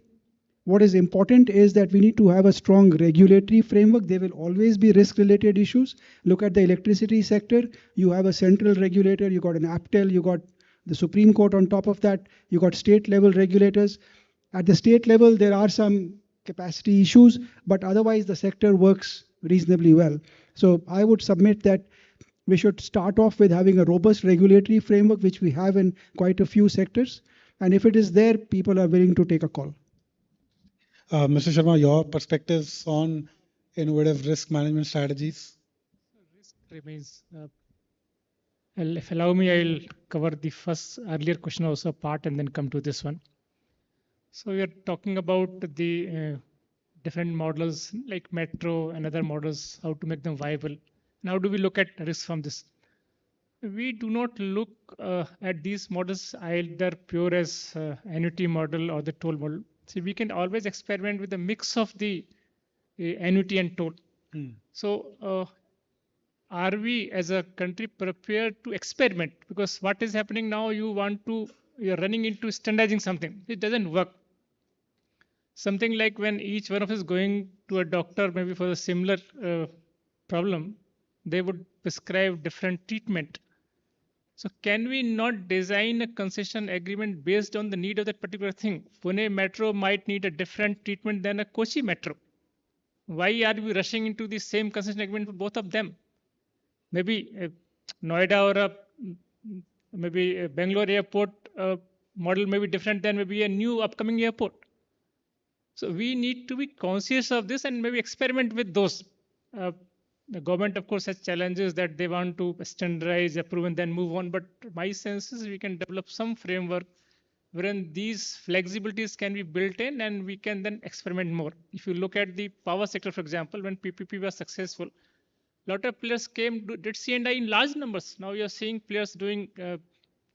what is important is that we need to have a strong regulatory framework. There will always be risk-related issues. Look at the electricity sector. You have a central regulator, you got an APTEL, you got the Supreme Court on top of that, you got state-level regulators. At the state level, there are some capacity issues, but otherwise the sector works reasonably well. So I would submit that we should start off with having a robust regulatory framework, which we have in quite a few sectors. And if it is there, people are willing to take a call. Mr. Sharma, your perspectives on innovative risk management strategies? Risk remains. If allow me, I'll cover the first earlier question also part and then come to this one. So we are talking about the different models like metro and other models, how to make them viable. And how do we look at risk from this? We do not look at these models either pure as annuity model or the toll model. See, we can always experiment with a mix of the annuity and toll. So are we as a country prepared to experiment? Because what is happening now, you're running into standardizing something. It doesn't work. Something like when each one of us is going to a doctor, maybe for a similar problem, they would prescribe different treatment. So can we not design a concession agreement based on the need of that particular thing? Pune Metro might need a different treatment than a Kochi Metro. Why are we rushing into the same concession agreement for both of them? Maybe Noida or maybe Bangalore airport model may be different than maybe a new upcoming airport. So we need to be conscious of this and maybe experiment with those. The government, of course, has challenges that they want to standardize, approve, and then move on. But my sense is we can develop some framework wherein these flexibilities can be built in and we can then experiment more. If you look at the power sector, for example, when PPP was successful, a lot of players did C&I in large numbers. Now you're seeing players doing a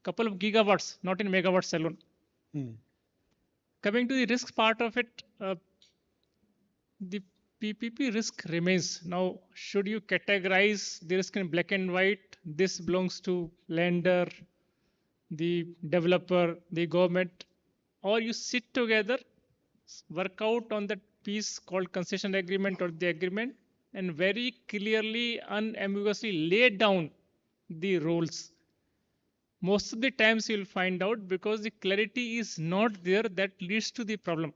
couple of gigawatts, not in megawatts alone. Coming to the risk part of it, the PPP risk remains. Now, should you categorize the risk in black and white? This belongs to lender, the developer, the government, or you sit together, work out on that piece called concession agreement or the agreement, and very clearly, unambiguously lay down the roles. Most of the times you'll find out because the clarity is not there, that leads to the problem.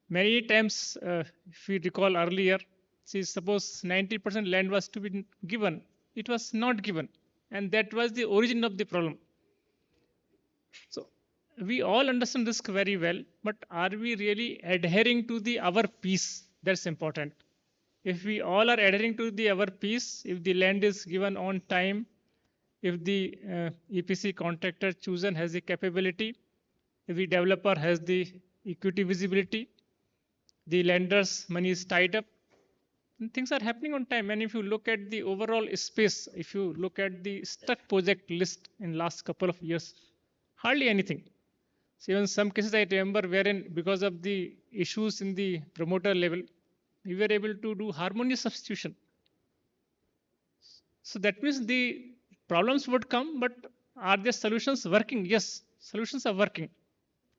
Many times, if we recall earlier, see, suppose 90% land was to be given, it was not given, and that was the origin of the problem. So we all understand risk very well, but are we really adhering to the our piece? That's important. If we all are adhering to the our piece, if the land is given on time, if the EPC contractor chosen has the capability, if the developer has the equity visibility, the lender's money is tied up, and things are happening on time. And if you look at the overall space, if you look at the stuck project list in last couple of years, hardly anything. So even some cases I remember wherein because of the issues in the promoter level, we were able to do harmonious substitution. So that means the problems would come, but are the solutions working? Yes, solutions are working.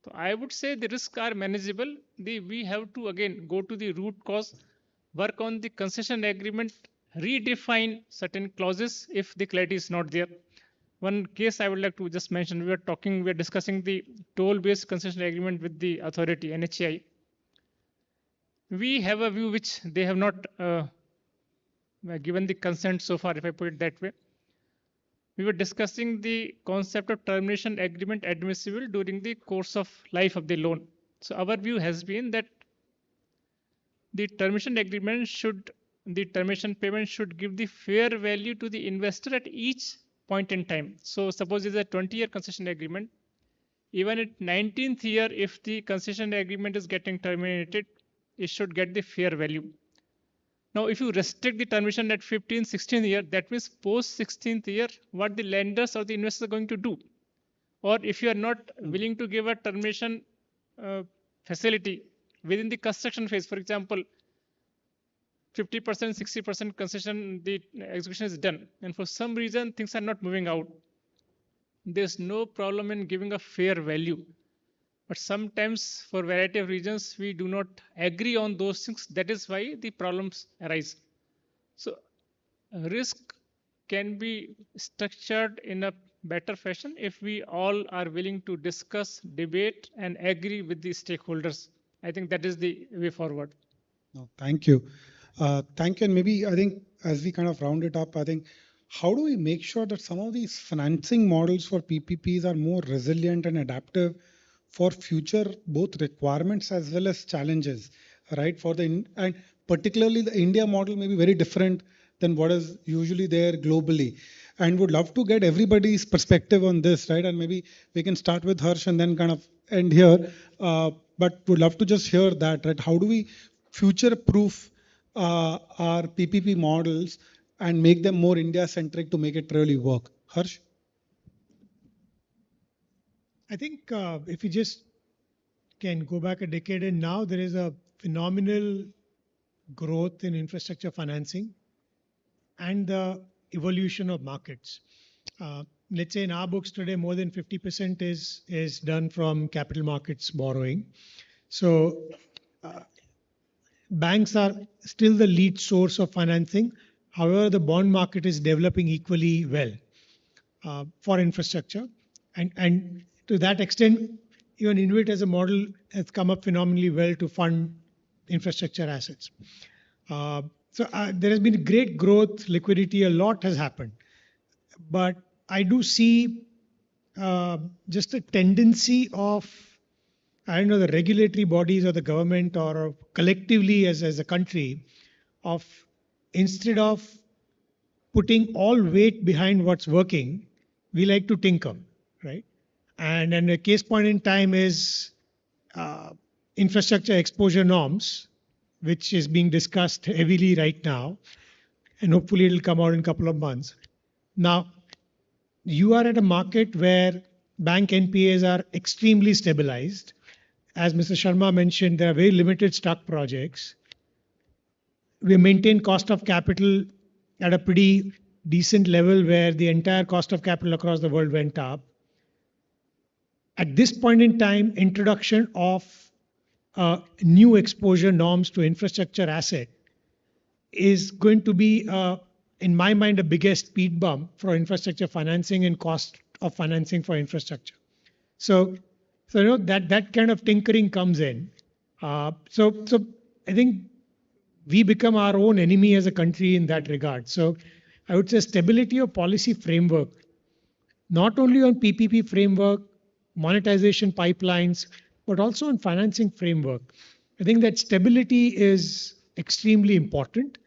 So I would say the risks are manageable. We have to again go to the root cause, work on the concession agreement, redefine certain clauses if the clarity is not there. One case I would like to just mention, we were discussing the toll-based concession agreement with the authority, NHAI. We have a view which they have not given the consent so far, if I put it that way. We were discussing the concept of termination agreement admissible during the course of life of the loan. So our view has been that the termination payment should give the fair value to the investor at each point in time. So suppose there's a 20-year concession agreement. Even at 19th year, if the concession agreement is getting terminated, it should get the fair value. Now, if you restrict the termination at 15th, 16th year, that means post 16th year, what the lenders or the investors are going to do. Or if you are not willing to give a termination facility within the construction phase, for example, 50%, 60% concession, the execution is done. And for some reason, things are not moving out. There's no problem in giving a fair value. But sometimes, for a variety of reasons, we do not agree on those things. That is why the problems arise. So, risk can be structured in a better fashion if we all are willing to discuss, debate, and agree with the stakeholders. I think that is the way forward. No, thank you. Thank you. And maybe I think as we kind of round it up, I think how do we make sure that some of these financing models for PPPs are more resilient and adaptive for future both requirements as well as challenges, right? And particularly the India model may be very different than what is usually there globally. And would love to get everybody's perspective on this, right? And maybe we can start with Harsh and then kind of end here. But would love to just hear that, right? How do we future-proof our PPP models and make them more India-centric to make it really work? Harsh? I think if you just can go back a decade and now there is a phenomenal growth in infrastructure financing and the evolution of markets. Let's say in our books today, more than 50% is done from capital markets borrowing. So banks are still the lead source of financing. However, the bond market is developing equally well for infrastructure. And to that extent, even InvIT as a model has come up phenomenally well to fund infrastructure assets. So there has been great growth, liquidity, a lot has happened. But I do see just a tendency of, I don't know, the regulatory bodies or the government or collectively as a country of, instead of putting all weight behind what's working, we like to tinker, right? And a case point in time is uh, infrastructure exposure norms, which is being discussed heavily right now, and hopefully it'll come out in a couple of months. Now, you are at a market where bank NPAs are extremely stabilized. As Mr. Sharma mentioned, there are very limited stuck projects. We maintain cost of capital at a pretty decent level where the entire cost of capital across the world went up. At this point in time, introduction of new exposure norms to infrastructure asset is going to be, in my mind, a biggest speed bump for infrastructure financing and cost of financing for infrastructure. So you know that kind of tinkering comes in. So I think we become our own enemy as a country in that regard. So I would say stability of policy framework, not only on PPP framework, monetization pipelines, but also on financing framework. I think that stability is extremely important,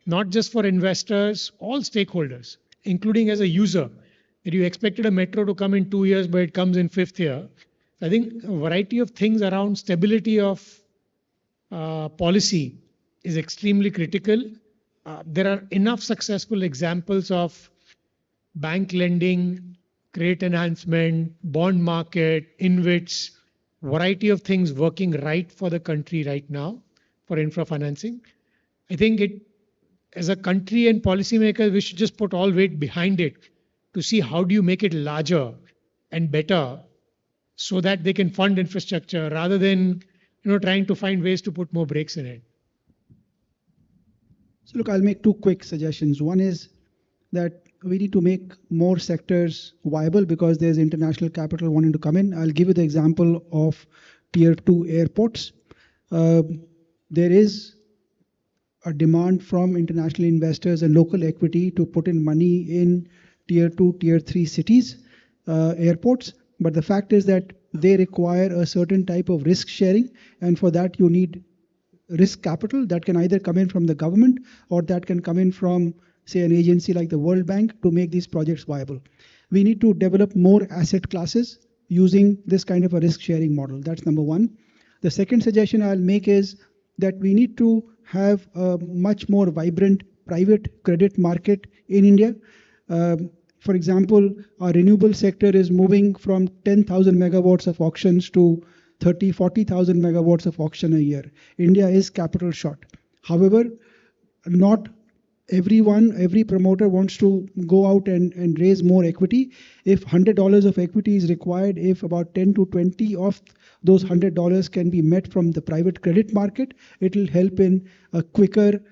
not just for investors, all stakeholders, including as a user. That you expected a metro to come in 2 years, but it comes in 5th year. I think a variety of things around stability of policy is extremely critical. There are enough successful examples of bank lending, credit enhancement, bond market, InvITs, variety of things working right for the country right now for infra financing. I think it, as a country and policymakers, we should just put all weight behind it to see how do you make it larger and better so that they can fund infrastructure rather than trying to find ways to put more brakes in it. So look, I'll make two quick suggestions. One is that we need to make more sectors viable because there's international capital wanting to come in. I'll give you the example of tier 2 airports. There is a demand from international investors and local equity to put in money in tier 2, tier 3 cities, airports. But the fact is that they require a certain type of risk sharing, and for that you need risk capital that can either come in from the government or that can come in from, say, an agency like the World Bank to make these projects viable. We need to develop more asset classes using this kind of a risk sharing model. That's number one. The second suggestion I'll make is that we need to have a much more vibrant private credit market in India. For example, our renewable sector is moving from 10,000 megawatts of auctions to 30, 40,000 megawatts of auction a year. India is capital short. However, not every promoter wants to go out and raise more equity. If $100 of equity is required, if about 10 to 20 of those $100 can be met from the private credit market, it will help in a quicker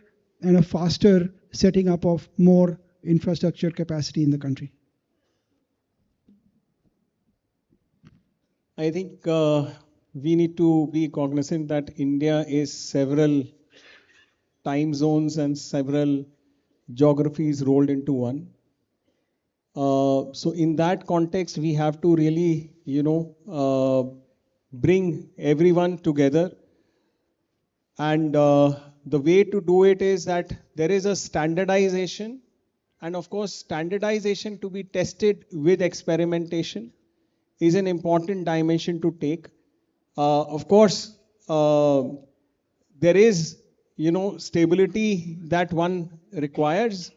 and a faster setting up of more infrastructure capacity in the country. I think we need to be cognizant that India is several time zones and several geographies rolled into one. So in that context, we have to really, bring everyone together. And the way to do it is that there is a standardization, and of course, standardization to be tested with experimentation is an important dimension to take. Of course, there is, stability that one requires,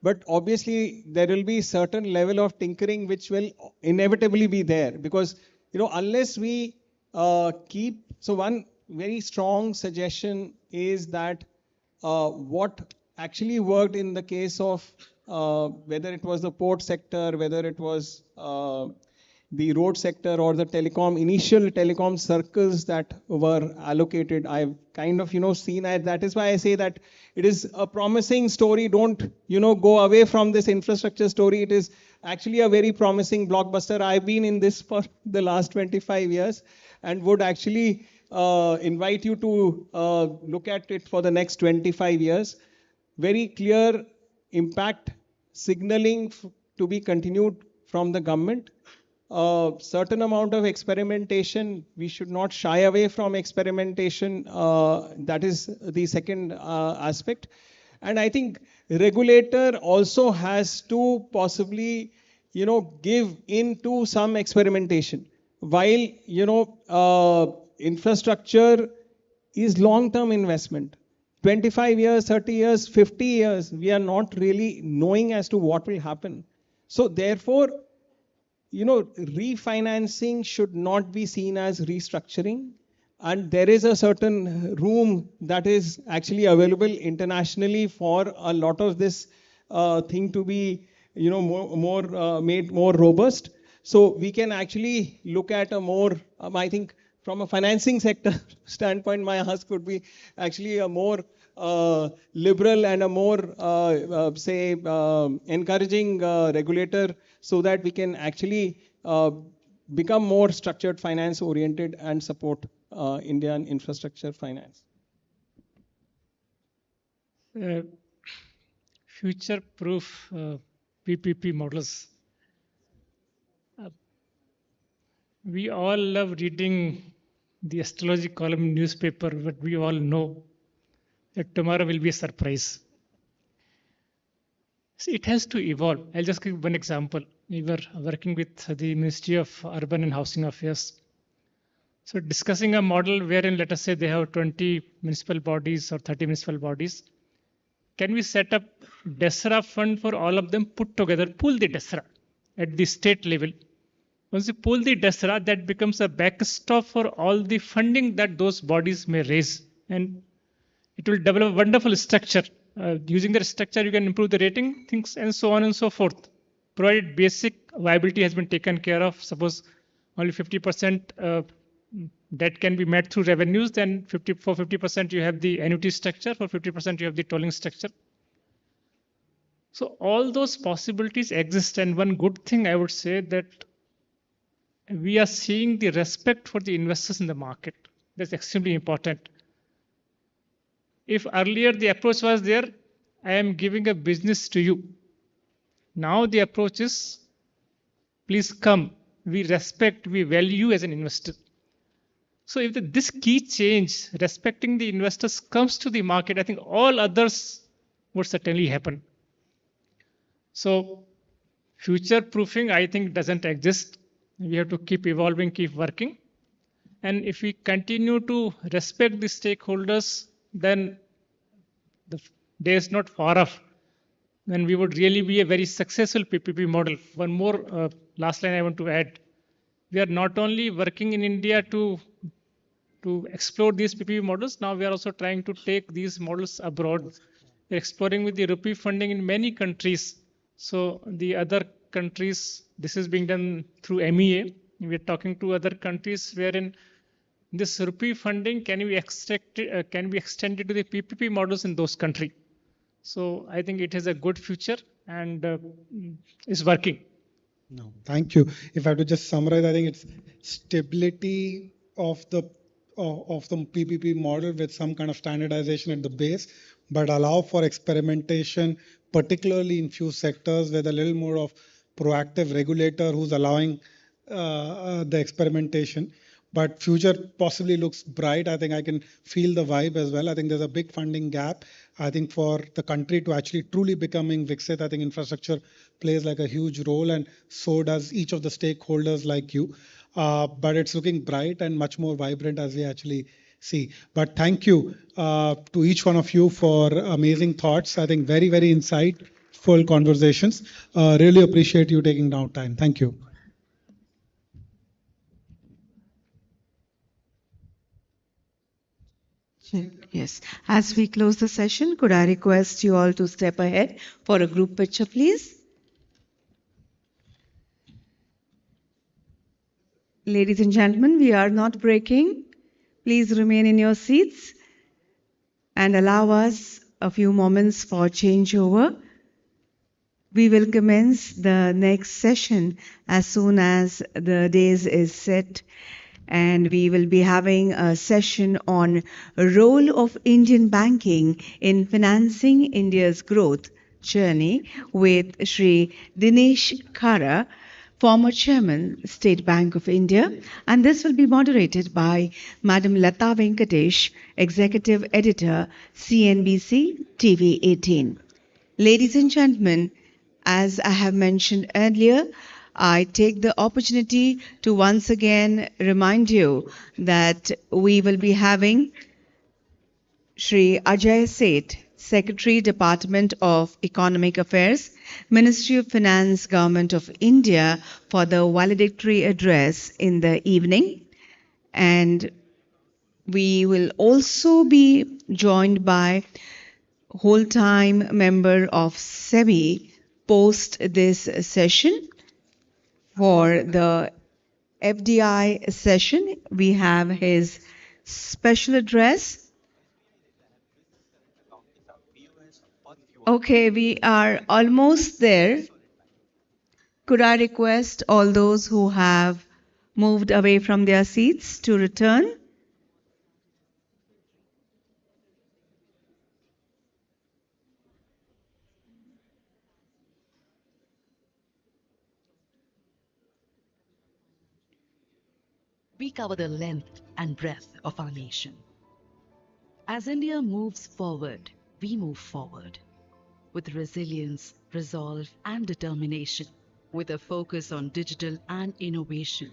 but obviously there will be certain level of tinkering which will inevitably be there because, unless we keep, so one very strong suggestion is that what actually worked in the case of whether it was the port sector, whether it was the road sector or the initial telecom circles that were allocated, I've kind of, seen it. That is why I say that it is a promising story. Don't, go away from this infrastructure story. It is actually a very promising blockbuster. I've been in this for the last 25 years and would actually invite you to look at it for the next 25 years. Very clear impact signaling to be continued from the government. certain amount of experimentation. We should not shy away from experimentation. That is the second aspect. And I think regulator also has to possibly, give into some experimentation. While, infrastructure is long-term investment. 25 years, 30 years, 50 years, we are not really knowing as to what will happen. So therefore, refinancing should not be seen as restructuring. And there is a certain room that is actually available internationally for a lot of this thing to be, made more robust. So we can actually look at a more, I think, from a financing sector standpoint, my ask would be actually a more liberal and a more, encouraging regulator, so that we can actually become more structured finance oriented and support Indian infrastructure finance. Future-proof PPP models. We all love reading the astrology column newspaper, but we all know that tomorrow will be a surprise. So it has to evolve. I'll just give one example. We were working with the Ministry of Urban and Housing Affairs. So discussing a model wherein, let us say, they have 20 municipal bodies or 30 municipal bodies. Can we set up DESRA fund for all of them put together, pool the DESRA at the state level? Once you pool the DESRA, that becomes a backstop for all the funding that those bodies may raise. And it will develop a wonderful structure. Using that structure, you can improve the rating, things, and so on and so forth. Provided basic viability has been taken care of. Suppose only 50% that can be met through revenues, then for 50% you have the annuity structure, for 50% you have the tolling structure. So all those possibilities exist, and one good thing I would say that we are seeing the respect for the investors in the market. That's extremely important. If earlier the approach was there, I am giving a business to you. Now the approach is, please come, we respect, we value you as an investor. So if this key change, respecting the investors, comes to the market, I think all others would certainly happen. So future proofing, I think, doesn't exist. We have to keep evolving, keep working. And if we continue to respect the stakeholders, then the day is not far off. Then we would really be a very successful PPP model. One more last line I want to add. We are not only working in India to explore these PPP models, now we are also trying to take these models abroad. We're exploring with the rupee funding in many countries. So the other countries, this is being done through MEA. We're talking to other countries wherein this rupee funding can be extended to the PPP models in those countries. So I think it has a good future and is working. No, thank you. If I have to just summarize, I think it's stability of the PPP model with some kind of standardization at the base, but allow for experimentation, particularly in few sectors with a little more of proactive regulator who's allowing the experimentation. But future possibly looks bright. I think I can feel the vibe as well. I think there's a big funding gap. I think for the country to actually truly becoming Viksit, I think infrastructure plays like a huge role, and so does each of the stakeholders like you. But it's looking bright and much more vibrant as we actually see. But thank you to each one of you for amazing thoughts. I think very, very insightful conversations. Really appreciate you taking down time. Thank you. Yes. As we close the session, could I request you all to step ahead for a group picture, please? Ladies and gentlemen, we are not breaking. Please remain in your seats and allow us a few moments for changeover. We will commence the next session as soon as the days is set. And we will be having a session on role of Indian banking in financing India's growth journey with Shri Dinesh Khara, former Chairman, State Bank of India, and this will be moderated by Madam Lata Venkatesh, Executive Editor, CNBC TV 18. Ladies and gentlemen, as I have mentioned earlier, I take the opportunity to once again remind you that we will be having Shri Ajay Seth, Secretary, Department of Economic Affairs, Ministry of Finance, Government of India, for the valedictory address in the evening. And we will also be joined by whole-time member of SEBI post this session. For the FDI session, we have his special address. Okay, we are almost there. Could I request all those who have moved away from their seats to return? We cover the length and breadth of our nation. As India moves forward, we move forward with resilience, resolve, and determination, with a focus on digital and innovation.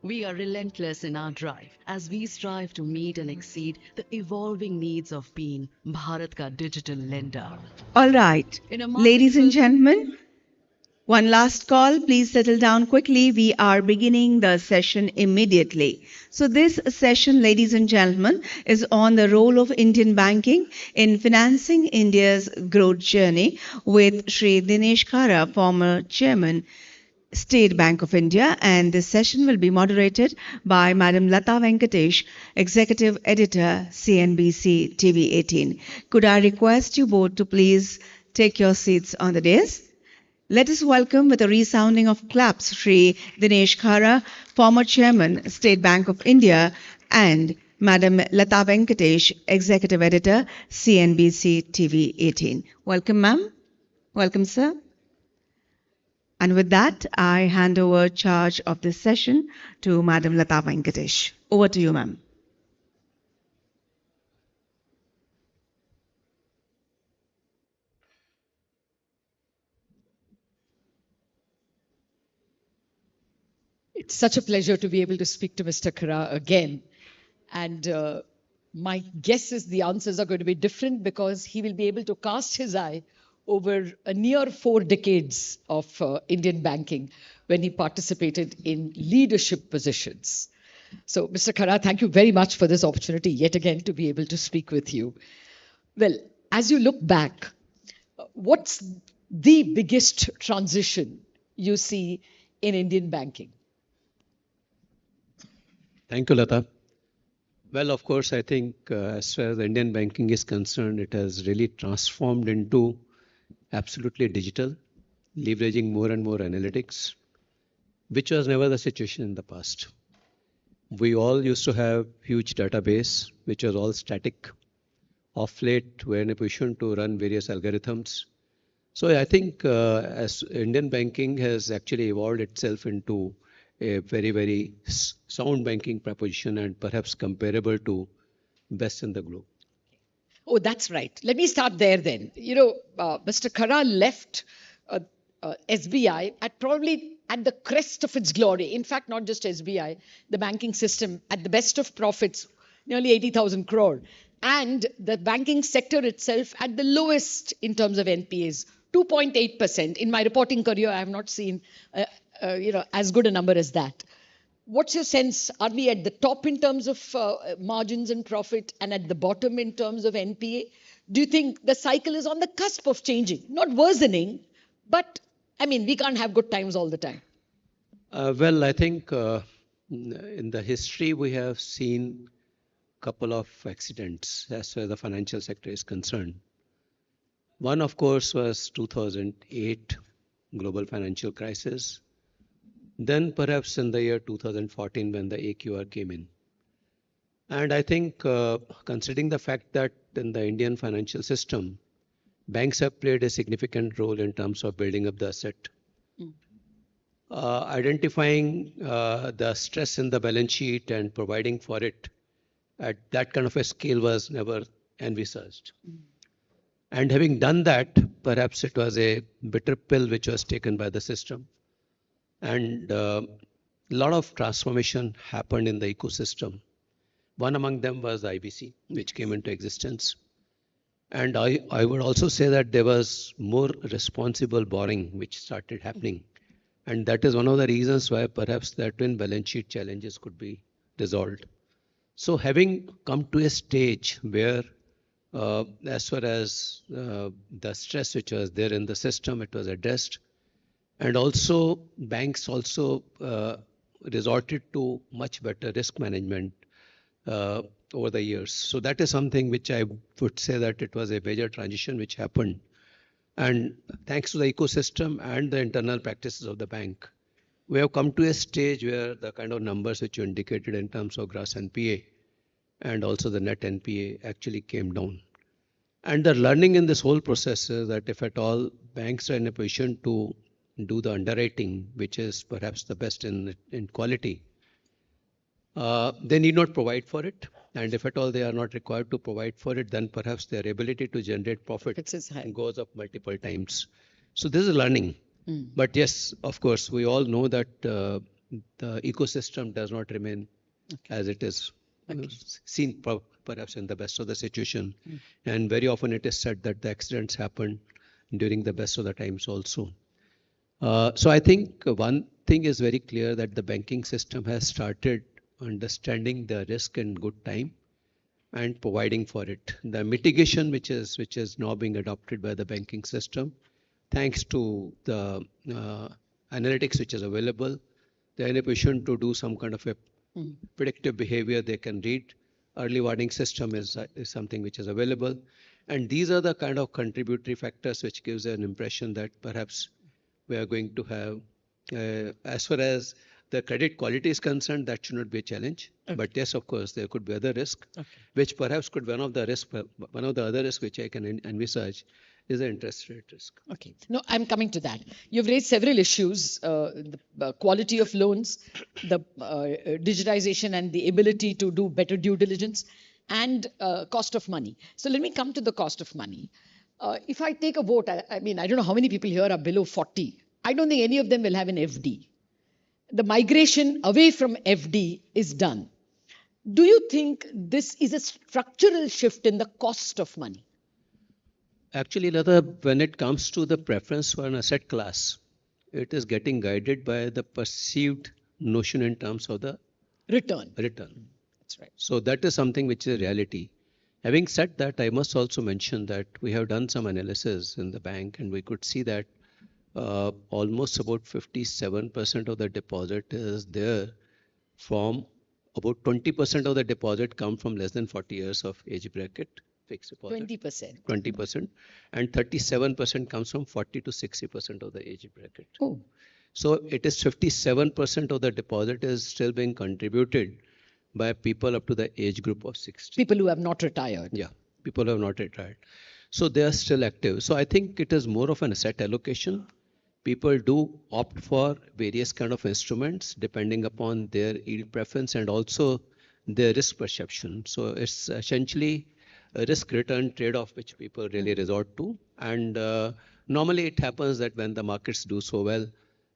We are relentless in our drive as we strive to meet and exceed the evolving needs of being Bharat ka digital lender. All right, ladies and gentlemen, one last call. Please settle down quickly. We are beginning the session immediately. So this session, ladies and gentlemen, is on the role of Indian banking in financing India's growth journey with Shri Dinesh Khara, former Chairman, State Bank of India, and this session will be moderated by Madam Lata Venkatesh, Executive Editor, CNBC TV 18. Could I request you both to please take your seats on the dais? Let us welcome with a resounding of claps Shri Dinesh Khara, former Chairman, State Bank of India, and Madam Lata Venkatesh, Executive Editor, CNBC TV 18. Welcome, ma'am. Welcome, sir. And with that, I hand over charge of this session to Madam Lata Venkatesh. Over to you, ma'am. It's such a pleasure to be able to speak to Mr. Khara again. And my guess is the answers are going to be different because he will be able to cast his eye over a near 4 decades of Indian banking when he participated in leadership positions. So, Mr. Khara, thank you very much for this opportunity yet again to be able to speak with you. Well, as you look back, what's the biggest transition you see in Indian banking? Thank you, Lata. Well, of course, I think as far as Indian banking is concerned, it has really transformed into absolutely digital, leveraging more and more analytics, which was never the situation in the past. We all used to have huge database, which was all static. Of late, we're in a position to run various algorithms. So I think as Indian banking has actually evolved itself into a very, very sound banking proposition and perhaps comparable to best in the globe. Oh, that's right. Let me start there then. You know, Mr. Khara left SBI at probably at the crest of its glory. In fact, not just SBI, the banking system at the best of profits, nearly 80,000 crore. And the banking sector itself at the lowest in terms of NPAs, 2.8%. In my reporting career, I have not seen as good a number as that. What's your sense? Are we at the top in terms of margins and profit and at the bottom in terms of NPA? Do you think the cycle is on the cusp of changing? Not worsening, but I mean, we can't have good times all the time. Well, I think in the history we have seen a couple of accidents as far as the financial sector is concerned. One, of course, was 2008 global financial crisis. Then perhaps in the year 2014 when the AQR came in. And I think considering the fact that in the Indian financial system, banks have played a significant role in terms of building up the asset identifying the stress in the balance sheet and providing for it at that kind of a scale was never envisaged. And having done that, perhaps it was a bitter pill which was taken by the system. And a lot of transformation happened in the ecosystem. One among them was the IBC, which came into existence. And I would also say that there was more responsible borrowing which started happening. And that is one of the reasons why perhaps the twin balance sheet challenges could be resolved. So having come to a stage where as far as the stress which was there in the system, it was addressed. And also banks also resorted to much better risk management over the years. So that is something which I would say that it was a major transition which happened. And thanks to the ecosystem and the internal practices of the bank, we have come to a stage where the kind of numbers which you indicated in terms of gross NPA and also the net NPA actually came down. And the learning in this whole process is that if at all banks are in a position to do the underwriting, which is perhaps the best in quality, they need not provide for it. And if at all they are not required to provide for it, then perhaps their ability to generate profit goes up multiple times. So this is learning. But yes, of course, we all know that the ecosystem does not remain as it is seen perhaps in the best of the situation. And very often it is said that the accidents happen during the best of the times also. So I think one thing is very clear that the banking system has started understanding the risk in good time and providing for it. The mitigation which is now being adopted by the banking system, thanks to the analytics which is available, they're in a position to do some kind of a predictive behavior. They can read. Early warning system is something which is available. And these are the kind of contributory factors which gives an impression that perhaps we are going to have, as far as the credit quality is concerned, that should not be a challenge. But yes, of course, there could be other risk, which perhaps could one of the other risks which I can envisage is the interest rate risk. Okay. No, I'm coming to that. You've raised several issues, the quality of loans, the digitization and the ability to do better due diligence, and cost of money. So let me come to the cost of money. If I take a vote, I mean, I don't know how many people here are below 40. I don't think any of them will have an FD. The migration away from FD is done. Do you think this is a structural shift in the cost of money? Actually, Lata, when it comes to the preference for an asset class, it is getting guided by the perceived notion in terms of the return. That's right. So that is something which is a reality. Having said that, I must also mention that we have done some analysis in the bank and we could see that almost about 57% of the deposit is there from about 20% of the deposit come from less than 40 years of age bracket. Fixed deposit. 20%. And 37% comes from 40 to 60% of the age bracket. Oh. So it is 57% of the deposit is still being contributed by people up to the age group of 60. People who have not retired. Yeah, people who have not retired. So they are still active. So I think it is more of an asset allocation. People do opt for various kind of instruments depending upon their yield preference and also their risk perception. So it's essentially a risk-return trade-off which people really resort to. And normally it happens that when the markets do so well,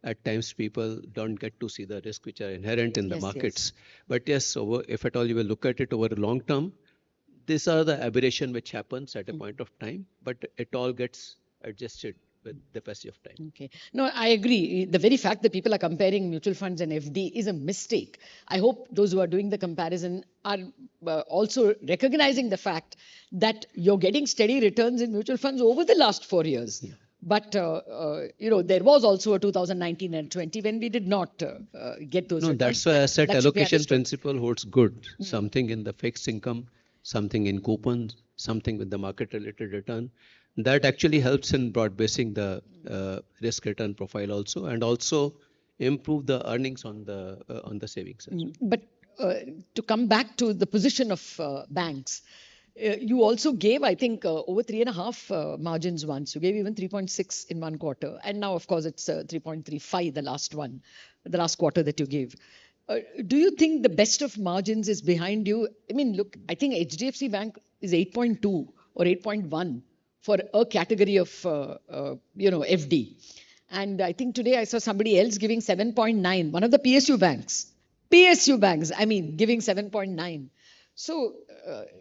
at times people don't get to see the risk which are inherent in the markets. But yes, if at all you will look at it over the long term, these are the aberration which happens at a point of time, but it all gets adjusted with the passage of time. Okay. No, I agree. The very fact that people are comparing mutual funds and FD is a mistake. I hope those who are doing the comparison are also recognizing the fact that you're getting steady returns in mutual funds over the last 4 years. Yeah. But, there was also a 2019 and 20 when we did not get those returns. That's why asset allocation principle holds good. Something in the fixed income, something in coupons, something with the market-related return. That actually helps in broad basing the risk return profile also, and also improve the earnings on the savings. But to come back to the position of banks, You also gave, I think, over 3.5 margins once. You gave even 3.6 in one quarter. And now, of course, it's 3.35, the last one, the last quarter that you gave. Do you think the best of margins is behind you? I mean, look, I think HDFC Bank is 8.2 or 8.1 for a category of, FD. And I think today I saw somebody else giving 7.9, one of the PSU banks, I mean, giving 7.9. So,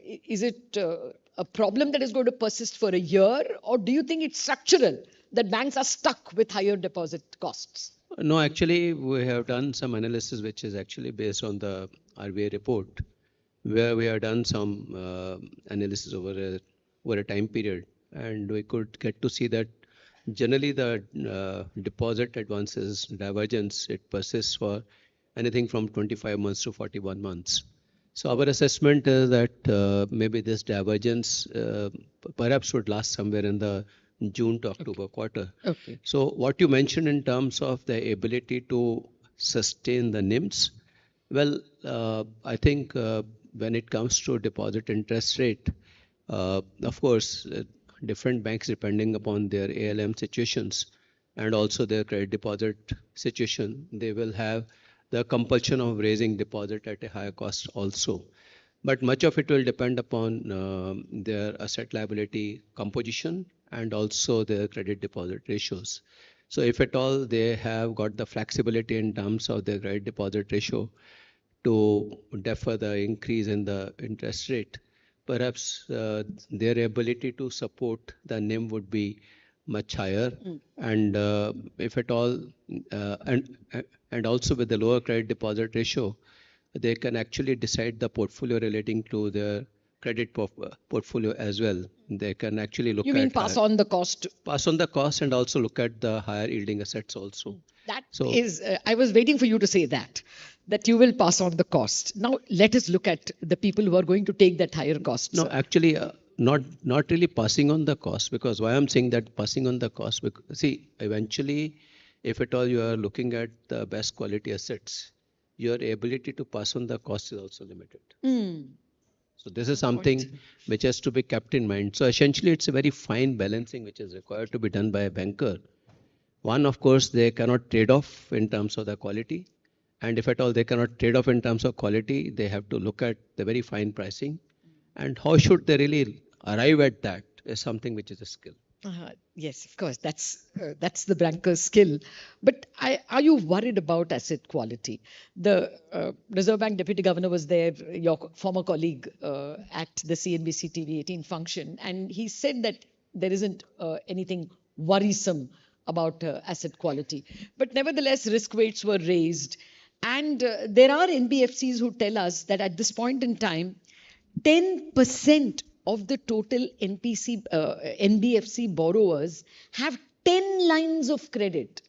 is it a problem that is going to persist for a year, or do you think it's structural that banks are stuck with higher deposit costs? No, actually, we have done some analysis which is actually based on the RBI report, where we have done some analysis over a time period, and we could get to see that generally the deposit advances divergence, it persists for anything from 25 months to 41 months. So our assessment is that maybe this divergence perhaps would last somewhere in the June to October quarter. Okay. So what you mentioned in terms of the ability to sustain the NIMs, well, I think when it comes to deposit interest rate, of course, different banks, depending upon their ALM situations and also their credit deposit situation, they will have the compulsion of raising deposit at a higher cost also. But much of it will depend upon their asset liability composition and also their credit deposit ratios. So if at all they have got the flexibility in terms of their credit deposit ratio to defer the increase in the interest rate, perhaps their ability to support the NIM would be much higher. And if at all, and also with the lower credit deposit ratio, they can actually decide the portfolio relating to their credit portfolio as well. They can actually look at... You mean pass on the cost? Pass on the cost and also look at the higher yielding assets also. That is, I was waiting for you to say that you will pass on the cost. Now, let us look at the people who are going to take that higher cost. No, actually, not really passing on the cost, because why I'm saying that passing on the cost, because, see, eventually, if at all you are looking at the best quality assets, your ability to pass on the cost is also limited. So this is something which has to be kept in mind. So essentially, it's a very fine balancing which is required to be done by a banker. One, of course, they cannot trade off in terms of the quality. And if at all they cannot trade off in terms of quality, they have to look at the very fine pricing. And how should they really arrive at that is something which is a skill. Yes, of course, that's the banker's skill. But are you worried about asset quality? The Reserve Bank Deputy Governor was there, your former colleague, at the CNBC TV 18 function, and he said that there isn't anything worrisome about asset quality. But nevertheless, risk weights were raised. And there are NBFCs who tell us that at this point in time, 10% of the total NBFC borrowers have 10 lines of credit.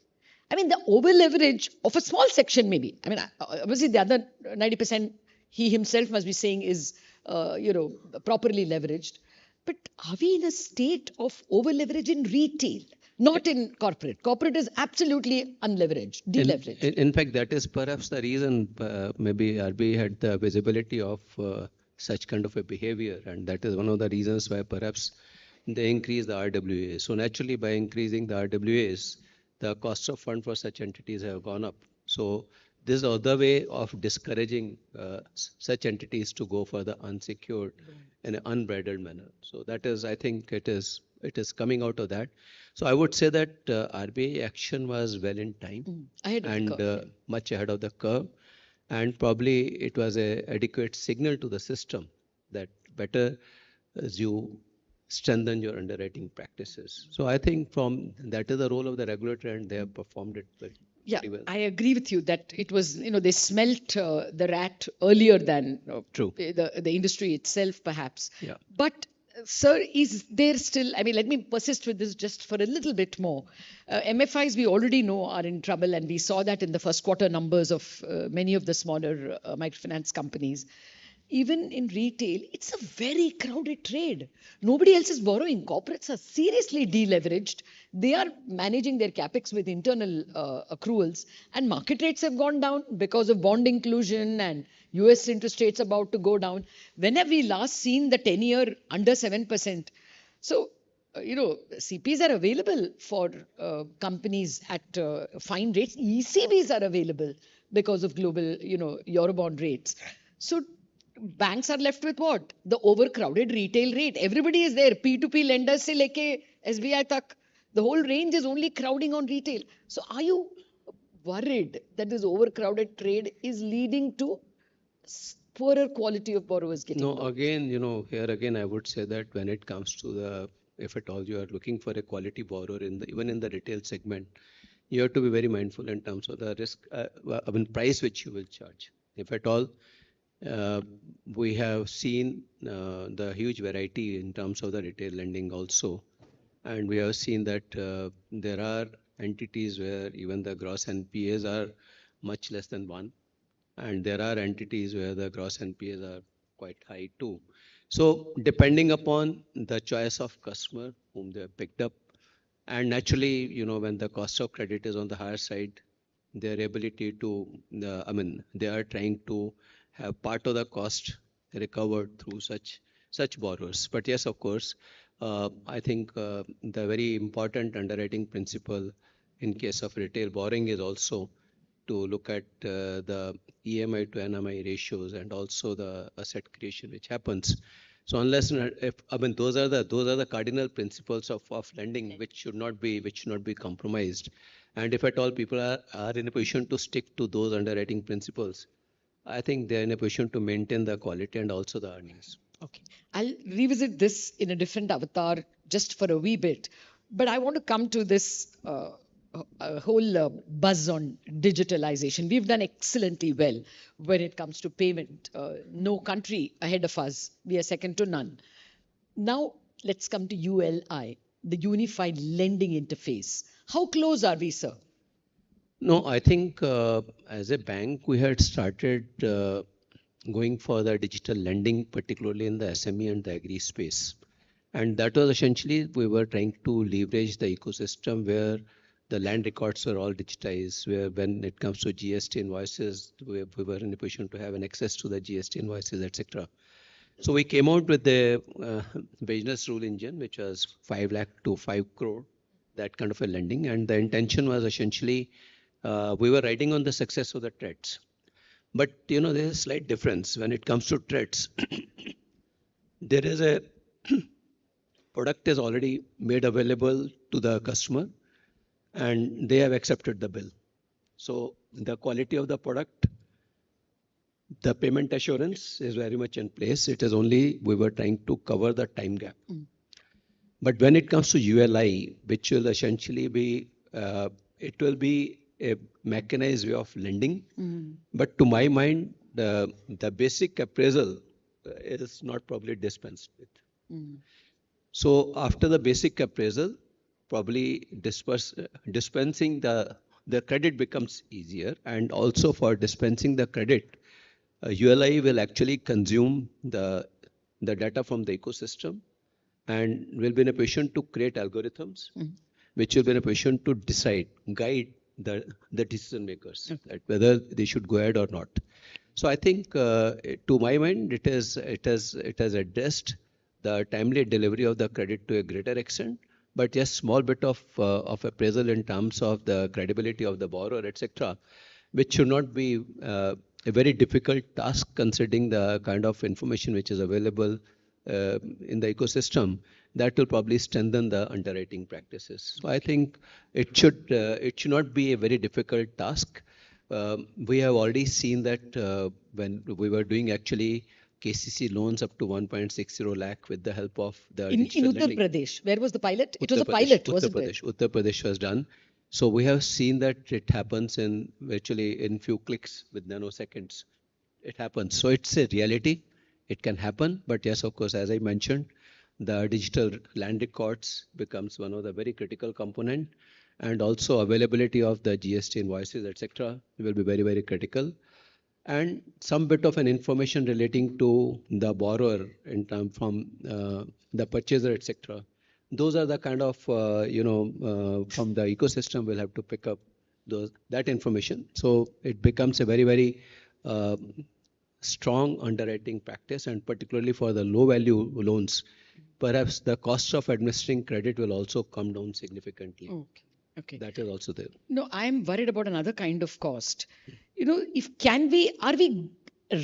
I mean, the over leverage of a small section maybe. I mean, obviously the other 90% he himself must be saying is, properly leveraged. But are we in a state of over leverage in retail? Not in corporate. Corporate is absolutely unleveraged, deleveraged. In fact, that is perhaps the reason maybe RBI had the visibility of such kind of a behavior, and that is one of the reasons why perhaps they increase the RWA. So naturally, by increasing the RWAs, the cost of fund for such entities have gone up. So this is the other way of discouraging such entities to go for the unsecured in an unbridled manner. So that is, I think, it is coming out of that. So I would say that RBI action was well in time and much ahead of the curve. And probably it was an adequate signal to the system that better as you strengthen your underwriting practices. So I think that is the role of the regulator, and they have performed it very well. I agree with you that it was, they smelt the rat earlier than the industry itself, perhaps. Yeah. But sir, is there still, I mean, let me persist with this just for a little bit more. MFIs, we already know, are in trouble, and we saw that in the first quarter numbers of many of the smaller microfinance companies. Even in retail, it's a very crowded trade. Nobody else is borrowing. Corporates are seriously deleveraged. They are managing their capex with internal accruals, and market rates have gone down because of bond inclusion and US interest rates about to go down. When have we last seen the 10-year under 7%? So, CPs are available for companies at fine rates. ECBs are available because of global, Eurobond rates. So, banks are left with what? The overcrowded retail rate. Everybody is there. P2P lenders se leke SBI tak. The whole range is only crowding on retail. So, are you worried that this overcrowded trade is leading to poorer quality of borrowers getting No, loans? again, here again, I would say that when it comes to if at all you are looking for a quality borrower even in the retail segment, you have to be very mindful in terms of the risk, price which you will charge. If at all, we have seen the huge variety in terms of the retail lending also. And we have seen that there are entities where even the gross NPAs are much less than 1. And there are entities where the gross NPAs are quite high too. So depending upon the choice of customer whom they have picked up, and naturally, when the cost of credit is on the higher side, their ability to, they are trying to have part of the cost recovered through such borrowers. But yes, of course, I think the very important underwriting principle in case of retail borrowing is also to look at the EMI to NMI ratios and also the asset creation which happens. So unless those are the cardinal principles of lending which should not be compromised. And if at all people are in a position to stick to those underwriting principles, I think they're in a position to maintain the quality and also the earnings. Okay, I'll revisit this in a different avatar just for a wee bit, but I want to come to this whole buzz on digitalization. We've done excellently well when it comes to payment. No country ahead of us. We are second to none. Now, let's come to ULI, the Unified Lending Interface. How close are we, sir? No, I think as a bank, we had started going for the digital lending, particularly in the SME and the agri space. And that was essentially, we were trying to leverage the ecosystem where the land records are all digitized, where when it comes to GST invoices, we were in a position to have an access to the GST invoices, etc. So we came out with the business rule engine, which was 5 lakh to 5 crore, that kind of a lending. And the intention was essentially, we were riding on the success of the TREDs. But, there's a slight difference when it comes to TREDs. There is a product is already made available to the customer and they have accepted the bill. So the quality of the product, the payment assurance is very much in place. It is only we were trying to cover the time gap. But when it comes to ULI, which will essentially be, it will be a mechanized way of lending. But to my mind, the basic appraisal is not probably dispensed with. So after the basic appraisal, probably dispensing the credit becomes easier. And also for dispensing the credit, ULI will actually consume the data from the ecosystem and will be in a position to create algorithms, which will be in a position to guide the decision makers, that whether they should go ahead or not. So I think, to my mind, it has addressed the timely delivery of the credit to a greater extent. But yes, small bit of appraisal in terms of the credibility of the borrower, etc., which should not be a very difficult task considering the kind of information which is available in the ecosystem. That will probably strengthen the underwriting practices. So I think it should not be a very difficult task. We have already seen that when we were doing actually KCC loans up to 1.60 lakh with the help of the in digital Uttar lending. Pradesh, where was the pilot? It was a Uttar pilot, Pradesh, wasn't it? Uttar Pradesh was done. So we have seen that it happens in virtually in few clicks with nanoseconds. It happens. So it's a reality. It can happen. But yes, of course, as I mentioned, the digital land records becomes one of the very critical component, and also availability of the GST invoices, etc., will be very, very critical. And some bit of an information relating to the borrower in term from the purchaser, etc. Those are the kind of from the ecosystem we'll have to pick up that information. So it becomes a very, very strong underwriting practice, and particularly for the low value loans, perhaps the cost of administering credit will also come down significantly. Okay. Okay. That is also there. No, I'm worried about another kind of cost. Are we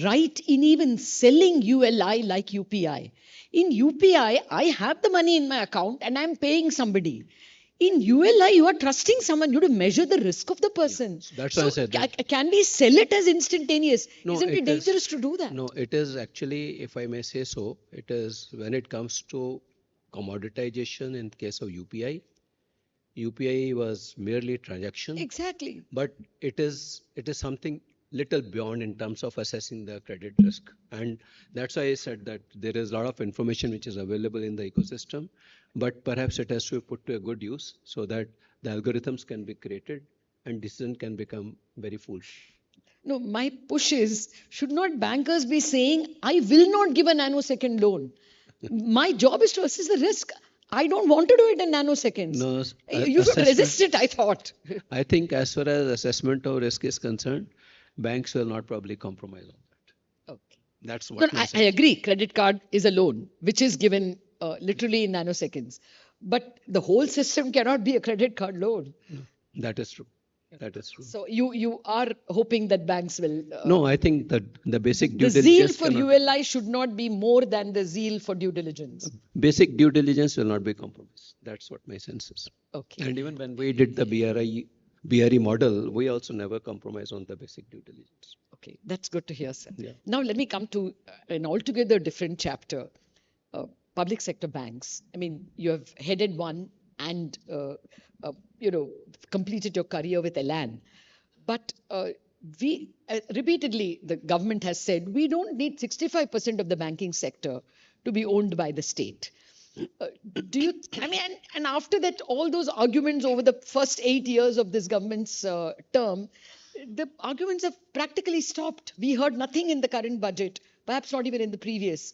right in even selling ULI like UPI? In UPI, I have the money in my account and I'm paying somebody. In ULI, you are trusting someone. You have to measure the risk of the person. That's why I said that. Can we sell it as instantaneous? No, Isn't it dangerous to do that? No, it is actually, if I may say so, it is when it comes to commoditization in case of UPI. UPI was merely transaction. Exactly. But it is something little beyond in terms of assessing the credit risk. And that's why I said that there is a lot of information which is available in the ecosystem, but perhaps it has to be put to a good use so that the algorithms can be created and decision can become very foolish. No, my push is, should not bankers be saying, I will not give a nanosecond loan? My job is to assess the risk. I don't want to do it in nanoseconds. No, you should resist it, I thought. I think as far as assessment of risk is concerned, banks will not probably compromise on that. Okay. That's what I agree. Credit card is a loan, which is given literally in nanoseconds. But the whole system cannot be a credit card loan. No, that is true. That is true. So you are hoping that banks will... no, I think that the basic due diligence... The zeal for cannot... ULI should not be more than the zeal for due diligence. Basic due diligence will not be compromised. That's what my sense is. Okay. And even when we did the BRE model, we also never compromise on the basic due diligence. Okay, that's good to hear, sir. Yeah. Now let me come to an altogether different chapter. Public sector banks. I mean, you have headed one and completed your career with Elan. But we repeatedly, the government has said, we don't need 65% of the banking sector to be owned by the state. And after that, all those arguments over the first 8 years of this government's term, the arguments have practically stopped. We heard nothing in the current budget, perhaps not even in the previous.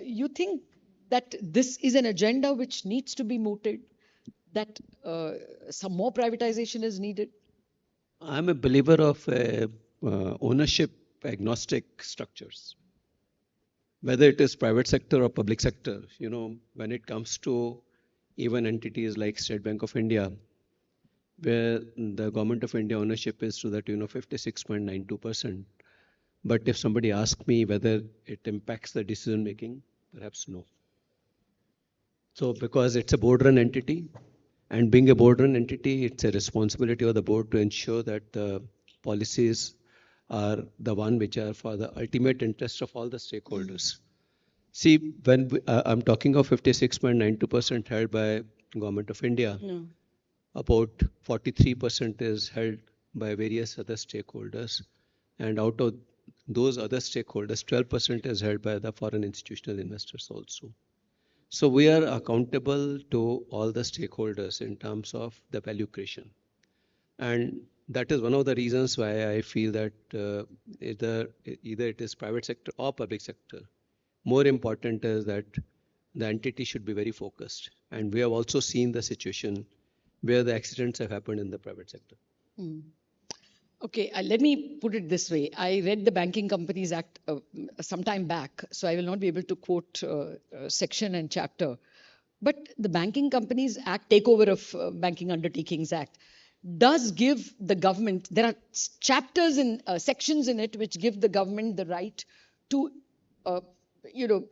You think that this is an agenda which needs to be mooted, that some more privatization is needed? I'm a believer of ownership agnostic structures. Whether it is private sector or public sector, when it comes to even entities like State Bank of India, where the Government of India ownership is to the tune of 56.92%. But if somebody asks me whether it impacts the decision making, perhaps no. So because it's a board-run entity, and being a board-run entity, it's a responsibility of the board to ensure that the policies are the one which are for the ultimate interest of all the stakeholders. See, when I'm talking of 56.92% held by Government of India, about 43% is held by various other stakeholders. And out of those other stakeholders, 12% is held by the foreign institutional investors also. So we are accountable to all the stakeholders in terms of the value creation. And that is one of the reasons why I feel that either it is private sector or public sector, more important is that the entity should be very focused. And we have also seen the situation where the accidents have happened in the private sector. Okay, let me put it this way. I read the Banking Companies Act some time back, so I will not be able to quote section and chapter. But the Banking Companies Act, Takeover of Banking Undertakings Act, does give the government, there are chapters and sections in it which give the government the right to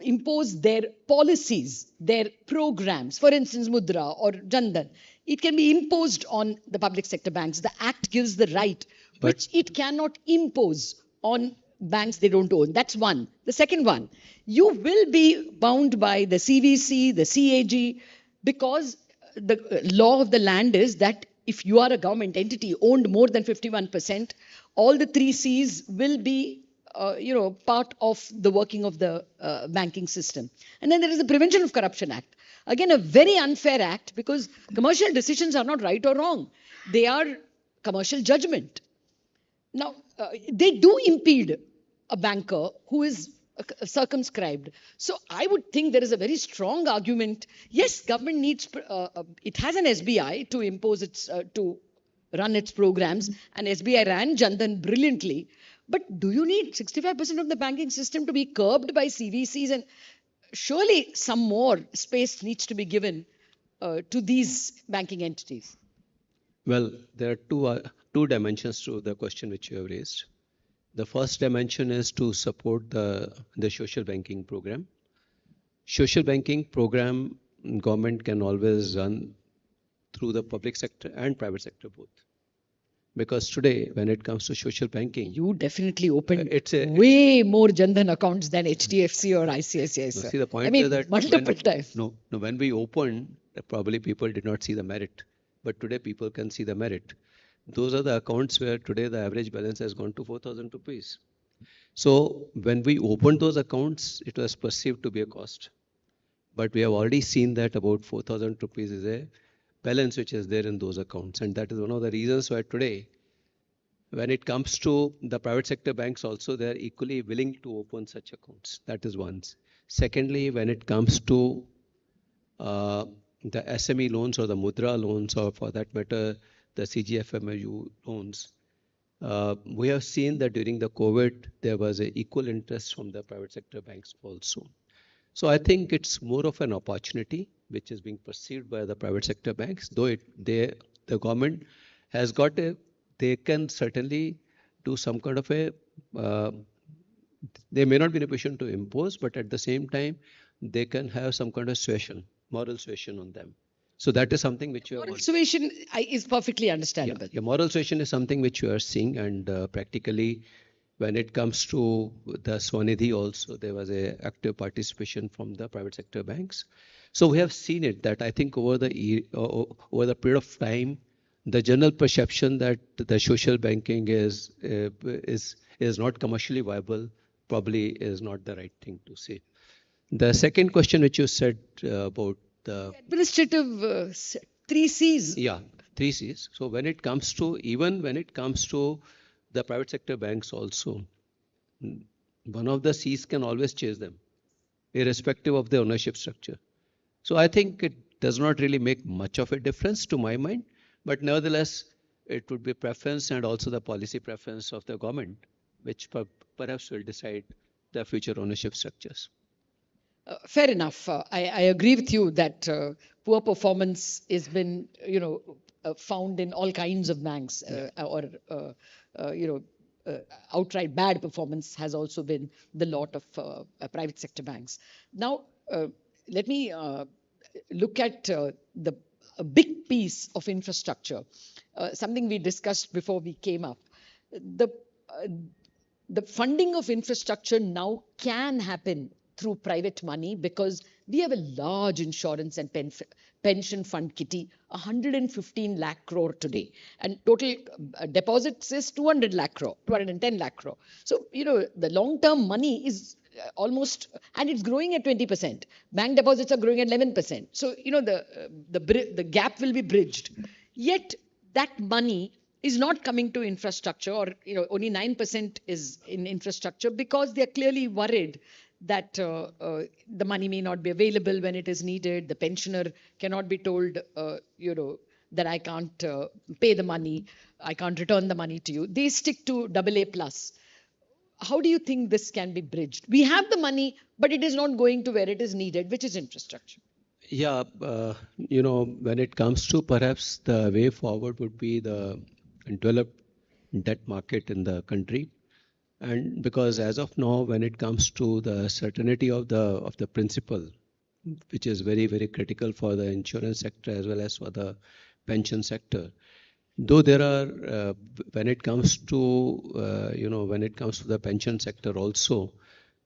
impose their policies, their programs, for instance, Mudra or Jandan. It can be imposed on the public sector banks. The Act gives the right, which it cannot impose on banks they don't own. That's one. The second one, you will be bound by the CVC, the CAG, because the law of the land is that if you are a government entity owned more than 51%, all the 3 Cs will be part of the working of the banking system. And then there is the Prevention of Corruption Act. Again, a very unfair act because commercial decisions are not right or wrong. They are commercial judgment. Now, they do impede a banker who is circumscribed. So I would think there is a very strong argument. Yes, government needs, it has an SBI to impose its, to run its programs, and SBI ran Jandan brilliantly. But do you need 65% of the banking system to be curbed by CVCs? And surely some more space needs to be given to these banking entities. Well, there are two dimensions to the question which you have raised. The first dimension is to support the social banking program. Social banking program, government can always run through the public sector and private sector both. Because today, when it comes to social banking, you definitely opened way more Jandhan accounts than HDFC or ICICI. See, the point is is that multiple times. No, when we opened, probably people did not see the merit. But today, people can see the merit. Those are the accounts where today the average balance has gone to 4,000 rupees. So when we opened those accounts, it was perceived to be a cost. But we have already seen that about 4,000 rupees is a balance which is there in those accounts. And that is one of the reasons why today, when it comes to the private sector banks also, they are equally willing to open such accounts. That is one. Secondly, when it comes to the SME loans or the Mudra loans, or for that matter, the CGFMU loans, we have seen that during the COVID, there was an equal interest from the private sector banks also. So I think it's more of an opportunity which is being perceived by the private sector banks, though the government has got they can certainly do some kind of they may not be in a position to impose, but at the same time, they can have some kind of moral suasion on them. So that is something which you are... Moral suasion is perfectly understandable. Yeah, moral suasion is something which you are seeing, and practically when it comes to the Swanidhi also, there was a active participation from the private sector banks. So we have seen it that I think over the period of time, the general perception that the social banking is not commercially viable probably is not the right thing to say. The second question which you said about the administrative 3 C's. Yeah, 3 C's. So when it comes to the private sector banks also, one of the C's can always chase them, irrespective of the ownership structure. So I think it does not really make much of a difference to my mind, but nevertheless, it would be preference and also the policy preference of the government, which perhaps will decide the future ownership structures. Fair enough. I agree with you that poor performance has been, found in all kinds of banks, outright bad performance has also been the lot of private sector banks. Now, let me look at the big piece of infrastructure, something we discussed before we came up. The funding of infrastructure now can happen through private money because we have a large insurance and pension fund kitty, 115 lakh crore today, and total deposits is 200 lakh crore, 210 lakh crore. So, the long-term money is almost, and it's growing at 20%. Bank deposits are growing at 11%. So, the gap will be bridged. Yet, that money is not coming to infrastructure, or only 9% is in infrastructure because they are clearly worried that the money may not be available when it is needed. The pensioner cannot be told, that I can't pay the money, I can't return the money to you. They stick to AA+. How do you think this can be bridged? We have the money, but it is not going to where it is needed, which is infrastructure. Yeah, when it comes to perhaps the way forward would be the developed debt market in the country. And because as of now, when it comes to the certainty of the principal, which is very, very critical for the insurance sector as well as for the pension sector, though there are, when it comes to the pension sector also,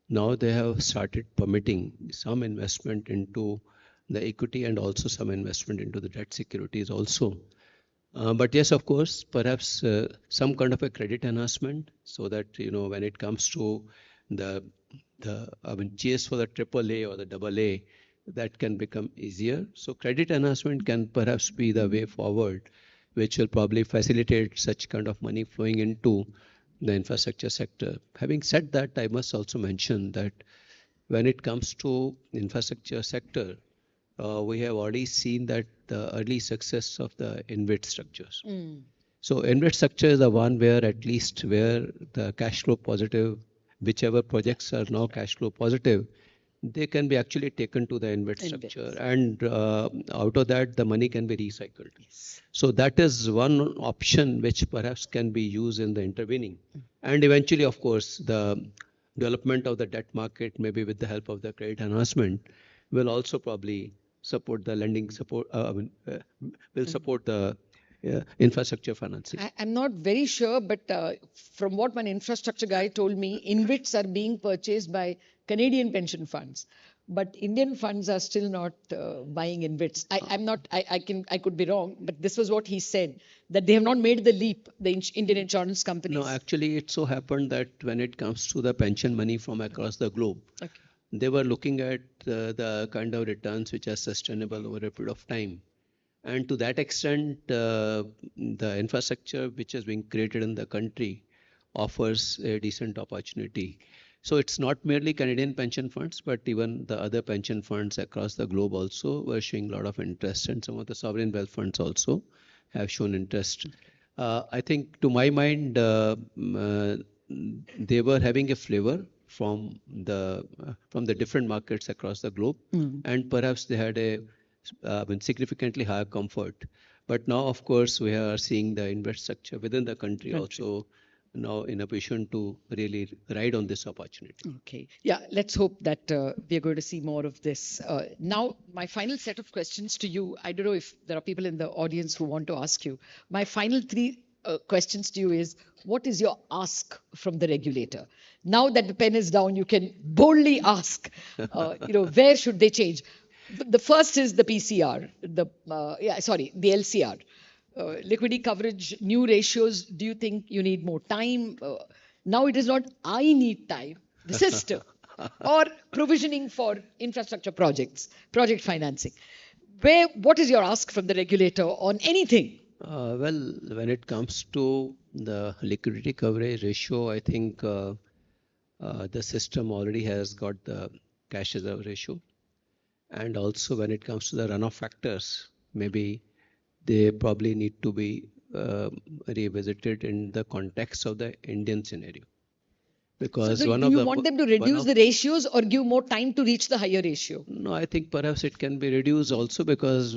now they have started permitting some investment into the equity and also some investment into the debt securities also. But yes, of course, perhaps some kind of a credit enhancement so that, when it comes to the chase for the AAA or the AA, that can become easier. So credit enhancement can perhaps be the way forward, which will probably facilitate such kind of money flowing into the infrastructure sector. Having said that, I must also mention that when it comes to infrastructure sector, we have already seen that the early success of the InvIT structures. So infrastructure is the one where at least where the cash flow positive, whichever projects are now cash flow positive, they can be actually taken to the infrastructure, and out of that the money can be recycled. So that is one option which perhaps can be used in the intervening. And eventually, of course, the development of the debt market, maybe with the help of the credit enhancement, will also probably support the lending support, will support the infrastructure financing. I'm not very sure, but from what one infrastructure guy told me, InvITs are being purchased by Canadian pension funds, but Indian funds are still not buying InvITs. I could be wrong, but this was what he said, that they have not made the leap, the Indian insurance companies. No, actually, it so happened that when it comes to the pension money from across the globe, they were looking at the kind of returns which are sustainable over a period of time. And to that extent, the infrastructure which is being created in the country offers a decent opportunity. So it's not merely Canadian pension funds, but even the other pension funds across the globe also were showing a lot of interest, and some of the sovereign wealth funds also have shown interest. I think, to my mind, they were having a flavor from the different markets across the globe, and perhaps they had a significantly higher comfort. But now, of course, we are seeing the infrastructure within the country also now in a position to really ride on this opportunity. Okay. Yeah, let's hope that we are going to see more of this. Now, my final set of questions to you. I don't know if there are people in the audience who want to ask you. My final three questions to you is, what is your ask from the regulator? Now that the pen is down, you can boldly ask, where should they change? The first is the PCR, the LCR. Liquidity coverage, new ratios. Do you think you need more time? Now it is not I need time, the system, or provisioning for infrastructure projects, project financing. What is your ask from the regulator on anything? Well, when it comes to the liquidity coverage ratio, I think the system already has got the cash reserve ratio. And also when it comes to the runoff factors, maybe they probably need to be revisited in the context of the Indian scenario. Because do you want them to reduce the ratios or give more time to reach the higher ratio? No, I think perhaps it can be reduced also, because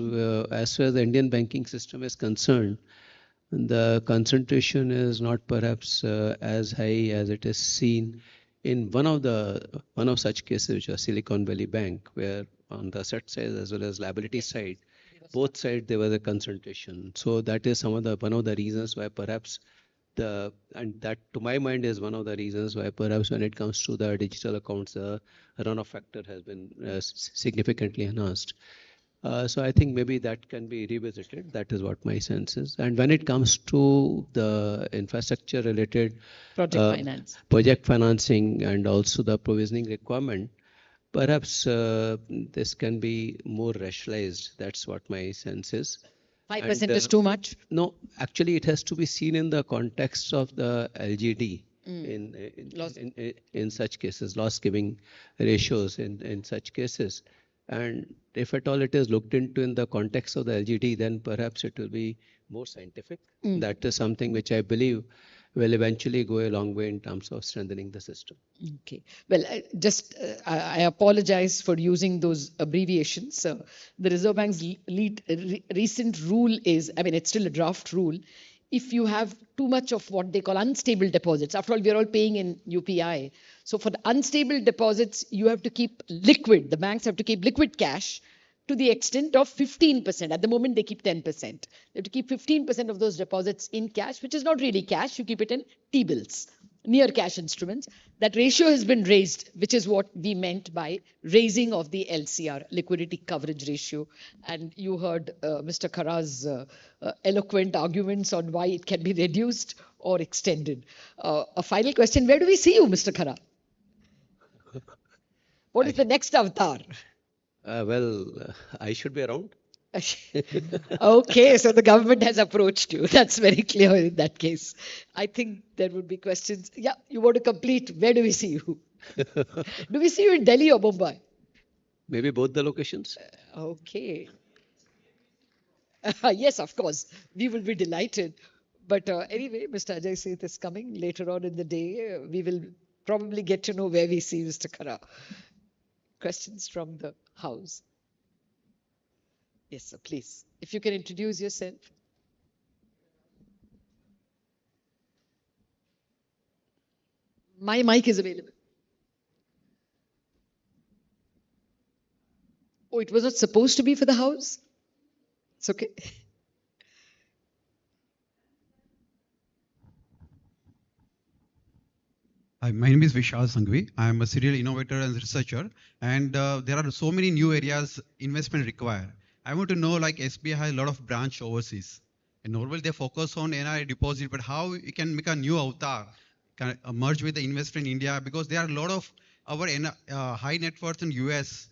as far as the Indian banking system is concerned, the concentration is not perhaps as high as it is seen in one of such cases, which was Silicon Valley Bank, where on the asset side as well as liability side, both sides there was a concentration. So that is one of the reasons why perhaps and that to my mind is one of the reasons why perhaps when it comes to the digital accounts, the runoff factor has been significantly enhanced. So I think maybe that can be revisited. That is what my sense is. And when it comes to the infrastructure related project financing and also the provisioning requirement, perhaps this can be more rationalized. That's what my sense is. 5% is too much? No, actually it has to be seen in the context of the LGD in such cases, loss giving ratios in such cases. And if at all it is looked into in the context of the LGD, then perhaps it will be more scientific. That is something which I believe will eventually go a long way in terms of strengthening the system. Okay. Well, I apologize for using those abbreviations. The Reserve Bank's recent rule is, it's still a draft rule. If you have too much of what they call unstable deposits, after all, we are all paying in UPI. So for the unstable deposits, you have to keep liquid. The banks have to keep liquid cash to the extent of 15%. At the moment, they keep 10%. They have to keep 15% of those deposits in cash, which is not really cash. You keep it in T-bills, near cash instruments. That ratio has been raised, which is what we meant by raising of the LCR, liquidity coverage ratio. And you heard Mr. Khara's eloquent arguments on why it can be reduced or extended. A final question, where do we see you, Mr. Khara? What is the next avatar? I should be around. Okay, so the government has approached you. That's very clear in that case. I think there would be questions. Yeah, you want to complete. Where do we see you? Do we see you in Delhi or Mumbai? Maybe both the locations. Okay. Yes, of course. We will be delighted. But anyway, Mr. Ajay Seth is coming later on in the day. We will probably get to know where we see Mr. Khara. Questions from the house. Yes, sir, please. If you can introduce yourself. My mic is available. Oh, it was not supposed to be for the house? It's okay. Hi, my name is Vishal Sanghvi. I am a serial innovator and researcher, and there are so many new areas investment require. I want to know, like SBI has a lot of branch overseas, and normally they focus on NRI deposit, but how you can make a new avatar, can merge with the investor in India, because there are a lot of our high net worth in US.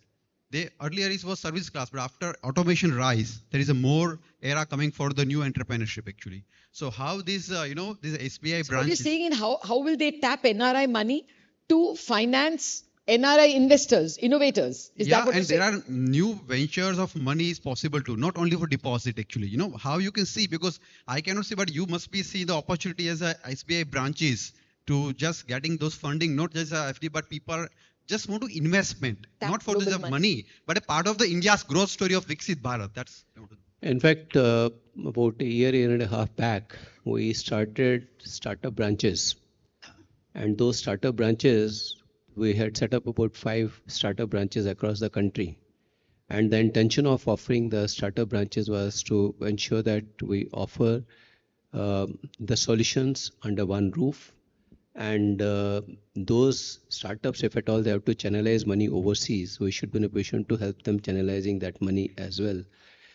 They earlier it was service class, but after automation rise, there is a more era coming for the new entrepreneurship actually. So how this, this SBI So what branch you're saying in how will they tap NRI money to finance NRI investors, innovators? Is that what you're saying? There are new ventures of money is possible too, not only for deposit actually. You know how you can see, because I cannot see, but you must be see the opportunity as a SBI branches to just getting those funding, not just a FD, but people just want to investment, not for the money, but a part of the India's growth story of Viksit Bharat. That's. In fact, about a year and a half back, we started startup branches. And those startup branches, we had set up about 5 startup branches across the country. And the intention of offering the startup branches was to ensure that we offer the solutions under one roof. And those startups, if at all they have to channelize money overseas, we should be in a position to help them channelizing that money as well.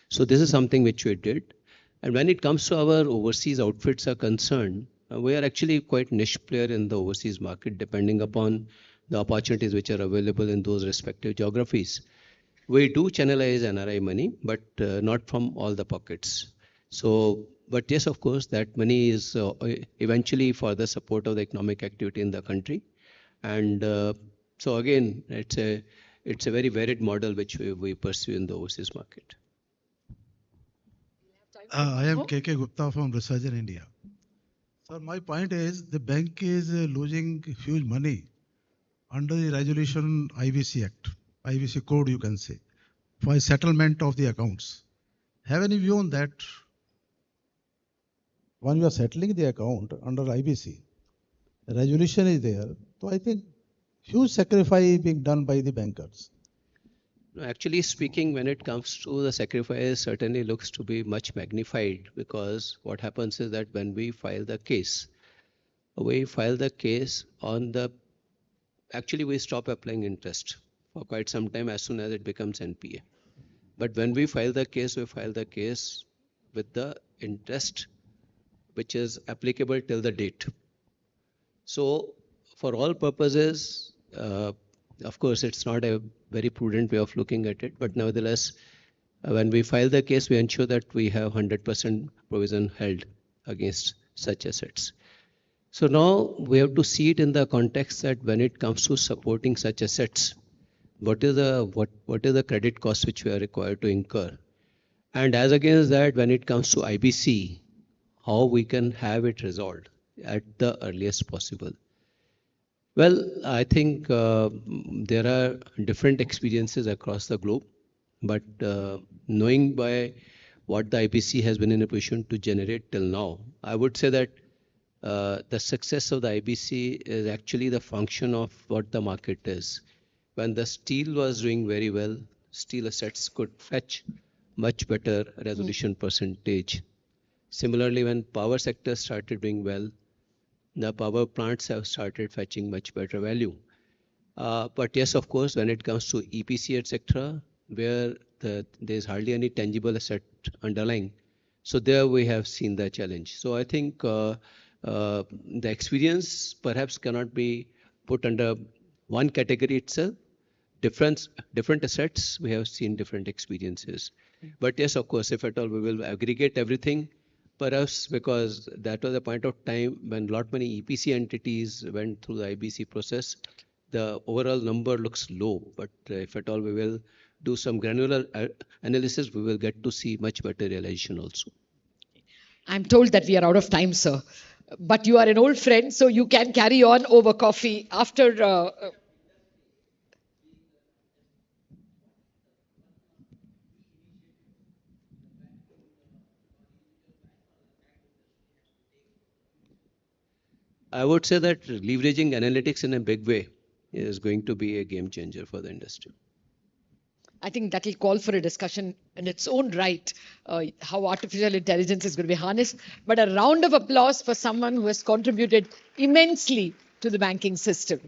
So this is something which we did. And when it comes to our overseas outfits are concerned, we are actually quite niche player in the overseas market, depending upon the opportunities which are available in those respective geographies. We do channelize NRI money, but not from all the pockets. So, but yes, of course, that money is eventually for the support of the economic activity in the country. And so again, it's a very varied model which we pursue in the overseas market. I am KK Gupta from Research in India. So my point is the bank is losing huge money under the resolution IBC Act, IBC code you can say, for settlement of the accounts. Have any view on that? When you are settling the account under IBC, the resolution is there. So I think huge sacrifice being done by the bankers. Actually speaking, when it comes to the sacrifice, certainly looks to be much magnified, because what happens is that when we file the case on the, actually we stop applying interest for quite some time as soon as it becomes NPA. But when we file the case, we file the case with the interest which is applicable till the date. So for all purposes, of course, it's not a very prudent way of looking at it, but nevertheless, when we file the case, we ensure that we have 100% provision held against such assets. So now we have to see it in the context that when it comes to supporting such assets, what is the credit cost which we are required to incur? And as against that, when it comes to IBC, how we can have it resolved at the earliest possible. Well, I think there are different experiences across the globe, but knowing by what the IBC has been in a position to generate till now, I would say that the success of the IBC is actually the function of what the market is. When the steel was doing very well, steel assets could fetch much better resolution percentage. Similarly, when power sector started doing well, the power plants have started fetching much better value. But yes, of course, when it comes to EPC, etc., where there's hardly any tangible asset underlying, so there we have seen the challenge. So I think the experience perhaps cannot be put under one category itself. Different assets, we have seen different experiences. But yes, of course, if at all we will aggregate everything, perhaps because that was a point of time when lot many EPC entities went through the IBC process, the overall number looks low. But if at all we will do some granular analysis, we will get to see much better realization also. I'm told that we are out of time, sir. But you are an old friend, so you can carry on over coffee after. I would say that leveraging analytics in a big way is going to be a game changer for the industry. I think that will call for a discussion in its own right, how artificial intelligence is going to be harnessed. But a round of applause for someone who has contributed immensely to the banking system.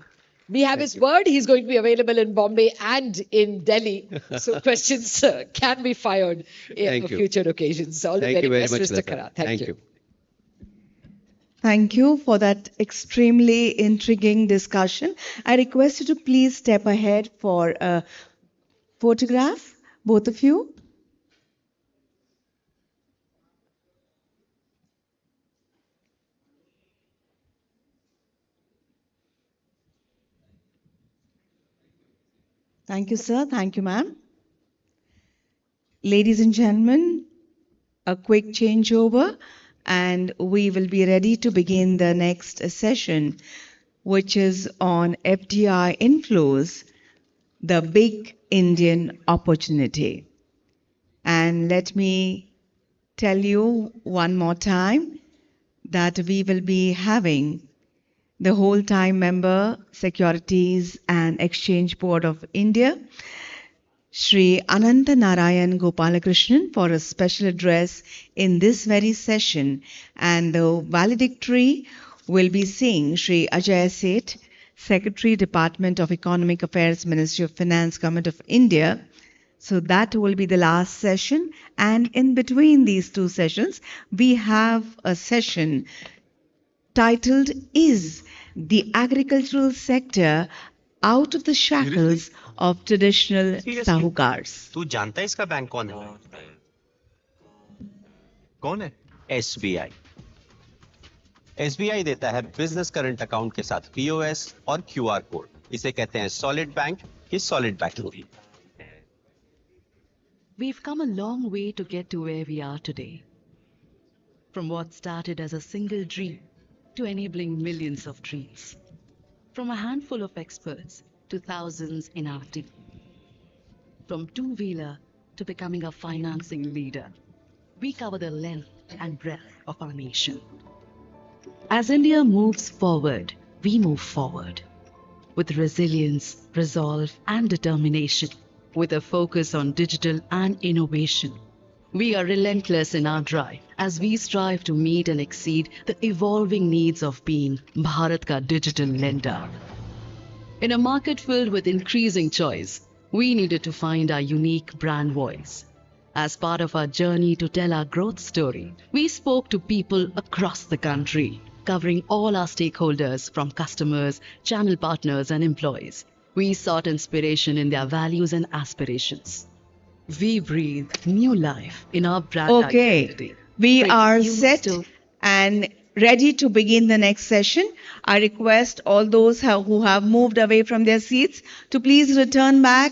We have his word. He's going to be available in Bombay and in Delhi. So questions can be fired in future occasions. All the Thank you very best, much, Mr. Lata. Kara. Thank you. Thank you for that extremely intriguing discussion. I request you to please step ahead for a photograph, both of you. Thank you, sir. Thank you, ma'am. Ladies and gentlemen, a quick changeover, and we will be ready to begin the next session, which is on FDI inflows, the big Indian opportunity. And let me tell you one more time that we will be having the whole-time member, Securities and Exchange Board of India, Shri Ananta Narayan Gopalakrishnan, for a special address in this very session, and the valedictory will be seeing Shri Ajay Seth, Secretary, Department of Economic Affairs, Ministry of Finance, Government of India. So that will be the last session, and in between these two sessions, we have a session titled Is the Agricultural Sector Out of the Shackles of Traditional Sahukars? तू जानता है इसका bank कौन है? कौन है? SBI. SBI देता है बिजनेस करंट अकाउंट के साथ POS और QR कोड. इसे कहते हैं सॉलिड बैंक की solid banking. We've come a long way to get to where we are today. From what started as a single dream to enabling millions of dreams. From a handful of experts to thousands in our team. From two-wheeler to becoming a financing leader. We cover the length and breadth of our nation. As India moves forward, we move forward. With resilience, resolve and determination. With a focus on digital and innovation. We are relentless in our drive as we strive to meet and exceed the evolving needs of being Bharat ka digital lender. In a market filled with increasing choice, we needed to find our unique brand voice. As part of our journey to tell our growth story, we spoke to people across the country, covering all our stakeholders from customers, channel partners and employees. We sought inspiration in their values and aspirations. We breathe new life in our brand identity. We are set and ready to begin the next session. I request all those who have moved away from their seats to please return back.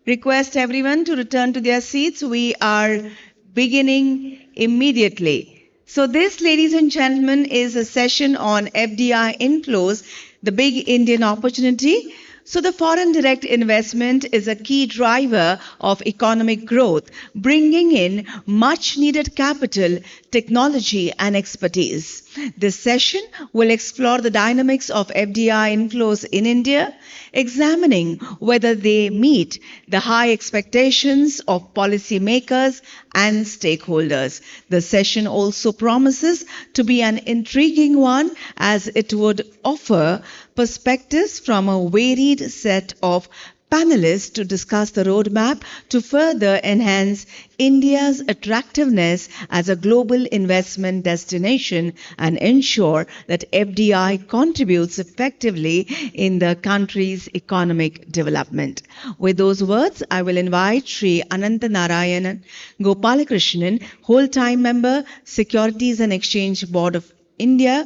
Request everyone to return to their seats. We are beginning immediately. So this, ladies and gentlemen, is a session on FDI inflows, the big Indian opportunity. So the foreign direct investment is a key driver of economic growth, bringing in much needed capital, technology and expertise. This session will explore the dynamics of FDI inflows in India, examining whether they meet the high expectations of policymakers and stakeholders. The session also promises to be an intriguing one as it would offer perspectives from a varied set of panelists to discuss the roadmap to further enhance India's attractiveness as a global investment destination and ensure that FDI contributes effectively in the country's economic development. With those words, I will invite Shri Ananta Narayan Gopalakrishnan, whole-time member, Securities and Exchange Board of India.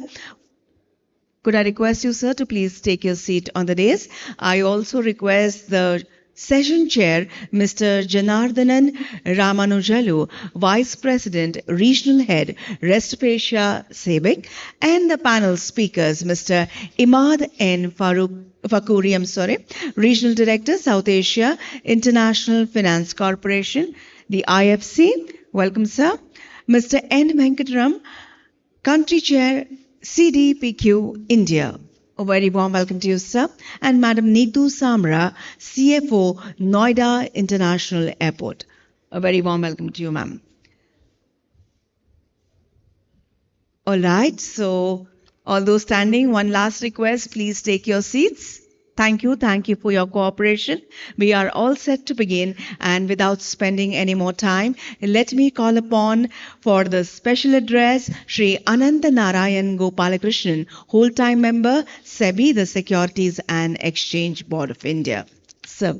Could I request you, sir, to please take your seat on the dais? I also request the Session Chair, Mr. Janardhanan Ramanujalu, Vice President, Regional Head, Rest of Asia, SABIC, and the panel speakers, Mr. Imad N. Fakuri, Regional Director, South Asia, International Finance Corporation, the IFC. Welcome, sir. Mr. N. Venkataram, Country Chair, CDPQ, India. A very warm welcome to you, sir. And Madam Neetu Samra, CFO, Noida International Airport. A very warm welcome to you, ma'am. All right, so all those standing, one last request, please take your seats. Thank you for your cooperation. We are all set to begin, and without spending any more time, let me call upon for the special address Shri Ananta Narayan Gopalakrishnan, whole-time member, SEBI, the Securities and Exchange Board of India. Sir.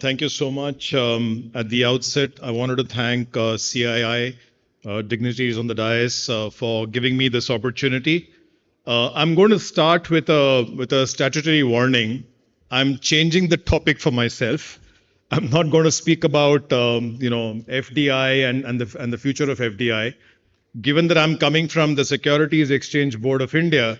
Thank you so much. At the outset, I wanted to thank CII dignitaries on the dais for giving me this opportunity. I'm going to start with a statutory warning. I'm changing the topic for myself. I'm not going to speak about FDI and the future of FDI. Given that I'm coming from the Securities Exchange Board of India,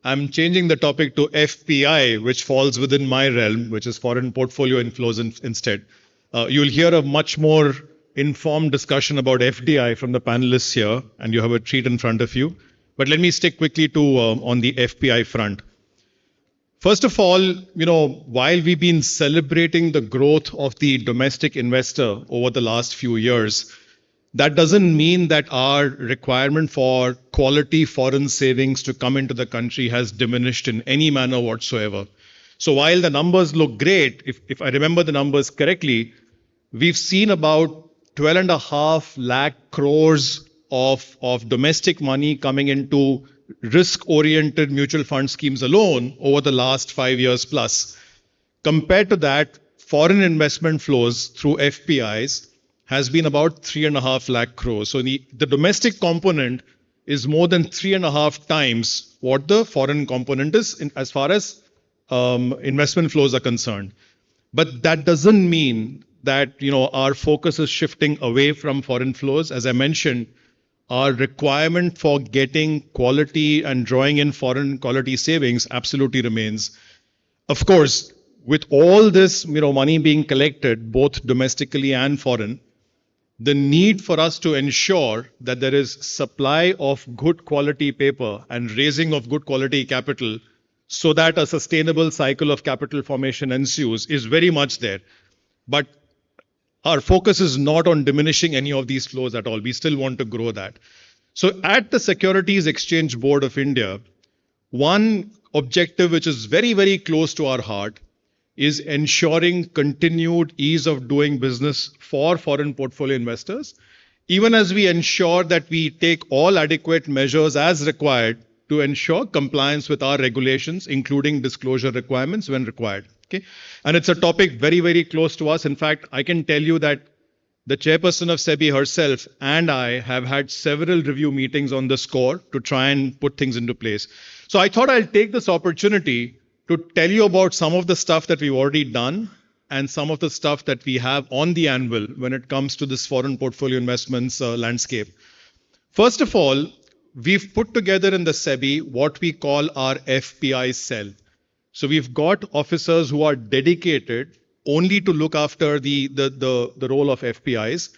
I'm changing the topic to FPI, which falls within my realm, which is foreign portfolio inflows instead. You'll hear a much more informed discussion about FDI from the panelists here, and you have a treat in front of you. But let me stick quickly to on the FPI front. First of all, while we've been celebrating the growth of the domestic investor over the last few years, that doesn't mean that our requirement for quality foreign savings to come into the country has diminished in any manner whatsoever. So while the numbers look great, if I remember the numbers correctly, we've seen about 12.5 lakh crores of domestic money coming into risk-oriented mutual fund schemes alone over the last 5 years plus. Compared to that, foreign investment flows through FPIs has been about 3.5 lakh crores. So the domestic component is more than 3.5 times what the foreign component is as far as investment flows are concerned. But that doesn't mean that our focus is shifting away from foreign flows. As I mentioned, our requirement for getting quality and drawing in foreign quality savings absolutely remains. Of course, with all this money being collected, both domestically and foreign, the need for us to ensure that there is supply of good quality paper and raising of good quality capital so that a sustainable cycle of capital formation ensues is very much there. But our focus is not on diminishing any of these flows at all. We still want to grow that. So at the Securities Exchange Board of India, one objective which is very, very close to our heart is ensuring continued ease of doing business for foreign portfolio investors, even as we ensure that we take all adequate measures as required to ensure compliance with our regulations, including disclosure requirements when required. Okay? And it's a topic very, very close to us. In fact, I can tell you that the chairperson of SEBI herself and I have had several review meetings on the score to try and put things into place. So I thought I'll take this opportunity to tell you about some of the stuff that we've already done and some of the stuff that we have on the anvil when it comes to this foreign portfolio investments landscape. First of all, we've put together in the SEBI what we call our FPI cell. So we've got officers who are dedicated only to look after the role of FPIs.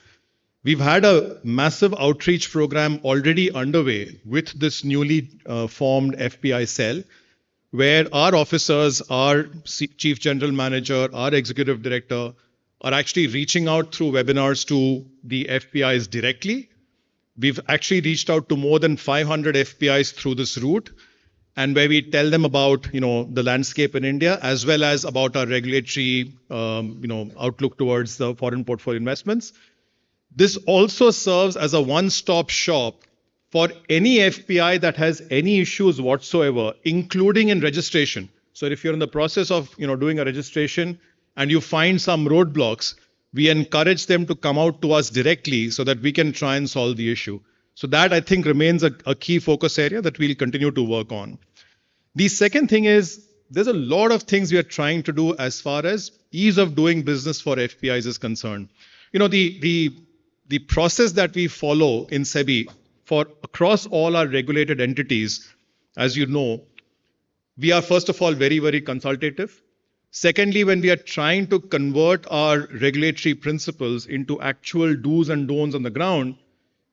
We've had a massive outreach program already underway with this newly formed FPI cell, where our officers, our chief general manager, our executive director are actually reaching out through webinars to the FPIs directly. We've actually reached out to more than 500 FPIs through this route, and where we tell them about the landscape in India as well as about our regulatory outlook towards the foreign portfolio investments. This also serves as a one-stop shop for any FPI that has any issues whatsoever, including in registration. So if you're in the process of doing a registration and you find some roadblocks, we encourage them to come out to us directly so that we can try and solve the issue. So that, I think, remains a key focus area that we'll continue to work on. The second thing is there's a lot of things we are trying to do as far as ease of doing business for FPIs is concerned. You know, the process that we follow in SEBI for across all our regulated entities, as you know, we are first of all very, very consultative. Secondly, when we are trying to convert our regulatory principles into actual do's and don'ts on the ground,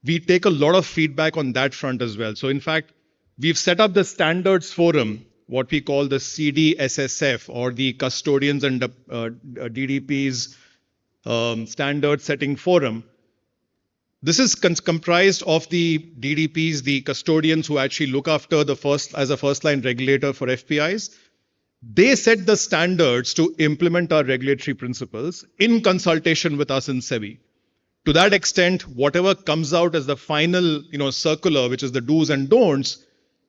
we take a lot of feedback on that front as well. So in fact, we've set up the standards forum, what we call the CDSSF, or the Custodians and DDPs Standard Setting Forum. This is comprised of the DDPs, the custodians who actually look after as a first line regulator for FPIs. They set the standards to implement our regulatory principles in consultation with us in SEBI. To that extent, whatever comes out as the final, circular, which is the do's and don'ts,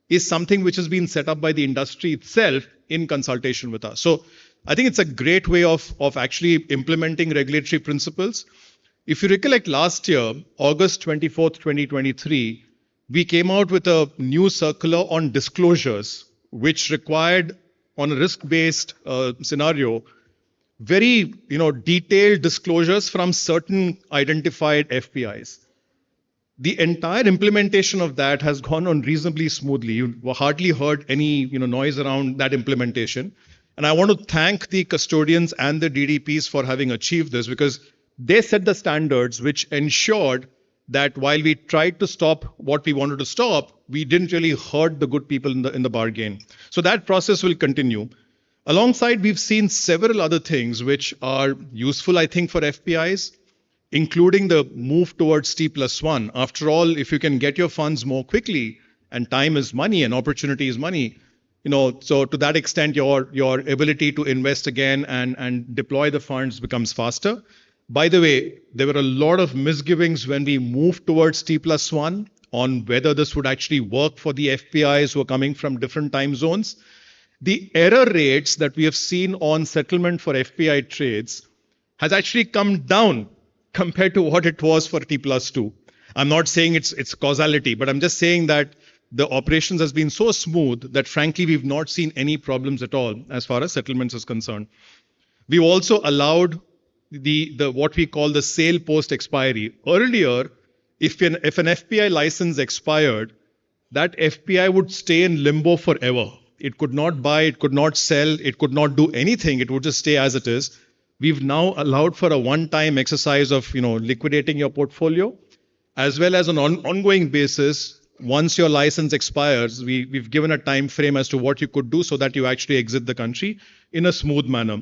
is something which has been set up by the industry itself in consultation with us. So I think it's a great way of actually implementing regulatory principles. If you recollect last year, August 24th, 2023, we came out with a new circular on disclosures, which required, on a risk-based scenario, very detailed disclosures from certain identified FPIs. The entire implementation of that has gone on reasonably smoothly. You hardly heard any noise around that implementation. And I want to thank the custodians and the DDPs for having achieved this, because they set the standards which ensured that while we tried to stop what we wanted to stop, we didn't really hurt the good people in the bargain. So that process will continue. Alongside, we've seen several other things which are useful, I think, for FPIs, including the move towards T+1. After all, if you can get your funds more quickly, and time is money and opportunity is money, so to that extent, your ability to invest again and deploy the funds becomes faster. By the way, there were a lot of misgivings when we moved towards T+1 on whether this would actually work for the FPIs who are coming from different time zones. The error rates that we have seen on settlement for FPI trades has actually come down compared to what it was for T+2. I'm not saying it's causality, but I'm just saying that the operations has been so smooth that frankly, we've not seen any problems at all as far as settlements is concerned. We've also allowed the what we call the sale post expiry. Earlier, if an FPI license expired, that FPI would stay in limbo forever. It could not buy, it could not sell, it could not do anything. It would just stay as it is. We've now allowed for a one-time exercise of liquidating your portfolio, as well as on an ongoing basis. Once your license expires, we've given a time frame as to what you could do so that you actually exit the country in a smooth manner.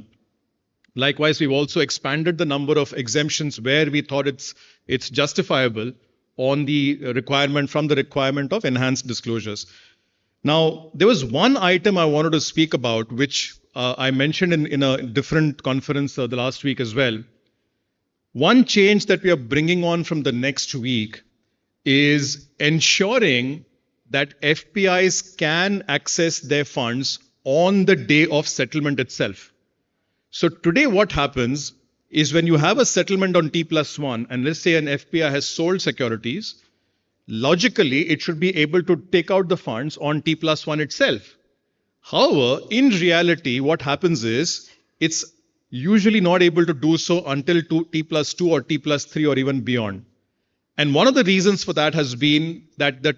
Likewise, we've also expanded the number of exemptions where we thought it's justifiable on the requirement of enhanced disclosures. Now, there was one item I wanted to speak about, which I mentioned in a different conference the last week as well. One change that we are bringing on from the next week is ensuring that FPIs can access their funds on the day of settlement itself. So today what happens is when you have a settlement on T+1, and let's say an FPI has sold securities, logically it should be able to take out the funds on T+1 itself. However, in reality, what happens is it's usually not able to do so until T+2 or T+3 or even beyond. And one of the reasons for that has been that the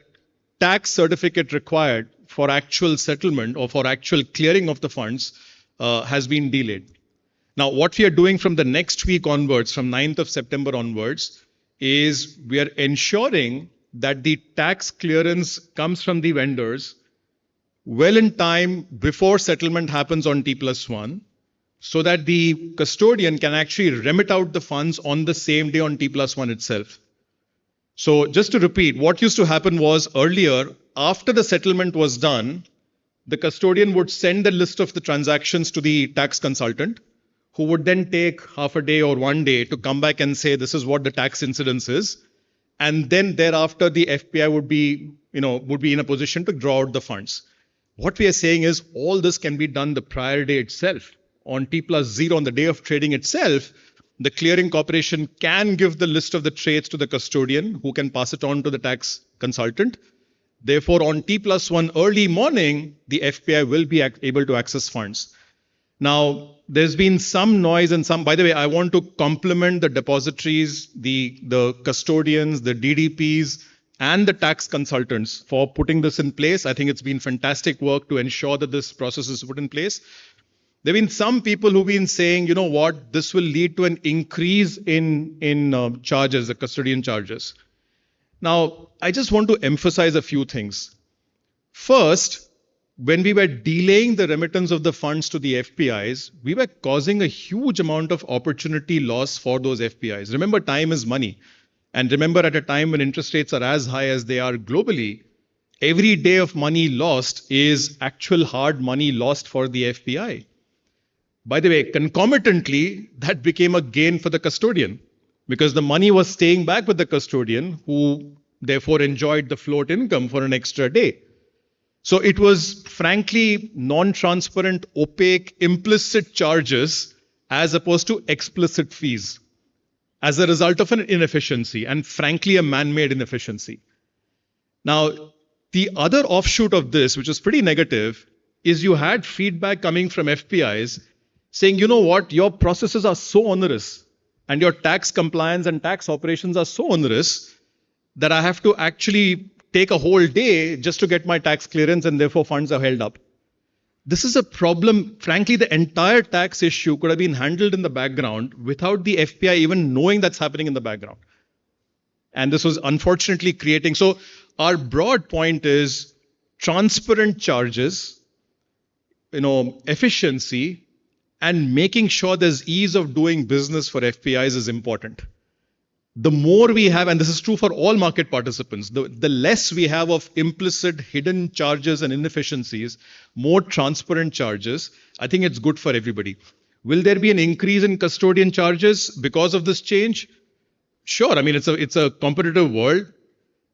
tax certificate required for actual settlement or for actual clearing of the funds has been delayed. Now, what we are doing from the next week onwards, from 9th of September onwards, is we are ensuring that the tax clearance comes from the vendors well in time before settlement happens on T+1, so that the custodian can actually remit out the funds on the same day on T+1 itself. So just to repeat, what used to happen was earlier, after the settlement was done, the custodian would send the list of the transactions to the tax consultant, who would then take half a day or 1 day to come back and say, this is what the tax incidence is. And then thereafter, the FPI would be in a position to draw out the funds. What we are saying is all this can be done the prior day itself. On T+0, on the day of trading itself, the clearing corporation can give the list of the trades to the custodian, who can pass it on to the tax consultant. Therefore, on T+1 early morning, the FPI will be able to access funds. Now, there's been some noise and some, by the way, I want to compliment the depositories, the custodians, the DDPs, and the tax consultants for putting this in place. I think it's been fantastic work to ensure that this process is put in place. There have been some people who've been saying, you know what, this will lead to an increase in charges, the custodian charges. Now, I just want to emphasize a few things. First, when we were delaying the remittance of the funds to the FPIs, we were causing a huge amount of opportunity loss for those FPIs. Remember, time is money. And remember, at a time when interest rates are as high as they are globally, every day of money lost is actual hard money lost for the FPI. By the way, concomitantly, that became a gain for the custodian because the money was staying back with the custodian who therefore enjoyed the float income for an extra day. So it was frankly non-transparent, opaque, implicit charges as opposed to explicit fees as a result of an inefficiency and frankly a man-made inefficiency. Now, the other offshoot of this, which is pretty negative, is you had feedback coming from FPIs saying, you know what, your processes are so onerous and your tax compliance and tax operations are so onerous that I have to actually take a whole day just to get my tax clearance and therefore funds are held up. This is a problem. Frankly, the entire tax issue could have been handled in the background without the FPI even knowing that's happening in the background. And this was unfortunately creating. So our broad point is transparent charges, efficiency, and making sure there's ease of doing business for FPIs is important. The more we have, and this is true for all market participants, the less we have of implicit hidden charges and inefficiencies, more transparent charges, I think it's good for everybody. Will there be an increase in custodian charges because of this change? Sure, I mean, it's a competitive world.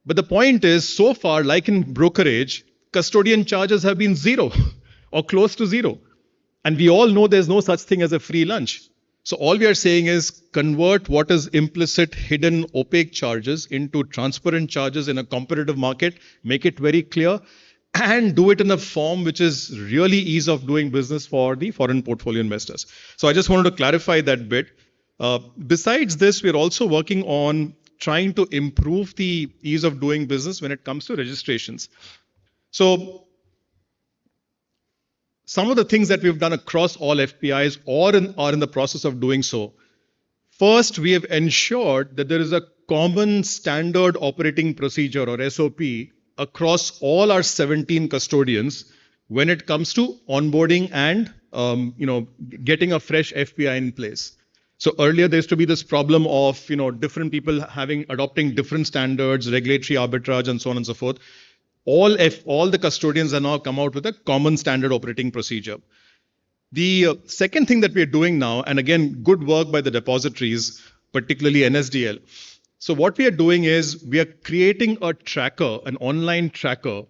But the point is, so far, like in brokerage, custodian charges have been zero or close to zero. And we all know there's no such thing as a free lunch. So all we are saying is convert what is implicit, hidden, opaque charges into transparent charges in a competitive market, make it very clear, and do it in a form which is really ease of doing business for the foreign portfolio investors. So I just wanted to clarify that bit. Besides this, we're also working on trying to improve the ease of doing business when it comes to registrations. So some of the things that we've done across all FPIs or are in the process of doing so. First, we have ensured that there is a common standard operating procedure or SOP across all our 17 custodians when it comes to onboarding and getting a fresh FPI in place. So earlier there used to be this problem of different people adopting different standards, regulatory arbitrage, and so on and so forth. All the custodians have now come out with a common standard operating procedure. The second thing that we are doing now, and again, good work by the depositories, particularly NSDL. So what we are doing is we are creating a tracker, an online tracker,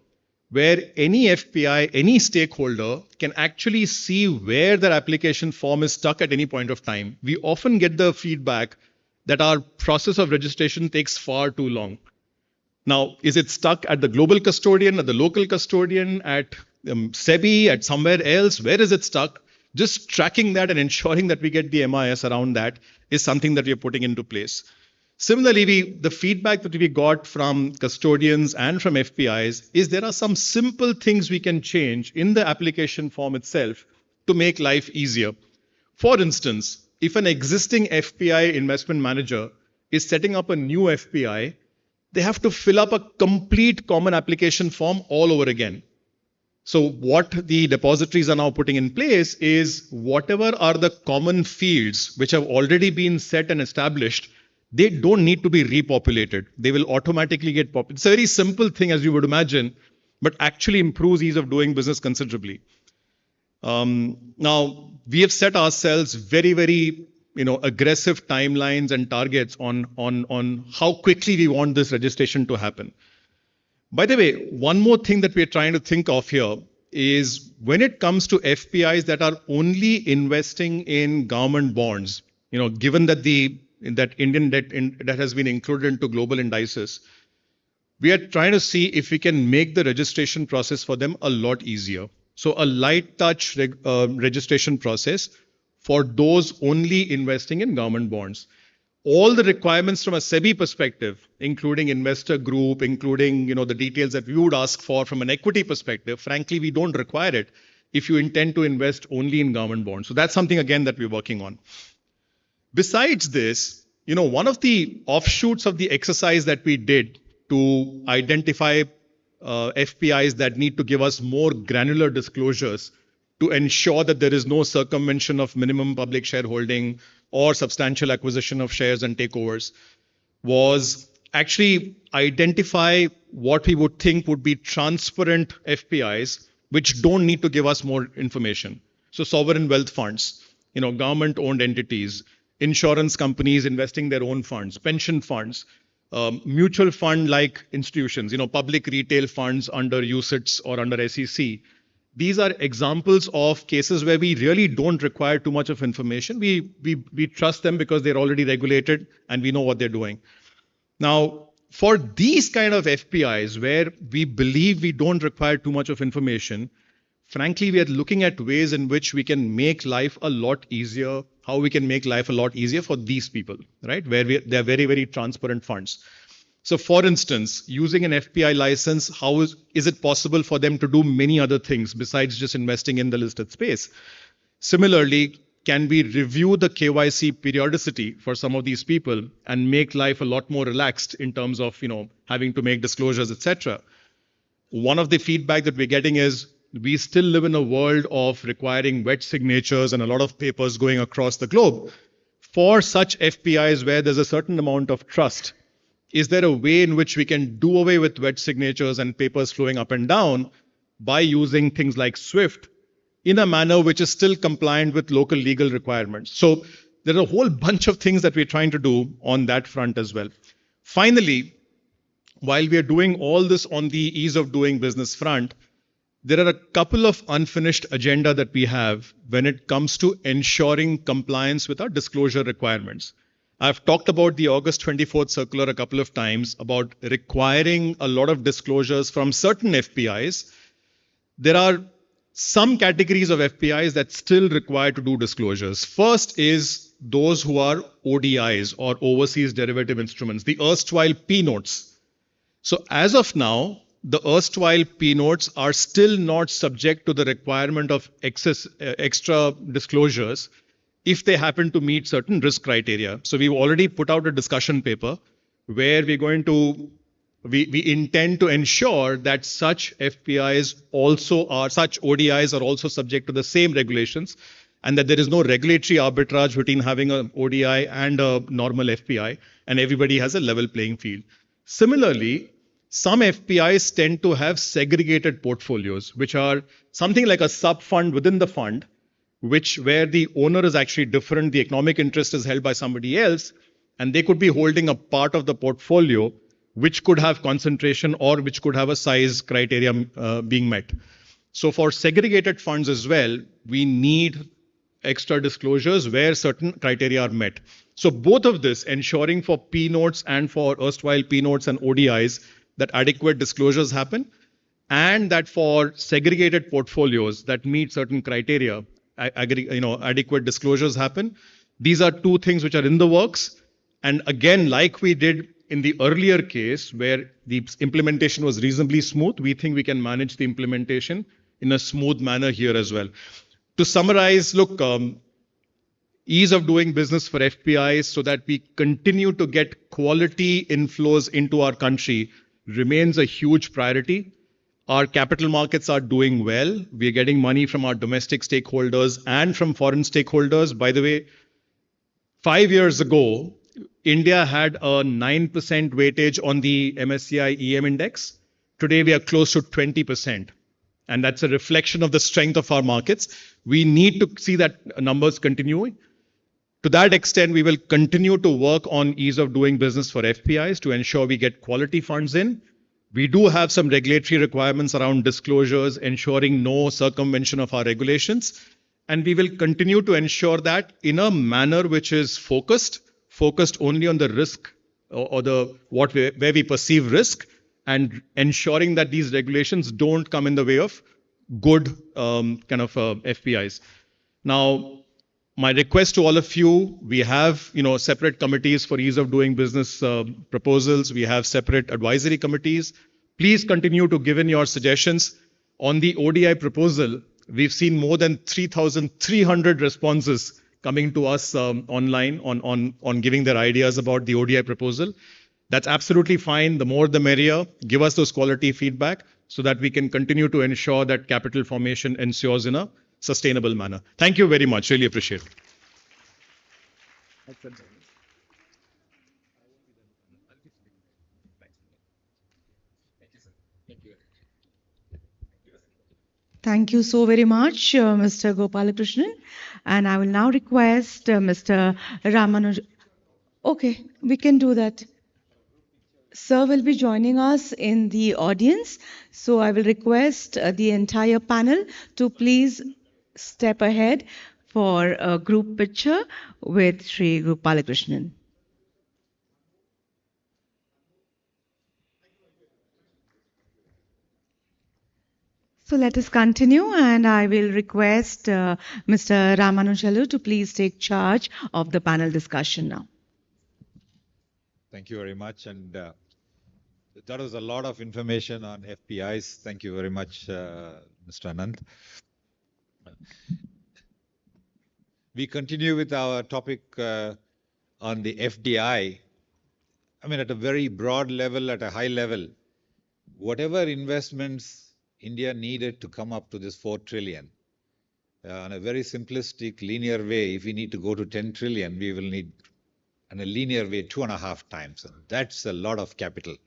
where any FPI, any stakeholder can actually see where their application form is stuck at any point of time. We often get the feedback that our process of registration takes far too long. Now, is it stuck at the global custodian, at the local custodian, at SEBI, at somewhere else? Where is it stuck? Just tracking that and ensuring that we get the MIS around that is something that we are putting into place. Similarly, the feedback that we got from custodians and from FPIs is there are some simple things we can change in the application form itself to make life easier. For instance, if an existing FPI investment manager is setting up a new FPI, they have to fill up a complete common application form all over again. So what the depositories are now putting in place is whatever are the common fields which have already been set and established, they don't need to be repopulated. They will automatically get populated. It's a very simple thing as you would imagine, but actually improves ease of doing business considerably. Now, we have set ourselves very, very aggressive timelines and targets on how quickly we want this registration to happen. By the way, one more thing that we're trying to think of here is when it comes to FPIs that are only investing in government bonds, given that that Indian debt that has been included into global indices, we are trying to see if we can make the registration process for them a lot easier. So a light touch registration process for those only investing in government bonds. All the requirements from a SEBI perspective, including investor group, including the details that we would ask for from an equity perspective, frankly, we don't require it if you intend to invest only in government bonds. So that's something, again, that we're working on. Besides this, one of the offshoots of the exercise that we did to identify FPIs that need to give us more granular disclosures to ensure that there is no circumvention of minimum public shareholding or substantial acquisition of shares and takeovers was actually identify what we would think would be transparent FPIs which don't need to give us more information. So sovereign wealth funds, government-owned entities, insurance companies investing their own funds, pension funds, mutual fund-like institutions, public retail funds under UCITS or under SEC. These are examples of cases where we really don't require too much of information. We trust them because they're already regulated and we know what they're doing. Now, for these kind of FPIs where we believe we don't require too much of information, frankly, we are looking at ways in which we can make life a lot easier, how we can make life a lot easier for these people, right? Where they're very, very transparent funds. So for instance, using an FPI license, how is it possible for them to do many other things besides just investing in the listed space? Similarly, can we review the KYC periodicity for some of these people and make life a lot more relaxed in terms of, having to make disclosures, etc. One of the feedback that we're getting is we still live in a world of requiring wet signatures and a lot of papers going across the globe. For such FPIs where there's a certain amount of trust, is there a way in which we can do away with wet signatures and papers flowing up and down by using things like SWIFT in a manner which is still compliant with local legal requirements? So there are a whole bunch of things that we're trying to do on that front as well. Finally, while we are doing all this on the ease of doing business front, there are a couple of unfinished agenda that we have when it comes to ensuring compliance with our disclosure requirements. I've talked about the August 24th circular a couple of times about requiring a lot of disclosures from certain FPIs. There are some categories of FPIs that still require to do disclosures. First is those who are ODIs or overseas derivative instruments, the erstwhile P notes. So as of now, the erstwhile P notes are still not subject to the requirement of extra disclosures if they happen to meet certain risk criteria. So we've already put out a discussion paper where we intend to ensure that such FPIs such ODIs are also subject to the same regulations and that there is no regulatory arbitrage between having an ODI and a normal FPI and everybody has a level playing field. Similarly, some FPIs tend to have segregated portfolios, which are something like a sub-fund within the fund, where the owner is actually different, the economic interest is held by somebody else, and they could be holding a part of the portfolio which could have concentration or which could have a size criteria being met. So for segregated funds as well, we need extra disclosures where certain criteria are met. So both of this, ensuring for P notes and for erstwhile P notes and ODIs that adequate disclosures happen, and that for segregated portfolios that meet certain criteria, adequate disclosures happen. These are two things which are in the works. And again, like we did in the earlier case where the implementation was reasonably smooth, we think we can manage the implementation in a smooth manner here as well. To summarize, look, ease of doing business for FPIs so that we continue to get quality inflows into our country remains a huge priority. Our capital markets are doing well. We are getting money from our domestic stakeholders and from foreign stakeholders. By the way, 5 years ago, India had a 9% weightage on the MSCI EM index. Today, we are close to 20%. And that's a reflection of the strength of our markets. We need to see that numbers continuing. To that extent, we will continue to work on ease of doing business for FPIs to ensure we get quality funds in. We do have some regulatory requirements around disclosures, ensuring no circumvention of our regulations. And we will continue to ensure that in a manner which is focused only on the risk or where we perceive risk, and ensuring that these regulations don't come in the way of good FPIs. Now, my request to all of you, we have separate committees for ease of doing business proposals. We have separate advisory committees. Please continue to give in your suggestions. On the ODI proposal, we've seen more than 3,300 responses coming to us online on giving their ideas about the ODI proposal. That's absolutely fine. The more the merrier. Give us those quality feedback so that we can continue to ensure that capital formation ensures in a sustainable manner. Thank you very much. Really appreciate it. Thank you so very much, Mr. Gopalakrishnan. And I will now request Mr. Ramanuj. Okay, we can do that. Sir will be joining us in the audience. So I will request the entire panel to please step ahead for a group picture with Sri Gopalakrishnan. So let us continue, and I will request Mr. Ramanujalu to please take charge of the panel discussion now. Thank you very much. And that was a lot of information on FPIs. Thank you very much, Mr. Anand. We continue with our topic on the FDI. I mean, at a very broad level, at a high level, whatever investments India needed to come up to this 4 trillion, on a very simplistic, linear way, if we need to go to 10 trillion, we will need, in a linear way, 2.5 times. And that's a lot of capital.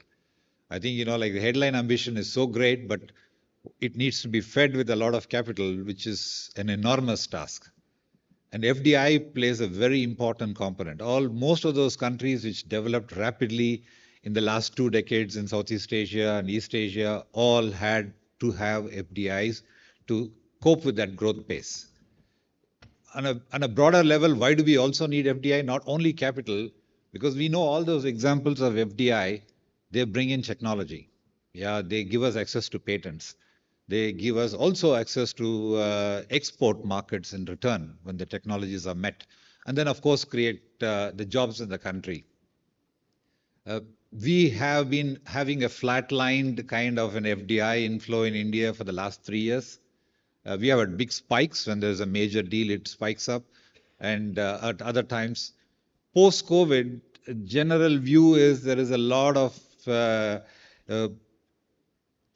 I think, like the headline ambition is so great, but it needs to be fed with a lot of capital, which is an enormous task. And FDI plays a very important component. Most of those countries which developed rapidly in the last 2 decades in Southeast Asia and East Asia all had to have FDIs to cope with that growth pace. On a broader level, why do we also need FDI? Not only capital, because we know all those examples of FDI, they bring in technology. Yeah, they give us access to patents. They give us also access to export markets in return when the technologies are met. And then, of course, create the jobs in the country. We have been having a flatlined kind of an FDI inflow in India for the last 3 years. We have had big spikes. When there's a major deal, it spikes up. And at other times, post-COVID, general view is there is a lot of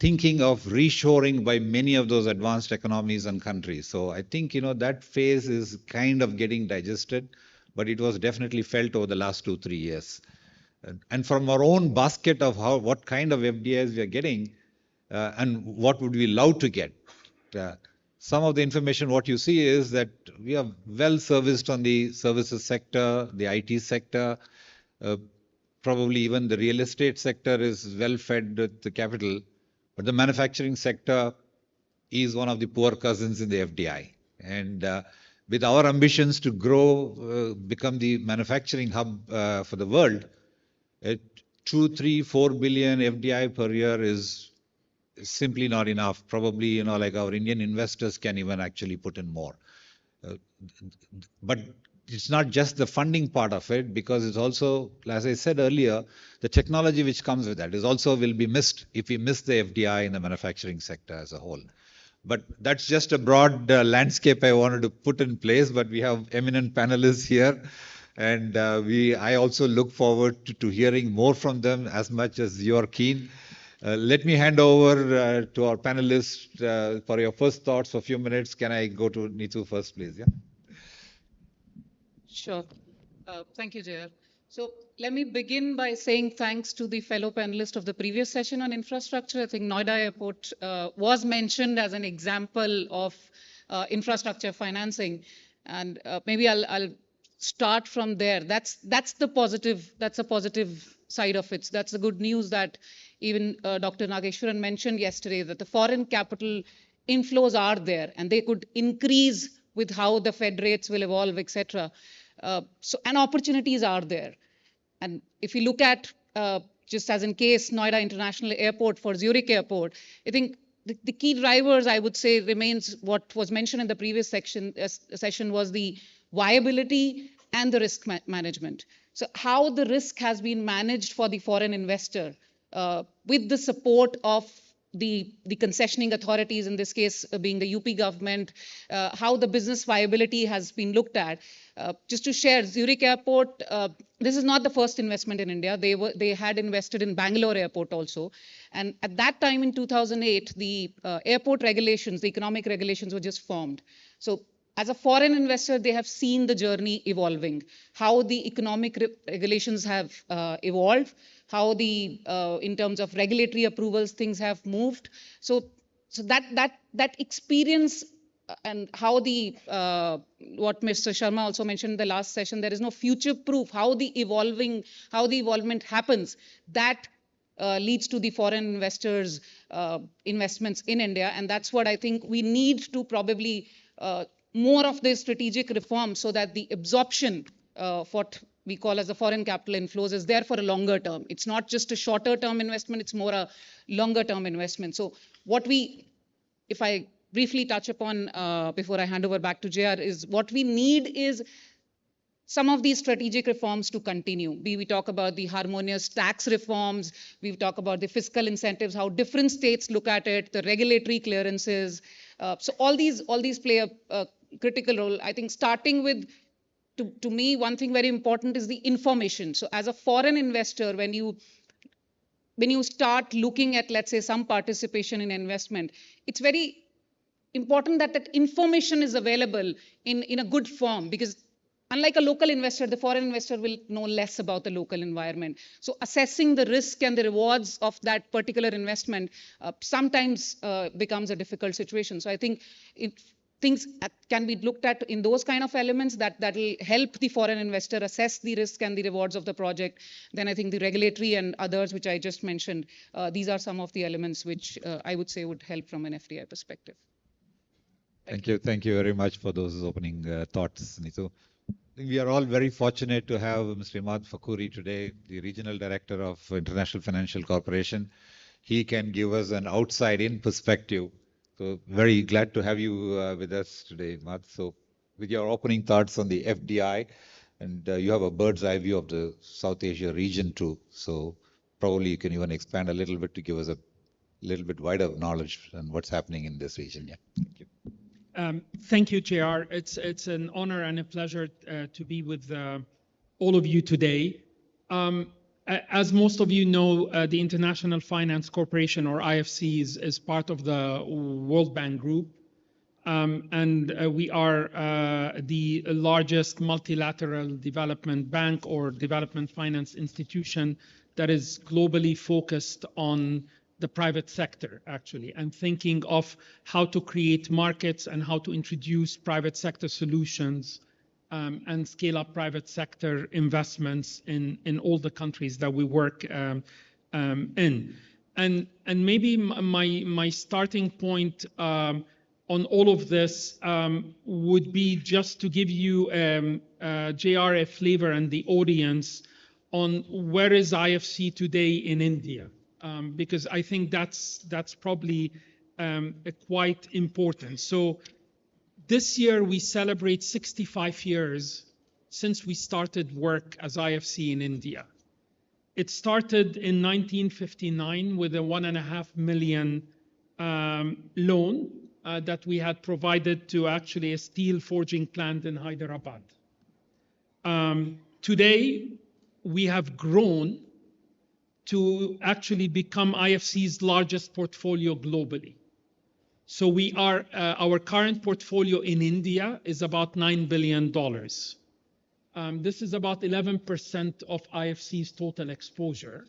thinking of reshoring by many of those advanced economies and countries. So I think, that phase is kind of getting digested, but it was definitely felt over the last 2-3 years. And from our own basket of what kind of FDIs we are getting and what would we love to get, some of the information what you see is that we are well serviced on the services sector, the IT sector, probably even the real estate sector is well fed with the capital, but the manufacturing sector is one of the poor cousins in the FDI. And with our ambitions to grow, become the manufacturing hub for the world, 2, 3, 4 billion FDI per year is simply not enough. Probably, like our Indian investors can even actually put in more. But it's not just the funding part of it, because it's also, as I said earlier, the technology which comes with that is also will be missed if we miss the FDI in the manufacturing sector as a whole. But that's just a broad landscape I wanted to put in place, but we have eminent panelists here. And I also look forward to hearing more from them as much as you're keen. Let me hand over to our panelists for your first thoughts for a few minutes. Can I go to Neetu first, please? Yeah. Sure. Thank you, Jayar. So let me begin by saying thanks to the fellow panelists of the previous session on infrastructure. I think Noida Airport was mentioned as an example of infrastructure financing. And maybe I'll start from there. That's the positive. That's a positive side of it. That's the good news that even Dr. Nageshwaran mentioned yesterday, that the foreign capital inflows are there and they could increase with how the Fed rates will evolve, etc. And opportunities are there. And if you look at just as in case Noida International Airport for Zurich Airport, I think the key drivers, I would say, remains what was mentioned in the previous session was the viability and the risk management. So how the risk has been managed for the foreign investor with the support of the concessioning authorities, in this case being the UP government, how the business viability has been looked at. Just to share, Zurich Airport, this is not the first investment in India. They had invested in Bangalore Airport also. And at that time in 2008, the airport regulations, the economic regulations were just formed. So as a foreign investor, they have seen the journey evolving, how the economic regulations have evolved, how the in terms of regulatory approvals things have moved. So that experience and how the what Mr. Sharma also mentioned in the last session, there is no future proof how the evolvement happens. That leads to the foreign investors' investments in India, and that's what I think we need to probably more of the strategic reform so that the absorption of what we call as the foreign capital inflows is there for a longer term. It's not just a shorter term investment, it's more a longer term investment. So what if I briefly touch upon before I hand over back to JR, is what we need is some of these strategic reforms to continue. We talk about the harmonious tax reforms, we talk about the fiscal incentives, how different states look at it, the regulatory clearances. So all these play a critical role. I think starting with, to me, one thing very important is the information. So as a foreign investor, when you start looking at, let's say, some participation in investment, it's very important that that information is available in a good form, because unlike a local investor, the foreign investor will know less about the local environment. So assessing the risk and the rewards of that particular investment sometimes becomes a difficult situation. So I think things can be looked at in those kind of elements that will help the foreign investor assess the risk and the rewards of the project. Then I think the regulatory and others, which I just mentioned, these are some of the elements which I would say would help from an FDI perspective. Thank you. Thank you very much for those opening thoughts, Neetu. We are all very fortunate to have Mr. Imad Fakhuri today, the Regional Director of International Financial Corporation. He can give us an outside-in perspective. So very glad to have you with us today, Imad. So with your opening thoughts on the FDI, and you have a bird's eye view of the South Asia region too. So probably you can even expand a little bit to give us a little bit wider knowledge on what's happening in this region. Yeah, thank you. Thank you, JR. It's an honor and a pleasure to be with all of you today. As most of you know, the International Finance Corporation, or IFC, is part of the World Bank Group. And we are the largest multilateral development bank or development finance institution that is globally focused on the private sector, actually, and thinking of how to create markets and how to introduce private sector solutions and scale up private sector investments in all the countries that we work in. And maybe my starting point on all of this would be just to give you, JR, a flavor and the audience on where is IFC today in India. Because I think that's probably quite important. So this year we celebrate 65 years since we started work as IFC in India. It started in 1959 with a $1.5 million loan that we had provided to actually a steel forging plant in Hyderabad. Today we have grown to actually become IFC's largest portfolio globally. So we are, our current portfolio in India is about $9 billion. This is about 11% of IFC's total exposure.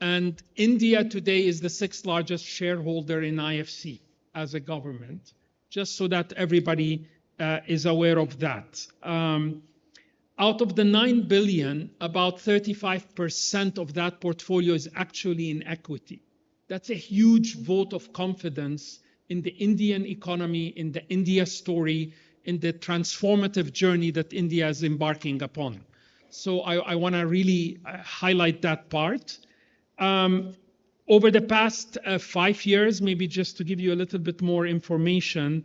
And India today is the 6th largest shareholder in IFC as a government, just so that everybody is aware of that. Out of the 9 billion, about 35% of that portfolio is actually in equity. That's a huge vote of confidence in the Indian economy, in the India story, in the transformative journey that India is embarking upon. So I want to really highlight that part. Over the past 5 years, maybe just to give you a little bit more information,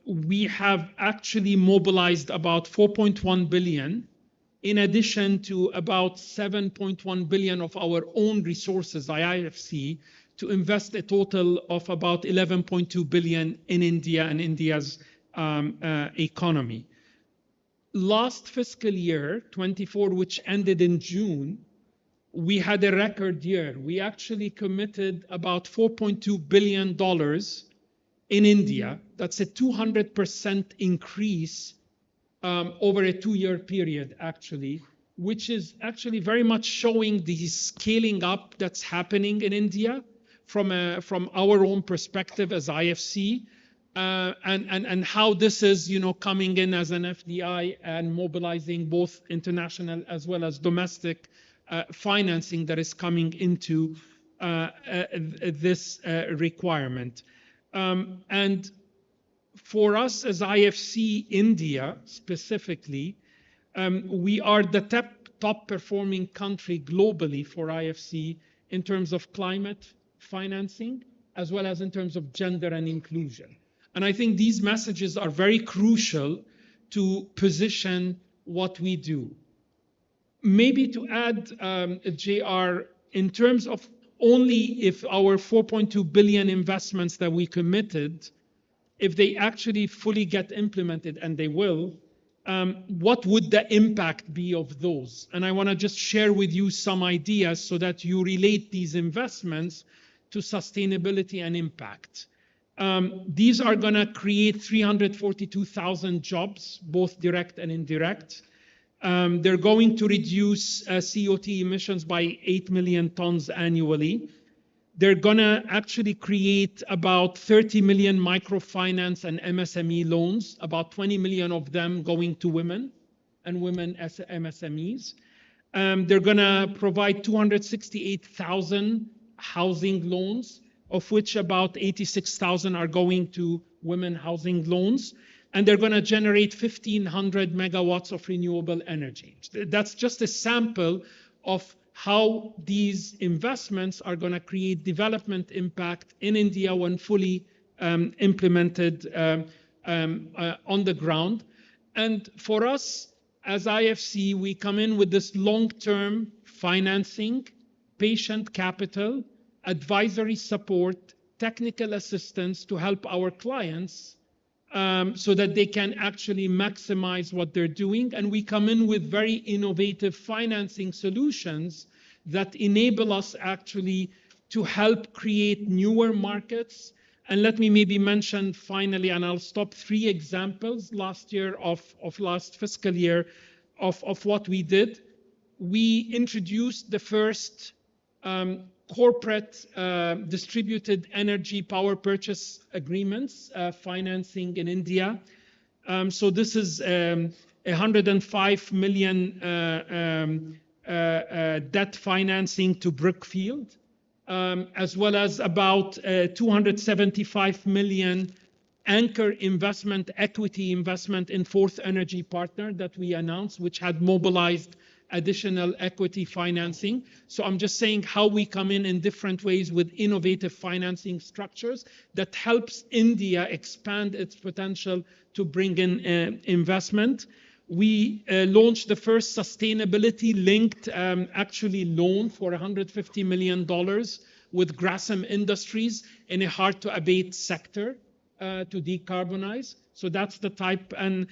we have actually mobilized about 4.1 billion, in addition to about 7.1 billion of our own resources, IIFC, to invest a total of about 11.2 billion in India and India's economy. Last fiscal year, 24, which ended in June, we had a record year. We actually committed about $4.2 billion in India. That's a 200% increase over a 2-year period, actually, which is actually very much showing the scaling up that's happening in India from our own perspective as IFC, and how this is, coming in as an FDI and mobilizing both international as well as domestic financing that is coming into this requirement. And for us as IFC India specifically, we are the top performing country globally for IFC in terms of climate financing, as well as in terms of gender and inclusion. And I think these messages are very crucial to position what we do. Maybe to add, JR, in terms of only if our 4.2 billion investments that we committed, if they actually fully get implemented, and they will, what would the impact be of those? And I want to just share with you some ideas so that you relate these investments to sustainability and impact. These are going to create 342,000 jobs, both direct and indirect. They're going to reduce CO2 emissions by 8 million tons annually. They're going to actually create about 30 million microfinance and MSME loans, about 20 million of them going to women and women as MSMEs. They're going to provide 268,000 housing loans, of which about 86,000 are going to women housing loans. And they're going to generate 1,500 megawatts of renewable energy. That's just a sample of how these investments are going to create development impact in India when fully implemented on the ground. And for us as IFC, we come in with this long-term financing, patient capital, advisory support, technical assistance to help our clients so that they can actually maximize what they're doing. And we come in with very innovative financing solutions that enable us actually to help create newer markets. And let me maybe mention finally, and I'll stop, 3 examples last year of last fiscal year of what we did. We introduced the first corporate distributed energy power purchase agreements financing in India. So this is 105 million debt financing to Brookfield, as well as about 275 million anchor investment, equity investment in Fourth Energy Partner that we announced, which had mobilized additional equity financing. So I'm just saying how we come in different ways with innovative financing structures that helps India expand its potential to bring in investment. We launched the first sustainability-linked actually loan for $150 million with Grasim Industries in a hard-to-abate sector to decarbonize. So that's the type. And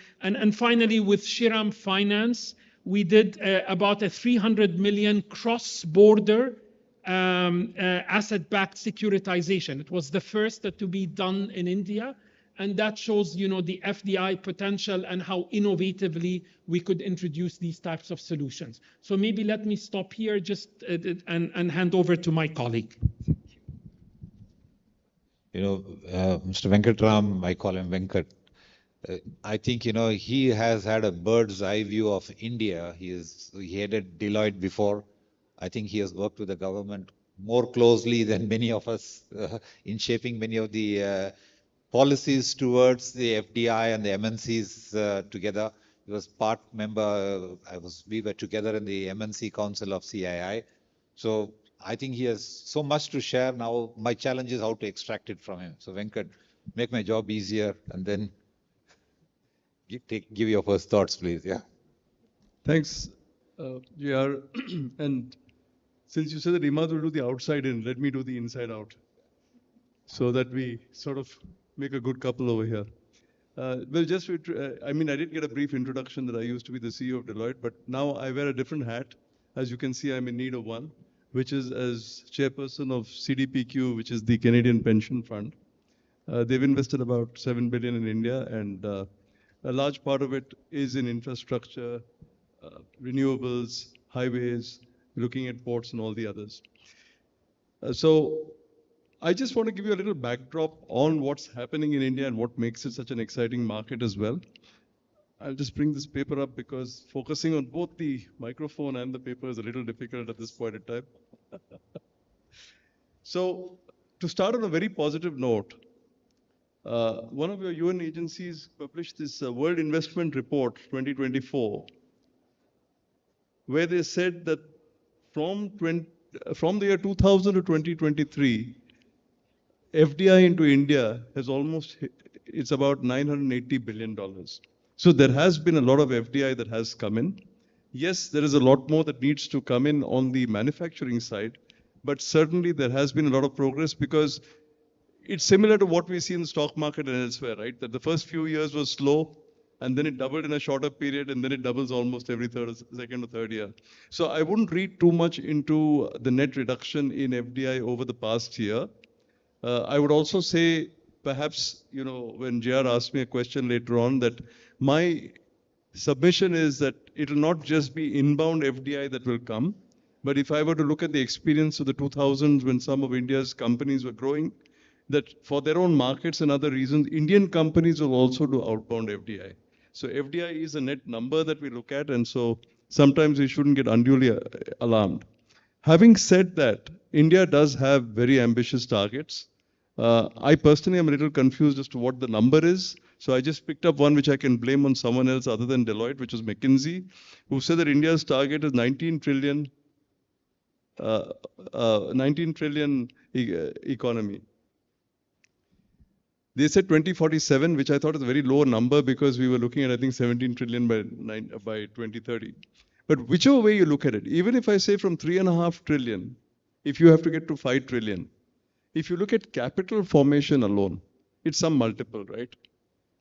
finally, with Shriram Finance, we did about a 300 million cross-border asset-backed securitization. It was the first to be done in India. And that shows, the FDI potential and how innovatively we could introduce these types of solutions. So maybe let me stop here just and hand over to my colleague. Mr. Venkatram, I call him Venkat. I think, he has had a bird's eye view of India. He headed Deloitte before. I think he has worked with the government more closely than many of us in shaping many of the policies towards the FDI and the MNCs together. He was part member. We were together in the MNC Council of CII. So I think he has so much to share. Now my challenge is how to extract it from him. So Venkat, make my job easier and then give your first thoughts, please. Yeah. Thanks, JR. And since you said that Imad will do the outside in, let me do the inside out, so that we sort of make a good couple over here. Well, just, I mean, I did get a brief introduction that I used to be the CEO of Deloitte, but now I wear a different hat. As you can see, I'm in need of one, which is as chairperson of CDPQ, which is the Canadian Pension Fund. They've invested about 7 billion in India, and a large part of it is in infrastructure, renewables, highways, looking at ports and all the others. So I just want to give you a little backdrop on what's happening in India and what makes it such an exciting market as well. I'll just bring this paper up because focusing on both the microphone and the paper is a little difficult at this point in time. So to start on a very positive note, one of your UN agencies published this World Investment Report 2024, where they said that from the year 2000 to 2023, FDI into India has it's about $980 billion. So there has been a lot of FDI that has come in. Yes, there is a lot more that needs to come in on the manufacturing side, but certainly there has been a lot of progress because it's similar to what we see in the stock market and elsewhere, right? That the first few years was slow, and then it doubled in a shorter period, and then it doubles almost every second or third year. So I wouldn't read too much into the net reduction in FDI over the past year. I would also say, perhaps, you know, when JR asked me a question later on, that my submission is that it will not just be inbound FDI that will come, but if I were to look at the experience of the 2000s when some of India's companies were growing, that for their own markets and other reasons, Indian companies will also do outbound FDI. So FDI is a net number that we look at, and so sometimes we shouldn't get unduly alarmed. Having said that, India does have very ambitious targets. I personally am a little confused as to what the number is. So I just picked up one which I can blame on someone else other than Deloitte, which was McKinsey, who said that India's target is 19 trillion economy. They said 2047, which I thought is a very low number because we were looking at, I think, 17 trillion by 2030. But whichever way you look at it, even if I say from 3.5 trillion, if you have to get to 5 trillion, if you look at capital formation alone, it's some multiple, right?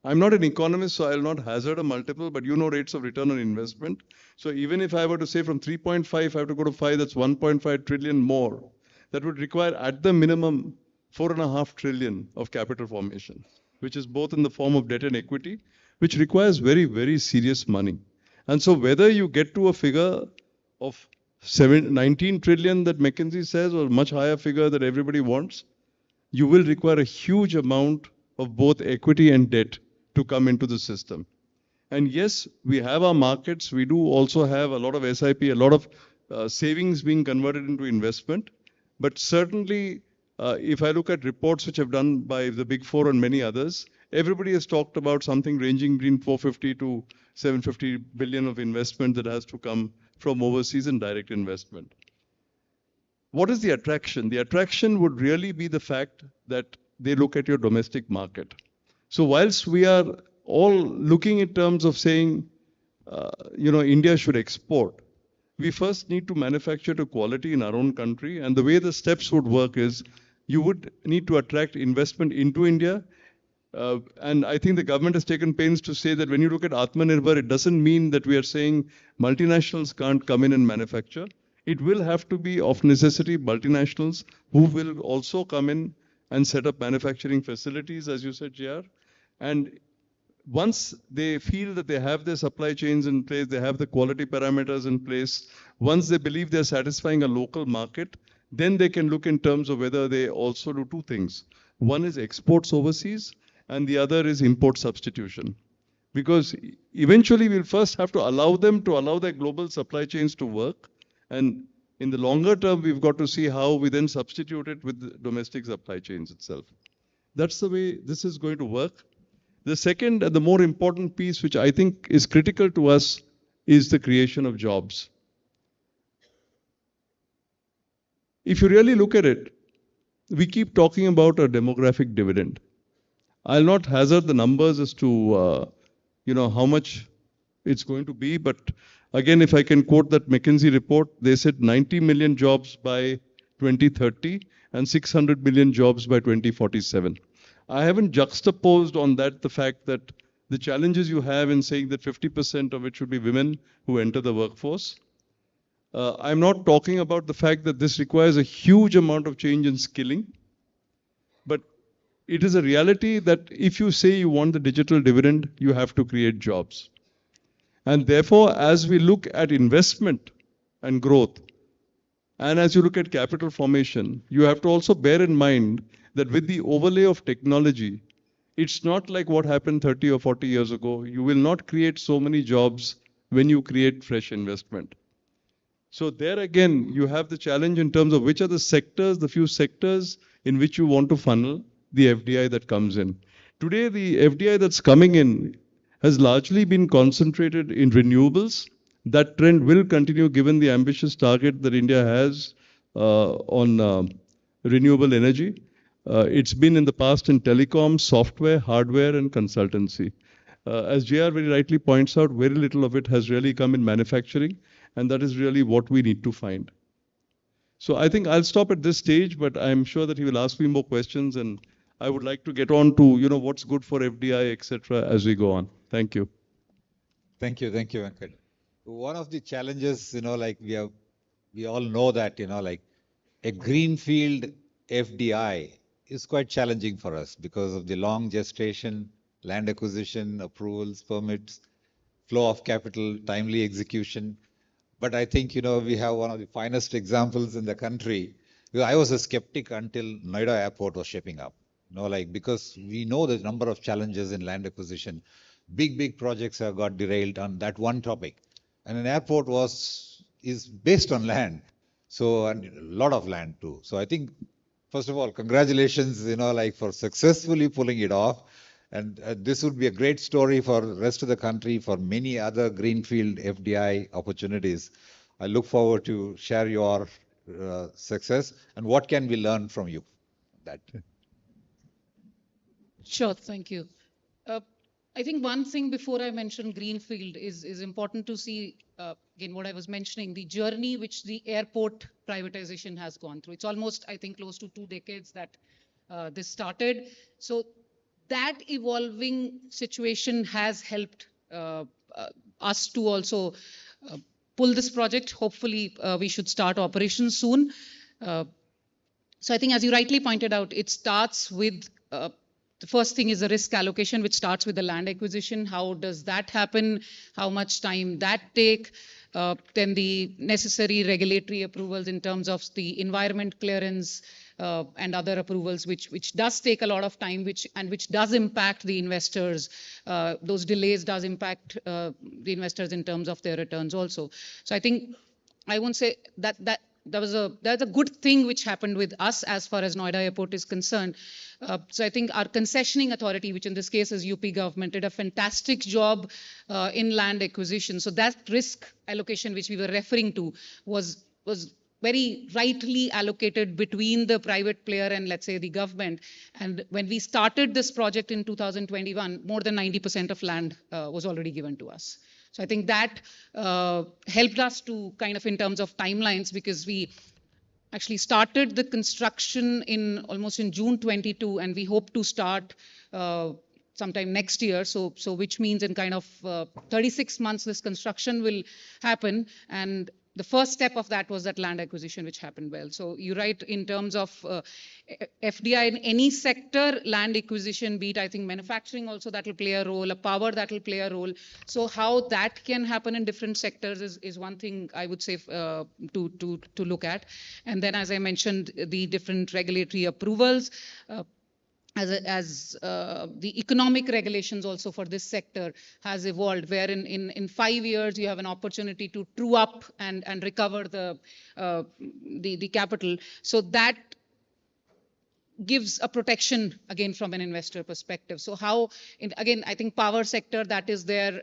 I'm not an economist, so I'll not hazard a multiple, but you know rates of return on investment. So even if I were to say from 3.5, I have to go to 5, that's 1.5 trillion more. That would require at the minimum 4.5 trillion of capital formation, which is both in the form of debt and equity, which requires very, very serious money. And so whether you get to a figure of 19 trillion that McKinsey says, or a much higher figure that everybody wants, you will require a huge amount of both equity and debt to come into the system. And yes, we have our markets. We do also have a lot of SIP, a lot of savings being converted into investment. But certainly, if I look at reports which have done by the Big Four and many others, everybody has talked about something ranging between 450 to 750 billion of investment that has to come from overseas and direct investment. What is the attraction? The attraction would really be the fact that they look at your domestic market. So whilst we are all looking in terms of saying, India should export, we first need to manufacture to quality in our own country. And the way the steps would work is you would need to attract investment into India. And I think the government has taken pains to say that when you look at Atmanirbhar, it doesn't mean that we are saying multinationals can't come in and manufacture. It will have to be of necessity multinationals who will also come in and set up manufacturing facilities, as you said, JR. And once they feel that they have their supply chains in place, they have the quality parameters in place, once they believe they're satisfying a local market, then they can look in terms of whether they also do two things. One is exports overseas, and the other is import substitution. Because eventually we'll first have to allow them to allow their global supply chains to work. And in the longer term, we've got to see how we then substitute it with the domestic supply chains itself. That's the way this is going to work. The second and the more important piece, which I think is critical to us, is the creation of jobs. if you really look at it, we keep talking about a demographic dividend. I'll not hazard the numbers as to how much it's going to be, but again, if I can quote that McKinsey report, they said 90 million jobs by 2030 and 600 million jobs by 2047. I haven't juxtaposed on that the fact that the challenges you have in saying that 50% of it should be women who enter the workforce. I'm not talking about the fact that this requires a huge amount of change in skilling, but it is a reality that if you say you want the digital dividend, you have to create jobs. And therefore, as we look at investment and growth, and as you look at capital formation, you have to also bear in mind that with the overlay of technology, it's not like what happened 30 or 40 years ago. You will not create so many jobs when you create fresh investment. So there again, you have the challenge in terms of which are the sectors, the few sectors in which you want to funnel the FDI that comes in. Today, the FDI that's coming in has largely been concentrated in renewables. That trend will continue given the ambitious target that India has on renewable energy. It's been in the past in telecom, software, hardware, and consultancy. As JR very rightly points out, very little of it has really come in manufacturing, and that is really what we need to find. So I think I'll stop at this stage, but I'm sure that he will ask me more questions, and I would like to get on to what's good for FDI, etc. as we go on. Thank you. Thank you, Venkat. One of the challenges, we all know that, a greenfield FDI is quite challenging for us because of the long gestation, land acquisition, approvals, permits, flow of capital, timely execution. But I think, we have one of the finest examples in the country. I was a skeptic until Noida Airport was shaping up. Because we know the number of challenges in land acquisition. Big projects have got derailed on that one topic. And an airport is based on land. So, and a lot of land too. So I think, first of all, congratulations, for successfully pulling it off. And this would be a great story for the rest of the country, for many other greenfield FDI opportunities. I look forward to share your success and what can we learn from you. That. Sure, thank you. I think one thing before I mention greenfield is important to see, again, what I was mentioning, the journey which the airport privatization has gone through. It's almost, I think, close to 2 decades that this started. So that evolving situation has helped us to also pull this project. Hopefully, we should start operations soon. So I think, as you rightly pointed out, it starts with the first thing is the risk allocation, which starts with the land acquisition. How does that happen? How much time that take? Then the necessary regulatory approvals in terms of the environment clearance and other approvals, which does take a lot of time, which does impact the investors. Those delays does impact the investors in terms of their returns also. So I think I won't say that that's a good thing which happened with us as far as Noida Airport is concerned. So I think our concessioning authority, which in this case is UP government, did a fantastic job in land acquisition. So that risk allocation which we were referring to was very rightly allocated between the private player and, let's say, the government. And when we started this project in 2021, more than 90% of land was already given to us. So I think that helped us to kind of in terms of timelines, because we actually started the construction almost in June 22, and we hope to start sometime next year. So which means in kind of 36 months, this construction will happen. And the first step of that was that land acquisition, which happened well. So you're right in terms of FDI in any sector, land acquisition, be it, I think, manufacturing also, that will play a role, a power that will play a role. So how that can happen in different sectors is one thing I would say to look at. And then, as I mentioned, the different regulatory approvals. As the economic regulations also for this sector has evolved, where in 5 years you have an opportunity to true up and recover the capital. So that gives a protection again from an investor perspective. So how, again, I think power sector that is there,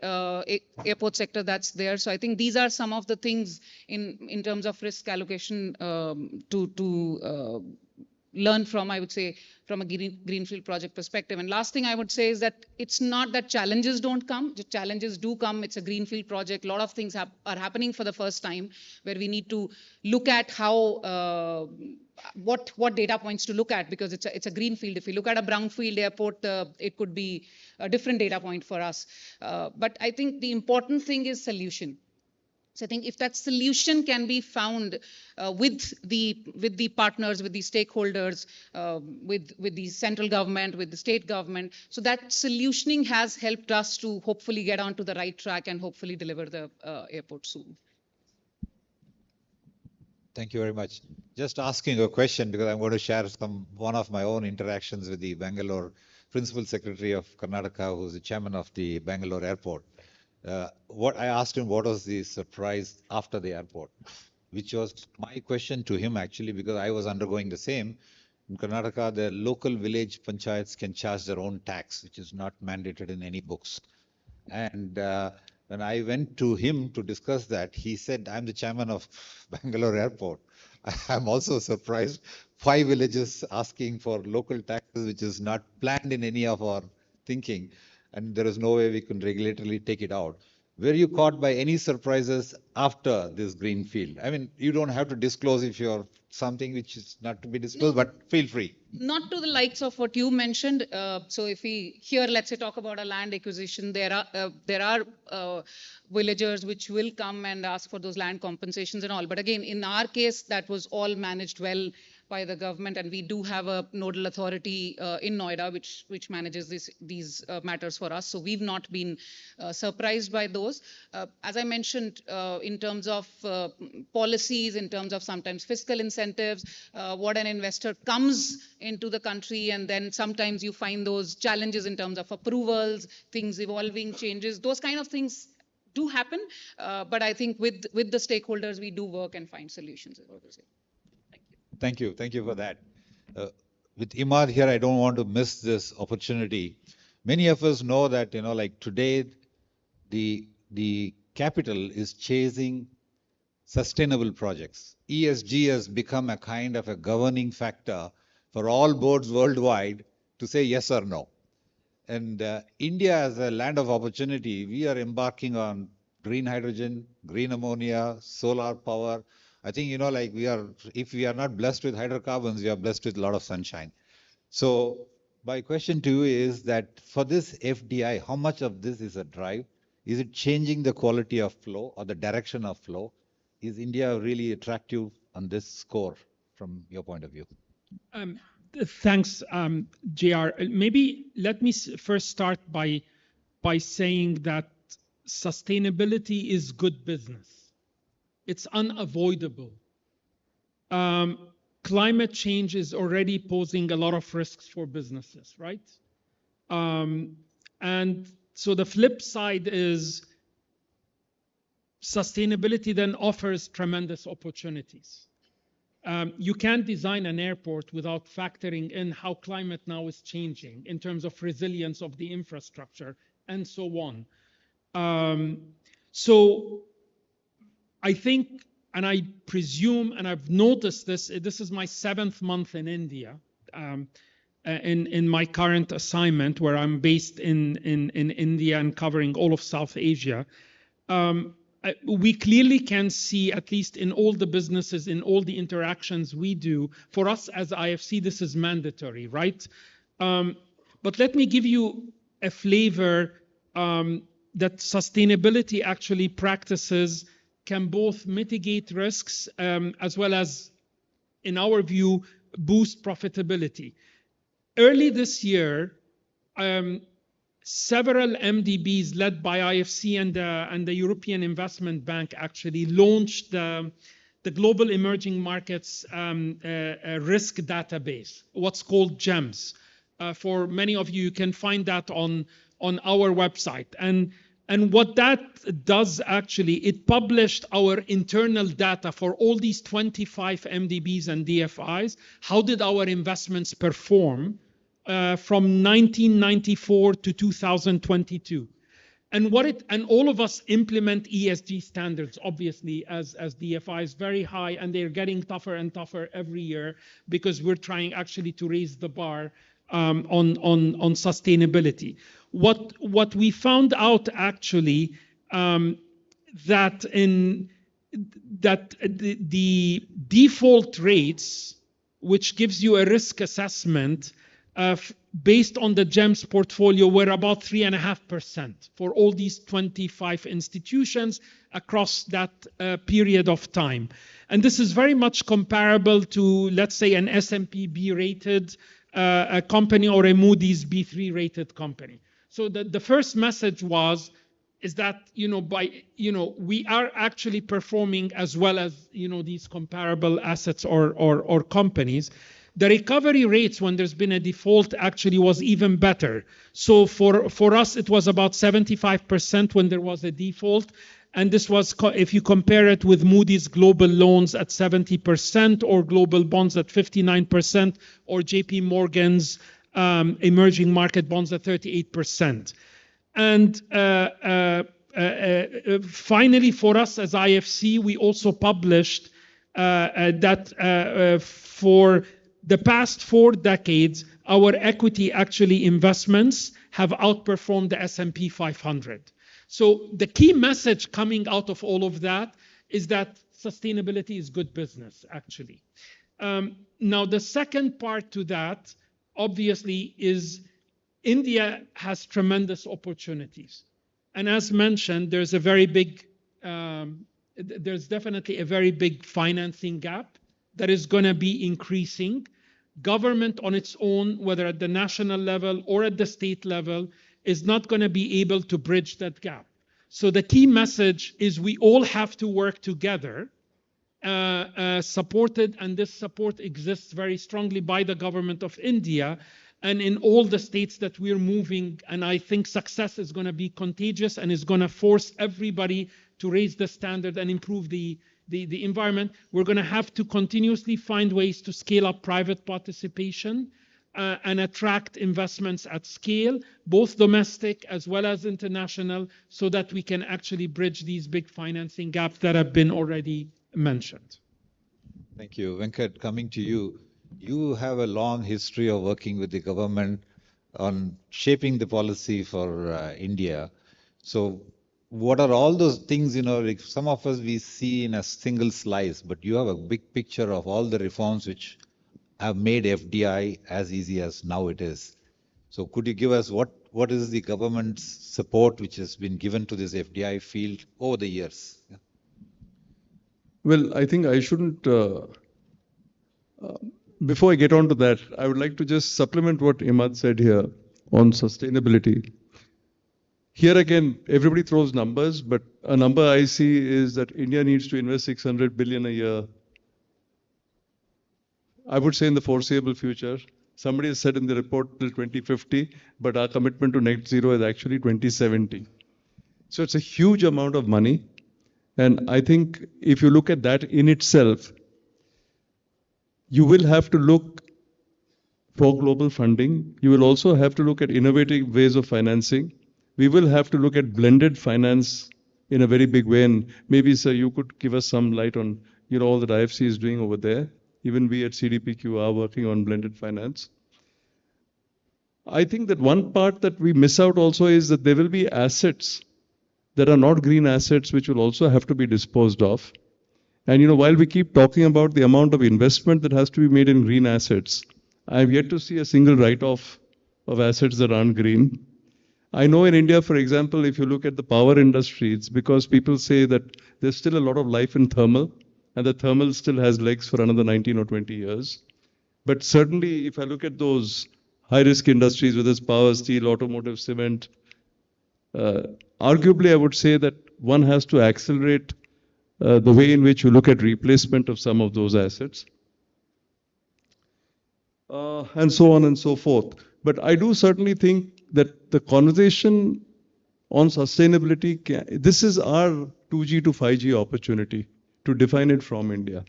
airport sector that's there. So I think these are some of the things in terms of risk allocation to learn from, I would say, from a greenfield project perspective. And last thing I would say is that it's not that challenges don't come. The challenges do come. It's a greenfield project. A lot of things are happening for the first time, where we need to look at how what data points to look at, because it's a greenfield. If you look at a brownfield airport, it could be a different data point for us. But I think the important thing is solution. So I think if that solution can be found with the partners, with the stakeholders, with the central government, with the state government, so that solutioning has helped us to hopefully get onto the right track and hopefully deliver the airport soon. Thank you very much. Just asking a question, because I'm going to share one of my own interactions with the Bangalore Principal Secretary of Karnataka, who's the chairman of the Bangalore Airport. What I asked him, what was the surprise after the airport, which was my question to him actually, because I was undergoing the same. In Karnataka, the local village panchayats can charge their own tax, which is not mandated in any books. And when I went to him to discuss that, he said, I'm the chairman of Bangalore Airport. I'm also surprised. 5 villages asking for local taxes, which is not planned in any of our thinking. And there is no way we can regulatorily take it out. Were you caught by any surprises after this green field? I mean, you don't have to disclose if you're something which is not to be disclosed, but feel free. Not to the likes of what you mentioned. So if we here, let's say, talk about a land acquisition, there are villagers which will come and ask for those land compensations and all. But again, in our case, that was all managed well by the government, and we do have a nodal authority in Noida which manages these matters for us. So we've not been surprised by those. As I mentioned, in terms of policies, in terms of sometimes fiscal incentives, what an investor comes into the country, and then sometimes you find those challenges in terms of approvals, things evolving, changes, those kind of things do happen. But I think with the stakeholders, we do work and find solutions. Thank you. Thank you for that. With Imad here, I don't want to miss this opportunity. Many of us know that, like today, the capital is chasing sustainable projects. ESG has become a kind of a governing factor for all boards worldwide to say yes or no. And India, as a land of opportunity, we are embarking on green hydrogen, green ammonia, solar power. I think, like if we are not blessed with hydrocarbons, we are blessed with a lot of sunshine. So my question to you is that for this FDI, how much of this is a drive? Is it changing the quality of flow or the direction of flow? Is India really attractive on this score from your point of view? Thanks, JR. Maybe let me first start by saying that sustainability is good business. It's unavoidable. Climate change is already posing a lot of risks for businesses, right? And so the flip side is sustainability then offers tremendous opportunities. You can't design an airport without factoring in how climate now is changing in terms of resilience of the infrastructure and so on. So I think, and I presume, and I've noticed this is my 7th month in India, in my current assignment where I'm based in India and covering all of South Asia. We clearly can see, at least in all the businesses, in all the interactions we do, for us as IFC, this is mandatory, right? But let me give you a flavor that sustainability actually practices can both mitigate risks as well as, in our view, boost profitability. Early this year, several MDBs led by IFC and the European Investment Bank actually launched the Global Emerging Markets Risk Database, what's called GEMS. For many of you, you can find that on our website. And And what that does actually, it published our internal data for all these 25 MDBs and DFIs. How did our investments perform from 1994 to 2022? And all of us implement ESG standards, obviously, as DFIs, very high, and they're getting tougher and tougher every year because we're trying actually to raise the bar on sustainability. What we found out actually that the default rates, which gives you a risk assessment based on the GEMS portfolio, were about 3.5% for all these 25 institutions across that period of time. And this is very much comparable to, let's say, an S&P B-rated a company or a Moody's B3 rated company. So the first message is that we are actually performing as well as these comparable assets or companies. The recovery rates when there's been a default actually was even better. So for us it was about 75% when there was a default. And this was, if you compare it with Moody's global loans at 70% or global bonds at 59% or JP Morgan's emerging market bonds at 38%. And finally, for us as IFC, we also published that for the past 4 decades, our equity actually investments have outperformed the S&P 500. So the key message coming out of all of that is that sustainability is good business, actually. Now, the second part to that, obviously, is India has tremendous opportunities. And as mentioned, there's definitely a very big financing gap that is going to be increasing. Government on its own, whether at the national level or at the state level, is not going to be able to bridge that gap. So the key message is we all have to work together, supported, and this support exists very strongly by the government of India and in all the states that we're moving. And I think success is going to be contagious and is going to force everybody to raise the standard and improve the environment. We're going to have to continuously find ways to scale up private participation and attract investments at scale, both domestic as well as international, so that we can actually bridge these big financing gaps that have been already mentioned. Thank you. Venkat, coming to you. You have a long history of working with the government on shaping the policy for India. So what are all those things, like some of us we see in a single slice, but you have a big picture of all the reforms which have made FDI as easy as now it is. So could you give us what is the government's support which has been given to this FDI field over the years? Yeah. Well, I think I shouldn't, before I get on to that, I would like to just supplement what Imad said here on sustainability. Here again, everybody throws numbers, but a number I see is that India needs to invest 600 billion a year. I would say in the foreseeable future. Somebody has said in the report till 2050, but our commitment to net zero is actually 2070. So it's a huge amount of money. And I think if you look at that in itself, you will have to look for global funding. You will also have to look at innovative ways of financing. We will have to look at blended finance in a very big way. And maybe, sir, you could give us some light on all that IFC is doing over there. Even we at CDPQ are working on blended finance. I think that one part that we miss out also is that there will be assets that are not green assets which will also have to be disposed of. And while we keep talking about the amount of investment that has to be made in green assets, I have yet to see a single write-off of assets that aren't green. I know in India, for example, if you look at the power industry, it's because people say that there's still a lot of life in thermal, and the thermal still has legs for another 19 or 20 years. But certainly, if I look at those high-risk industries, whether it's power, steel, automotive, cement, arguably I would say that one has to accelerate the way in which you look at replacement of some of those assets. And so on and so forth. But I do certainly think that the conversation on sustainability, this is our 2G to 5G opportunity to define it from India.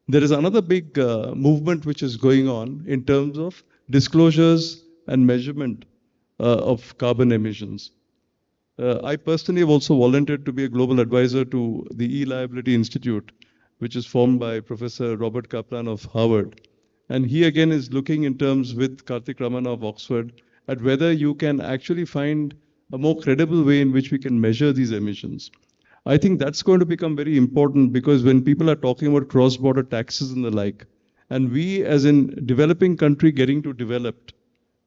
There is another big movement which is going on in terms of disclosures and measurement of carbon emissions. I personally have also volunteered to be a global advisor to the E-Liability Institute, which is formed by Professor Robert Kaplan of Harvard. And he again is looking in terms with Karthik Ramana of Oxford at whether you can actually find a more credible way in which we can measure these emissions. I think that's going to become very important because when people are talking about cross-border taxes and the like, and we as in developing country getting to developed,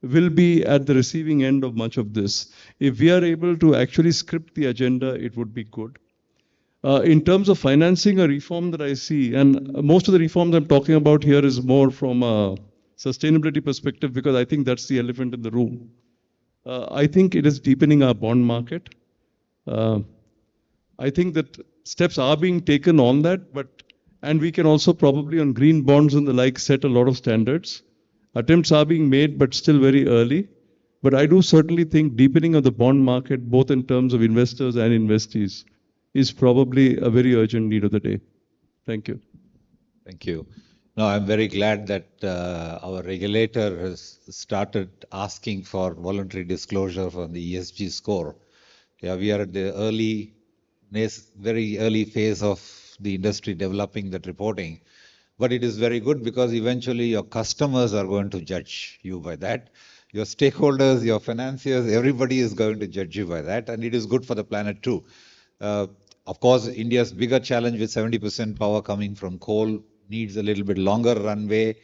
will be at the receiving end of much of this. If we are able to actually script the agenda, it would be good. In terms of financing a reform that I see, and most of the reforms I'm talking about here is more from a sustainability perspective because I think that's the elephant in the room. I think it is deepening our bond market. I think that steps are being taken on that, and we can also probably on green bonds and the like set a lot of standards. Attempts are being made, but still very early. But I do certainly think deepening of the bond market, both in terms of investors and investees, is probably a very urgent need of the day. Thank you. Thank you. No, I'm very glad that our regulator has started asking for voluntary disclosure from the ESG score. Yeah, we are at the very early phase of the industry developing that reporting. But it is very good because eventually your customers are going to judge you by that. Your stakeholders, your financiers, everybody is going to judge you by that. And it is good for the planet too. Of course, India's bigger challenge with 70% power coming from coal needs a little bit longer runway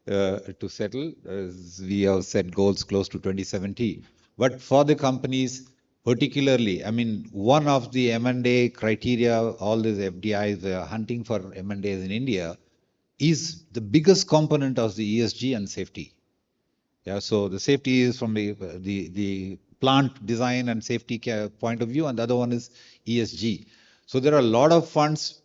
to settle. As we have set goals close to 2070. But for the companies, particularly, I mean, one of the M&A criteria, all these FDIs hunting for M&As in India, is the biggest component of the ESG and safety. Yeah, so the safety is from the plant design and safety point of view, and the other one is ESG. So there are a lot of funds.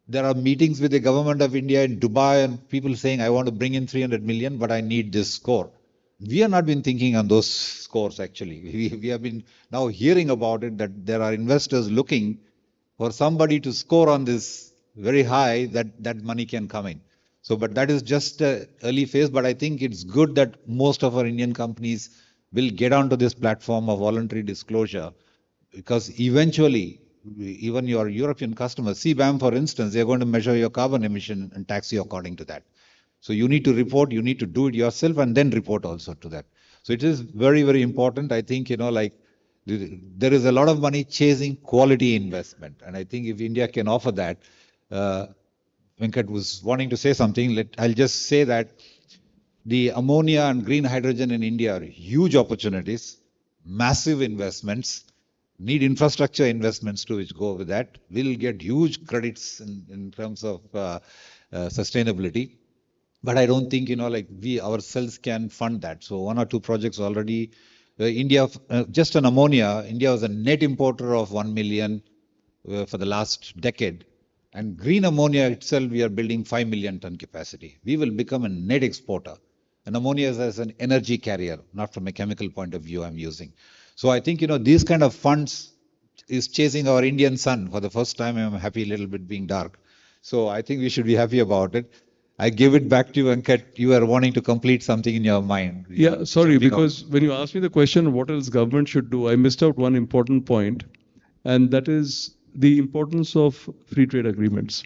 There are meetings with the government of India in Dubai, and people saying, I want to bring in 300 million, but I need this score. We have not been thinking on those scores actually. We have been now hearing about it, that there are investors looking for somebody to score on this very high that money can come in. So, but that is just the early phase. But I think it's good that most of our Indian companies will get onto this platform of voluntary disclosure, because eventually, even your European customers, CBAM for instance, they are going to measure your carbon emission and tax you according to that. So you need to report, you need to do it yourself and then report also to that. So it is very, very important. I think, there is a lot of money chasing quality investment. And I think if India can offer that, Venkat was wanting to say something. I'll just say that the ammonia and green hydrogen in India are huge opportunities, massive investments, need infrastructure investments to which go with that. We'll get huge credits in terms of sustainability. But I don't think, we ourselves can fund that. So one or two projects already, India, just on ammonia, India was a net importer of 1 million for the last decade. And green ammonia itself, we are building 5 million ton capacity. We will become a net exporter. And ammonia is as an energy carrier, not from a chemical point of view I'm using. So I think, these kind of funds is chasing our Indian sun. For the first time, I'm happy a little bit being dark. So I think we should be happy about it. I give it back to you, Venkat. You are wanting to complete something in your mind. Yeah, sorry, because when you asked me the question, what else government should do, I missed out one important point, and that is the importance of free trade agreements.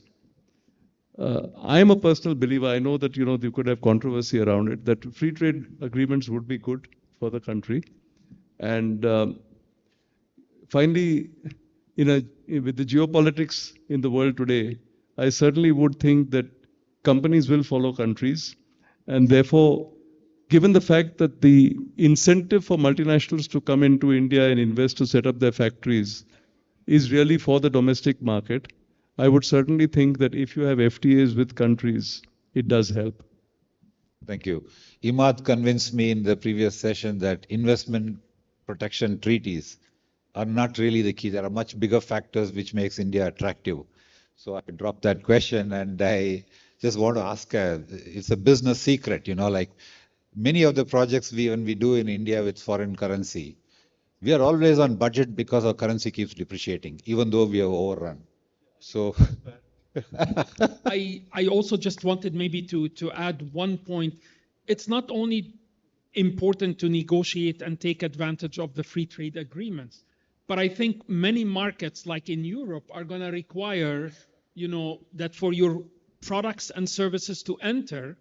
I am a personal believer. I know that, you could have controversy around it, that free trade agreements would be good for the country. And finally, with the geopolitics in the world today, I certainly would think that companies will follow countries, and therefore, given the fact that the incentive for multinationals to come into India and invest to set up their factories is really for the domestic market, I would certainly think that if you have FTAs with countries, it does help. Thank you. Imad convinced me in the previous session that investment protection treaties are not really the key. There are much bigger factors which makes India attractive. So I dropped that question, and I just want to ask, it's a business secret, like many of the projects when we do in India with foreign currency, We are always on budget because our currency keeps depreciating, even though we have overrun. So I also just wanted maybe to add one point. It's not only important to negotiate and take advantage of the free trade agreements, but I think many markets, like in Europe, are going to require, that for your products and services to enter,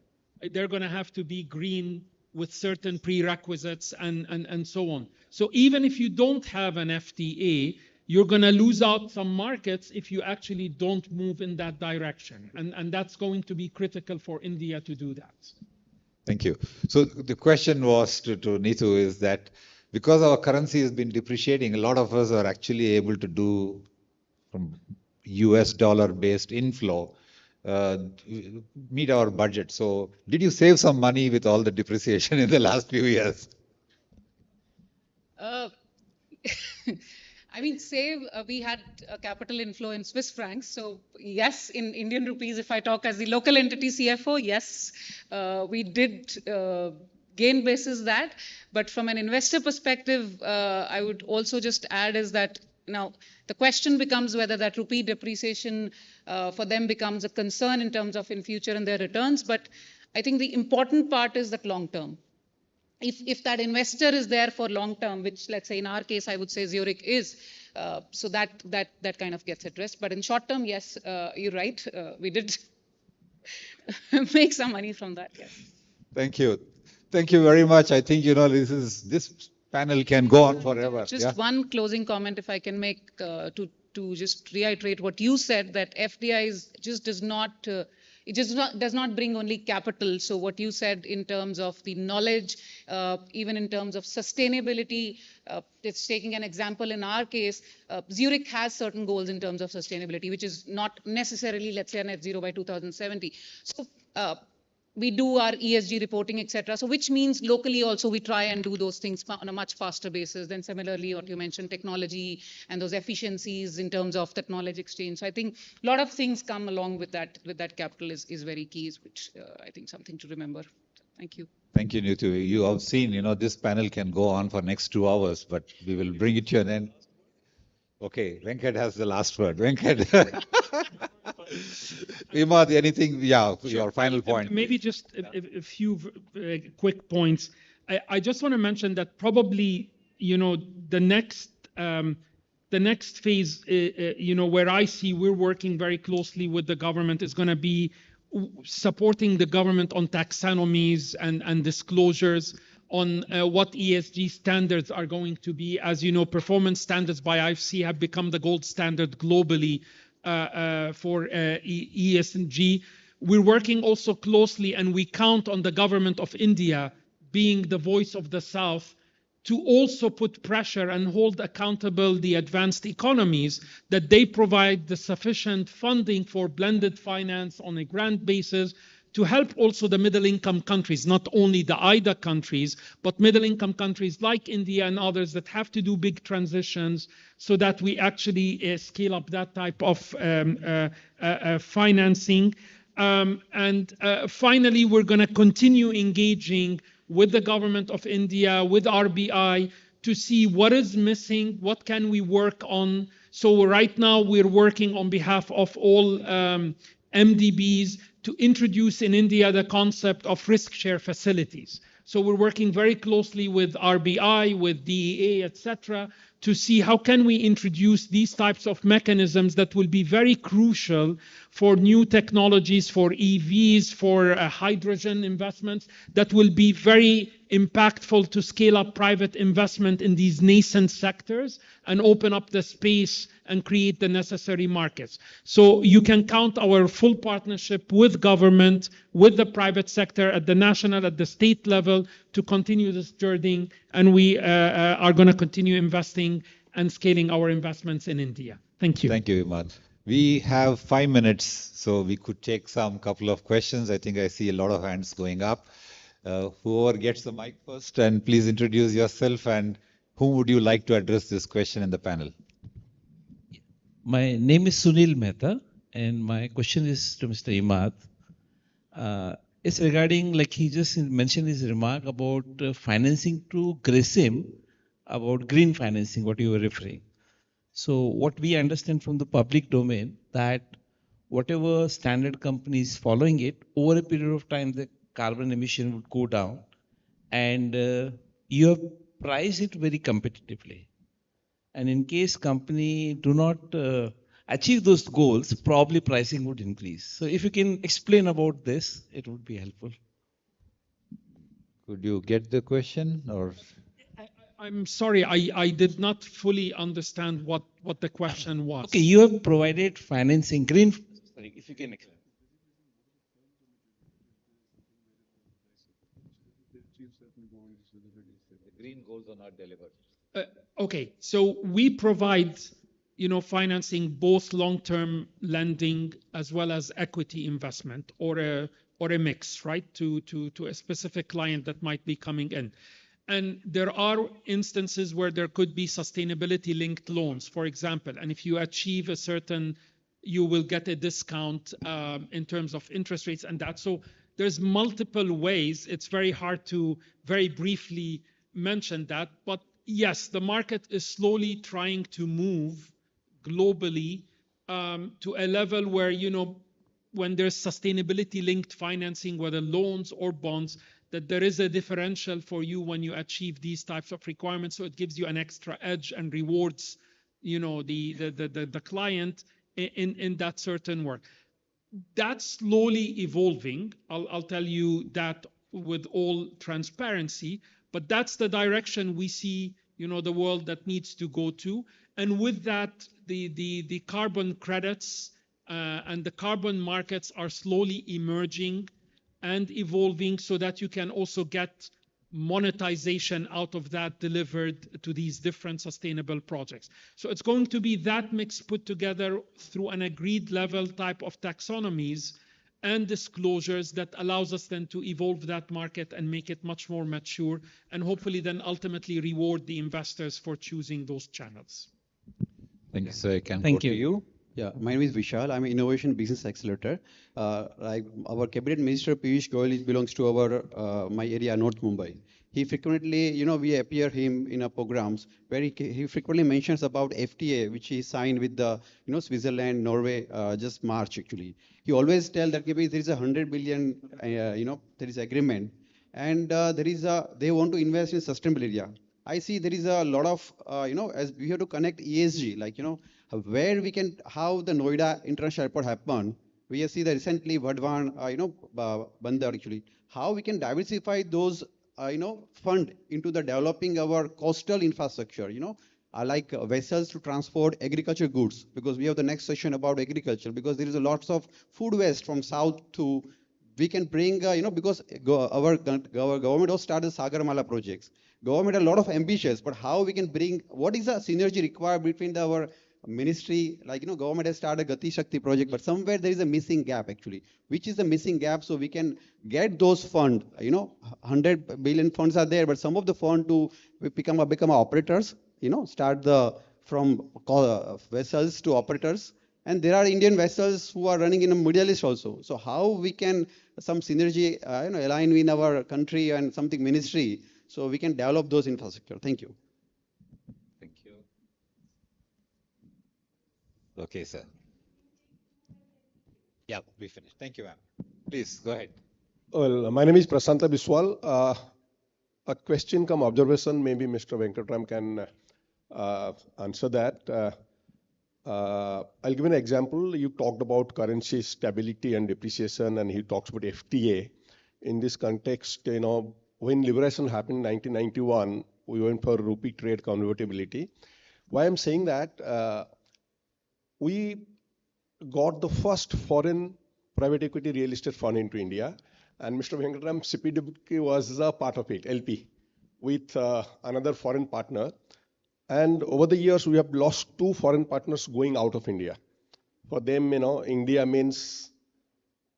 they're going to have to be green with certain prerequisites and so on. So even if you don't have an FTA, you're going to lose out some markets if you actually don't move in that direction. And that's going to be critical for India to do that. thank you. So the question was to Neetu is that because our currency has been depreciating, a lot of us are actually able to do from US dollar based inflow, meet our budget. So did you save some money with all the depreciation in the last few years? I mean, we had a capital inflow in Swiss francs. So yes, in Indian rupees, if I talk as the local entity CFO, yes, we did gain basis that. But from an investor perspective, I would also just add is that now the question becomes whether that rupee depreciation for them becomes a concern in terms of in future and their returns. But I think the important part is that long term. If that investor is there for long term, which let's say in our case, I would say Zurich is, so that kind of gets addressed. But in short term, yes, you're right. We did make some money from that. Yes. Thank you. Thank you very much. I think, this panel can go on forever. Just one closing comment, if I can make, to just reiterate what you said, that FDI does not bring only capital. So what you said in terms of the knowledge, even in terms of sustainability, it's taking an example in our case, Zurich has certain goals in terms of sustainability, which is not necessarily, let's say, a net zero by 2070. So we do our ESG reporting, etc. So which means locally also we try and do those things on a much faster basis. Then similarly, what you mentioned, technology and those efficiencies in terms of that knowledge exchange. So I think a lot of things come along with that capital is very key, which I think something to remember. Thank you. Thank you, Neetu. You have seen, this panel can go on for next 2 hours, but we will bring it to an end. Okay, Venkat has the last word. Venkat. Imad, anything? Yeah, sure. Your final point. Maybe just a few quick points. I just want to mention that probably, the next phase, where I see we're working very closely with the government is going to be supporting the government on taxonomies and disclosures on what ESG standards are going to be. As you know, performance standards by IFC have become the gold standard globally for ESG. We're working also closely, and we count on the government of India being the voice of the South to also put pressure and hold accountable the advanced economies that they provide the sufficient funding for blended finance on a grant basis to help also the middle-income countries, not only the IDA countries, but middle-income countries like India and others that have to do big transitions so that we actually scale up that type of financing. And finally, we're going to continue engaging with the government of India, with RBI, to see what is missing, what can we work on. So right now, we're working on behalf of all MDBs to introduce in India the concept of risk share facilities. So we're working very closely with RBI, with DEA, etc., to see how can we introduce these types of mechanisms that will be very crucial for new technologies, for EVs, for hydrogen investments, that will be very impactful to scale up private investment in these nascent sectors and open up the space and create the necessary markets. So you can count our full partnership with government, with the private sector at the national, at the state level to continue this journey. And we are going to continue investing and scaling our investments in India. Thank you. Thank you, Imad. We have 5 minutes, so we could take some couple of questions. I think I see a lot of hands going up. Whoever gets the mic first, and please introduce yourself and whom would you like to address this question in the panel? My name is Sunil Mehta, and my question is to Mr. Imad. It's regarding, like he just mentioned his remark about financing to GRACIM about green financing, what you were referring. So what we understand from the public domain that whatever standard company is following it, over a period of time, the carbon emission would go down, and you have priced it very competitively. And in case company do not achieve those goals, probably pricing would increase. So if you can explain about this, it would be helpful. Could you get the question or? I'm sorry, I did not fully understand what the question was. Okay, you have provided financing, green, sorry, if you can explain. The green goals are not delivered. Okay, so we provide, financing both long-term lending as well as equity investment, or a mix, right, to a specific client that might be coming in. And there are instances where there could be sustainability-linked loans, for example. And if you achieve a certain, you will get a discount in terms of interest rates and that. So there's multiple ways. It's very hard to very briefly mention that. But yes, the market is slowly trying to move globally to a level where, when there's sustainability-linked financing, whether loans or bonds, that there is a differential for you when you achieve these types of requirements. So it gives you an extra edge and rewards, the client in that certain work. That's slowly evolving. I'll tell you that with all transparency, but that's the direction we see, the world that needs to go to. And with that, the carbon credits and the carbon markets are slowly emerging and evolving so that you can also get monetization out of that delivered to these different sustainable projects. So it's going to be that mix put together through an agreed level type of taxonomies and disclosures that allows us then to evolve that market and make it much more mature, and hopefully then ultimately reward the investors for choosing those channels. Thank you, sir. Thank you. Yeah, my name is Vishal. I'm an innovation business accelerator. Like our cabinet minister Piyush Goyal belongs to our my area, North Mumbai. He frequently, we appear him in our programs where he frequently mentions about FTA, which he signed with the, Switzerland, Norway, just March actually. He always tell that maybe there is 100 billion, there is agreement, and they want to invest in sustainable area. I see there is a lot of, as we have to connect ESG, like, where we can, how the Noida International Airport happened. We have seen the recently Vadvan, Bandar actually, how we can diversify those, fund into the developing our coastal infrastructure, like vessels to transport agriculture goods, because we have the next session about agriculture, because there is a lots of food waste from south to, we can bring, because our government also started Sagarmala projects. Government are a lot of ambitious, but how we can bring, what is the synergy required between our ministry, like, government has started a Gati Shakti project, but somewhere there is a missing gap actually. Which is the missing gap, so we can get those funds, 100 billion funds are there, but some of the fund to become operators, start from vessels to operators. And there are Indian vessels who are running in the Middle East also. So how we can, some synergy, align in our country and something ministry, so we can develop those infrastructure. Thank you. Thank you. Okay, sir. Yeah, we finished. Thank you, ma'am. Please, go ahead. Well, my name is Prasanta Biswal. A question come observation, maybe Mr. Venkatram can answer that. I'll give an example. You talked about currency stability and depreciation, and he talks about FTA. In this context, when liberation happened in 1991, we went for rupee trade convertibility. Why I'm saying that, we got the first foreign private equity real estate fund into India, and Mr. Venkatram CPWK was a part of it, LP, with another foreign partner. And over the years, we have lost 2 foreign partners going out of India. For them, India means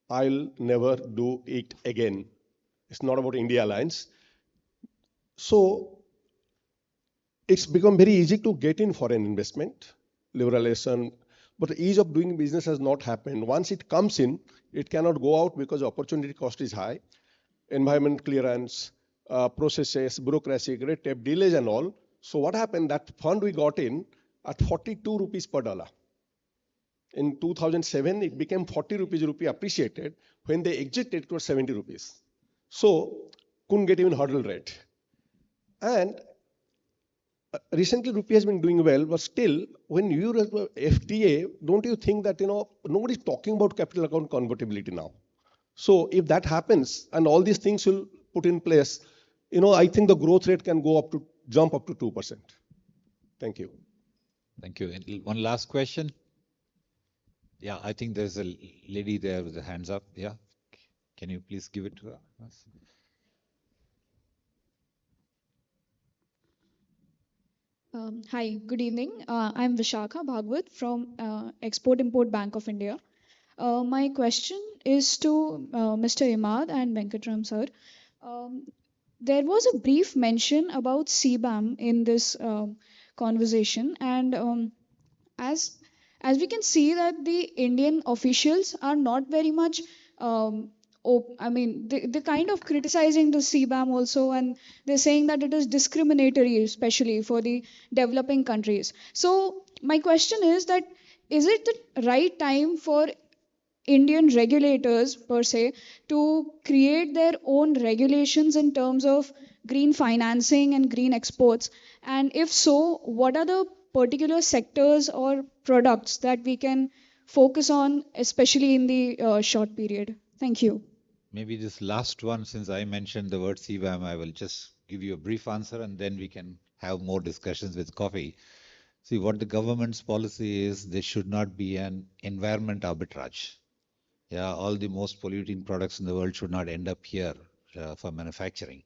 I'll never do it again. It's not about India Alliance. So it's become very easy to get in foreign investment, liberalization, but the ease of doing business has not happened. Once it comes in, it cannot go out because the opportunity cost is high. Environment clearance, processes, bureaucracy, red tape, delays and all. So what happened, that fund we got in at 42 rupees per dollar. In 2007, it became 40 rupees, rupee appreciated. When they exited, it was 70 rupees. So couldn't get even hurdle rate. And recently rupee has been doing well, but still, when you FTA, don't you think that, nobody's talking about capital account convertibility now. So if that happens and all these things will put in place, I think the growth rate can jump up to 2%. Thank you. Thank you. And one last question. Yeah, I think there's a lady there with the hands up. Yeah. Can you please give it to us? Hi, good evening. I'm Vishakha Bhagwat from Export-Import Bank of India. My question is to Mr. Imad and Venkatram sir. There was a brief mention about CBAM in this conversation, and as we can see that the Indian officials are not very much they're kind of criticizing the CBAM also, and they're saying that it is discriminatory, especially for the developing countries. So my question is that, is it the right time for Indian regulators per se to create their own regulations in terms of green financing and green exports? And if so, what are the particular sectors or products that we can focus on, especially in the short period? Thank you. Maybe this last one, since I mentioned the word CBAM, I will just give you a brief answer and then we can have more discussions with coffee. See, what the government's policy is, there should not be an environment arbitrage. Yeah, all the most polluting products in the world should not end up here for manufacturing.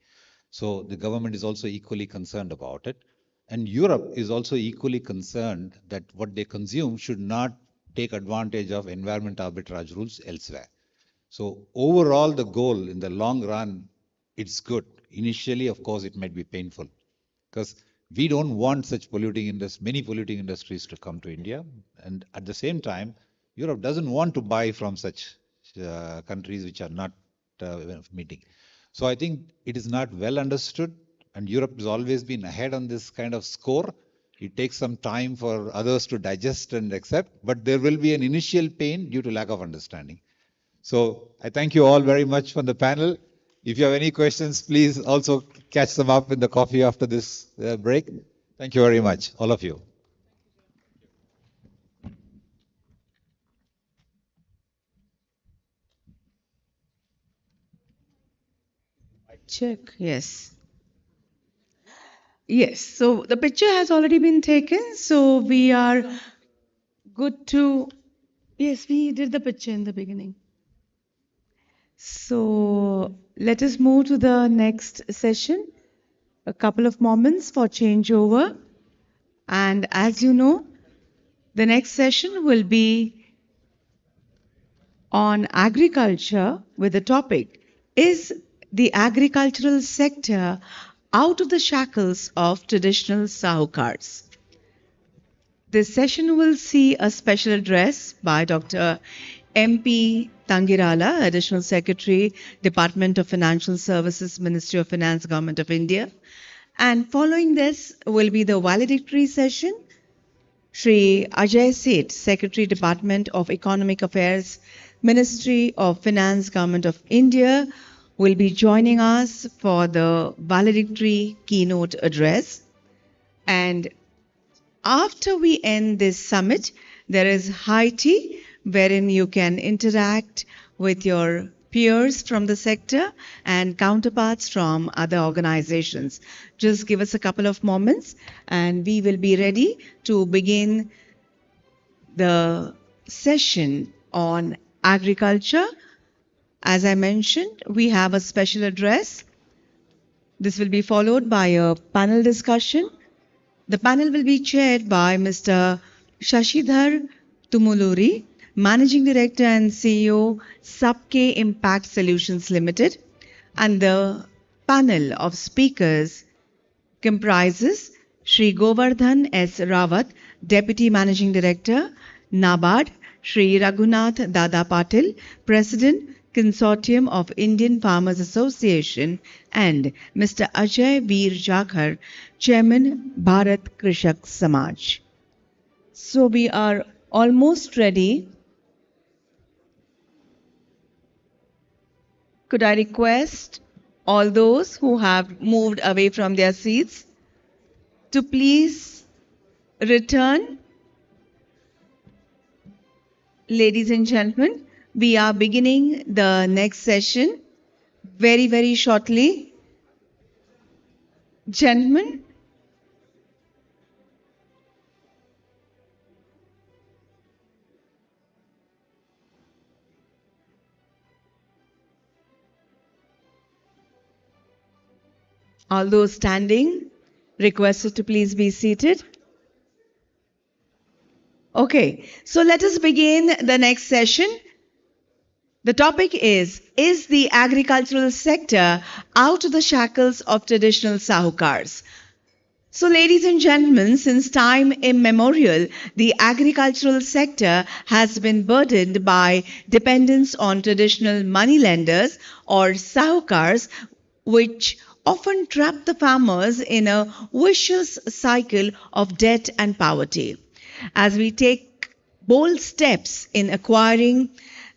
So the government is also equally concerned about it. And Europe is also equally concerned that what they consume should not take advantage of environment arbitrage rules elsewhere. So overall, the goal in the long run, it's good. Initially, of course, it might be painful because we don't want such many polluting industries to come to India. And at the same time, Europe doesn't want to buy from such countries which are not meeting. So I think it is not well understood, and Europe has always been ahead on this kind of score. It takes some time for others to digest and accept, but there will be an initial pain due to lack of understanding. So I thank you all very much from the panel. If you have any questions, please also catch them up in the coffee after this break. Thank you very much, all of you. Check, yes. Yes, so the picture has already been taken, so we are good to, yes, we did the picture in the beginning. So let us move to the next session. A couple of moments for changeover. And as you know, the next session will be on agriculture with the topic, is the agricultural sector out of the shackles of traditional sahukars? This session will see a special address by Dr. M.P. Tangirala, Additional Secretary, Department of Financial Services, Ministry of Finance, Government of India. And following this will be the valedictory session. Shri Ajay Seth, Secretary, Department of Economic Affairs, Ministry of Finance, Government of India, will be joining us for the valedictory keynote address. And after we end this summit, there is high tea, wherein you can interact with your peers from the sector and counterparts from other organizations. Just give us a couple of moments and we will be ready to begin the session on agriculture. As I mentioned, we have a special address. This will be followed by a panel discussion. The panel will be chaired by Mr. Shashidhar Tumuluri, Managing Director and CEO, Sabke Impact Solutions Limited. And the panel of speakers comprises Shri Govardhan S. Rawat, Deputy Managing Director, NABARD, Shri Raghunath Dada Patil, President, Consortium of Indian Farmers Association, and Mr. Ajay Veer Jakhar, Chairman, Bharat Krishak Samaj. So we are almost ready. Could I request all those who have moved away from their seats to please return? Ladies and gentlemen, we are beginning the next session very, very shortly. Gentlemen, all those standing, requested to please be seated. Okay, so let us begin the next session. The topic is the agricultural sector out of the shackles of traditional sahukars? So, ladies and gentlemen, since time immemorial, the agricultural sector has been burdened by dependence on traditional moneylenders or sahukars, which often trap the farmers in a vicious cycle of debt and poverty. As we take bold steps in acquiring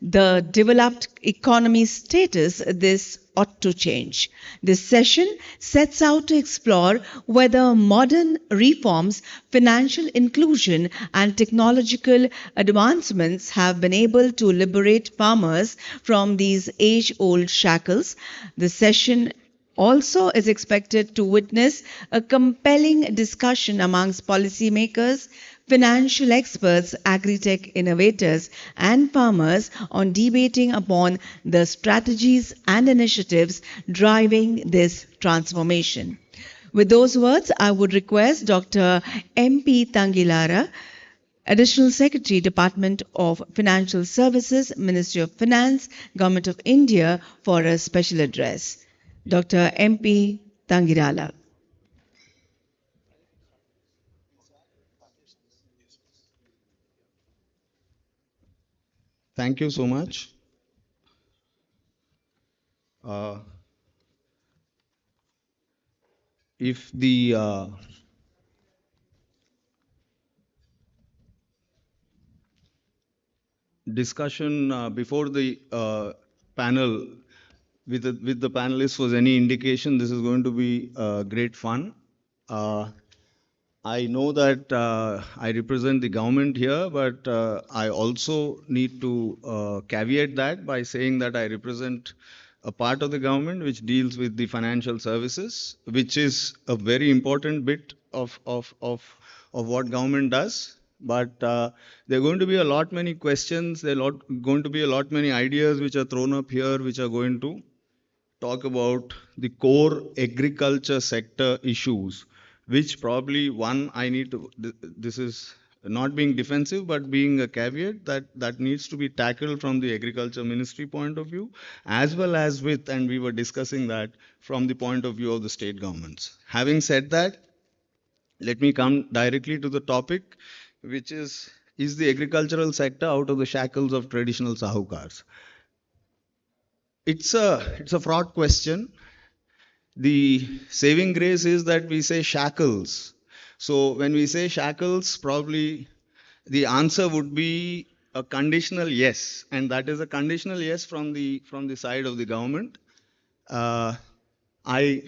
the developed economy status, this ought to change. This session sets out to explore whether modern reforms, financial inclusion, and technological advancements have been able to liberate farmers from these age-old shackles. The session also is expected to witness a compelling discussion amongst policymakers, financial experts, agri-tech innovators, and farmers on debating upon the strategies and initiatives driving this transformation. With those words, I would request Dr. M.P. Tangilara, Additional Secretary, Department of Financial Services, Ministry of Finance, Government of India, for a special address. Dr. M.P. Tangirala. Thank you so much. If the discussion before the panel with the panelists was any indication, this is going to be great fun. I know that I represent the government here, but I also need to caveat that by saying that I represent a part of the government which deals with the financial services, which is a very important bit of what government does. But there are going to be a lot many questions, there are going to be a lot many ideas which are thrown up here, which are going to talk about the core agriculture sector issues, which probably one I need to, this is not being defensive, but being a caveat that needs to be tackled from the agriculture ministry point of view, as well as with, and we were discussing that from the point of view of the state governments. Having said that, let me come directly to the topic, which is the agricultural sector out of the shackles of traditional sahukars? It's a fraught question. The saving grace is that we say shackles. So when we say shackles, probably the answer would be a conditional yes, and that is a conditional yes from the side of the government. I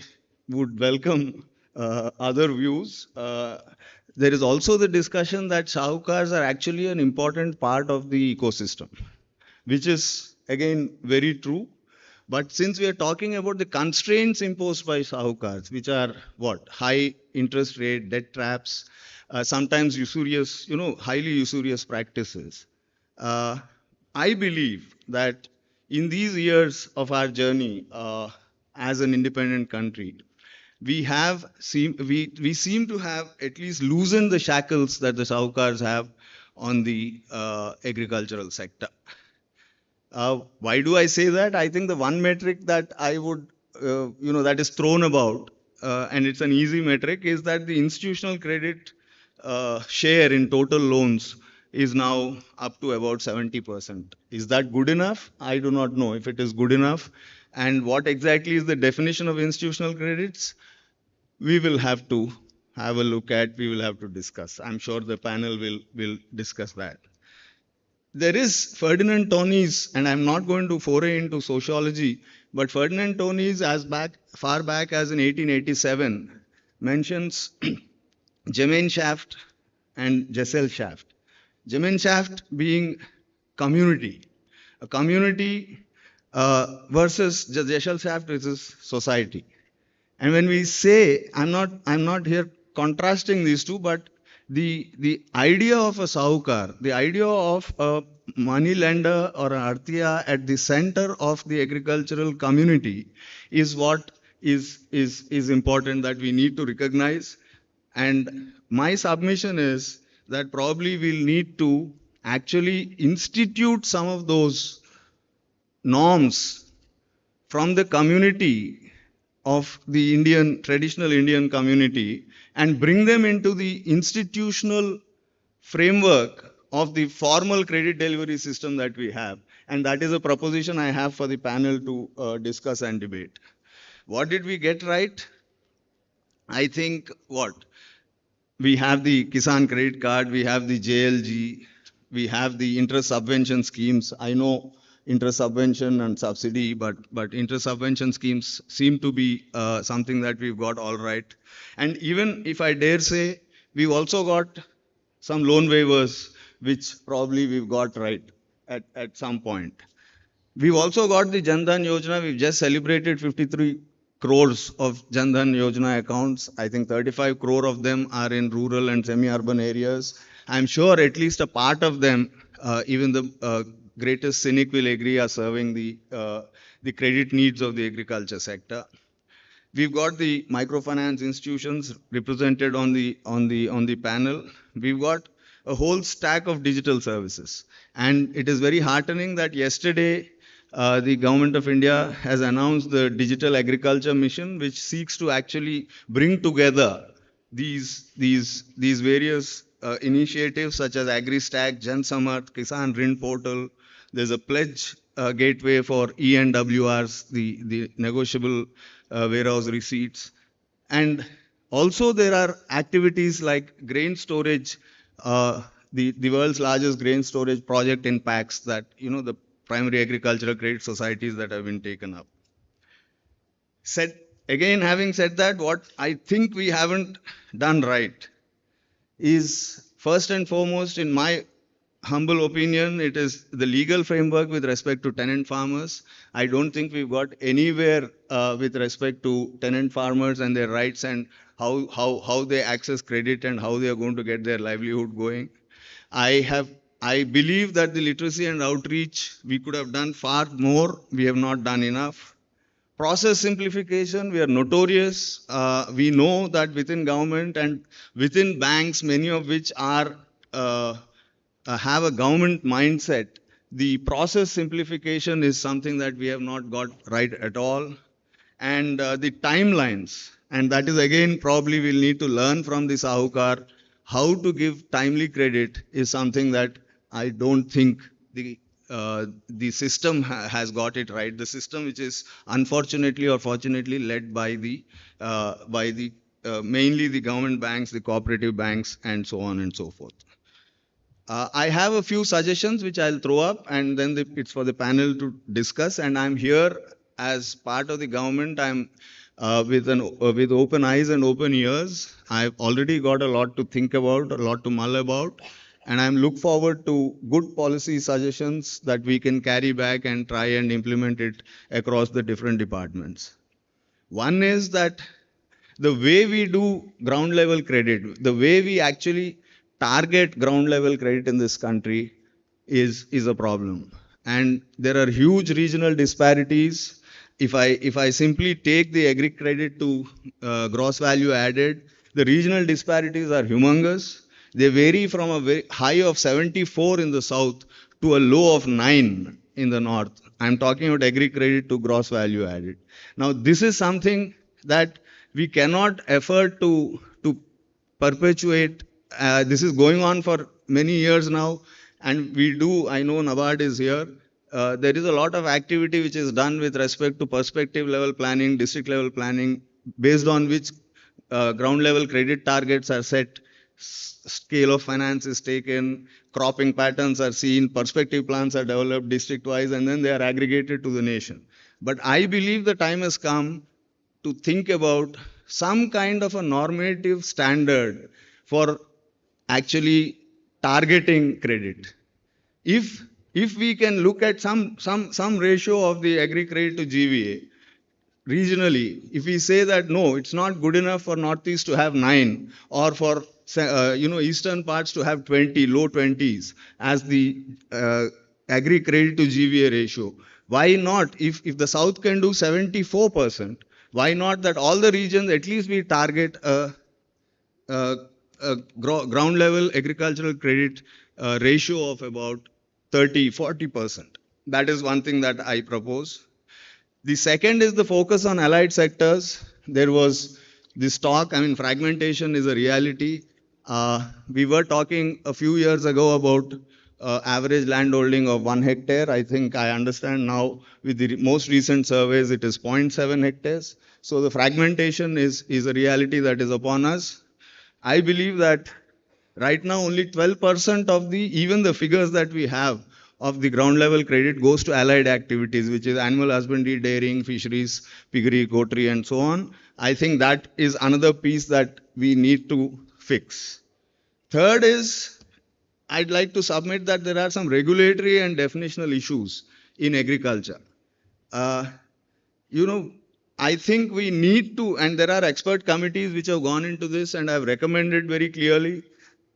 would welcome other views. There is also the discussion that sahukars are actually an important part of the ecosystem, which is again very true. But since we are talking about the constraints imposed by sahukars, which are what? High interest rate, debt traps, sometimes usurious, highly usurious practices. I believe that in these years of our journey as an independent country, we seem to have at least loosened the shackles that the sahukars have on the agricultural sector. Why do I say that? I think the one metric that I would, that is thrown about, and it's an easy metric, is that the institutional credit share in total loans is now up to about 70%. Is that good enough? I do not know if it is good enough. And what exactly is the definition of institutional credits? We will have to have a look at, we will have to discuss. I'm sure the panel will discuss that. There is Ferdinand Tönnies, and I'm not going to foray into sociology, but Ferdinand Tönnies, as far back as in 1887, mentions Gemeinschaft and Gesellschaft. Gemeinschaft being community, a community versus Gesellschaft, which is society. And when we say, I'm not here contrasting these two, but the idea of a sahukar, the idea of a money lender or an artiya at the center of the agricultural community is what is important that we need to recognize. And my submission is that probably we'll need to actually institute some of those norms from the community of the traditional Indian community and bring them into the institutional framework of the formal credit delivery system that we have. And that is a proposition I have for the panel to discuss and debate. What did we get right? I think we have the Kisan credit card, we have the JLG, we have the interest subvention schemes. I know interest subvention and subsidy, but interest subvention schemes seem to be something that we've got all right. And even if I dare say, we've also got some loan waivers, which probably we've got right at some point. We've also got the Jan Dhan Yojana. We've just celebrated 53 crores of Jan Dhan Yojana accounts. I think 35 crore of them are in rural and semi-urban areas. I'm sure at least a part of them, even the greatest cynic will agree, are serving the credit needs of the agriculture sector. We've got the microfinance institutions represented on the panel. We've got a whole stack of digital services. And it is very heartening that yesterday the Government of India has announced the Digital Agriculture Mission, which seeks to actually bring together these various initiatives such as AgriStack, Jan Samarth, Kisan Rin Portal. There's a pledge gateway for ENWRs, the negotiable warehouse receipts. And also there are activities like grain storage, the world's largest grain storage project in packs that, the primary agricultural credit societies that have been taken up. Having said that, what I think we haven't done right is, first and foremost, in my humble opinion, it is the legal framework with respect to tenant farmers. I don't think we've got anywhere with respect to tenant farmers and their rights and how they access credit and how they are going to get their livelihood going. I believe that the literacy and outreach, we could have done far more. We have not done enough. Process simplification, we are notorious. We know that within government and within banks, many of which are have a government mindset, the process simplification is something that we have not got right at all. And the timelines, and that is again probably we'll need to learn from the Sahukar, how to give timely credit is something that I don't think the system has got it right. The system, which is unfortunately or fortunately led by the mainly the government banks, the cooperative banks, and so on and so forth. I have a few suggestions which I'll throw up, and then it's for the panel to discuss. And I'm here as part of the government. I'm with open eyes and open ears. I've already got a lot to think about, a lot to mull about, and I'm look forward to good policy suggestions that we can carry back and try and implement it across the different departments. One is that the way we do ground level credit, the way we actually target ground level credit in this country is a problem. And there are huge regional disparities. If I simply take the agri credit to gross value added, the regional disparities are humongous. They vary from a very high of 74 in the south to a low of 9 in the north. I'm talking about agri credit to gross value added. Now, this is something that we cannot afford to perpetuate. This is going on for many years now, and I know NABARD is here. There is a lot of activity which is done with respect to perspective level planning, district level planning, based on which ground level credit targets are set, scale of finance is taken, cropping patterns are seen, perspective plans are developed district wise, and then they are aggregated to the nation. But I believe the time has come to think about some kind of a normative standard for actually targeting credit. If we can look at some ratio of the agri credit to GVA, regionally, if we say that no, it's not good enough for Northeast to have 9, or for eastern parts to have 20, low 20s as the agri credit to GVA ratio, why not, if the South can do 74%, why not that all the regions at least we target a ground level agricultural credit ratio of about 30-40%. That is one thing that I propose. The second is the focus on allied sectors. There was this talk, fragmentation is a reality. We were talking a few years ago about average landholding of 1 hectare. I think I understand now with the most recent surveys it is 0.7 hectares. So the fragmentation is a reality that is upon us. I believe that right now only 12% of even the figures that we have of the ground level credit goes to allied activities, which is animal husbandry, dairying, fisheries, piggery, goatry, and so on. I think that is another piece that we need to fix. Third is, I'd like to submit that there are some regulatory and definitional issues in agriculture. I think we need to, and there are expert committees which have gone into this and have recommended very clearly,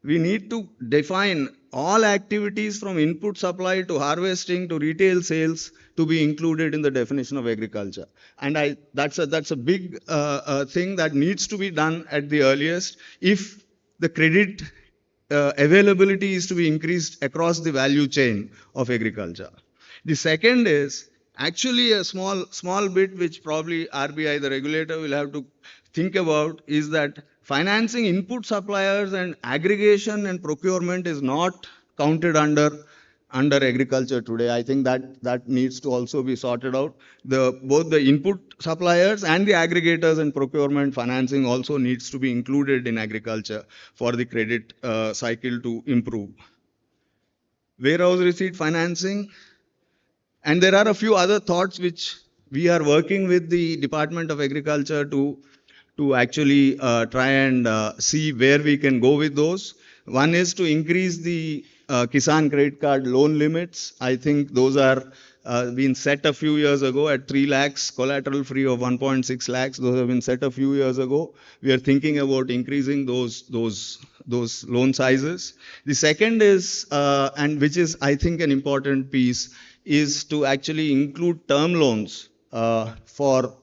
we need to define all activities from input supply to harvesting to retail sales to be included in the definition of agriculture. And that's a big thing that needs to be done at the earliest if the credit availability is to be increased across the value chain of agriculture. The second is actually a small bit which probably RBI, the regulator, will have to think about, is that financing input suppliers and aggregation and procurement is not counted under agriculture today. I think that needs to also be sorted out. Both the input suppliers and the aggregators and procurement financing also needs to be included in agriculture for the credit cycle to improve. Warehouse receipt financing. And there are a few other thoughts which we are working with the Department of Agriculture to actually try and see where we can go with those. One is to increase the Kisan credit card loan limits. I think those are been set a few years ago at 3 lakhs, collateral free of 1.6 lakhs. Those have been set a few years ago. We are thinking about increasing those loan sizes. The second is, and which is I think an important piece, is to actually include term loans for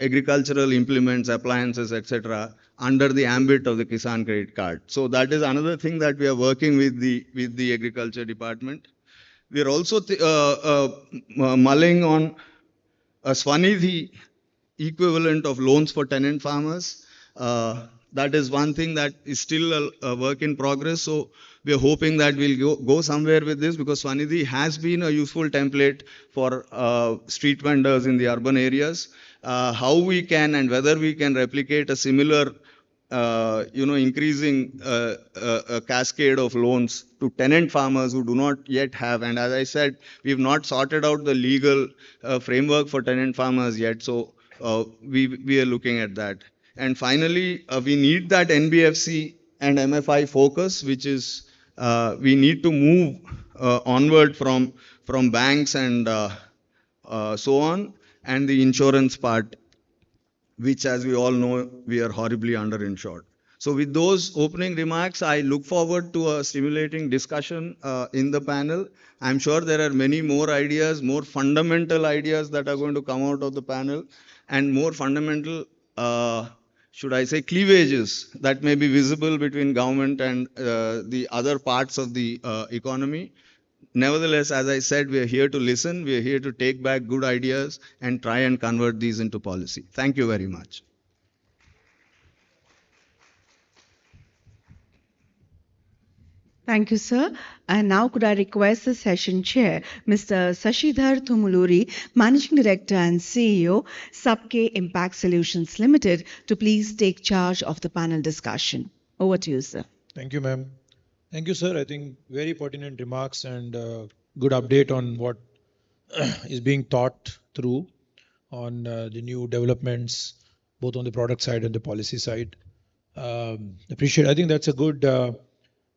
agricultural implements, appliances, etc., under the ambit of the Kisan credit card. So that is another thing that we are working with the Agriculture Department. We are also mulling on a Swanidhi equivalent of loans for tenant farmers. That is one thing that is still a work in progress. So we are hoping that we'll go somewhere with this, because Swanidhi has been a useful template for street vendors in the urban areas. How we can and whether we can replicate a similar, increasing a cascade of loans to tenant farmers who do not yet have. And as I said, we've not sorted out the legal framework for tenant farmers yet. So we are looking at that. And finally, we need that NBFC and MFI focus, which is we need to move onward from banks and so on, and the insurance part, which, as we all know, we are horribly underinsured. So with those opening remarks, I look forward to a stimulating discussion in the panel. I'm sure there are many more ideas, more fundamental ideas that are going to come out of the panel, and more fundamental should I say, cleavages that may be visible between government and the other parts of the economy. Nevertheless, as I said, we are here to listen, we are here to take back good ideas and try and convert these into policy. Thank you very much. Thank you, sir. And now could I request the session chair, Mr. Sashidhar Thumuluri, Managing Director and CEO, Sabke Impact Solutions Limited, to please take charge of the panel discussion. Over to you, sir. Thank you, ma'am. Thank you, sir. I think very pertinent remarks and good update on what is being thought through on the new developments, both on the product side and the policy side. Appreciate. I think that's a good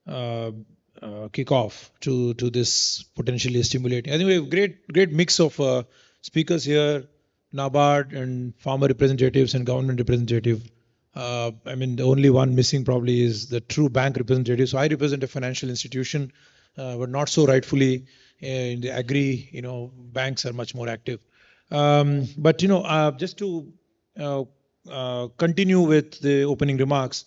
kickoff to this potentially stimulating. I think we have great mix of speakers here, NABARD and farmer representatives and government representative. I mean, the only one missing probably is the true bank representative. So I represent a financial institution, but not so rightfully in the agri. Banks are much more active. But just to continue with the opening remarks,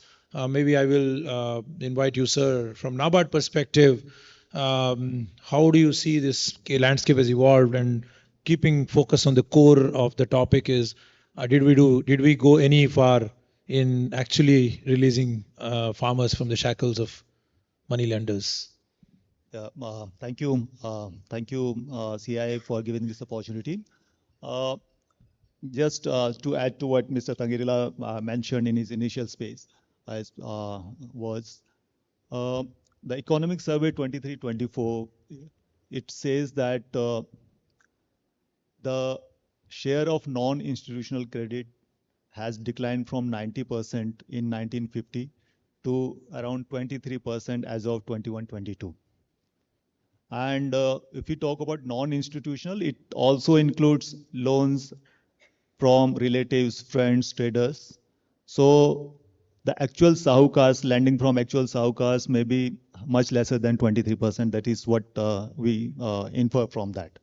maybe I will invite you, sir, from NABARD perspective. How do you see this landscape has evolved, and keeping focus on the core of the topic is, did we go any far in actually releasing farmers from the shackles of money lenders? Yeah, thank you. Thank you, CII, for giving this opportunity. Just to add to what Mr. Tangirila mentioned in his initial space, was the Economic Survey 23-24, it says that the share of non-institutional credit has declined from 90% in 1950 to around 23% as of 21-22. And if we talk about non-institutional, it also includes loans from relatives, friends, traders. So the actual sahukars, lending from actual sahukars may be much lesser than 23%. That is what we infer from that.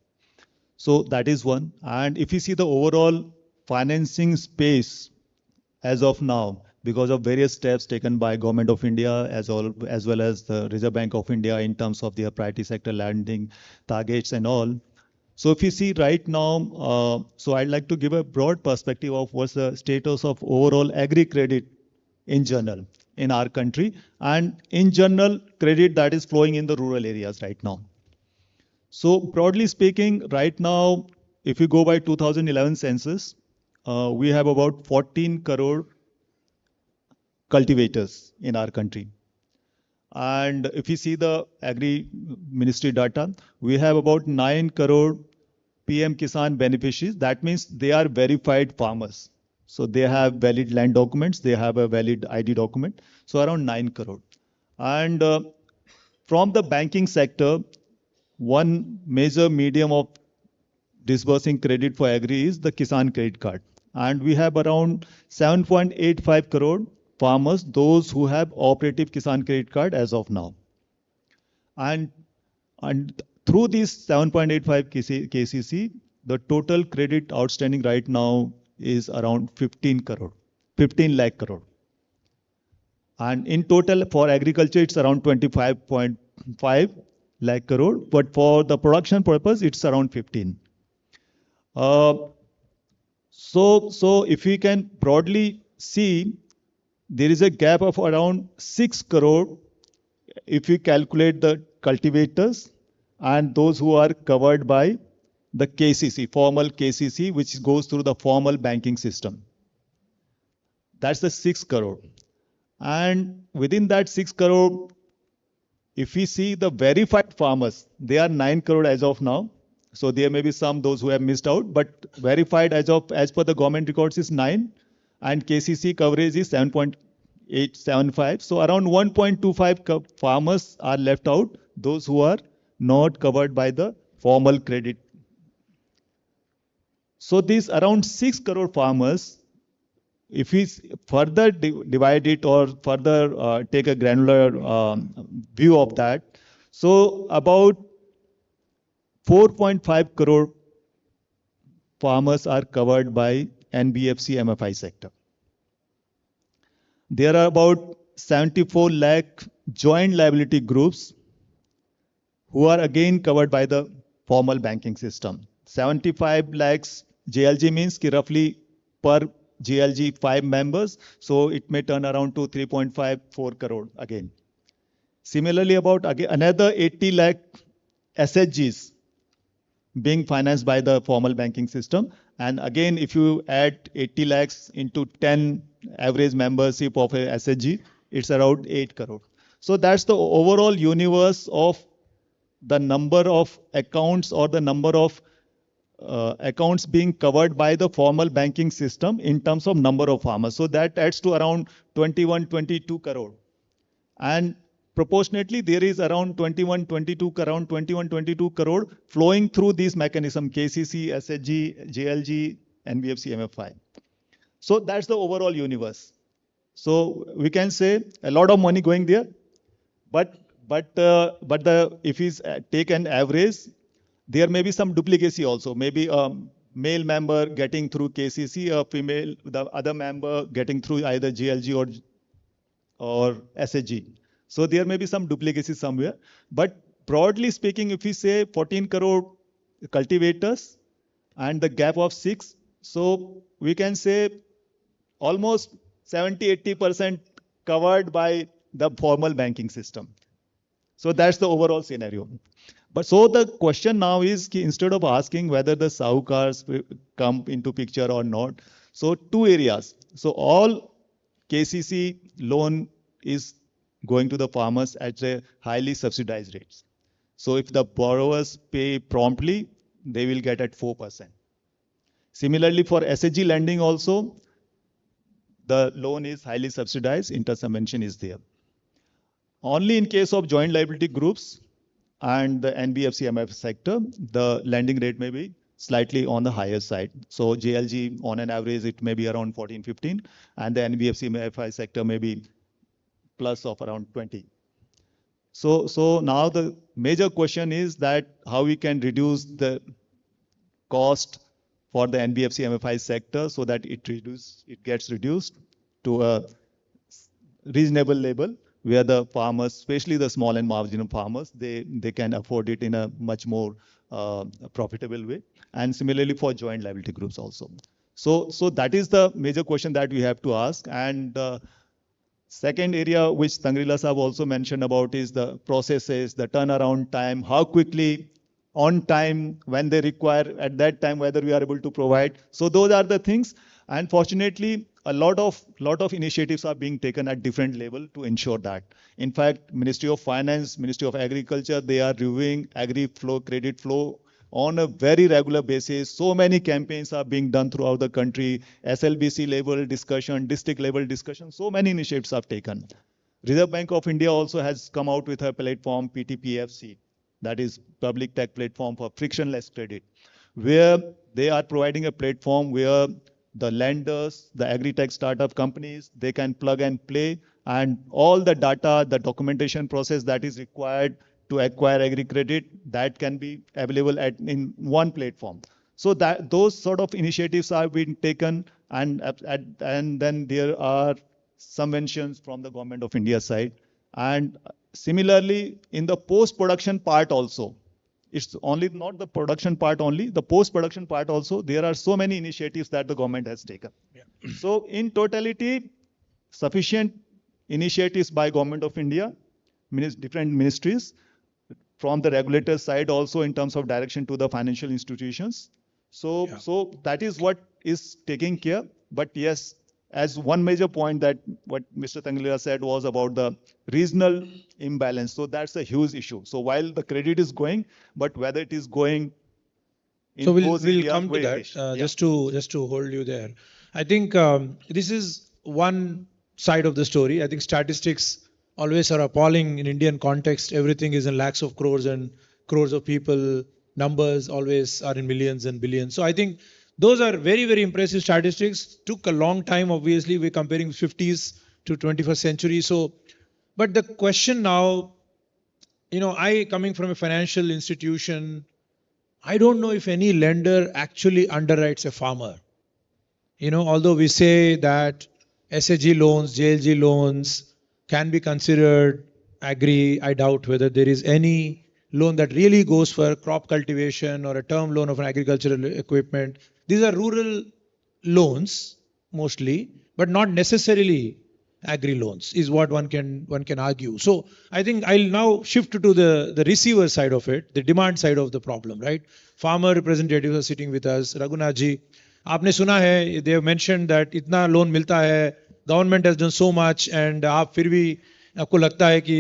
So that is one. And if you see the overall financing space as of now, because of various steps taken by Government of India as well as the Reserve Bank of India in terms of their priority sector lending targets and all. So if you see right now, so I'd like to give a broad perspective of what's the status of overall agri credit in general in our country, and in general credit that is flowing in the rural areas right now. So broadly speaking, right now, if you go by 2011 census, we have about 14 crore cultivators in our country. And if you see the Agri Ministry data, we have about 9 crore PM Kisan beneficiaries. That means they are verified farmers. So they have valid land documents, they have a valid ID document. So around 9 crore. And from the banking sector, one major medium of disbursing credit for agri is the Kisan credit card. And we have around 7.85 crore farmers, those who have operative Kisan credit card as of now. And through this 7.85 KCC, the total credit outstanding right now is around 15 lakh crore. And in total for agriculture, it's around 25.5 lakh crore, but for the production purpose, it's around 15. So if we can broadly see, there is a gap of around 6 crore if we calculate the cultivators and those who are covered by the KCC, formal KCC, which goes through the formal banking system. That's the 6 crore. And within that 6 crore, if we see the verified farmers, they are 9 crore as of now. So there may be some those who have missed out, but verified as per the government records is 9, and KCC coverage is 7.875. So around 1.25 farmers are left out, those who are not covered by the formal credit. So these around 6 crore farmers, if we further divide it or further take a granular view of that, so about 4.5 crore farmers are covered by NBFC MFI sector. There are about 74 lakh joint liability groups who are again covered by the formal banking system. 75 lakhs JLG means roughly per JLG 5 members, so it may turn around to 3.54 crore again. Similarly, about again, another 80 lakh SHGs being financed by the formal banking system. And again, if you add 80 lakhs into 10 average membership of a SHG, it's around 8 crore. So that's the overall universe of the number of accounts or the number of accounts being covered by the formal banking system in terms of number of farmers. So that adds to around 21, 22 crore. And proportionately, there is around 21, 22 crore flowing through these mechanisms, KCC, SHG, JLG, NBFC, MFI. So that's the overall universe. So we can say a lot of money going there, but if we take an average, there may be some duplicacy also. Maybe a male member getting through KCC, the other member getting through either JLG or SHG. So there may be some duplicacy somewhere. But broadly speaking, if we say 14 crore cultivators and the gap of 6, so we can say almost 70-80% covered by the formal banking system. So that's the overall scenario. But so the question now is, instead of asking whether the sahukars come into picture or not, so two areas. So all KCC loan is going to the farmers at a highly subsidized rates. So if the borrowers pay promptly, they will get at 4%. Similarly, for SHG lending also, the loan is highly subsidized, interest subvention is there. Only in case of joint liability groups and the NBFC MF sector, the lending rate may be slightly on the higher side. So JLG on an average, it may be around 14, 15, and the NBFC MFI sector may be plus of around 20. So now the major question is that how we can reduce the cost for the NBFC MFI sector so that it gets reduced to a reasonable level where the farmers, especially the small and marginal farmers, they can afford it in a much more profitable way. And similarly for joint liability groups also. So that is the major question that we have to ask. And second area which Tangrila Sahab also mentioned about is the processes, the turnaround time, how quickly, on time, when they require, at that time, whether we are able to provide. So those are the things. And fortunately, a lot of initiatives are being taken at different level to ensure that. In fact, Ministry of Finance, Ministry of Agriculture, they are reviewing agri flow, credit flow on a very regular basis. So many campaigns are being done throughout the country, SLBC level discussion, district level discussion, so many initiatives are taken. Reserve Bank of India also has come out with a platform, PTPFC, that is Public Tech Platform for Frictionless Credit, where they are providing a platform where the lenders, the agri-tech startup companies, they can plug and play, and all the data, the documentation process that is required to acquire agri-credit, that can be available in one platform. So that those sort of initiatives are being taken, and then there are subventions from the Government of India side. And similarly, in the post-production part also, it's only not the production part only, the post-production part also, there are so many initiatives that the government has taken. Yeah. So in totality, sufficient initiatives by Government of India, different ministries, from the regulator side also in terms of direction to the financial institutions. So that is what is taking care. But yes, as one major point that what Mr. Tanglila said was about the regional imbalance. So that's a huge issue. So while the credit is going, but whether it is going in so those we'll areas, come to that. Just to hold you there. I think this is one side of the story. I think statistics always are appalling in Indian context. Everything is in lakhs of crores and crores of people. Numbers always are in millions and billions. So I think those are very, very impressive statistics. Took a long time, obviously. We're comparing 50s to 21st century. So, but the question now, I coming from a financial institution, I don't know if any lender actually underwrites a farmer. Although we say that SHG loans, JLG loans can be considered agri, I doubt whether there is any loan that really goes for crop cultivation or a term loan of an agricultural equipment. These are rural loans mostly, but not necessarily agri loans, is what one can argue. So I think I'll now shift to the receiver side of it, the demand side of the problem, right? Farmer representatives are sitting with us. Raghunath ji, आपने सुना है, they have mentioned that इतना loan मिलता है, government has done so much, and आप फिर भी आपको लगता है कि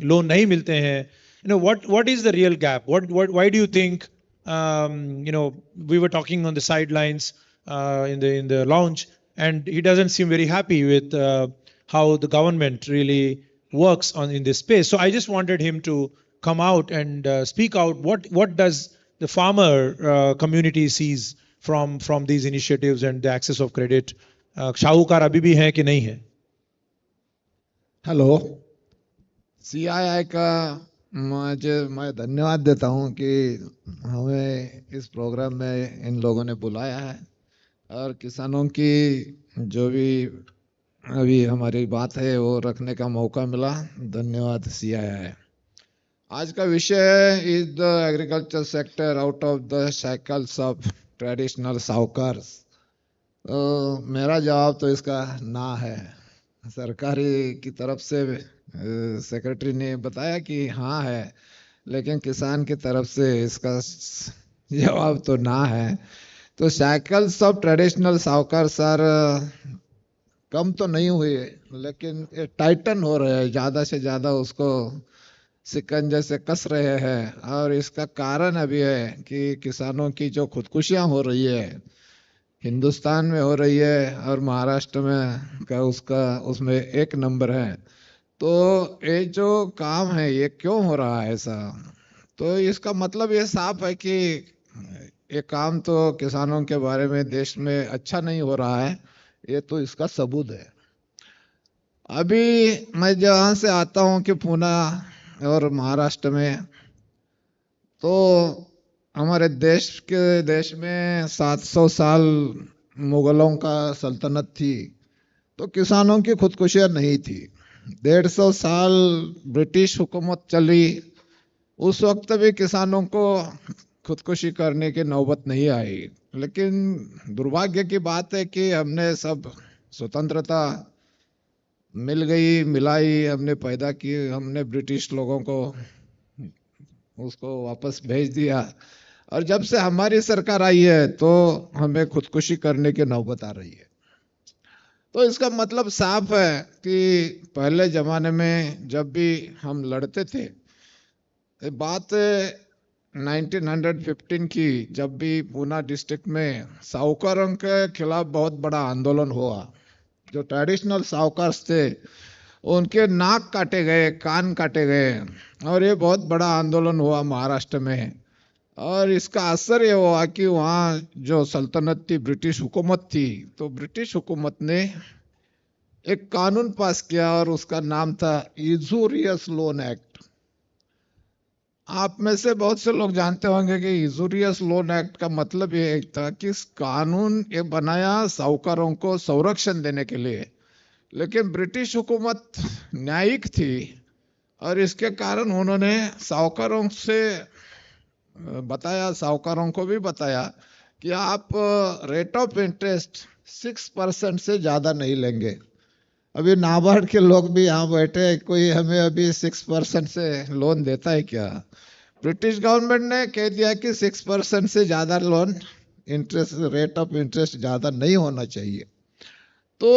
लोन नहीं मिलते हैं. You know, what is the real gap? Why do you think, you know, we were talking on the sidelines in the lounge, and he doesn't seem very happy with how the government really works in this space. So I just wanted him to come out and speak out. What does the farmer community sees from these initiatives and the access of credit? शाहूकार अभी भी है कि नहीं है? Hello, CII का मैं धन्यवाद देता हूं कि हमें इस प्रोग्राम में इन लोगों ने बुलाया है और किसानों की जो भी अभी हमारी बात है वो रखने का मौका मिला. धन्यवाद CII. आज का विषय is the agriculture sector out of the cycles of traditional साहूकार्स. मेरा जवाब तो इसका ना है. सरकारी की तरफ से सेक्रेटरी ने बताया कि हाँ है, लेकिन किसान की तरफ से इसका जवाब तो ना है. तो साइकिल्स ऑफ ट्रेडिशनल साहूकार सर कम तो नहीं हुए, लेकिन टाइटन हो रहे हैं, ज़्यादा से ज़्यादा उसको शिकंजे से कस रहे हैं. और इसका कारण अभी है कि किसानों की जो खुदकुशियाँ हो रही है, हिंदुस्तान में हो रही है और महाराष्ट्र में का उसमें एक नंबर है. तो ये जो काम है ये क्यों हो रहा है ऐसा? तो इसका मतलब ये साफ है कि ये काम तो किसानों के बारे में देश में अच्छा नहीं हो रहा है. ये तो इसका सबूत है. अभी मैं जहाँ से आता हूँ कि पुणे और महाराष्ट्र में, तो हमारे देश में 700 साल मुगलों का सल्तनत थी, तो किसानों की खुदकुशियाँ नहीं थी. 150 साल ब्रिटिश हुकूमत चली, उस वक्त भी किसानों को खुदकुशी करने की नौबत नहीं आई. लेकिन दुर्भाग्य की बात है कि हमने सब स्वतंत्रता मिल गई, मिलाई, हमने पैदा की, हमने ब्रिटिश लोगों को उसको वापस भेज दिया. और जब से हमारी सरकार आई है तो हमें खुदकुशी करने की नौबत आ रही है. तो इसका मतलब साफ है कि पहले जमाने में जब भी हम लड़ते थे, बात 1915 की, जब भी पूना डिस्ट्रिक्ट में साहूकारों के खिलाफ बहुत बड़ा आंदोलन हुआ. जो ट्रेडिशनल साहूकार थे उनके नाक काटे गए, कान काटे गए, और ये बहुत बड़ा आंदोलन हुआ महाराष्ट्र में. और इसका असर ये हुआ कि वहाँ जो सल्तनत थी, ब्रिटिश हुकूमत थी, तो ब्रिटिश हुकूमत ने एक कानून पास किया और उसका नाम था यूजुरियस लोन एक्ट. आप में से बहुत से लोग जानते होंगे कि यूजुरियस लोन एक्ट का मतलब ये था कि इस कानून ये बनाया साहूकारों को संरक्षण देने के लिए. लेकिन ब्रिटिश हुकूमत न्यायिक थी और इसके कारण उन्होंने साहूकारों से बताया, साहूकारों को भी बताया कि आप रेट ऑफ इंटरेस्ट 6% से ज़्यादा नहीं लेंगे. अभी नाबार्ड के लोग भी यहाँ बैठे, कोई हमें अभी 6% से लोन देता है क्या? ब्रिटिश गवर्नमेंट ने कह दिया कि 6% से ज़्यादा loan interest, rate of interest ज़्यादा नहीं होना चाहिए. तो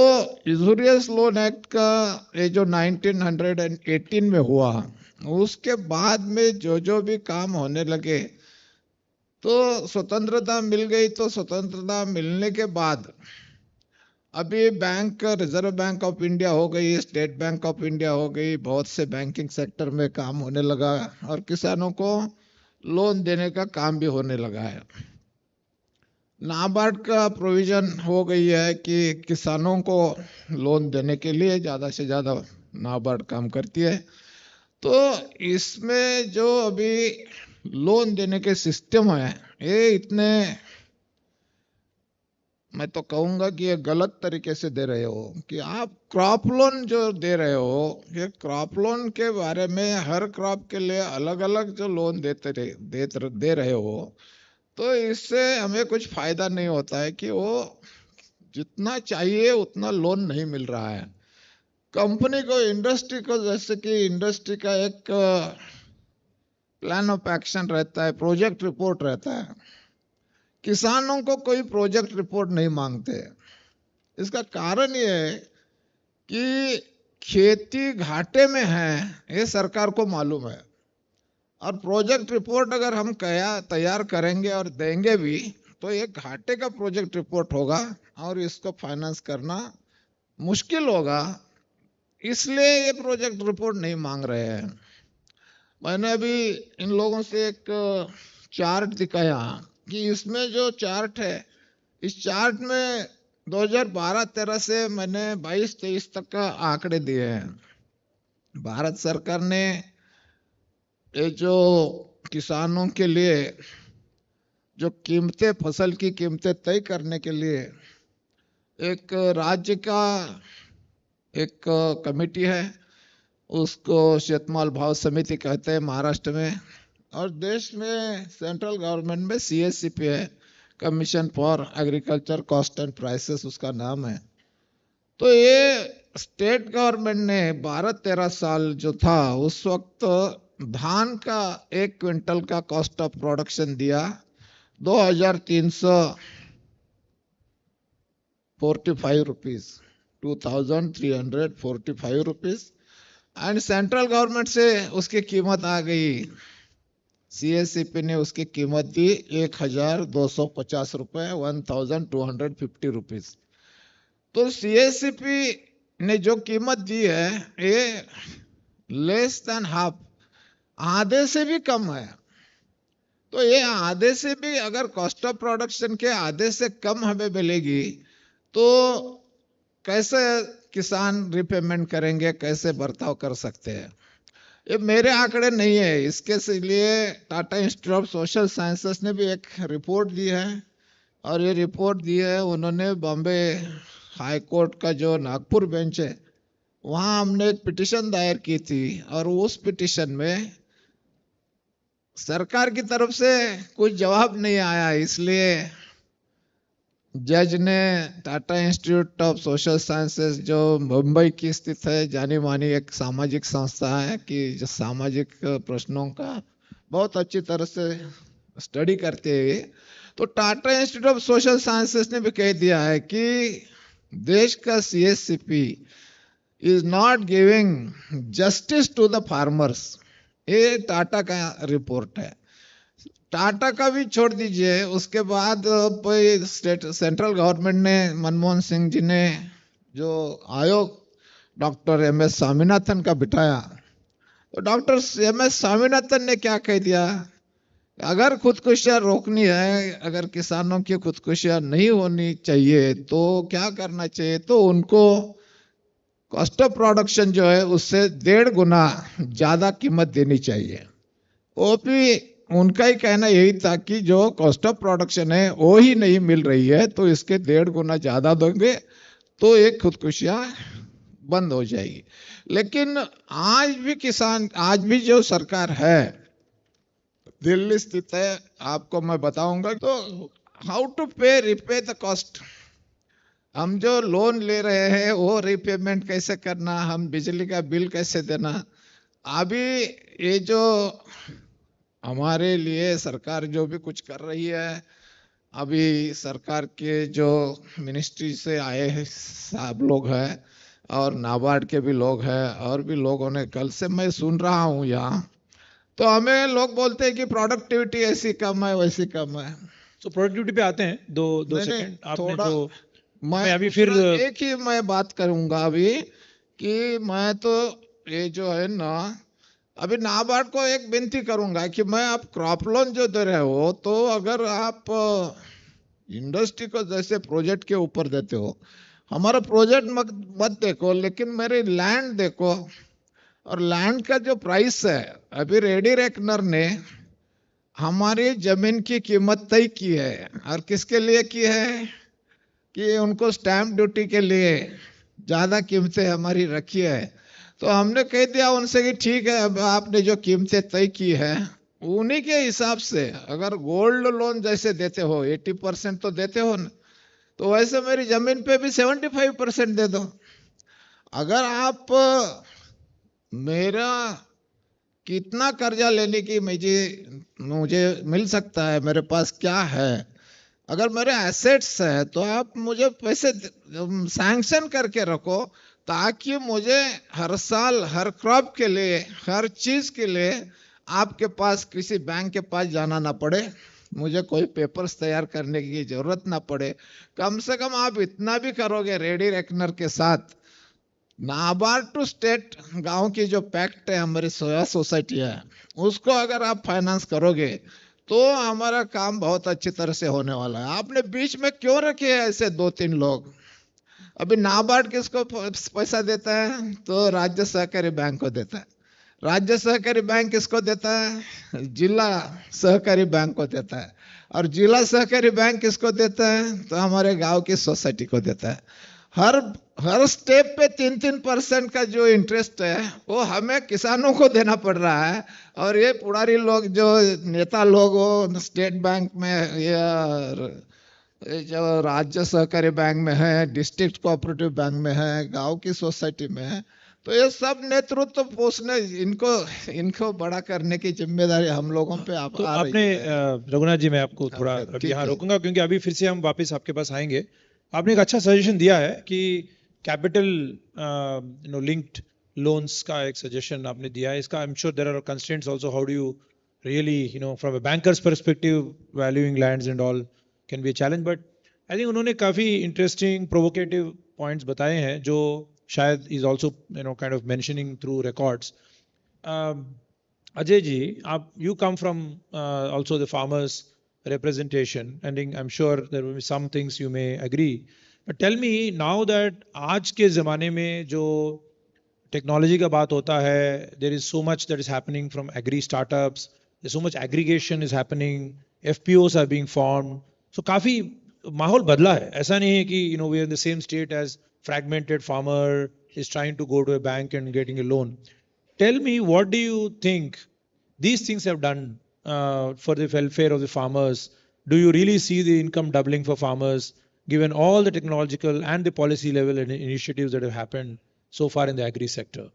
यूजुरियस लोन एक्ट का ये जो 1918 में हुआ, उसके बाद में जो भी काम होने लगे, तो स्वतंत्रता मिल गई. तो स्वतंत्रता मिलने के बाद अभी bank, reserve bank of India हो गई, स्टेट बैंक ऑफ इंडिया हो गई, बहुत से बैंकिंग सेक्टर में काम होने लगा और किसानों को लोन देने का काम भी होने लगा है. नाबार्ड का प्रोविजन हो गई है कि किसानों को लोन देने के लिए ज़्यादा से ज़्यादा नाबार्ड काम करती है. तो इसमें जो अभी लोन देने के सिस्टम है, ये इतने, मैं तो कहूँगा कि ये गलत तरीके से दे रहे हो. कि आप क्रॉप लोन जो दे रहे हो, ये क्रॉप लोन के बारे में हर क्रॉप के लिए अलग अलग जो लोन दे रहे हो, तो इससे हमें कुछ फायदा नहीं होता है कि वो जितना चाहिए उतना लोन नहीं मिल रहा है. कंपनी को, इंडस्ट्री को, जैसे कि इंडस्ट्री का एक प्लान ऑफ एक्शन रहता है, प्रोजेक्ट रिपोर्ट रहता है, किसानों को कोई प्रोजेक्ट रिपोर्ट नहीं मांगते। इसका कारण ये है कि खेती घाटे में है, ये सरकार को मालूम है। और प्रोजेक्ट रिपोर्ट अगर हम तैयार करेंगे और देंगे भी, तो ये घाटे का प्रोजेक्ट रिपोर्ट होगा और इसको फाइनेंस करना मुश्किल होगा। इसलिए ये प्रोजेक्ट रिपोर्ट नहीं मांग रहे हैं। मैंने अभी इन लोगों से एक चार्ट दिखाया कि इसमें जो चार्ट है, इस चार्ट में 2012-13 से मैंने 22-23 तक का आंकड़े दिए हैं। भारत सरकार ने ये जो किसानों के लिए जो कीमतें, फसल की कीमतें तय करने के लिए एक राज्य का एक कमेटी है, उसको शेतमाल भाव समिति कहते हैं महाराष्ट्र में, और देश में सेंट्रल गवर्नमेंट में CSCP है, commission for agriculture cost and prices उसका नाम है। तो ये स्टेट गवर्नमेंट ने 12-13 साल जो था, उस वक्त धान का 1 क्विंटल का कॉस्ट ऑफ प्रोडक्शन दिया 2345 rupees, 2345 rupees. And central government से उसकी कीमत आ गई, CSCP ने उसकी कीमत दी 1250 रुपए, 1250 रुपीज। तो CSCP ने जो कीमत दी है ये लेस देन हाफ, आधे से भी कम है। तो ये आधे से भी, अगर कॉस्ट ऑफ प्रोडक्शन के आधे से कम हमें मिलेगी तो कैसे किसान रिपेमेंट करेंगे, कैसे बर्ताव कर सकते हैं। ये मेरे आंकड़े नहीं है, इसके लिए Tata Institute of Social Sciences ने भी एक रिपोर्ट दी है, और ये रिपोर्ट दी है उन्होंने बॉम्बे हाई कोर्ट का जो नागपुर बेंच है, वहाँ हमने एक पिटीशन दायर की थी, और उस पिटीशन में सरकार की तरफ से कुछ जवाब नहीं आया। इसलिए जज ने Tata Institute of Social sciences, जो मुंबई की स्थित है, जानी मानी एक सामाजिक संस्था है कि जो सामाजिक प्रश्नों का बहुत अच्छी तरह से स्टडी करते हैं, तो Tata Institute of Social Sciences ने भी कह दिया है कि देश का CSCP is not giving justice to the farmers. ये टाटा का रिपोर्ट है। टाटा का भी छोड़ दीजिए, उसके बाद सेंट्रल गवर्नमेंट ने, मनमोहन सिंह जी ने जो आयोग डॉक्टर MS स्वामीनाथन का बिठाया, तो डॉक्टर MS स्वामीनाथन ने क्या कह दिया, अगर खुदकुशियां रोकनी है, अगर किसानों की खुदकुशियां नहीं होनी चाहिए तो क्या करना चाहिए, तो उनको कॉस्ट ऑफ प्रोडक्शन जो है उससे 1.5 गुना ज्यादा कीमत देनी चाहिए। वो भी उनका ही कहना यही था कि जो कॉस्ट ऑफ प्रोडक्शन है वो ही नहीं मिल रही है, तो इसके 1.5 गुना ज्यादा दोगे तो एक खुदकुशियां बंद हो जाएगी। लेकिन आज भी किसान, आज भी जो सरकार है, दिल्ली स्थित है, आपको मैं बताऊंगा। तो how to repay the cost, हम जो लोन ले रहे हैं वो रिपेमेंट कैसे करना, हम बिजली का बिल कैसे देना। अभी ये जो हमारे लिए सरकार जो भी कुछ कर रही है, अभी सरकार के जो मिनिस्ट्री से आए हैं सब लोग हैं, और नाबार्ड के भी लोग हैं, और भी लोगों ने, कल से मैं सुन रहा हूँ यहाँ, तो हमें लोग बोलते हैं कि प्रोडक्टिविटी ऐसी कम है, वैसी कम है। तो प्रोडक्टिविटी पे आते हैं, दो सेकंड आपने थोड़ा तो मैं अभी फिर एक ही मैं बात करूंगा अभी, कि मैं तो ये जो है ना, अभी नाबार्ड को एक विनती करूंगा कि मैं, आप क्रॉप लोन जो दे रहे हो, तो अगर आप इंडस्ट्री को जैसे प्रोजेक्ट के ऊपर देते हो, हमारा प्रोजेक्ट मत देखो, लेकिन मेरे लैंड देखो, और लैंड का जो प्राइस है, अभी रेडी रेकनर ने हमारी जमीन की कीमत तय की है, और किसके लिए की है, कि उनको स्टैंप ड्यूटी के लिए ज्यादा कीमतें हमारी रखी है। तो हमने कह दिया उनसे कि ठीक है, अब आपने जो कीमतें तय की है उन्हीं के हिसाब से, अगर गोल्ड लोन जैसे देते हो 80% तो देते हो ना, तो वैसे मेरी जमीन पे भी 75% दे दो। अगर आप मेरा कितना कर्जा लेने की मुझे मिल सकता है, मेरे पास क्या है, अगर मेरे एसेट्स है तो आप मुझे पैसे सैंक्शन करके रखो, ताकि मुझे हर साल हर क्रॉप के लिए हर चीज के लिए आपके पास किसी बैंक के पास जाना ना पड़े, मुझे कोई पेपर्स तैयार करने की जरूरत ना पड़े। कम से कम आप इतना भी करोगे रेडी रेकनर के साथ, नाबार्ड टू स्टेट गांव की जो पैक्ट है हमारी सोया सोसाइटी है, उसको अगर आप फाइनेंस करोगे तो हमारा काम बहुत अच्छी तरह से होने वाला है। आपने बीच में क्यों रखे हैं ऐसे 2-3 लोग? अभी नाबार्ड किसको पैसा देता है? तो राज्य सहकारी बैंक को देता है। राज्य सहकारी बैंक किसको देता है? जिला सहकारी बैंक को देता है। और जिला सहकारी बैंक किसको देता है? तो हमारे गांव की सोसाइटी को देता है। हर स्टेप पे 3-3% का जो इंटरेस्ट है वो हमें किसानों को देना पड़ रहा है। और ये पुरारी लोग जो नेता लोग वो स्टेट बैंक में या जो राज्य सहकारी बैंक में है, डिस्ट्रिक्ट कोऑपरेटिव बैंक में है, गांव की सोसाइटी में है, तो ये सब नेतृत्व पोषण इनको बड़ा करने की जिम्मेदारी हम लोगों पे तो आ रही आपने है। रघुनाथ जी, मैं आपको थोड़ा ठीक यहाँ है। रोकूंगा क्योंकि अभी फिर से हम वापस आपके पास आएंगे। आपने एक अच्छा सजेशन दिया है कि कैपिटल लिंक्ड लोन्स का एक सजेशन आपने दिया है। इसका I am sure there are constraints also, how do you really from a banker's perspective valuing lands and all can be a challenge, but I think उन्होंने काफी इंटरेस्टिंग प्रोवोकेटिव पॉइंट्स बताए हैं जो शायद is also kind of mentioning through records. Ajay ji, you come from also the farmers representation, and I'm sure there will be some things you may agree. But tell me now that आज के ज़माने में जो technology का बात होता है, there is so much that is happening from agri startups, there's so much aggregation is happening, FPOs are being formed, so काफी माहौल बदला है। ऐसा नहीं है कि we are in the same state as fragmented farmer is trying to go to a bank and getting a loan. Tell me, what do you think these things have done for the welfare of the farmers? Do you really see the income doubling for farmers, given all the technological and the policy level initiatives that have happened so far in the agri sector?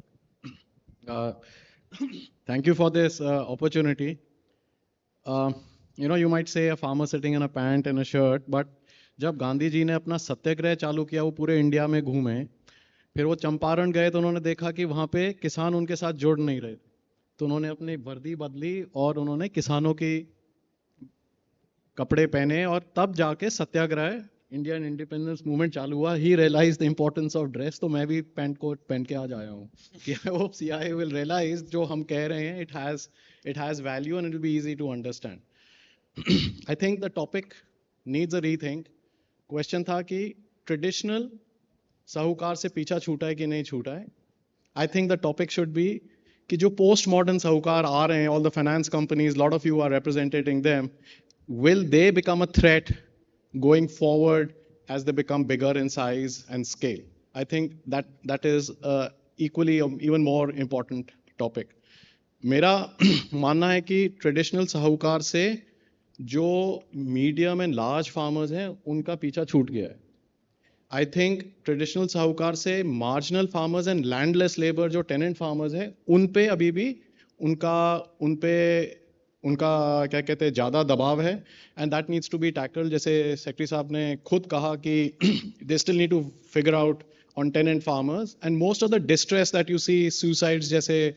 Thank you for this opportunity. You might say a farmer sitting in a pant and a shirt, but जब गांधी जी ने अपना सत्याग्रह चालू किया, वो पूरे India में घूमे, फिर वो चंपारण गए तो उन्होंने देखा कि वहाँ पे किसान उनके साथ जुड़ नहीं रहे, तो उन्होंने अपनी वर्दी बदली और उन्होंने किसानों की कपड़े पहने, और तब जाके सत्याग्रह इंडियन इंडिपेंडेंस मूवमेंट चालू हुआ। He realise the importance of dress. तो मैं भी पैंट कोट पहन के आज आया हूँ कि I hope CII will realise जो हम कह रहे हैं, it has value and it will be easy to understand. I think the topic needs a rethink. Question था कि ट्रेडिशनल साहूकार से पीछा छूटा है कि नहीं छूटा है। I think the topic should be कि जो पोस्ट मॉडर्न साहूकार आ रहे हैं, all the finance companies, lot of you are representing them, will they become a threat going forward as they become bigger in size and scale? I think that is equally even more important topic. मेरा मानना है कि traditional साहूकार से जो medium and large farmers हैं उनका पीछा छूट गया है। आई थिंक ट्रेडिशनल साहूकार से marginal farmers and landless labour जो टेनेंट फार्मर्स हैं उन पे अभी भी उनका क्या कहते हैं ज़्यादा दबाव है, and that needs to be tackled. जैसे सेक्रेटरी साहब ने खुद कहा कि they still need to figure out on tenant farmers, and most of the distress that you see, suicides, जैसे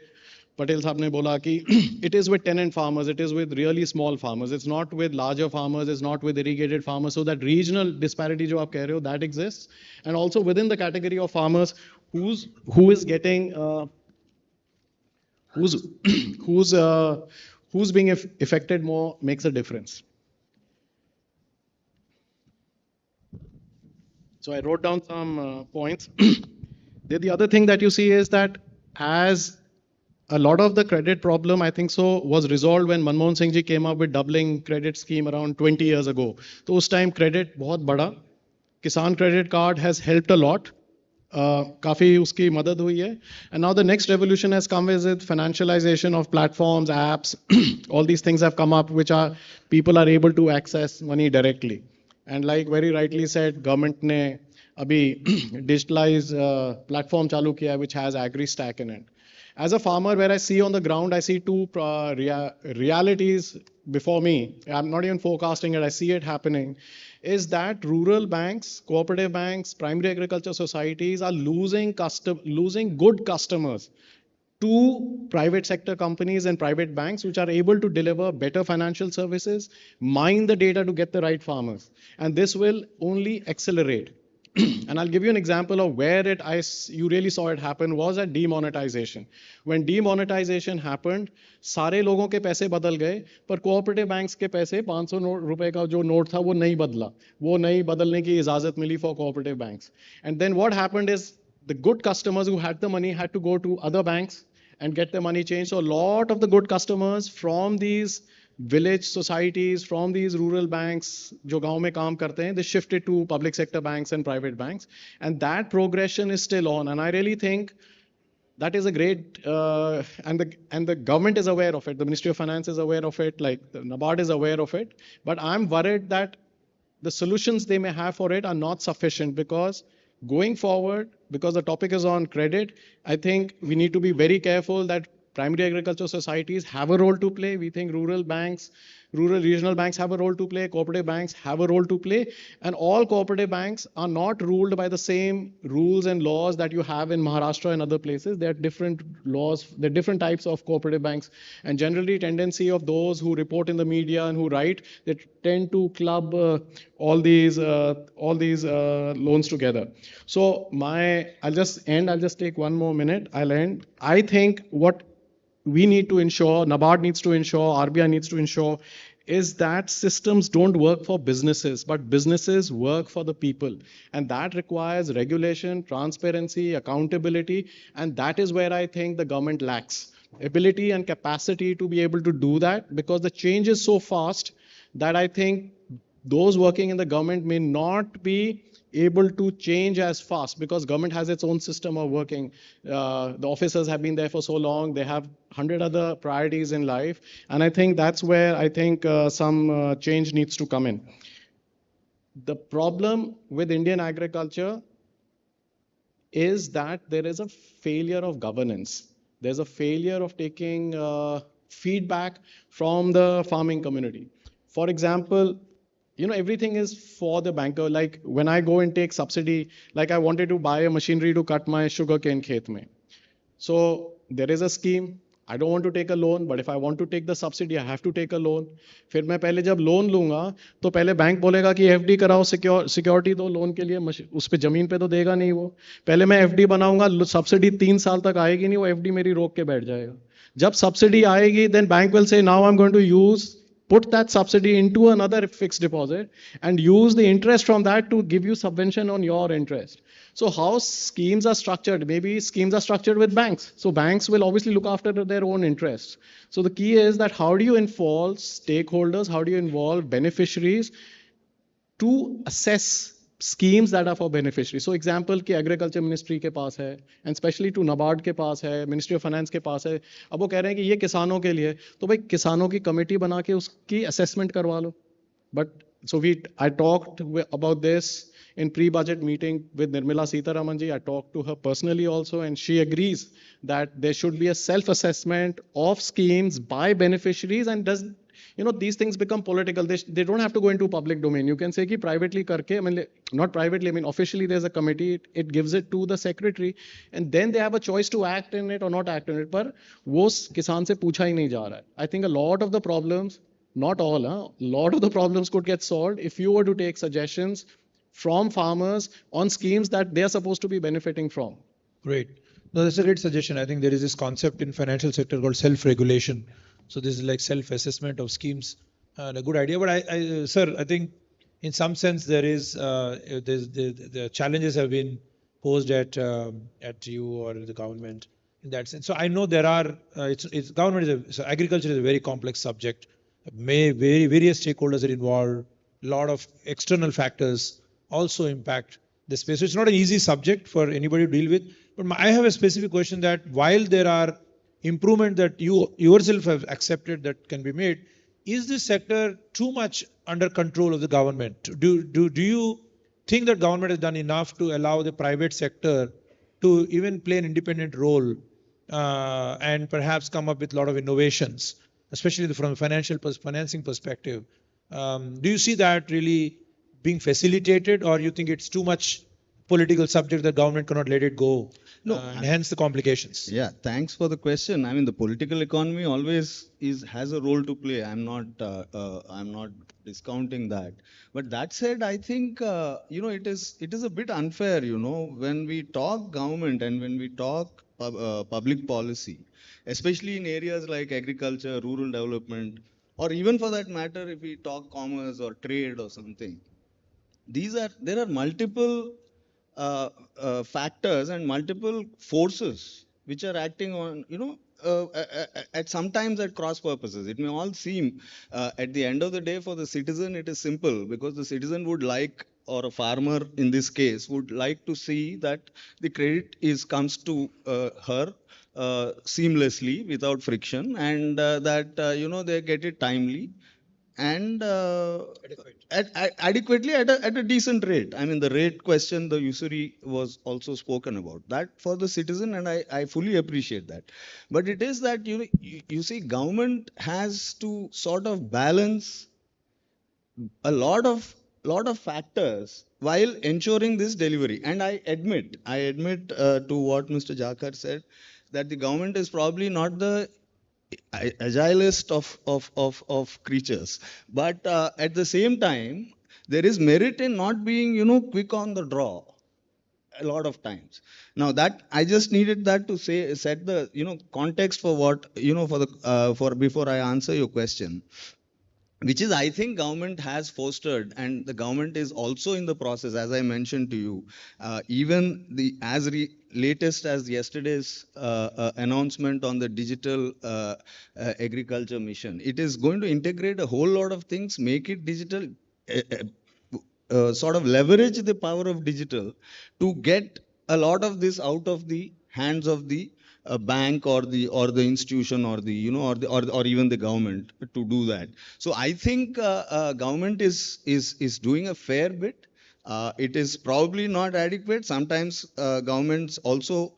पटेल साहब ने बोला कि it is with tenant farmers, it is with really small farmers, it's not with larger farmers, it's not with irrigated farmers. So that regional disparity जो आप कह रहे हो, that exist, and also with in the category of farmers who is getting who's being affected more makes a difference. So I wrote down some points. The other thing that you see is that as a lot of the credit problem, I think so, was resolved when Manmohan Singh ji came up with doubling credit scheme around 20 years ago. So us time credit बहुत बड़ा, Kisan credit card has helped a lot. काफ़ी उसकी मदद हुई है, and now the next revolution has come with financialization of platforms, apps, all these things have come up which are people are able to access money directly, and like very rightly said, government ने अभी digitalized platform चालू किया है which has agri stack in it. As a farmer, where I see on the ground, I see two realities before me. I'm not even forecasting it, I see it happening. Is that rural banks, cooperative banks, primary agriculture societies are losing good customers to private sector companies and private banks which are able to deliver better financial services, mine the data to get the right farmers. And this will only accelerate. And I'll give you an example of where you really saw it happen was at demonetization. When demonetization happened, सारे लोगों के पैसे बदल गए, पर cooperative banks के पैसे 500 रुपए का जो नोट था वो नहीं बदला, वो नहीं बदलने की इजाजत मिली for cooperative banks. And then what happened is the good customers who had the money had to go to other banks and get the money changed. So a lot of the good customers from these village societies, from these rural banks, जो गांव में काम करते हैं, they shifted to public sector banks and private banks. And that progression is still on. And I really think that is a great, and the government is aware of it. The Ministry of Finance is aware of it. Like the NABARD is aware of it. But I'm worried that the solutions they may have for it are not sufficient because going forward, because the topic is on credit, I think we need to be very careful that primary agricultural societies have a role to play. We think rural banks, rural regional banks have a role to play, cooperative banks have a role to play, and all cooperative banks are not ruled by the same rules and laws that you have in Maharashtra and other places. There are different laws, there are different types of cooperative banks, and generally tendency of those who report in the media and who write, they tend to club all these loans together. So I'll just take one more minute, I'll end. I think what we need to ensure, NABARD needs to ensure, RBI needs to ensure, is that systems don't work for businesses, but businesses work for the people. And that requires regulation, transparency, accountability, and that is where I think the government lacks ability and capacity to be able to do that, because the change is so fast that I think those working in the government may not be able to change as fast because government has its own system of working. The officers have been there for so long, they have 100 other priorities in life, and I think that's where I think some change needs to come in. The problem with Indian agriculture is that there is a failure of governance. There's a failure of taking feedback from the farming community. For example, everything is for the banker. Like when I go and take subsidy, like I wanted to buy a machinery to cut my sugarcane khet mein. So there is a scheme. I don't want to take a loan, but if I want to take the subsidy, I have to take a loan. फिर मैं पहले जब loan लूंगा तो पहले bank बोलेगा कि FD कराओ, सिक्योरिटी दो लोन के लिए, उस पे जमीन पे तो देगा नहीं वो. पहले मैं एफडी बनाऊंगा, सब्सिडी 3 साल तक आएगी नहीं, वो एफडी मेरी रोक के बैठ जाएगा. जब सब्सिडी आएगी, then bank will say, now I'm going to put that subsidy into another fixed deposit and use the interest from that to give you subvention on your interest. So how schemes are structured? Maybe schemes are structured with banks. So banks will obviously look after their own interests. So the key is that how do you involve stakeholders? How do you involve beneficiaries to assess schemes that are for beneficiaries? So example कि agriculture ministry के पास है, and especially to NABARD के पास है, Ministry of Finance के पास है. अब वो कह रहे हैं कि ये किसानों के लिए, तो भाई किसानों की कमेटी बना के उसकी assessment करवा लो. But so I talked about this in pre-budget meeting with Nirmala Sitharaman ji. I talked to her personally also, and she agrees that there should be a self-assessment of schemes by beneficiaries. And these things become political. They don't have to go into public domain. You can say कि privately करके, not privately, officially there's a committee, it gives it to the secretary, and then they have a choice to act in it or not act in it. पर वो किसान से पूछा ही नहीं जा रहा है. I think a lot of the problems, not all, a lot of the problems could get solved if you were to take suggestions from farmers on schemes that they are supposed to be benefiting from. Great. No, that's a great suggestion. I think there is this concept in financial sector called self-regulation. So this is like self-assessment of schemes, and a good idea. But sir, I think in some sense there is the challenges have been posed at you or the government in that sense. So I know there are so agriculture is a very complex subject. Various stakeholders are involved. A lot of external factors also impact the space. So it's not an easy subject for anybody to deal with. But I have a specific question that while there are improvement that you yourself have accepted that can be made, is this sector too much under control of the government? Do you think that government has done enough to allow the private sector to even play an independent role and perhaps come up with a lot of innovations, especially from a financing perspective. Do you see that really being facilitated, or you think it's too much political subject that government cannot let it go, and hence the complications? Yeah, thanks for the question. I mean, the political economy always has a role to play. I'm not discounting that. But that said, I think it is a bit unfair, when we talk government and when we talk public policy, especially in areas like agriculture, rural development, or even for that matter, if we talk commerce or trade or something. There are multiple factors and multiple forces which are acting on, at sometimes at cross purposes. It may all seem, at the end of the day, for the citizen, it is simple, because the citizen would like, or a farmer in this case, would like to see that the credit comes to her seamlessly without friction, and that they get it timely and adequately at a decent rate. I mean, the rate question, the usury was also spoken about. That for the citizen, and I fully appreciate that. But it is that, you see, government has to sort of balance a lot of factors while ensuring this delivery. And I admit to what Mr. Jakar said, that the government is probably not the agilest of creatures, but at the same time, there is merit in not being quick on the draw a lot of times. Now, that I just needed that to set the context for what for before I answer your question, which is, I think, government has fostered, and the government is also in the process, as I mentioned to you, even latest as yesterday's announcement on the digital agriculture mission. It is going to integrate a whole lot of things, make it digital, sort of leverage the power of digital to get a lot of this out of the hands of the bank or the institution or the or even the government to do that. So I think government is doing a fair bit. It is probably not adequate. Sometimes governments also,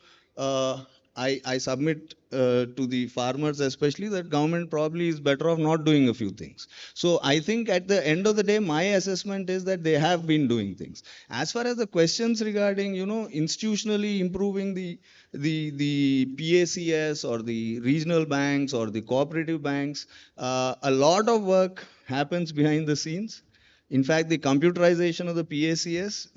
I submit to the farmers especially, that government probably is better off not doing a few things. So I think at the end of the day, my assessment is that they have been doing things. As far as the questions regarding, institutionally improving the PACS or the regional banks or the cooperative banks, a lot of work happens behind the scenes. In fact, the computerization of the PACS,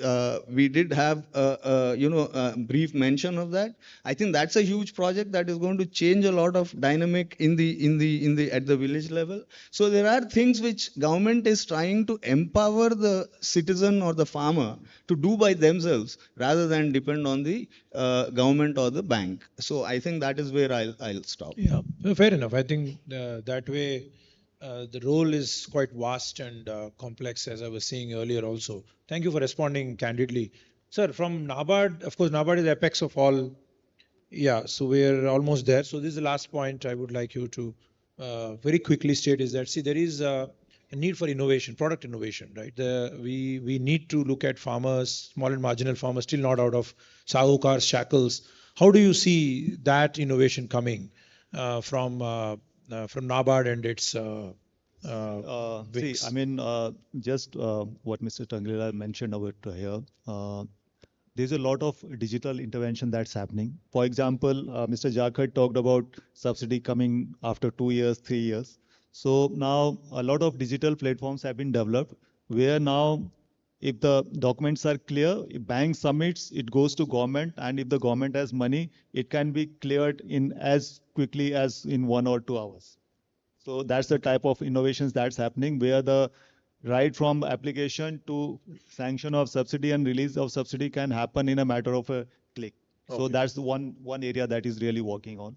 we did have a brief mention of that. I think that's a huge project that is going to change a lot of dynamic at the village level. So there are things which government is trying to empower the citizen or the farmer to do by themselves rather than depend on the government or the bank. So I think that is where I'll stop. Yeah, fair enough. I think that way the role is quite vast and complex, as I was saying earlier also. Thank you for responding candidly. Sir, from NABARD, of course, NABARD is the apex of all. Yeah, so we're almost there. So this is the last point I would like you to very quickly state, is that, see, there is a need for innovation, product innovation, right? We need to look at farmers, small and marginal farmers, still not out of Sahukar's shackles. How do you see that innovation coming from NABARD and its See, I mean, just what Mr. Tanglila mentioned over here. There's a lot of digital intervention that's happening. For example, Mr. Jakar talked about subsidy coming after 2 years, 3 years. So now a lot of digital platforms have been developed where now, if the documents are clear, if bank submits, it goes to government, and if the government has money, it can be cleared in as quickly as in 1 or 2 hours. So that's the type of innovations that's happening, where the right from application to sanction of subsidy and release of subsidy can happen in a matter of a click. So that's the one area that is really working on.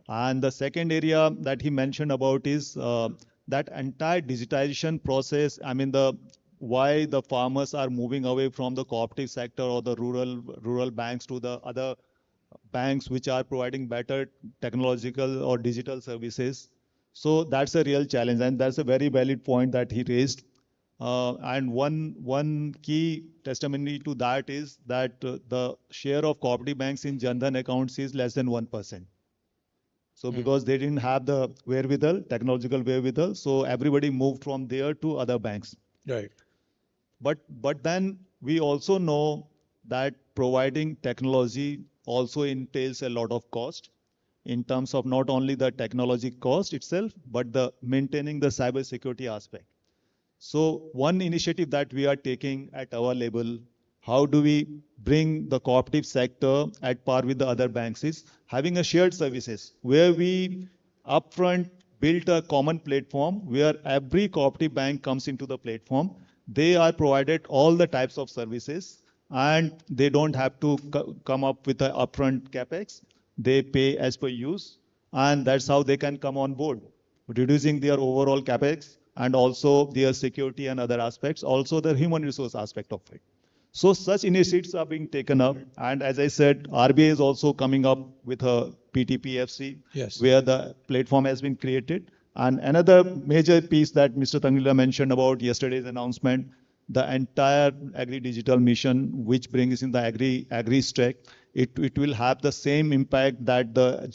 And the second area that he mentioned about is that entire digitization process. I mean, why the farmers are moving away from the cooperative sector or the rural banks to the other banks which are providing better technological or digital services. So that's a real challenge, and that's a very valid point that he raised. And one key testimony to that is that the share of cooperative banks in Jan Dhan accounts is less than 1%. So because they didn't have the wherewithal, technological wherewithal, so everybody moved from there to other banks. Right. But then we also know that providing technology also entails a lot of cost in terms of not only the technology cost itself, but the maintaining the cyber security aspect. So one initiative that we are taking at our level, how do we bring the cooperative sector at par with the other banks, is having a shared services where we upfront built a common platform where every cooperative bank comes into the platform. They are provided all the types of services and they don't have to come up with an upfront capex. They pay as per use, and that's how they can come on board, reducing their overall capex and also their security and other aspects, also the human resource aspect of it. So such initiatives are being taken up. And as I said, RBI is also coming up with a PTPFC, Yes. where the platform has been created. And another major piece that Mr. Tangila mentioned about yesterday's announcement, the entire agri-digital mission, which brings in the agri-stack, it will have the same impact that the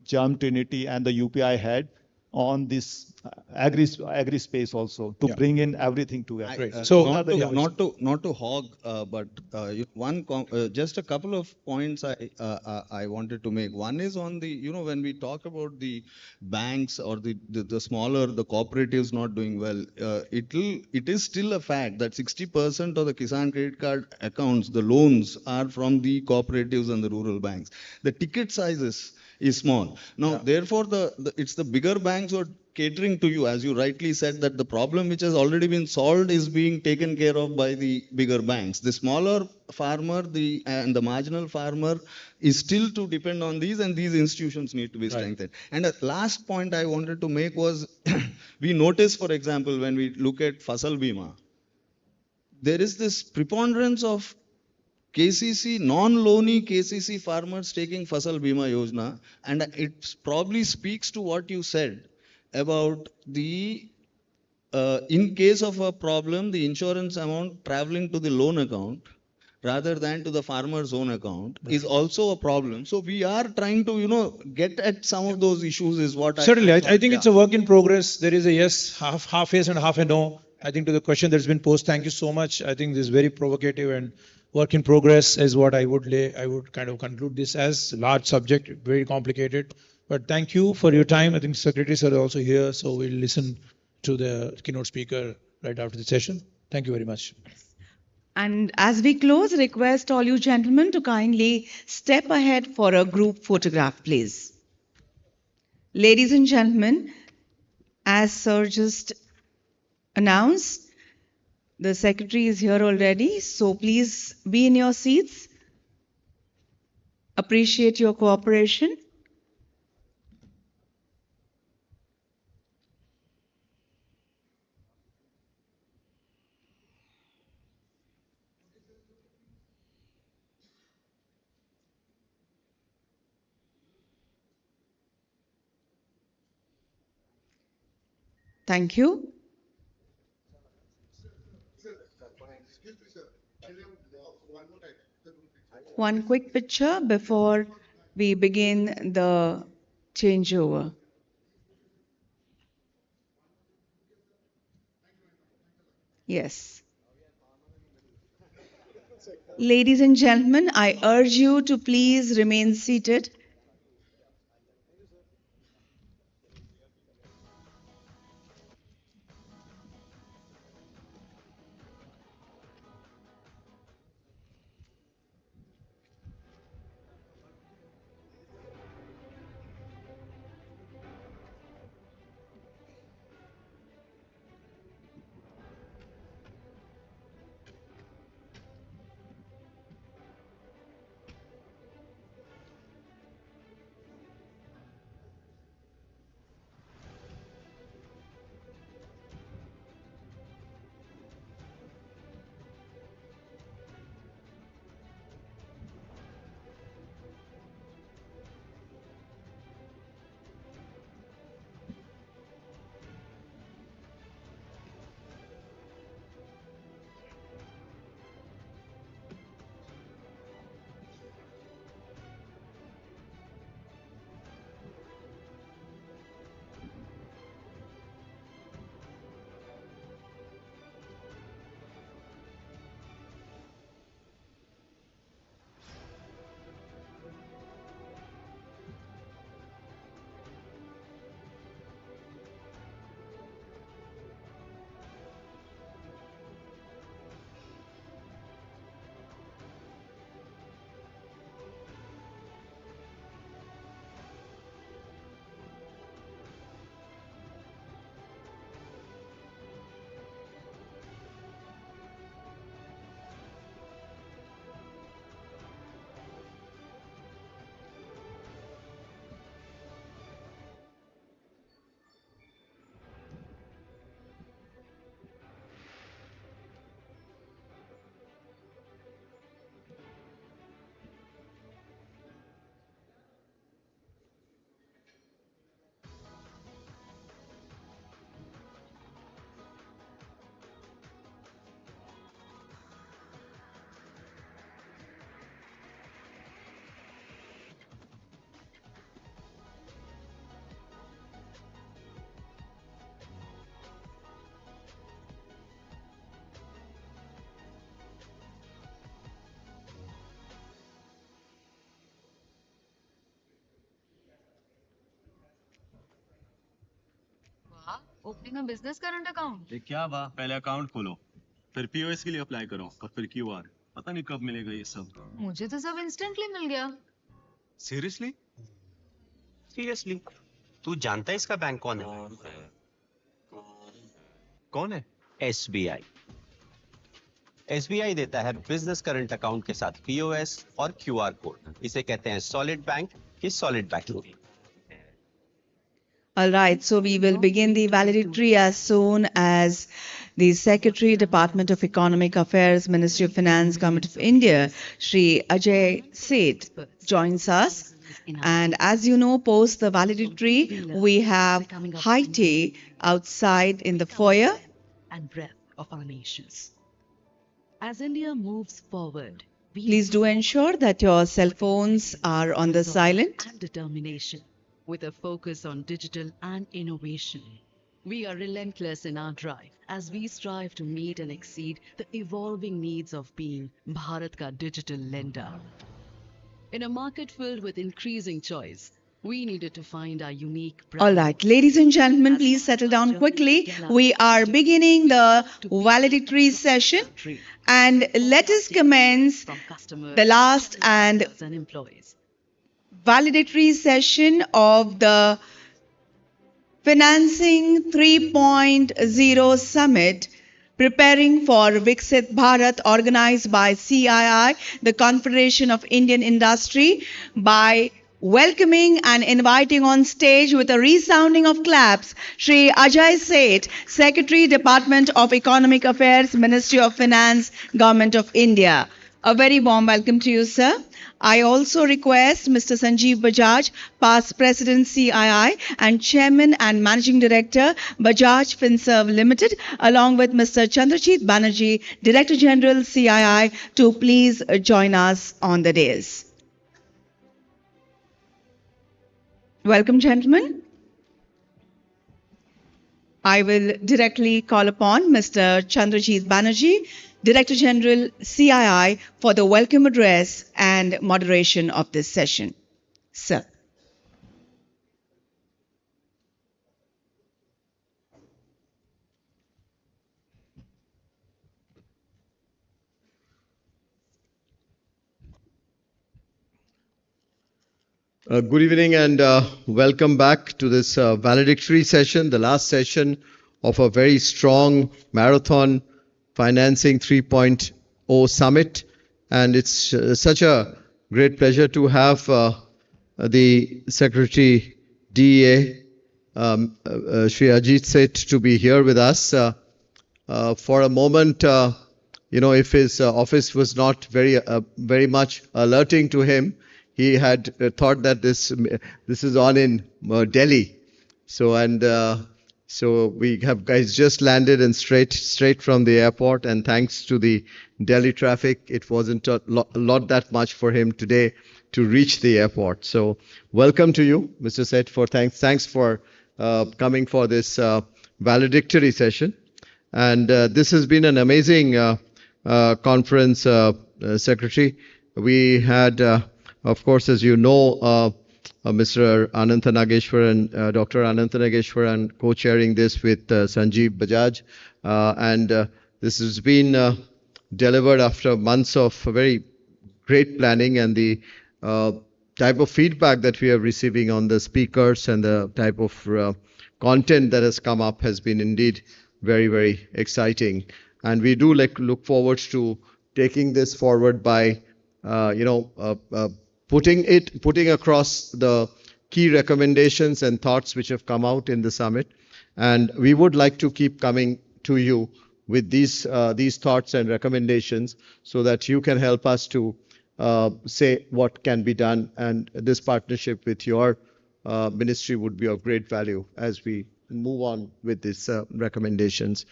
Jam Trinity and the UPI had on this agri space also, to bring in everything together. So not to hog, but just a couple of points I wanted to make. One is on the, when we talk about the banks or the smaller, the cooperatives not doing well, it is still a fact that 60% of the Kisan credit card accounts, the loans, are from the cooperatives and the rural banks. The ticket sizes is small. Now, therefore, it's the bigger banks who are catering to you, as you rightly said, that the problem which has already been solved is being taken care of by the bigger banks. The smaller farmer and the marginal farmer is still to depend on these, and these institutions need to be strengthened. And a last point I wanted to make was, we notice, for example, when we look at Fasal Bima, there is this preponderance of KCC, non-loany KCC farmers taking Fasal Bima Yojana, and it probably speaks to what you said about the, in case of a problem, the insurance amount traveling to the loan account rather than to the farmer's own account is also a problem. So we are trying to, get at some of those issues is what certainly, I think it's a work in progress. There is a yes, half yes and half a no. I think to the question that's been posed, thank you so much. I think this is very provocative, and work in progress is what I would lay. I would kind of conclude this as large subject, very complicated. But thank you for your time. I think secretaries are also here, so we'll listen to the keynote speaker right after the session. Thank you very much. And as we close, request all you gentlemen to kindly step ahead for a group photograph, please. Ladies and gentlemen, as Sir just announced, the secretary is here already, so please be in your seats. Appreciate your cooperation. Thank you. One quick picture before we begin the changeover. Yes. Ladies and gentlemen, I urge you to please remain seated. Opening a business current account. ये क्या बा, पहले account खोलो, फिर POS के लिए apply करो और फिर क्यूआर। पता नहीं कब मिलेगा ये सब। मुझे तो सब इंस्टेंटली मिल गया। सीरियसली? सीरियसली, तू जानता है इसका बैंक कौन है? कौन है? एसबीआई। एसबीआई देता है बिजनेस करंट अकाउंट के साथ पीओएस और क्यूआर कोड। इसे कहते हैं सॉलिड बैंक की solid banking. All right, so we will begin the valedictory as soon as the Secretary, Department of Economic Affairs, Ministry of Finance, Government of India, Shri Ajay Seth, joins us. And as you know, post the valedictory, we have high tea outside in the foyer. And breath of our nations. As India moves forward, Please do ensure that your cell phones are on the silent. and determination, with a focus on digital and innovation. We are relentless in our drive as we strive to meet and exceed the evolving needs of being Bharat ka digital lender. In a market filled with increasing choice, we needed to find our unique brand. All right, ladies and gentlemen, please settle down quickly. We are beginning the valedictory session, and let us commence the last and employees. valedictory session of the Financing 3.0 Summit, preparing for Viksit Bharat, organized by CII, the Confederation of Indian Industry, by welcoming and inviting on stage with a resounding of claps, Shri Ajay Seth, Secretary, Department of Economic Affairs, Ministry of Finance, Government of India. A very warm welcome to you, sir. I also request Mr. Sanjeev Bajaj, past President CII and Chairman and Managing Director, Bajaj Finserv Limited, along with Mr. Chandrajit Banerjee, Director General CII, to please join us on the dais. Welcome, gentlemen. I will directly call upon Mr. Chandrajit Banerjee, Director General CII, for the welcome address and moderation of this session. Sir. Good evening and welcome back to this valedictory session, the last session of a very strong marathon Financing 3.0 Summit. And it's such a great pleasure to have the Secretary DEA, Shri Ajit Seth, to be here with us. For a moment, if his office was not very much alerting to him, he had thought that this is on in Delhi. So we have guys just landed and straight from the airport, and thanks to the Delhi traffic, it wasn't a lot that much for him today to reach the airport. So welcome to you, Mr. Seth. Thanks for coming for this valedictory session. And this has been an amazing conference, Secretary. We had, of course, as you know, Mr. Anantha Nageshwaran, Dr. Anantha Nageshwaran, co-chairing this with Sanjeev Bajaj. And this has been delivered after months of very great planning, and the type of feedback that we are receiving on the speakers and the type of content that has come up has been indeed very, very exciting. And we do look forward to taking this forward by, putting across the key recommendations and thoughts which have come out in the summit. And we would like to keep coming to you with these thoughts and recommendations so that you can help us to say what can be done. And this partnership with your ministry would be of great value as we move on with these recommendations.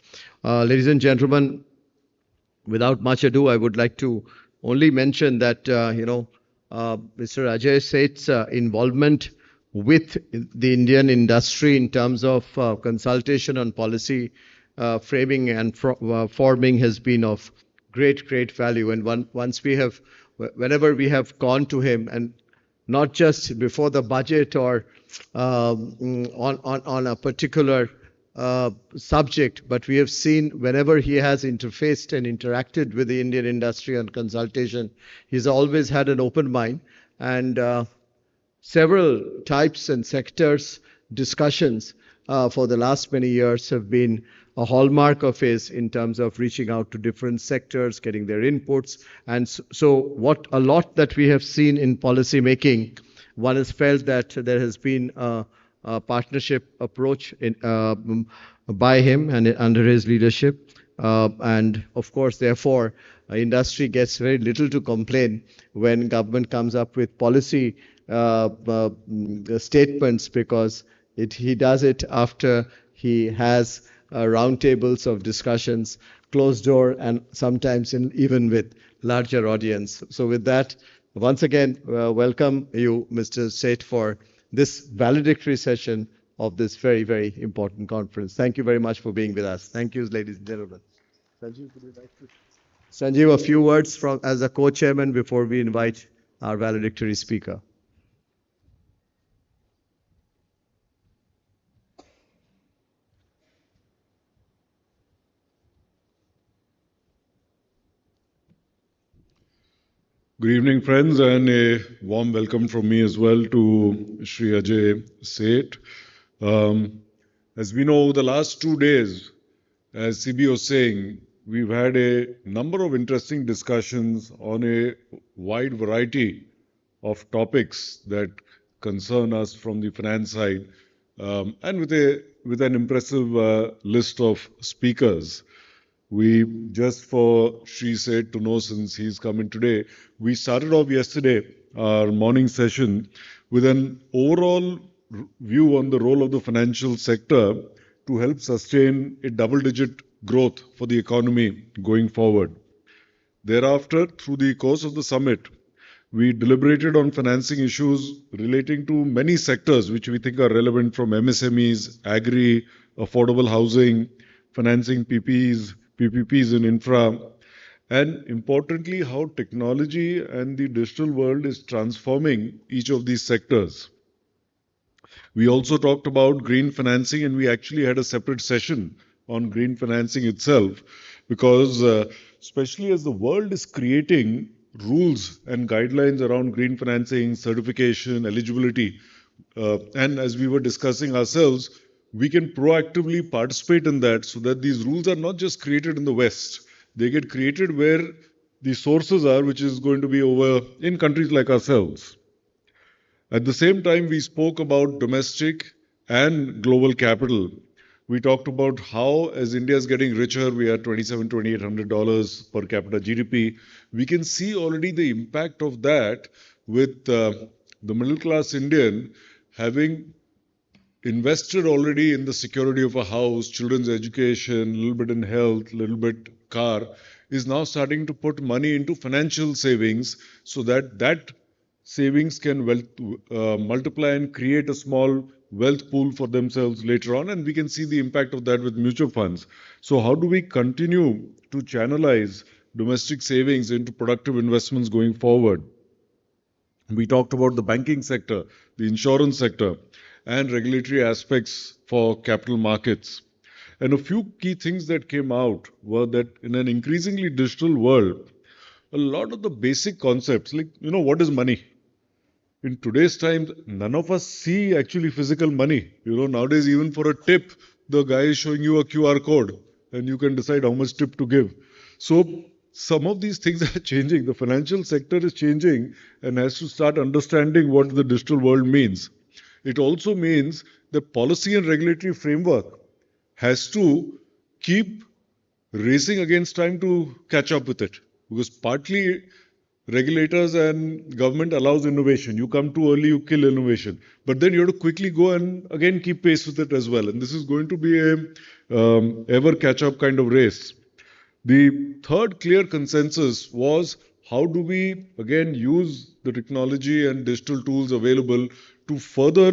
Ladies and gentlemen, without much ado, I would like to only mention that, Mr. Ajay Seth's involvement with the Indian industry in terms of consultation on policy framing and forming has been of great value. And whenever we have gone to him, and not just before the budget or on a particular subject, but we have seen whenever he has interfaced and interacted with the Indian industry on consultation, he's always had an open mind, and several types and sectors discussions for the last many years have been a hallmark of his in terms of reaching out to different sectors, getting their inputs. And so what a lot that we have seen in policy making, one has felt that there has been a partnership approach by him and under his leadership. And of course, therefore, industry gets very little to complain when government comes up with policy statements, because he does it after he has roundtables of discussions, closed door, and sometimes even with larger audience. So with that, once again, welcome you, Mr. Seth, for this valedictory session of this very, very important conference. Thank you very much for being with us. Thank you, ladies and gentlemen. Sanjeev, would you like to? Sanjeev, a few words from as a co-chairman before we invite our valedictory speaker. Good evening, friends, and a warm welcome from me as well to Shri Ajay Seth. As we know, the last 2 days, as CB was saying, we've had a number of interesting discussions on a wide variety of topics that concern us from the finance side, and with an impressive list of speakers. We, just for Shri Seth to know, since he's come in today, we started off yesterday our morning session with an overall view on the role of the financial sector to help sustain a double-digit growth for the economy going forward. Thereafter, through the course of the summit, we deliberated on financing issues relating to many sectors which we think are relevant, from MSMEs, agri, affordable housing, financing PPPs in infra, and importantly, how technology and the digital world is transforming each of these sectors. We also talked about green financing, and we actually had a separate session on green financing itself, because especially as the world is creating rules and guidelines around green financing, certification, eligibility, and as we were discussing ourselves, we can proactively participate in that, so that these rules are not just created in the West. They get created where the sources are, which is going to be over in countries like ourselves. At the same time, we spoke about domestic and global capital. We talked about how, as India is getting richer, we are $2,700-$2,800 per capita GDP. We can see already the impact of that with the middle class Indian having invested already in the security of a house, children's education, a little bit in health, a little bit car, is now starting to put money into financial savings, so that that savings can multiply and create a small wealth pool for themselves later on. And we can see the impact of that with mutual funds. So how do we continue to channelize domestic savings into productive investments going forward? We talked about the banking sector, the insurance sector, and regulatory aspects for capital markets. And a few key things that came out were that in an increasingly digital world, a lot of the basic concepts, like, what is money? In today's times, none of us see actually physical money. Nowadays, even for a tip, the guy is showing you a QR code and you can decide how much tip to give. So some of these things are changing. The financial sector is changing and has to start understanding what the digital world means. It also means the policy and regulatory framework has to keep racing against time to catch up with it. Because partly regulators and government allows innovation. You come too early, you kill innovation. But then you have to quickly go and again keep pace with it as well. And this is going to be a ever catch-up kind of race. The third clear consensus was, how do we again use the technology and digital tools available to further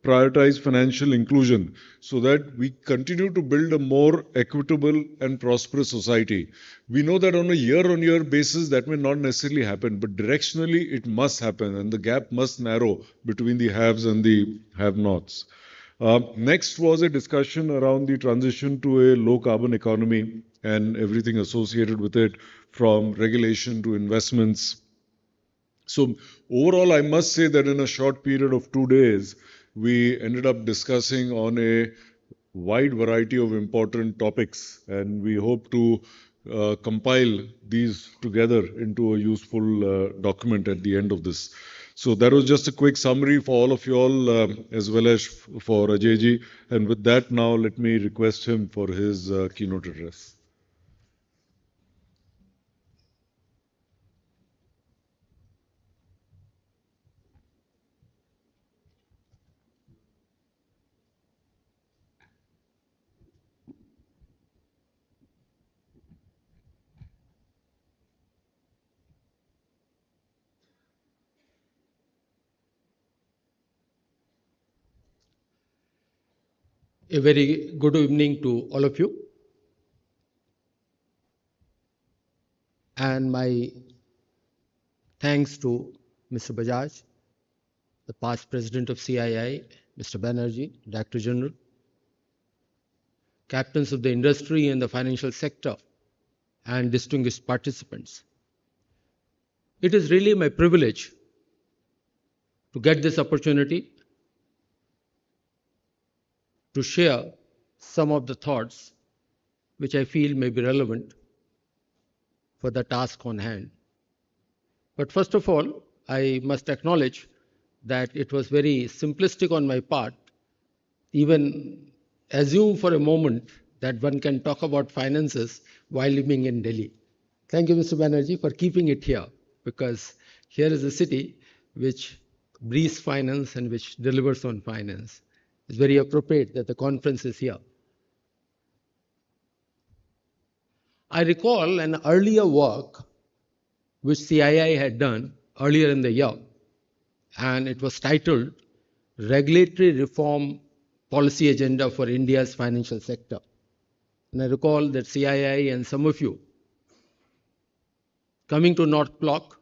prioritize financial inclusion, so that we continue to build a more equitable and prosperous society. We know that on a year-on-year basis that may not necessarily happen, but directionally it must happen, and the gap must narrow between the haves and the have-nots. Next was a discussion around the transition to a low carbon economy and everything associated with it, from regulation to investments. So overall, I must say that in a short period of 2 days, we ended up discussing on a wide variety of important topics, and we hope to compile these together into a useful document at the end of this. So that was just a quick summary for all of you all, as well as for Ajayji. And with that, now let me request him for his keynote address. A very good evening to all of you. And my thanks to Mr. Bajaj, the past president of CII, Mr. Banerjee, Director General, captains of the industry and the financial sector, and distinguished participants. It is really my privilege to get this opportunity to share some of the thoughts which I feel may be relevant for the task on hand. But first of all, I must acknowledge that it was very simplistic on my part, even assume for a moment that one can talk about finances while living in Delhi. Thank you, Mr. Banerjee, for keeping it here, because here is a city which breathes finance and which delivers on finance. It's very appropriate that the conference is here. I recall an earlier work which CII had done earlier in the year, and it was titled Regulatory Reform Policy Agenda for India's Financial Sector. And I recall that CII and some of you coming to North Block,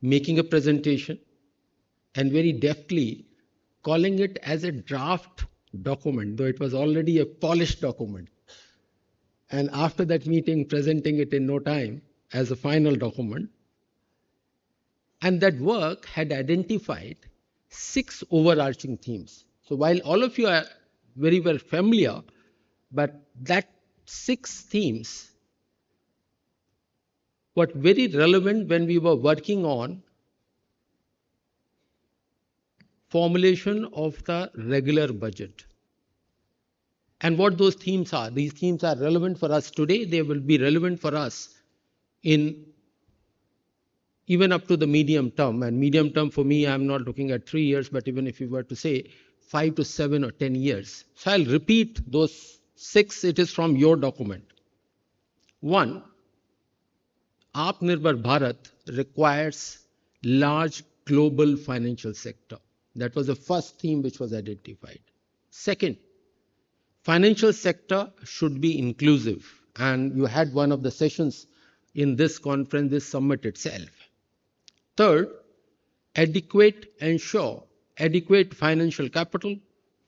making a presentation, and very deftly calling it as a draft document, though it was already a polished document. And after that meeting, presenting it in no time as a final document. And that work had identified 6 overarching themes. So while all of you are very well familiar, but that 6 themes were very relevant when we were working on formulation of the regular budget. And what those themes are, these themes are relevant for us today, they will be relevant for us in even up to the medium term. And medium term for me, I'm not looking at 3 years, but even if you were to say 5 to 7 or 10 years. So I'll repeat those 6, it is from your document. 1, Atmanirbhar Bharat requires large global financial sector. That was the first theme which was identified. Second, financial sector should be inclusive. And you had one of the sessions in this conference, this summit itself. Third, ensure adequate financial capital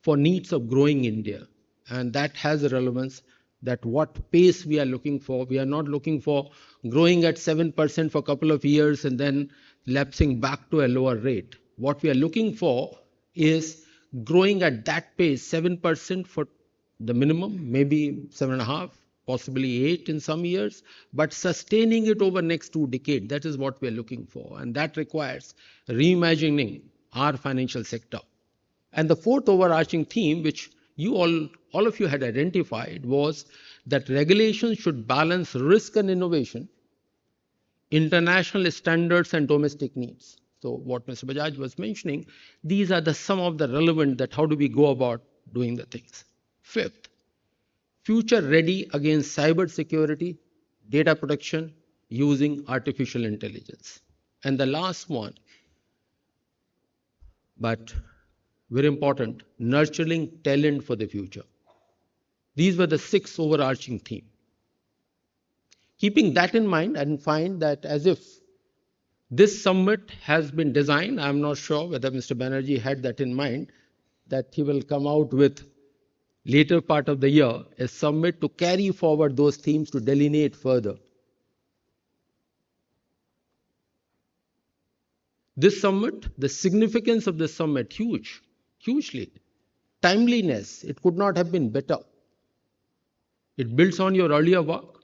for needs of growing India. And that has a relevance that what pace we are looking for. We are not looking for growing at 7% for a couple of years and then lapsing back to a lower rate. What we are looking for is growing at that pace, 7% for the minimum, maybe 7.5%, possibly 8 in some years, but sustaining it over next 2 decades. That is what we are looking for. And that requires reimagining our financial sector. And the fourth overarching theme, which you all of you had identified, was that regulations should balance risk and innovation, international standards and domestic needs. So what Mr. Bajaj was mentioning, these are some of the relevant that how do we go about doing the things. Fifth, future ready against cyber security, data protection using artificial intelligence. And the last one, but very important, nurturing talent for the future. These were the 6 overarching themes. Keeping that in mind, and find that as if this summit has been designed, I'm not sure whether Mr. Banerjee had that in mind, that he will come out with later part of the year a summit to carry forward those themes to delineate further. This summit, the significance of this summit, hugely. Timeliness, it could not have been better. It builds on your earlier work.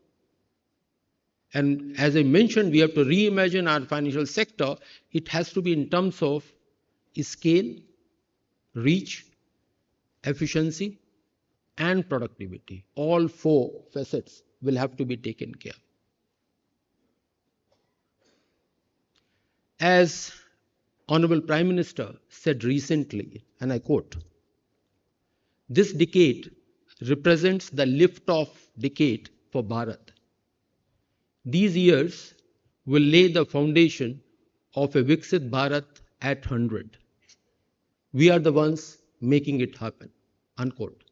And as I mentioned, we have to reimagine our financial sector. It has to be in terms of scale, reach, efficiency, and productivity. All four facets will have to be taken care. As Honorable Prime Minister said recently, and I quote, "This decade represents the lift-off decade for Bharat. These years will lay the foundation of a Viksit Bharat at 100. We are the ones making it happen." Unquote.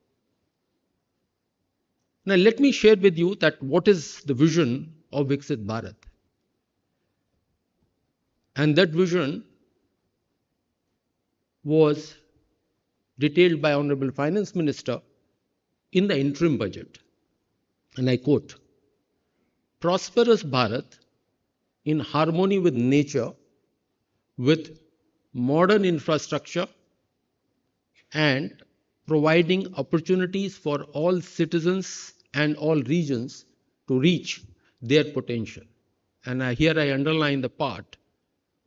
Now let me share with you that what is the vision of Viksit Bharat. And that vision was detailed by Honorable Finance Minister in the interim budget. And I quote, "Prosperous Bharat in harmony with nature, with modern infrastructure and providing opportunities for all citizens and all regions to reach their potential." And here I underline the part,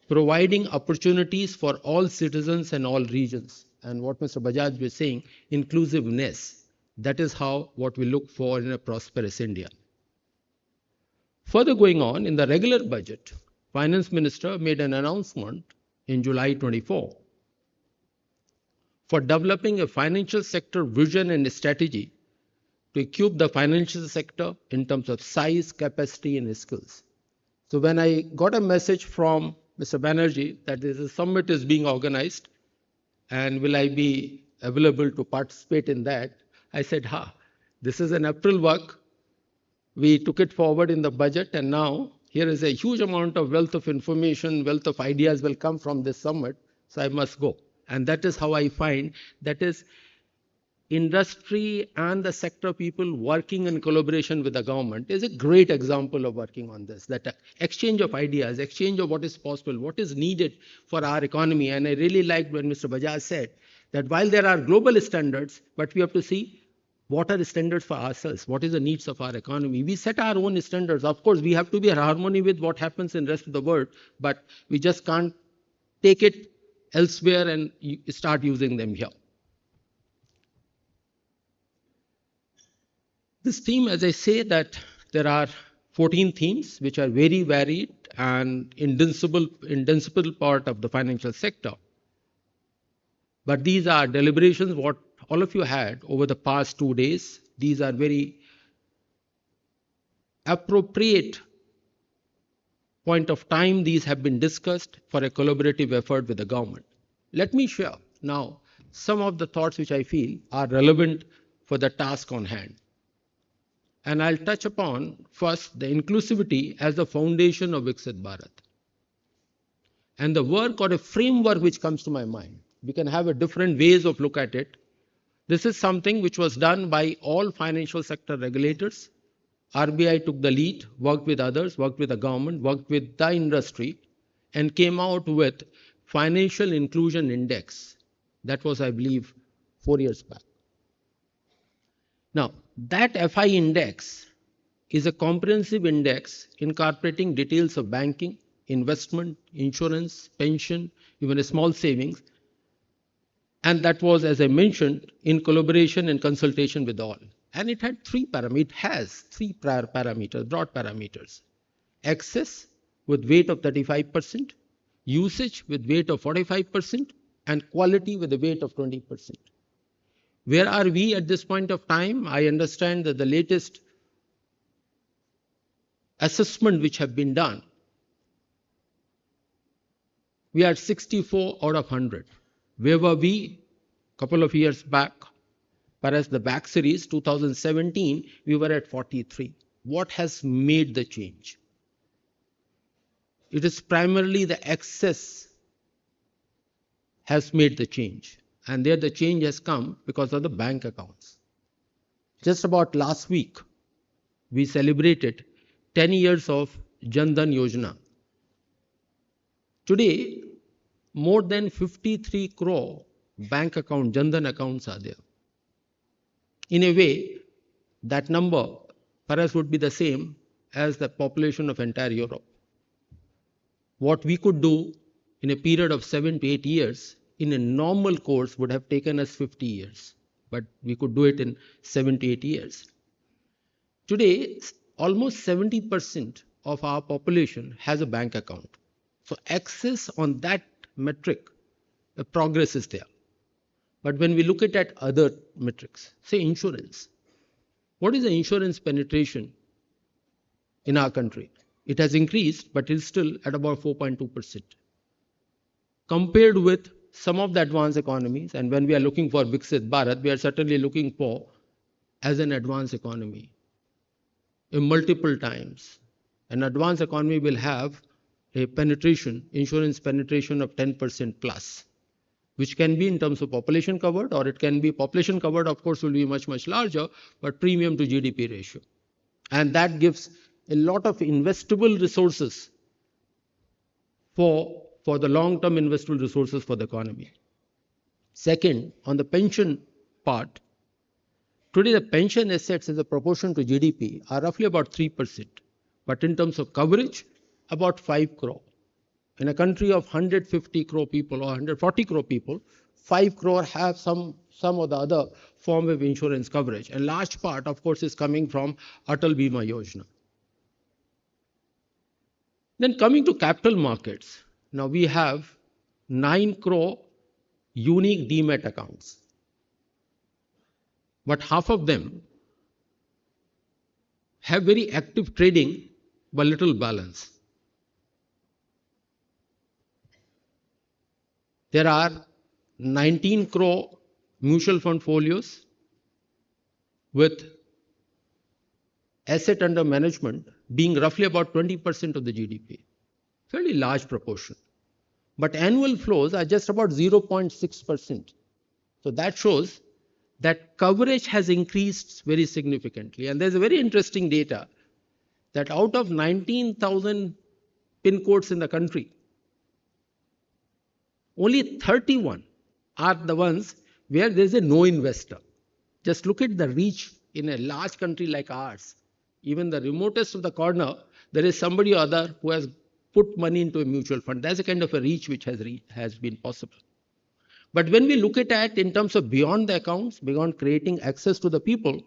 providing opportunities for all citizens and all regions. And what Mr. Bajaj was saying, inclusiveness. That is what we look for in a prosperous India. Further going on, in the regular budget, Finance Minister made an announcement in July 24 for developing a financial sector vision and strategy to equip the financial sector in terms of size, capacity, and skills. So when I got a message from Mr. Banerjee that this summit is being organized and will I be available to participate in that, I said, this is an April work. We took it forward in the budget, and now here is a huge amount of wealth of information, wealth of ideas will come from this summit, so I must go. And that is how I find that is industry and the sector people working in collaboration with the government is a great example of working on this, that exchange of ideas, exchange of what is possible, what is needed for our economy. And I really liked when Mr. Bajaj said that while there are global standards, but we have to see what are the standards for ourselves, what is the needs of our economy. We set our own standards. Of course, we have to be in harmony with what happens in the rest of the world, but we just can't take it elsewhere and start using them here. This theme, as I say, that there are 14 themes which are very varied and indispensable part of the financial sector. But these are deliberations what all of you had over the past 2 days. These are very appropriate point of time. These have been discussed for a collaborative effort with the government. Let me share now some of the thoughts which I feel are relevant for the task on hand. And I'll touch upon first the inclusivity as the foundation of Viksit Bharat. And the work or a framework which comes to my mind. We can have a different ways of look at it. This is something which was done by all financial sector regulators. RBI took the lead, worked with others, worked with the government, worked with the industry, and came out with Financial Inclusion Index. That was, I believe, 4 years back. Now, that FI index is a comprehensive index incorporating details of banking, investment, insurance, pension, even a small savings. And that was, as I mentioned, in collaboration and consultation with all. And it had it has three prior parameters, broad parameters. Access with weight of 35%, usage with weight of 45%, and quality with a weight of 20%. Where are we at this point of time? I understand that the latest assessment which have been done, we are 64 out of 100. Where were we a couple of years back? Whereas the back series, 2017, we were at 43. What has made the change? It is primarily the access has made the change. And there the change has come because of the bank accounts. Just about last week, we celebrated 10 years of Jan Dhan Yojana. Today, more than 53 crore bank account, Jan Dhan accounts are there. In a way, that number perhaps would be the same as the population of entire Europe. What we could do in a period of 7 to 8 years, in a normal course would have taken us 50 years. But we could do it in 7 to 8 years. Today, almost 70% of our population has a bank account. So access on that metric, the progress is there. But when we look at other metrics, say insurance, what is the insurance penetration in our country? It has increased, but it's still at about 4.2%. Compared with some of the advanced economies, and when we are looking for Viksit Bharat, we are certainly looking for as an advanced economy. In multiple times, an advanced economy will have a penetration, insurance penetration of 10% plus, which can be in terms of population covered, or it can be population covered, of course, will be much, much larger, but premium to GDP ratio. And that gives a lot of investable resources for the long-term investable resources for the economy. Second, on the pension part, today the pension assets as a proportion to GDP are roughly about 3%, but in terms of coverage, about 5 crore. In a country of 150 crore people or 140 crore people, 5 crore have some or the other form of insurance coverage. A large part, of course, is coming from Atal Bima Yojana. Then coming to capital markets, now we have 9 crore unique demat accounts. But half of them have very active trading but little balance. There are 19 crore mutual fund folios with asset under management being roughly about 20% of the GDP. Fairly large proportion. But annual flows are just about 0.6%. So that shows that coverage has increased very significantly. And there's a very interesting data that out of 19,000 pin codes in the country, only 31 are the ones where there's a no investor. Just look at the reach in a large country like ours. Even the remotest of the corner, there is somebody or other who has put money into a mutual fund. That's a kind of a reach which has been possible. But when we look at that in terms of beyond the accounts, beyond creating access to the people,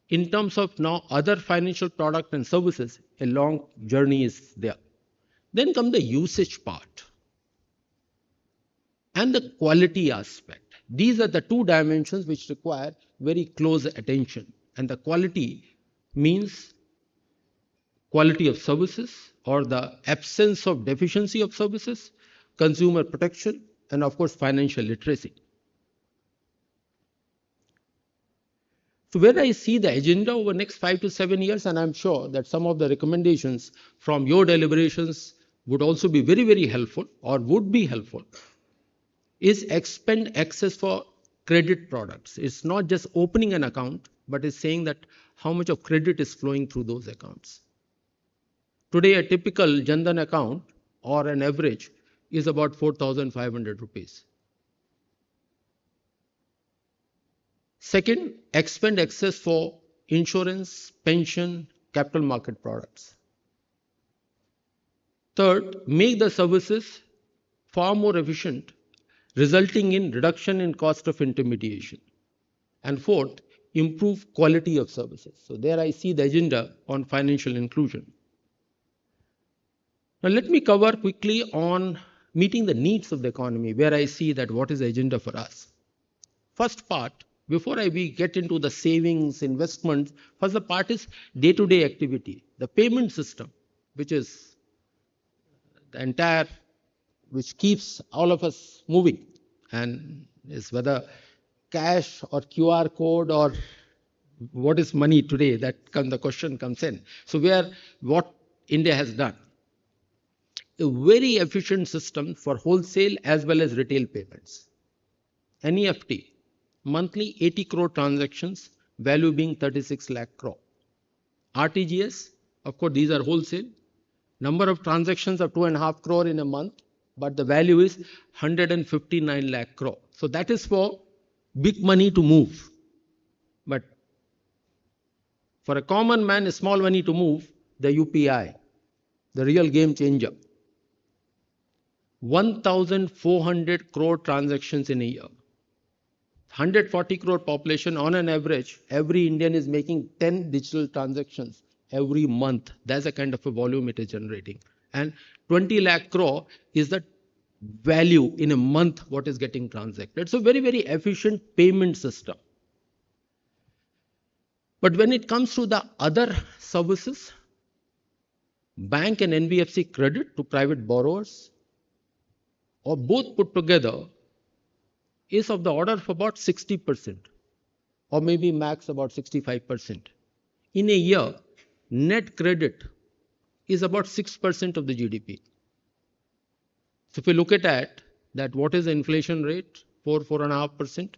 in terms of now other financial products and services, a long journey is there. Then come the usage part and the quality aspect. These are the two dimensions which require very close attention. And the quality means quality of services or the absence of deficiency of services, consumer protection, and of course financial literacy. So where I see the agenda over the next 5 to 7 years, and I'm sure that some of the recommendations from your deliberations would also be very, very helpful or would be helpful, is expand access for credit products. It's not just opening an account, but it's saying that how much of credit is flowing through those accounts. Today, a typical Jan Dhan account or an average is about 4,500 rupees. Second, expand access for insurance, pension, capital market products. Third, make the services far more efficient, resulting in reduction in cost of intermediation. And fourth, improve quality of services. So there I see the agenda on financial inclusion. Now let me cover quickly on meeting the needs of the economy, where I see that what is the agenda for us. First part, before we get into the savings, investments, first the part is day-to-day activity. The payment system, which is the entire, which keeps all of us moving, and is whether cash or QR code or what is money today, that the question comes in. So what India has done, a very efficient system for wholesale as well as retail payments. NEFT, monthly 80 crore transactions, value being 36 lakh crore. RTGS, of course, these are wholesale. Number of transactions of 2.5 crore in a month, but the value is 159 lakh crore. So that is for big money to move. But for a common man, a small money to move, the UPI, the real game changer. 1,400 crore transactions in a year. 140 crore population, on an average, every Indian is making 10 digital transactions every month. That's the kind of a volume it is generating. And 20 lakh crore is the value in a month what is getting transacted. So very, very efficient payment system. But when it comes to the other services, bank and NBFC credit to private borrowers, or both put together, is of the order of about 60%, or maybe max about 65%. In a year, net credit is about 6% of the GDP. So if you look at that, what is the inflation rate? 4.5%.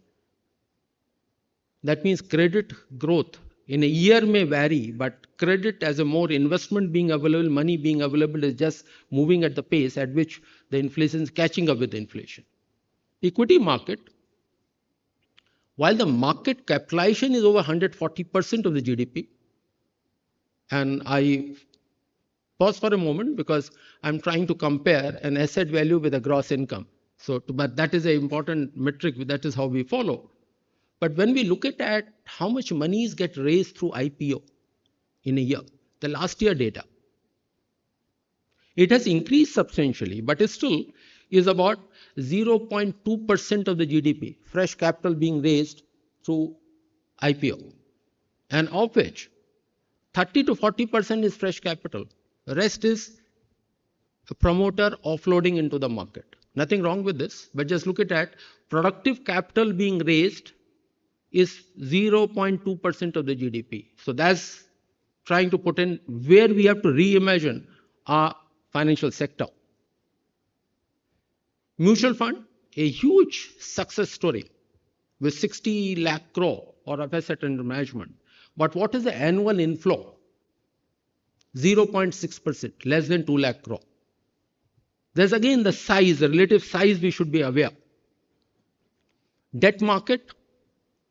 That means credit growth in a year may vary, but credit as a more investment being available, money being available is just moving at the pace at which the inflation is catching up with the inflation. Equity market, while the market capitalization is over 140% of the GDP, and I pause for a moment because I'm trying to compare an asset value with a gross income. But that is an important metric, that is how we follow. But when we look at how much monies get raised through IPO in a year, the last year data, it has increased substantially, but it still is about 0.2% of the GDP, fresh capital being raised through IPO, and of which 30 to 40% is fresh capital. The rest is a promoter offloading into the market. Nothing wrong with this, but just look at productive capital being raised is 0.2% of the GDP. So that's trying to put in where we have to reimagine our financial sector. Mutual fund, a huge success story with 60 lakh crore or of asset under management. But what is the annual inflow? 0.6%, less than 2 lakh crore. There's again the size, the relative size we should be aware. Debt market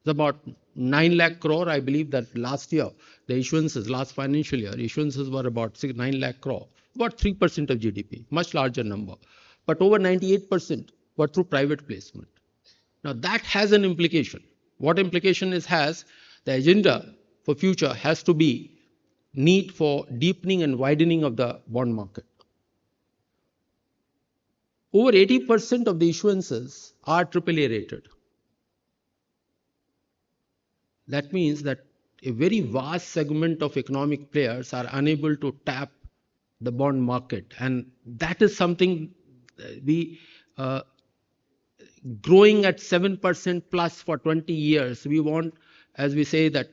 is about 9 lakh crore. I believe that last year, the issuances, last financial year, issuances were about 9 lakh crore, about 3% of GDP, much larger number. But over 98% were through private placement. Now that has an implication. What implication it has? The agenda for future has to be need for deepening and widening of the bond market. Over 80% of the issuances are AAA rated. That means that a very vast segment of economic players are unable to tap the bond market, and that is something we growing at 7% plus for 20 years. We want, as we say, that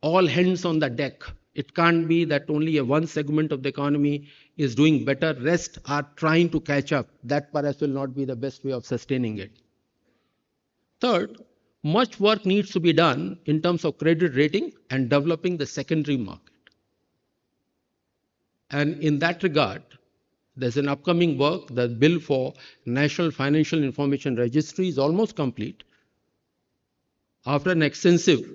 all hands on the deck. It can't be that only a one segment of the economy is doing better, rest are trying to catch up. That perhaps will not be the best way of sustaining it. Third, much work needs to be done in terms of credit rating and developing the secondary market. And in that regard, there's an upcoming work. The bill for National Financial Information Registry is almost complete after an extensive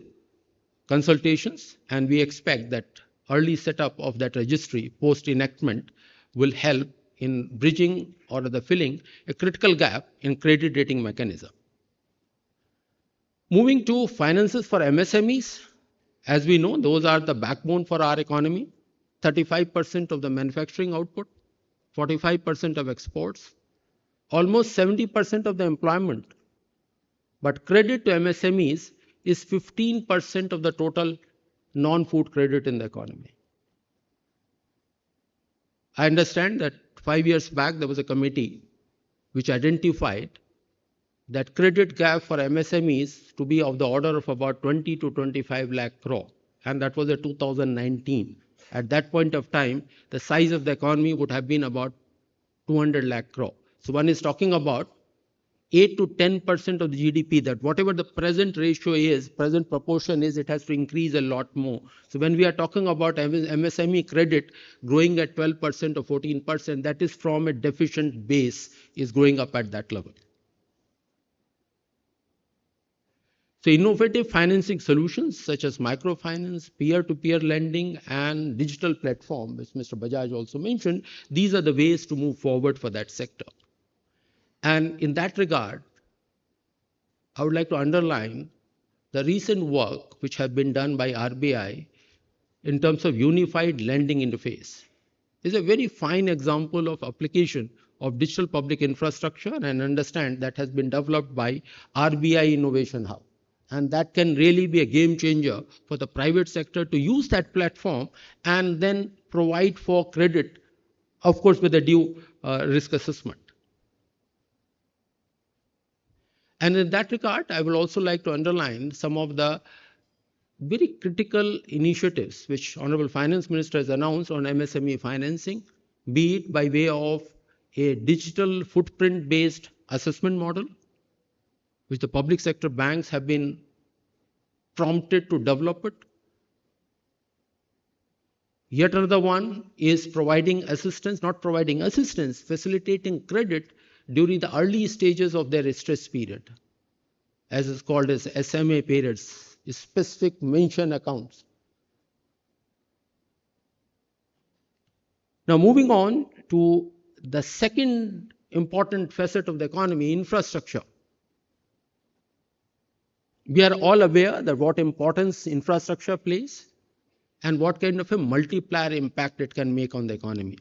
consultations, and we expect that early setup of that registry post enactment will help in bridging or the filling a critical gap in credit rating mechanism. Moving to finances for MSMEs, as we know, those are the backbone for our economy. 35% of the manufacturing output, 45% of exports, almost 70% of the employment. But credit to MSMEs is 15% of the total non-food credit in the economy. I understand that 5 years back there was a committee which identified that credit gap for MSMEs to be of the order of about 20 to 25 lakh crore, and that was in 2019. At that point of time, the size of the economy would have been about 200 lakh crore. So one is talking about 8 to 10% of the GDP, that whatever the present ratio is, present proportion is, it has to increase a lot more. So when we are talking about MSME credit growing at 12% or 14%, that is from a deficient base, is growing up at that level. So innovative financing solutions such as microfinance, peer-to-peer lending, and digital platform, which Mr. Bajaj also mentioned, these are the ways to move forward for that sector. And in that regard, I would like to underline the recent work which has been done by RBI in terms of unified lending interface. Is a very fine example of application of digital public infrastructure, and understand that has been developed by RBI Innovation Hub. And that can really be a game changer for the private sector to use that platform and then provide for credit, of course, with a due risk assessment. And in that regard, I will also like to underline some of the very critical initiatives which Honorable Finance Minister has announced on MSME financing, be it by way of a digital footprint-based assessment model, which the public sector banks have been prompted to develop it. Yet another one is providing assistance, not providing assistance, facilitating credit during the early stages of their stress period, as is called as SMA periods, specific mention accounts. Now moving on to the second important facet of the economy, infrastructure. We are all aware that what importance infrastructure plays and what kind of a multiplier impact it can make on the economy.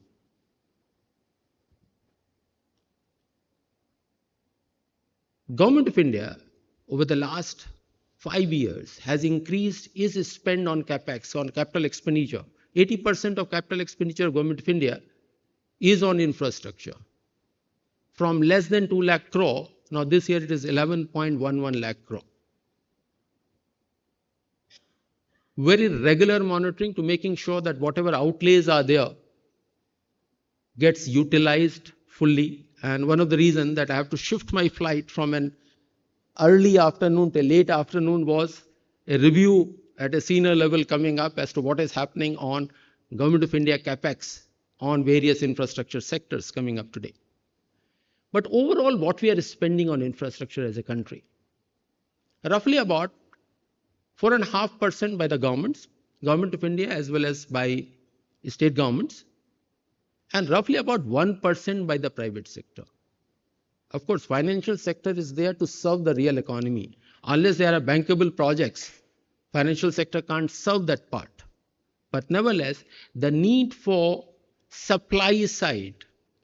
Government of India over the last 5 years has increased its spend on capex, on capital expenditure. 80% of capital expenditure of Government of India is on infrastructure. From less than 2 lakh crore, now this year it is 11.11 lakh crore. Very regular monitoring to making sure that whatever outlays are there gets utilized fully. And one of the reasons that I have to shift my flight from an early afternoon to late afternoon was a review at a senior level coming up as to what is happening on Government of India capex on various infrastructure sectors coming up today. But overall, what we are spending on infrastructure as a country, roughly about 4.5% by the governments, Government of India as well as by state governments, and roughly about 1% by the private sector. Of course, financial sector is there to serve the real economy. Unless there are bankable projects, financial sector can't serve that part. But nevertheless, the need for supply side,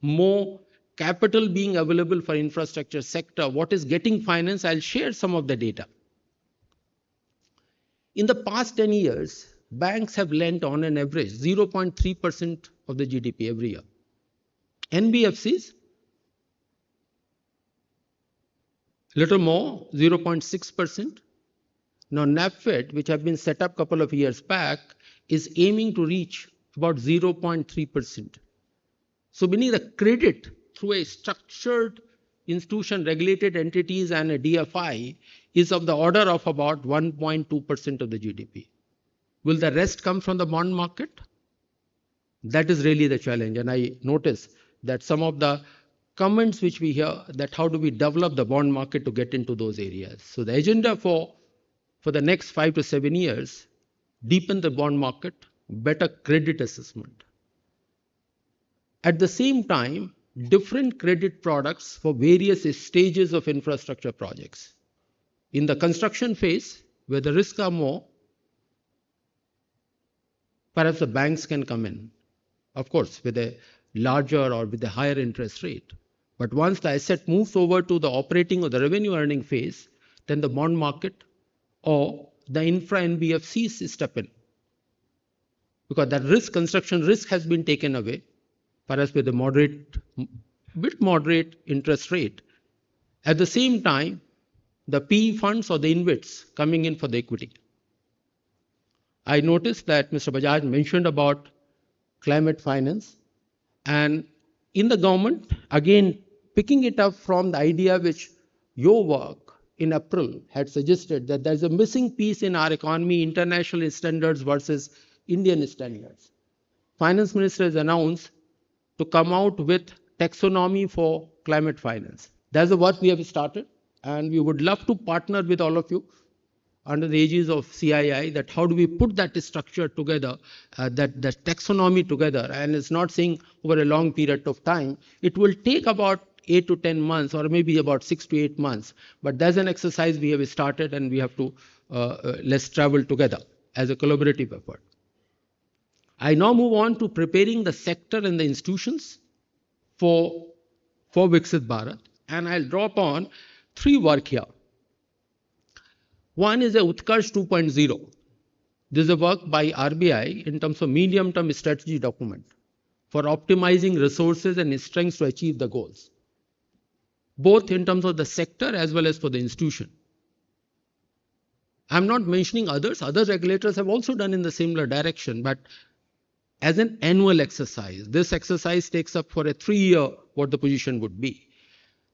more capital being available for infrastructure sector, what is getting financed, I'll share some of the data. In the past 10 years, banks have lent on an average 0.3% of the GDP every year. NBFCs, little more, 0.6%. Now NAFED, which have been set up a couple of years back, is aiming to reach about 0.3%. So meaning the credit through a structured institution, regulated entities and a DFI is of the order of about 1.2% of the GDP. Will the rest come from the bond market? That is really the challenge. And I notice that some of the comments which we hear, that how do we develop the bond market to get into those areas. So the agenda for the next 5 to 7 years, deepen the bond market, better credit assessment. At the same time, different credit products for various stages of infrastructure projects. In the construction phase, where the risks are more, perhaps the banks can come in, of course, with a larger or with a higher interest rate. But once the asset moves over to the operating or the revenue earning phase, then the bond market or the infra NBFCs step in. Because that risk, construction risk has been taken away, perhaps with a bit moderate interest rate. At the same time, the PE funds or the InvITs coming in for the equity. I noticed that Mr. Bajaj mentioned about climate finance, and in the government, again, picking it up from the idea which your work in April had suggested that there's a missing piece in our economy, international standards versus Indian standards. Finance Minister has announced to come out with taxonomy for climate finance. That's the work we have started, and we would love to partner with all of you under the aegis of CII, that how do we put that structure together, that taxonomy together. And it's not saying over a long period of time. It will take about 8 to 10 months, or maybe about 6 to 8 months. But there's an exercise we have started, and we have to let's travel together as a collaborative effort. I now move on to preparing the sector and the institutions for Viksit Bharat, and I'll draw upon 3 work here. One is a Utkarsh 2.0. This is a work by RBI in terms of medium-term strategy document for optimizing resources and strengths to achieve the goals, both in terms of the sector as well as for the institution. I'm not mentioning others. Other regulators have also done in the similar direction, but as an annual exercise, this exercise takes up for a 3-year what the position would be.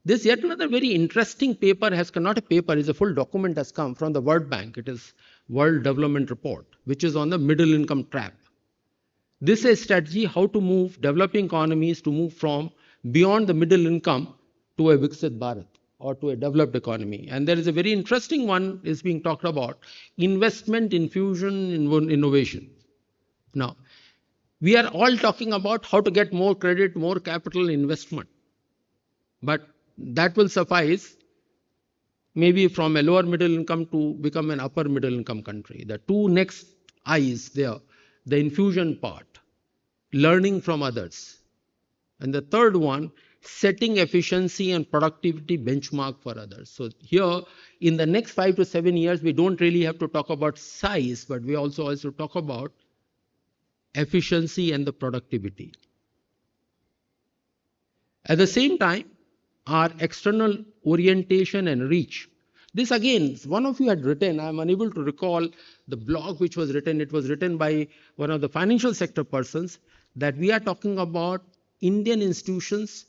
This yet another very interesting paper has come, not a paper, it's a full document has come from the World Bank. It is World Development Report, which is on the middle income trap. This is a strategy how to move developing economies to move from beyond the middle income to a Viksit Bharat or to a developed economy. And there is a very interesting one is being talked about, investment, infusion, innovation. Now, we are all talking about how to get more credit, more capital investment. But that will suffice maybe from a lower middle income to become an upper middle income country. The 2 next I's there, the infusion part, learning from others. And the third one, setting efficiency and productivity benchmark for others. So here, in the next 5 to 7 years, we don't really have to talk about size, but we also talk about efficiency and the productivity. At the same time, our external orientation and reach. This again, one of you had written, I'm unable to recall the blog which was written. It was written by one of the financial sector persons, that we are talking about Indian institutions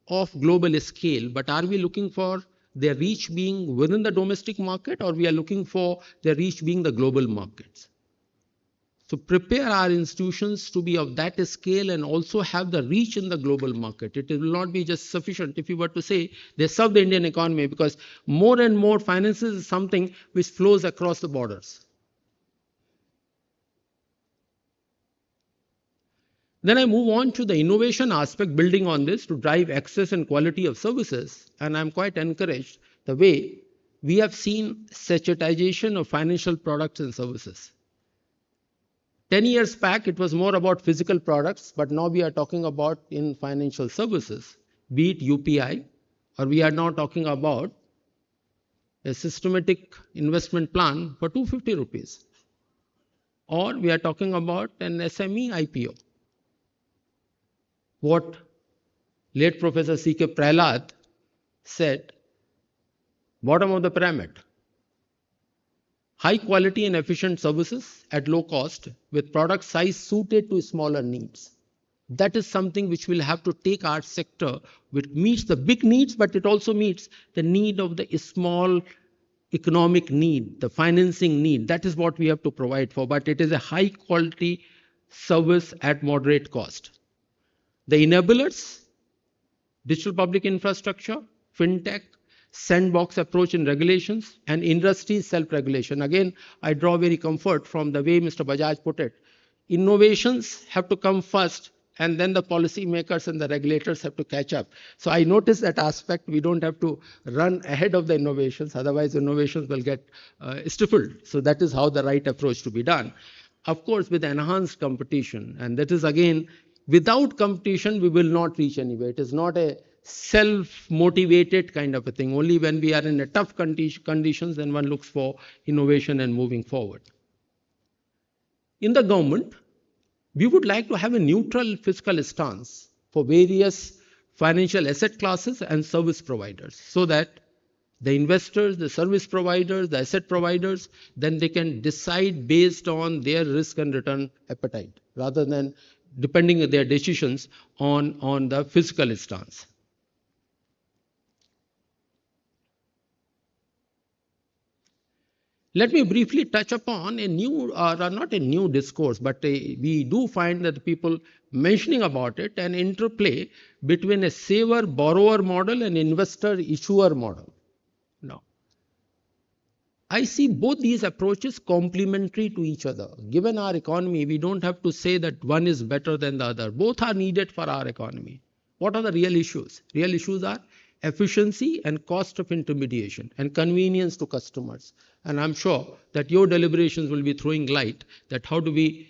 of global scale, but are we looking for their reach being within the domestic market, or we are looking for their reach being the global markets? So prepare our institutions to be of that scale and also have the reach in the global market. It will not be just sufficient if you were to say they serve the Indian economy, because more and more finances is something which flows across the borders. Then I move on to the innovation aspect, building on this to drive access and quality of services. And I'm quite encouraged the way we have seen sachetization of financial products and services. 10 years back, it was more about physical products, but now we are talking about in financial services, be it UPI, or we are now talking about a systematic investment plan for 250 rupees, or we are talking about an SME IPO. What late Professor C.K. Prahlad said, bottom of the pyramid. High quality and efficient services at low cost with product size suited to smaller needs. That is something which will have to take our sector, which meets the big needs, but it also meets the need of the small economic need, the financing need. That is what we have to provide for, but it is a high quality service at moderate cost. The enablers, digital public infrastructure, fintech, sandbox approach in regulations, and industry self-regulation. Again, I draw very comfort from the way Mr. Bajaj put it. Innovations have to come first, and then the policy makers and the regulators have to catch up. So I notice that aspect. We don't have to run ahead of the innovations, otherwise innovations will get stifled. So that is how the right approach to be done. Of course, with enhanced competition, and that is again, without competition, we will not reach anywhere. It is not a self-motivated kind of a thing. Only when we are in a tough conditions, then one looks for innovation and moving forward. In the government, we would like to have a neutral fiscal stance for various financial asset classes and service providers, so that the investors, the service providers, the asset providers, then they can decide based on their risk and return appetite, rather than depending on their decisions on the fiscal stance. Let me briefly touch upon a new, not a new discourse, but we do find that people mentioning about it, an interplay between a saver-borrower model and investor-issuer model. Now, I see both these approaches complementary to each other. Given our economy, we don't have to say that one is better than the other. Both are needed for our economy. What are the real issues? Real issues are efficiency and cost of intermediation and convenience to customers. And I'm sure that your deliberations will be throwing light that how do we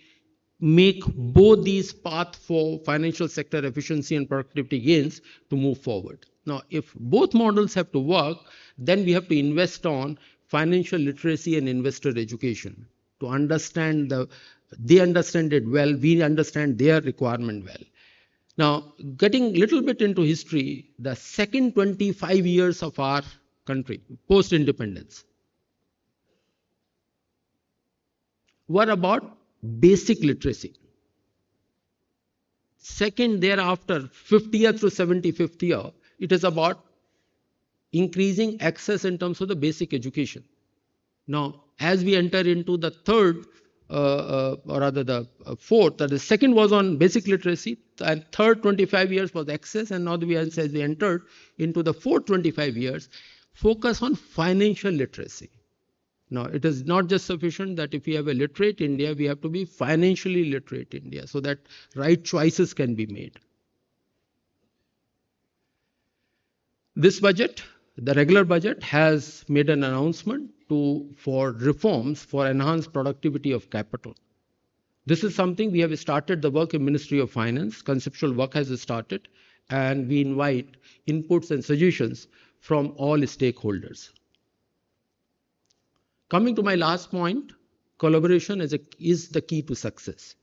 make both these paths for financial sector efficiency and productivity gains to move forward. Now, if both models have to work, then we have to invest on financial literacy and investor education to understand they understand it well, we understand their requirement well. Now, getting a little bit into history, the second 25 years of our country, post-independence, were about basic literacy. Second, thereafter, 50th to 75th year, it is about increasing access in terms of the basic education. Now, as we enter into the third, or rather the fourth, the second was on basic literacy, and third 25 years was access, and now as we entered into the fourth 25 years, focus on financial literacy. Now, it is not just sufficient that if we have a literate India, we have to be financially literate India so that right choices can be made. This budget, the regular budget, has made an announcement for reforms for enhanced productivity of capital. This is something we have started the work in Ministry of Finance. Conceptual work has started, and we invite inputs and suggestions from all stakeholders. Coming to my last point, collaboration is the key to success.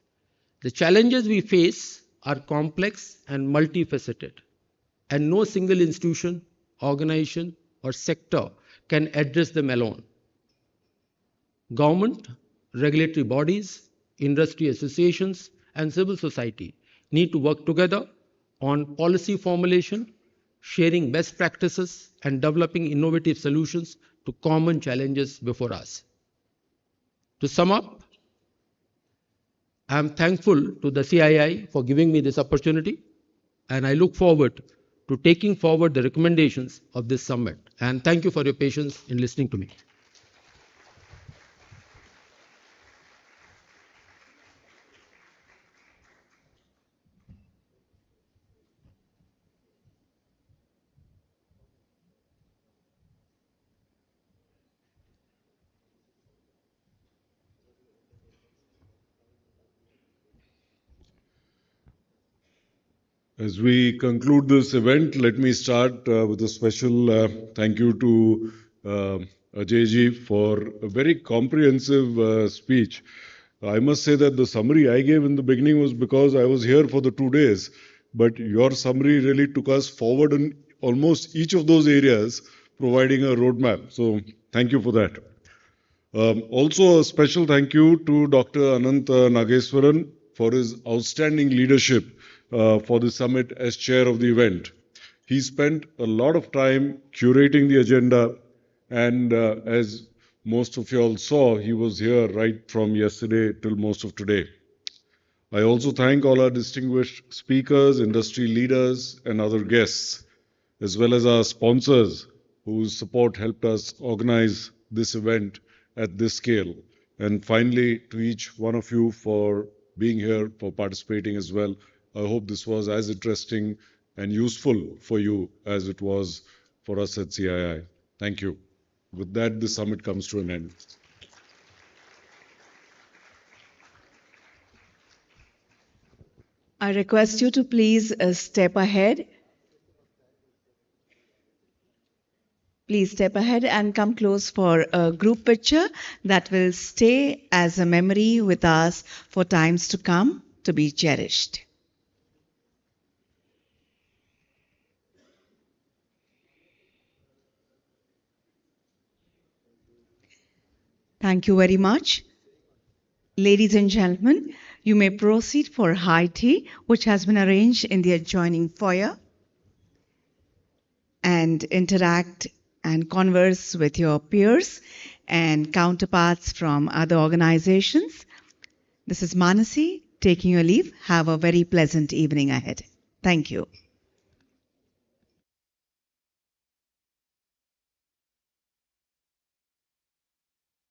The challenges we face are complex and multifaceted, and no single institution, organization, or sector can address them alone. Government, regulatory bodies, industry associations, and civil society need to work together on policy formulation, sharing best practices, and developing innovative solutions to common challenges before us. To sum up, I am thankful to the CII for giving me this opportunity, and I look forward to taking forward the recommendations of this summit. And thank you for your patience in listening to me. As we conclude this event, let me start with a special thank you to Ajay for a very comprehensive speech. I must say that the summary I gave in the beginning was because I was here for the 2 days, but your summary really took us forward in almost each of those areas, providing a roadmap. So thank you for that. Also, a special thank you to Dr. Anant Nageswaran for his outstanding leadership for the summit as chair of the event. He spent a lot of time curating the agenda, and as most of you all saw, he was here right from yesterday till most of today. I also thank all our distinguished speakers, industry leaders, and other guests, as well as our sponsors whose support helped us organize this event at this scale. And finally, to each one of you for being here, for participating as well. I hope this was as interesting and useful for you as it was for us at CII. Thank you. With that, the summit comes to an end. I request you to please step ahead. Please step ahead and come close for a group picture that will stay as a memory with us for times to come, to be cherished. Thank you very much. Ladies and gentlemen, you may proceed for high tea, which has been arranged in the adjoining foyer, and interact and converse with your peers and counterparts from other organizations. This is Manasi taking your leave. Have a very pleasant evening ahead. Thank you.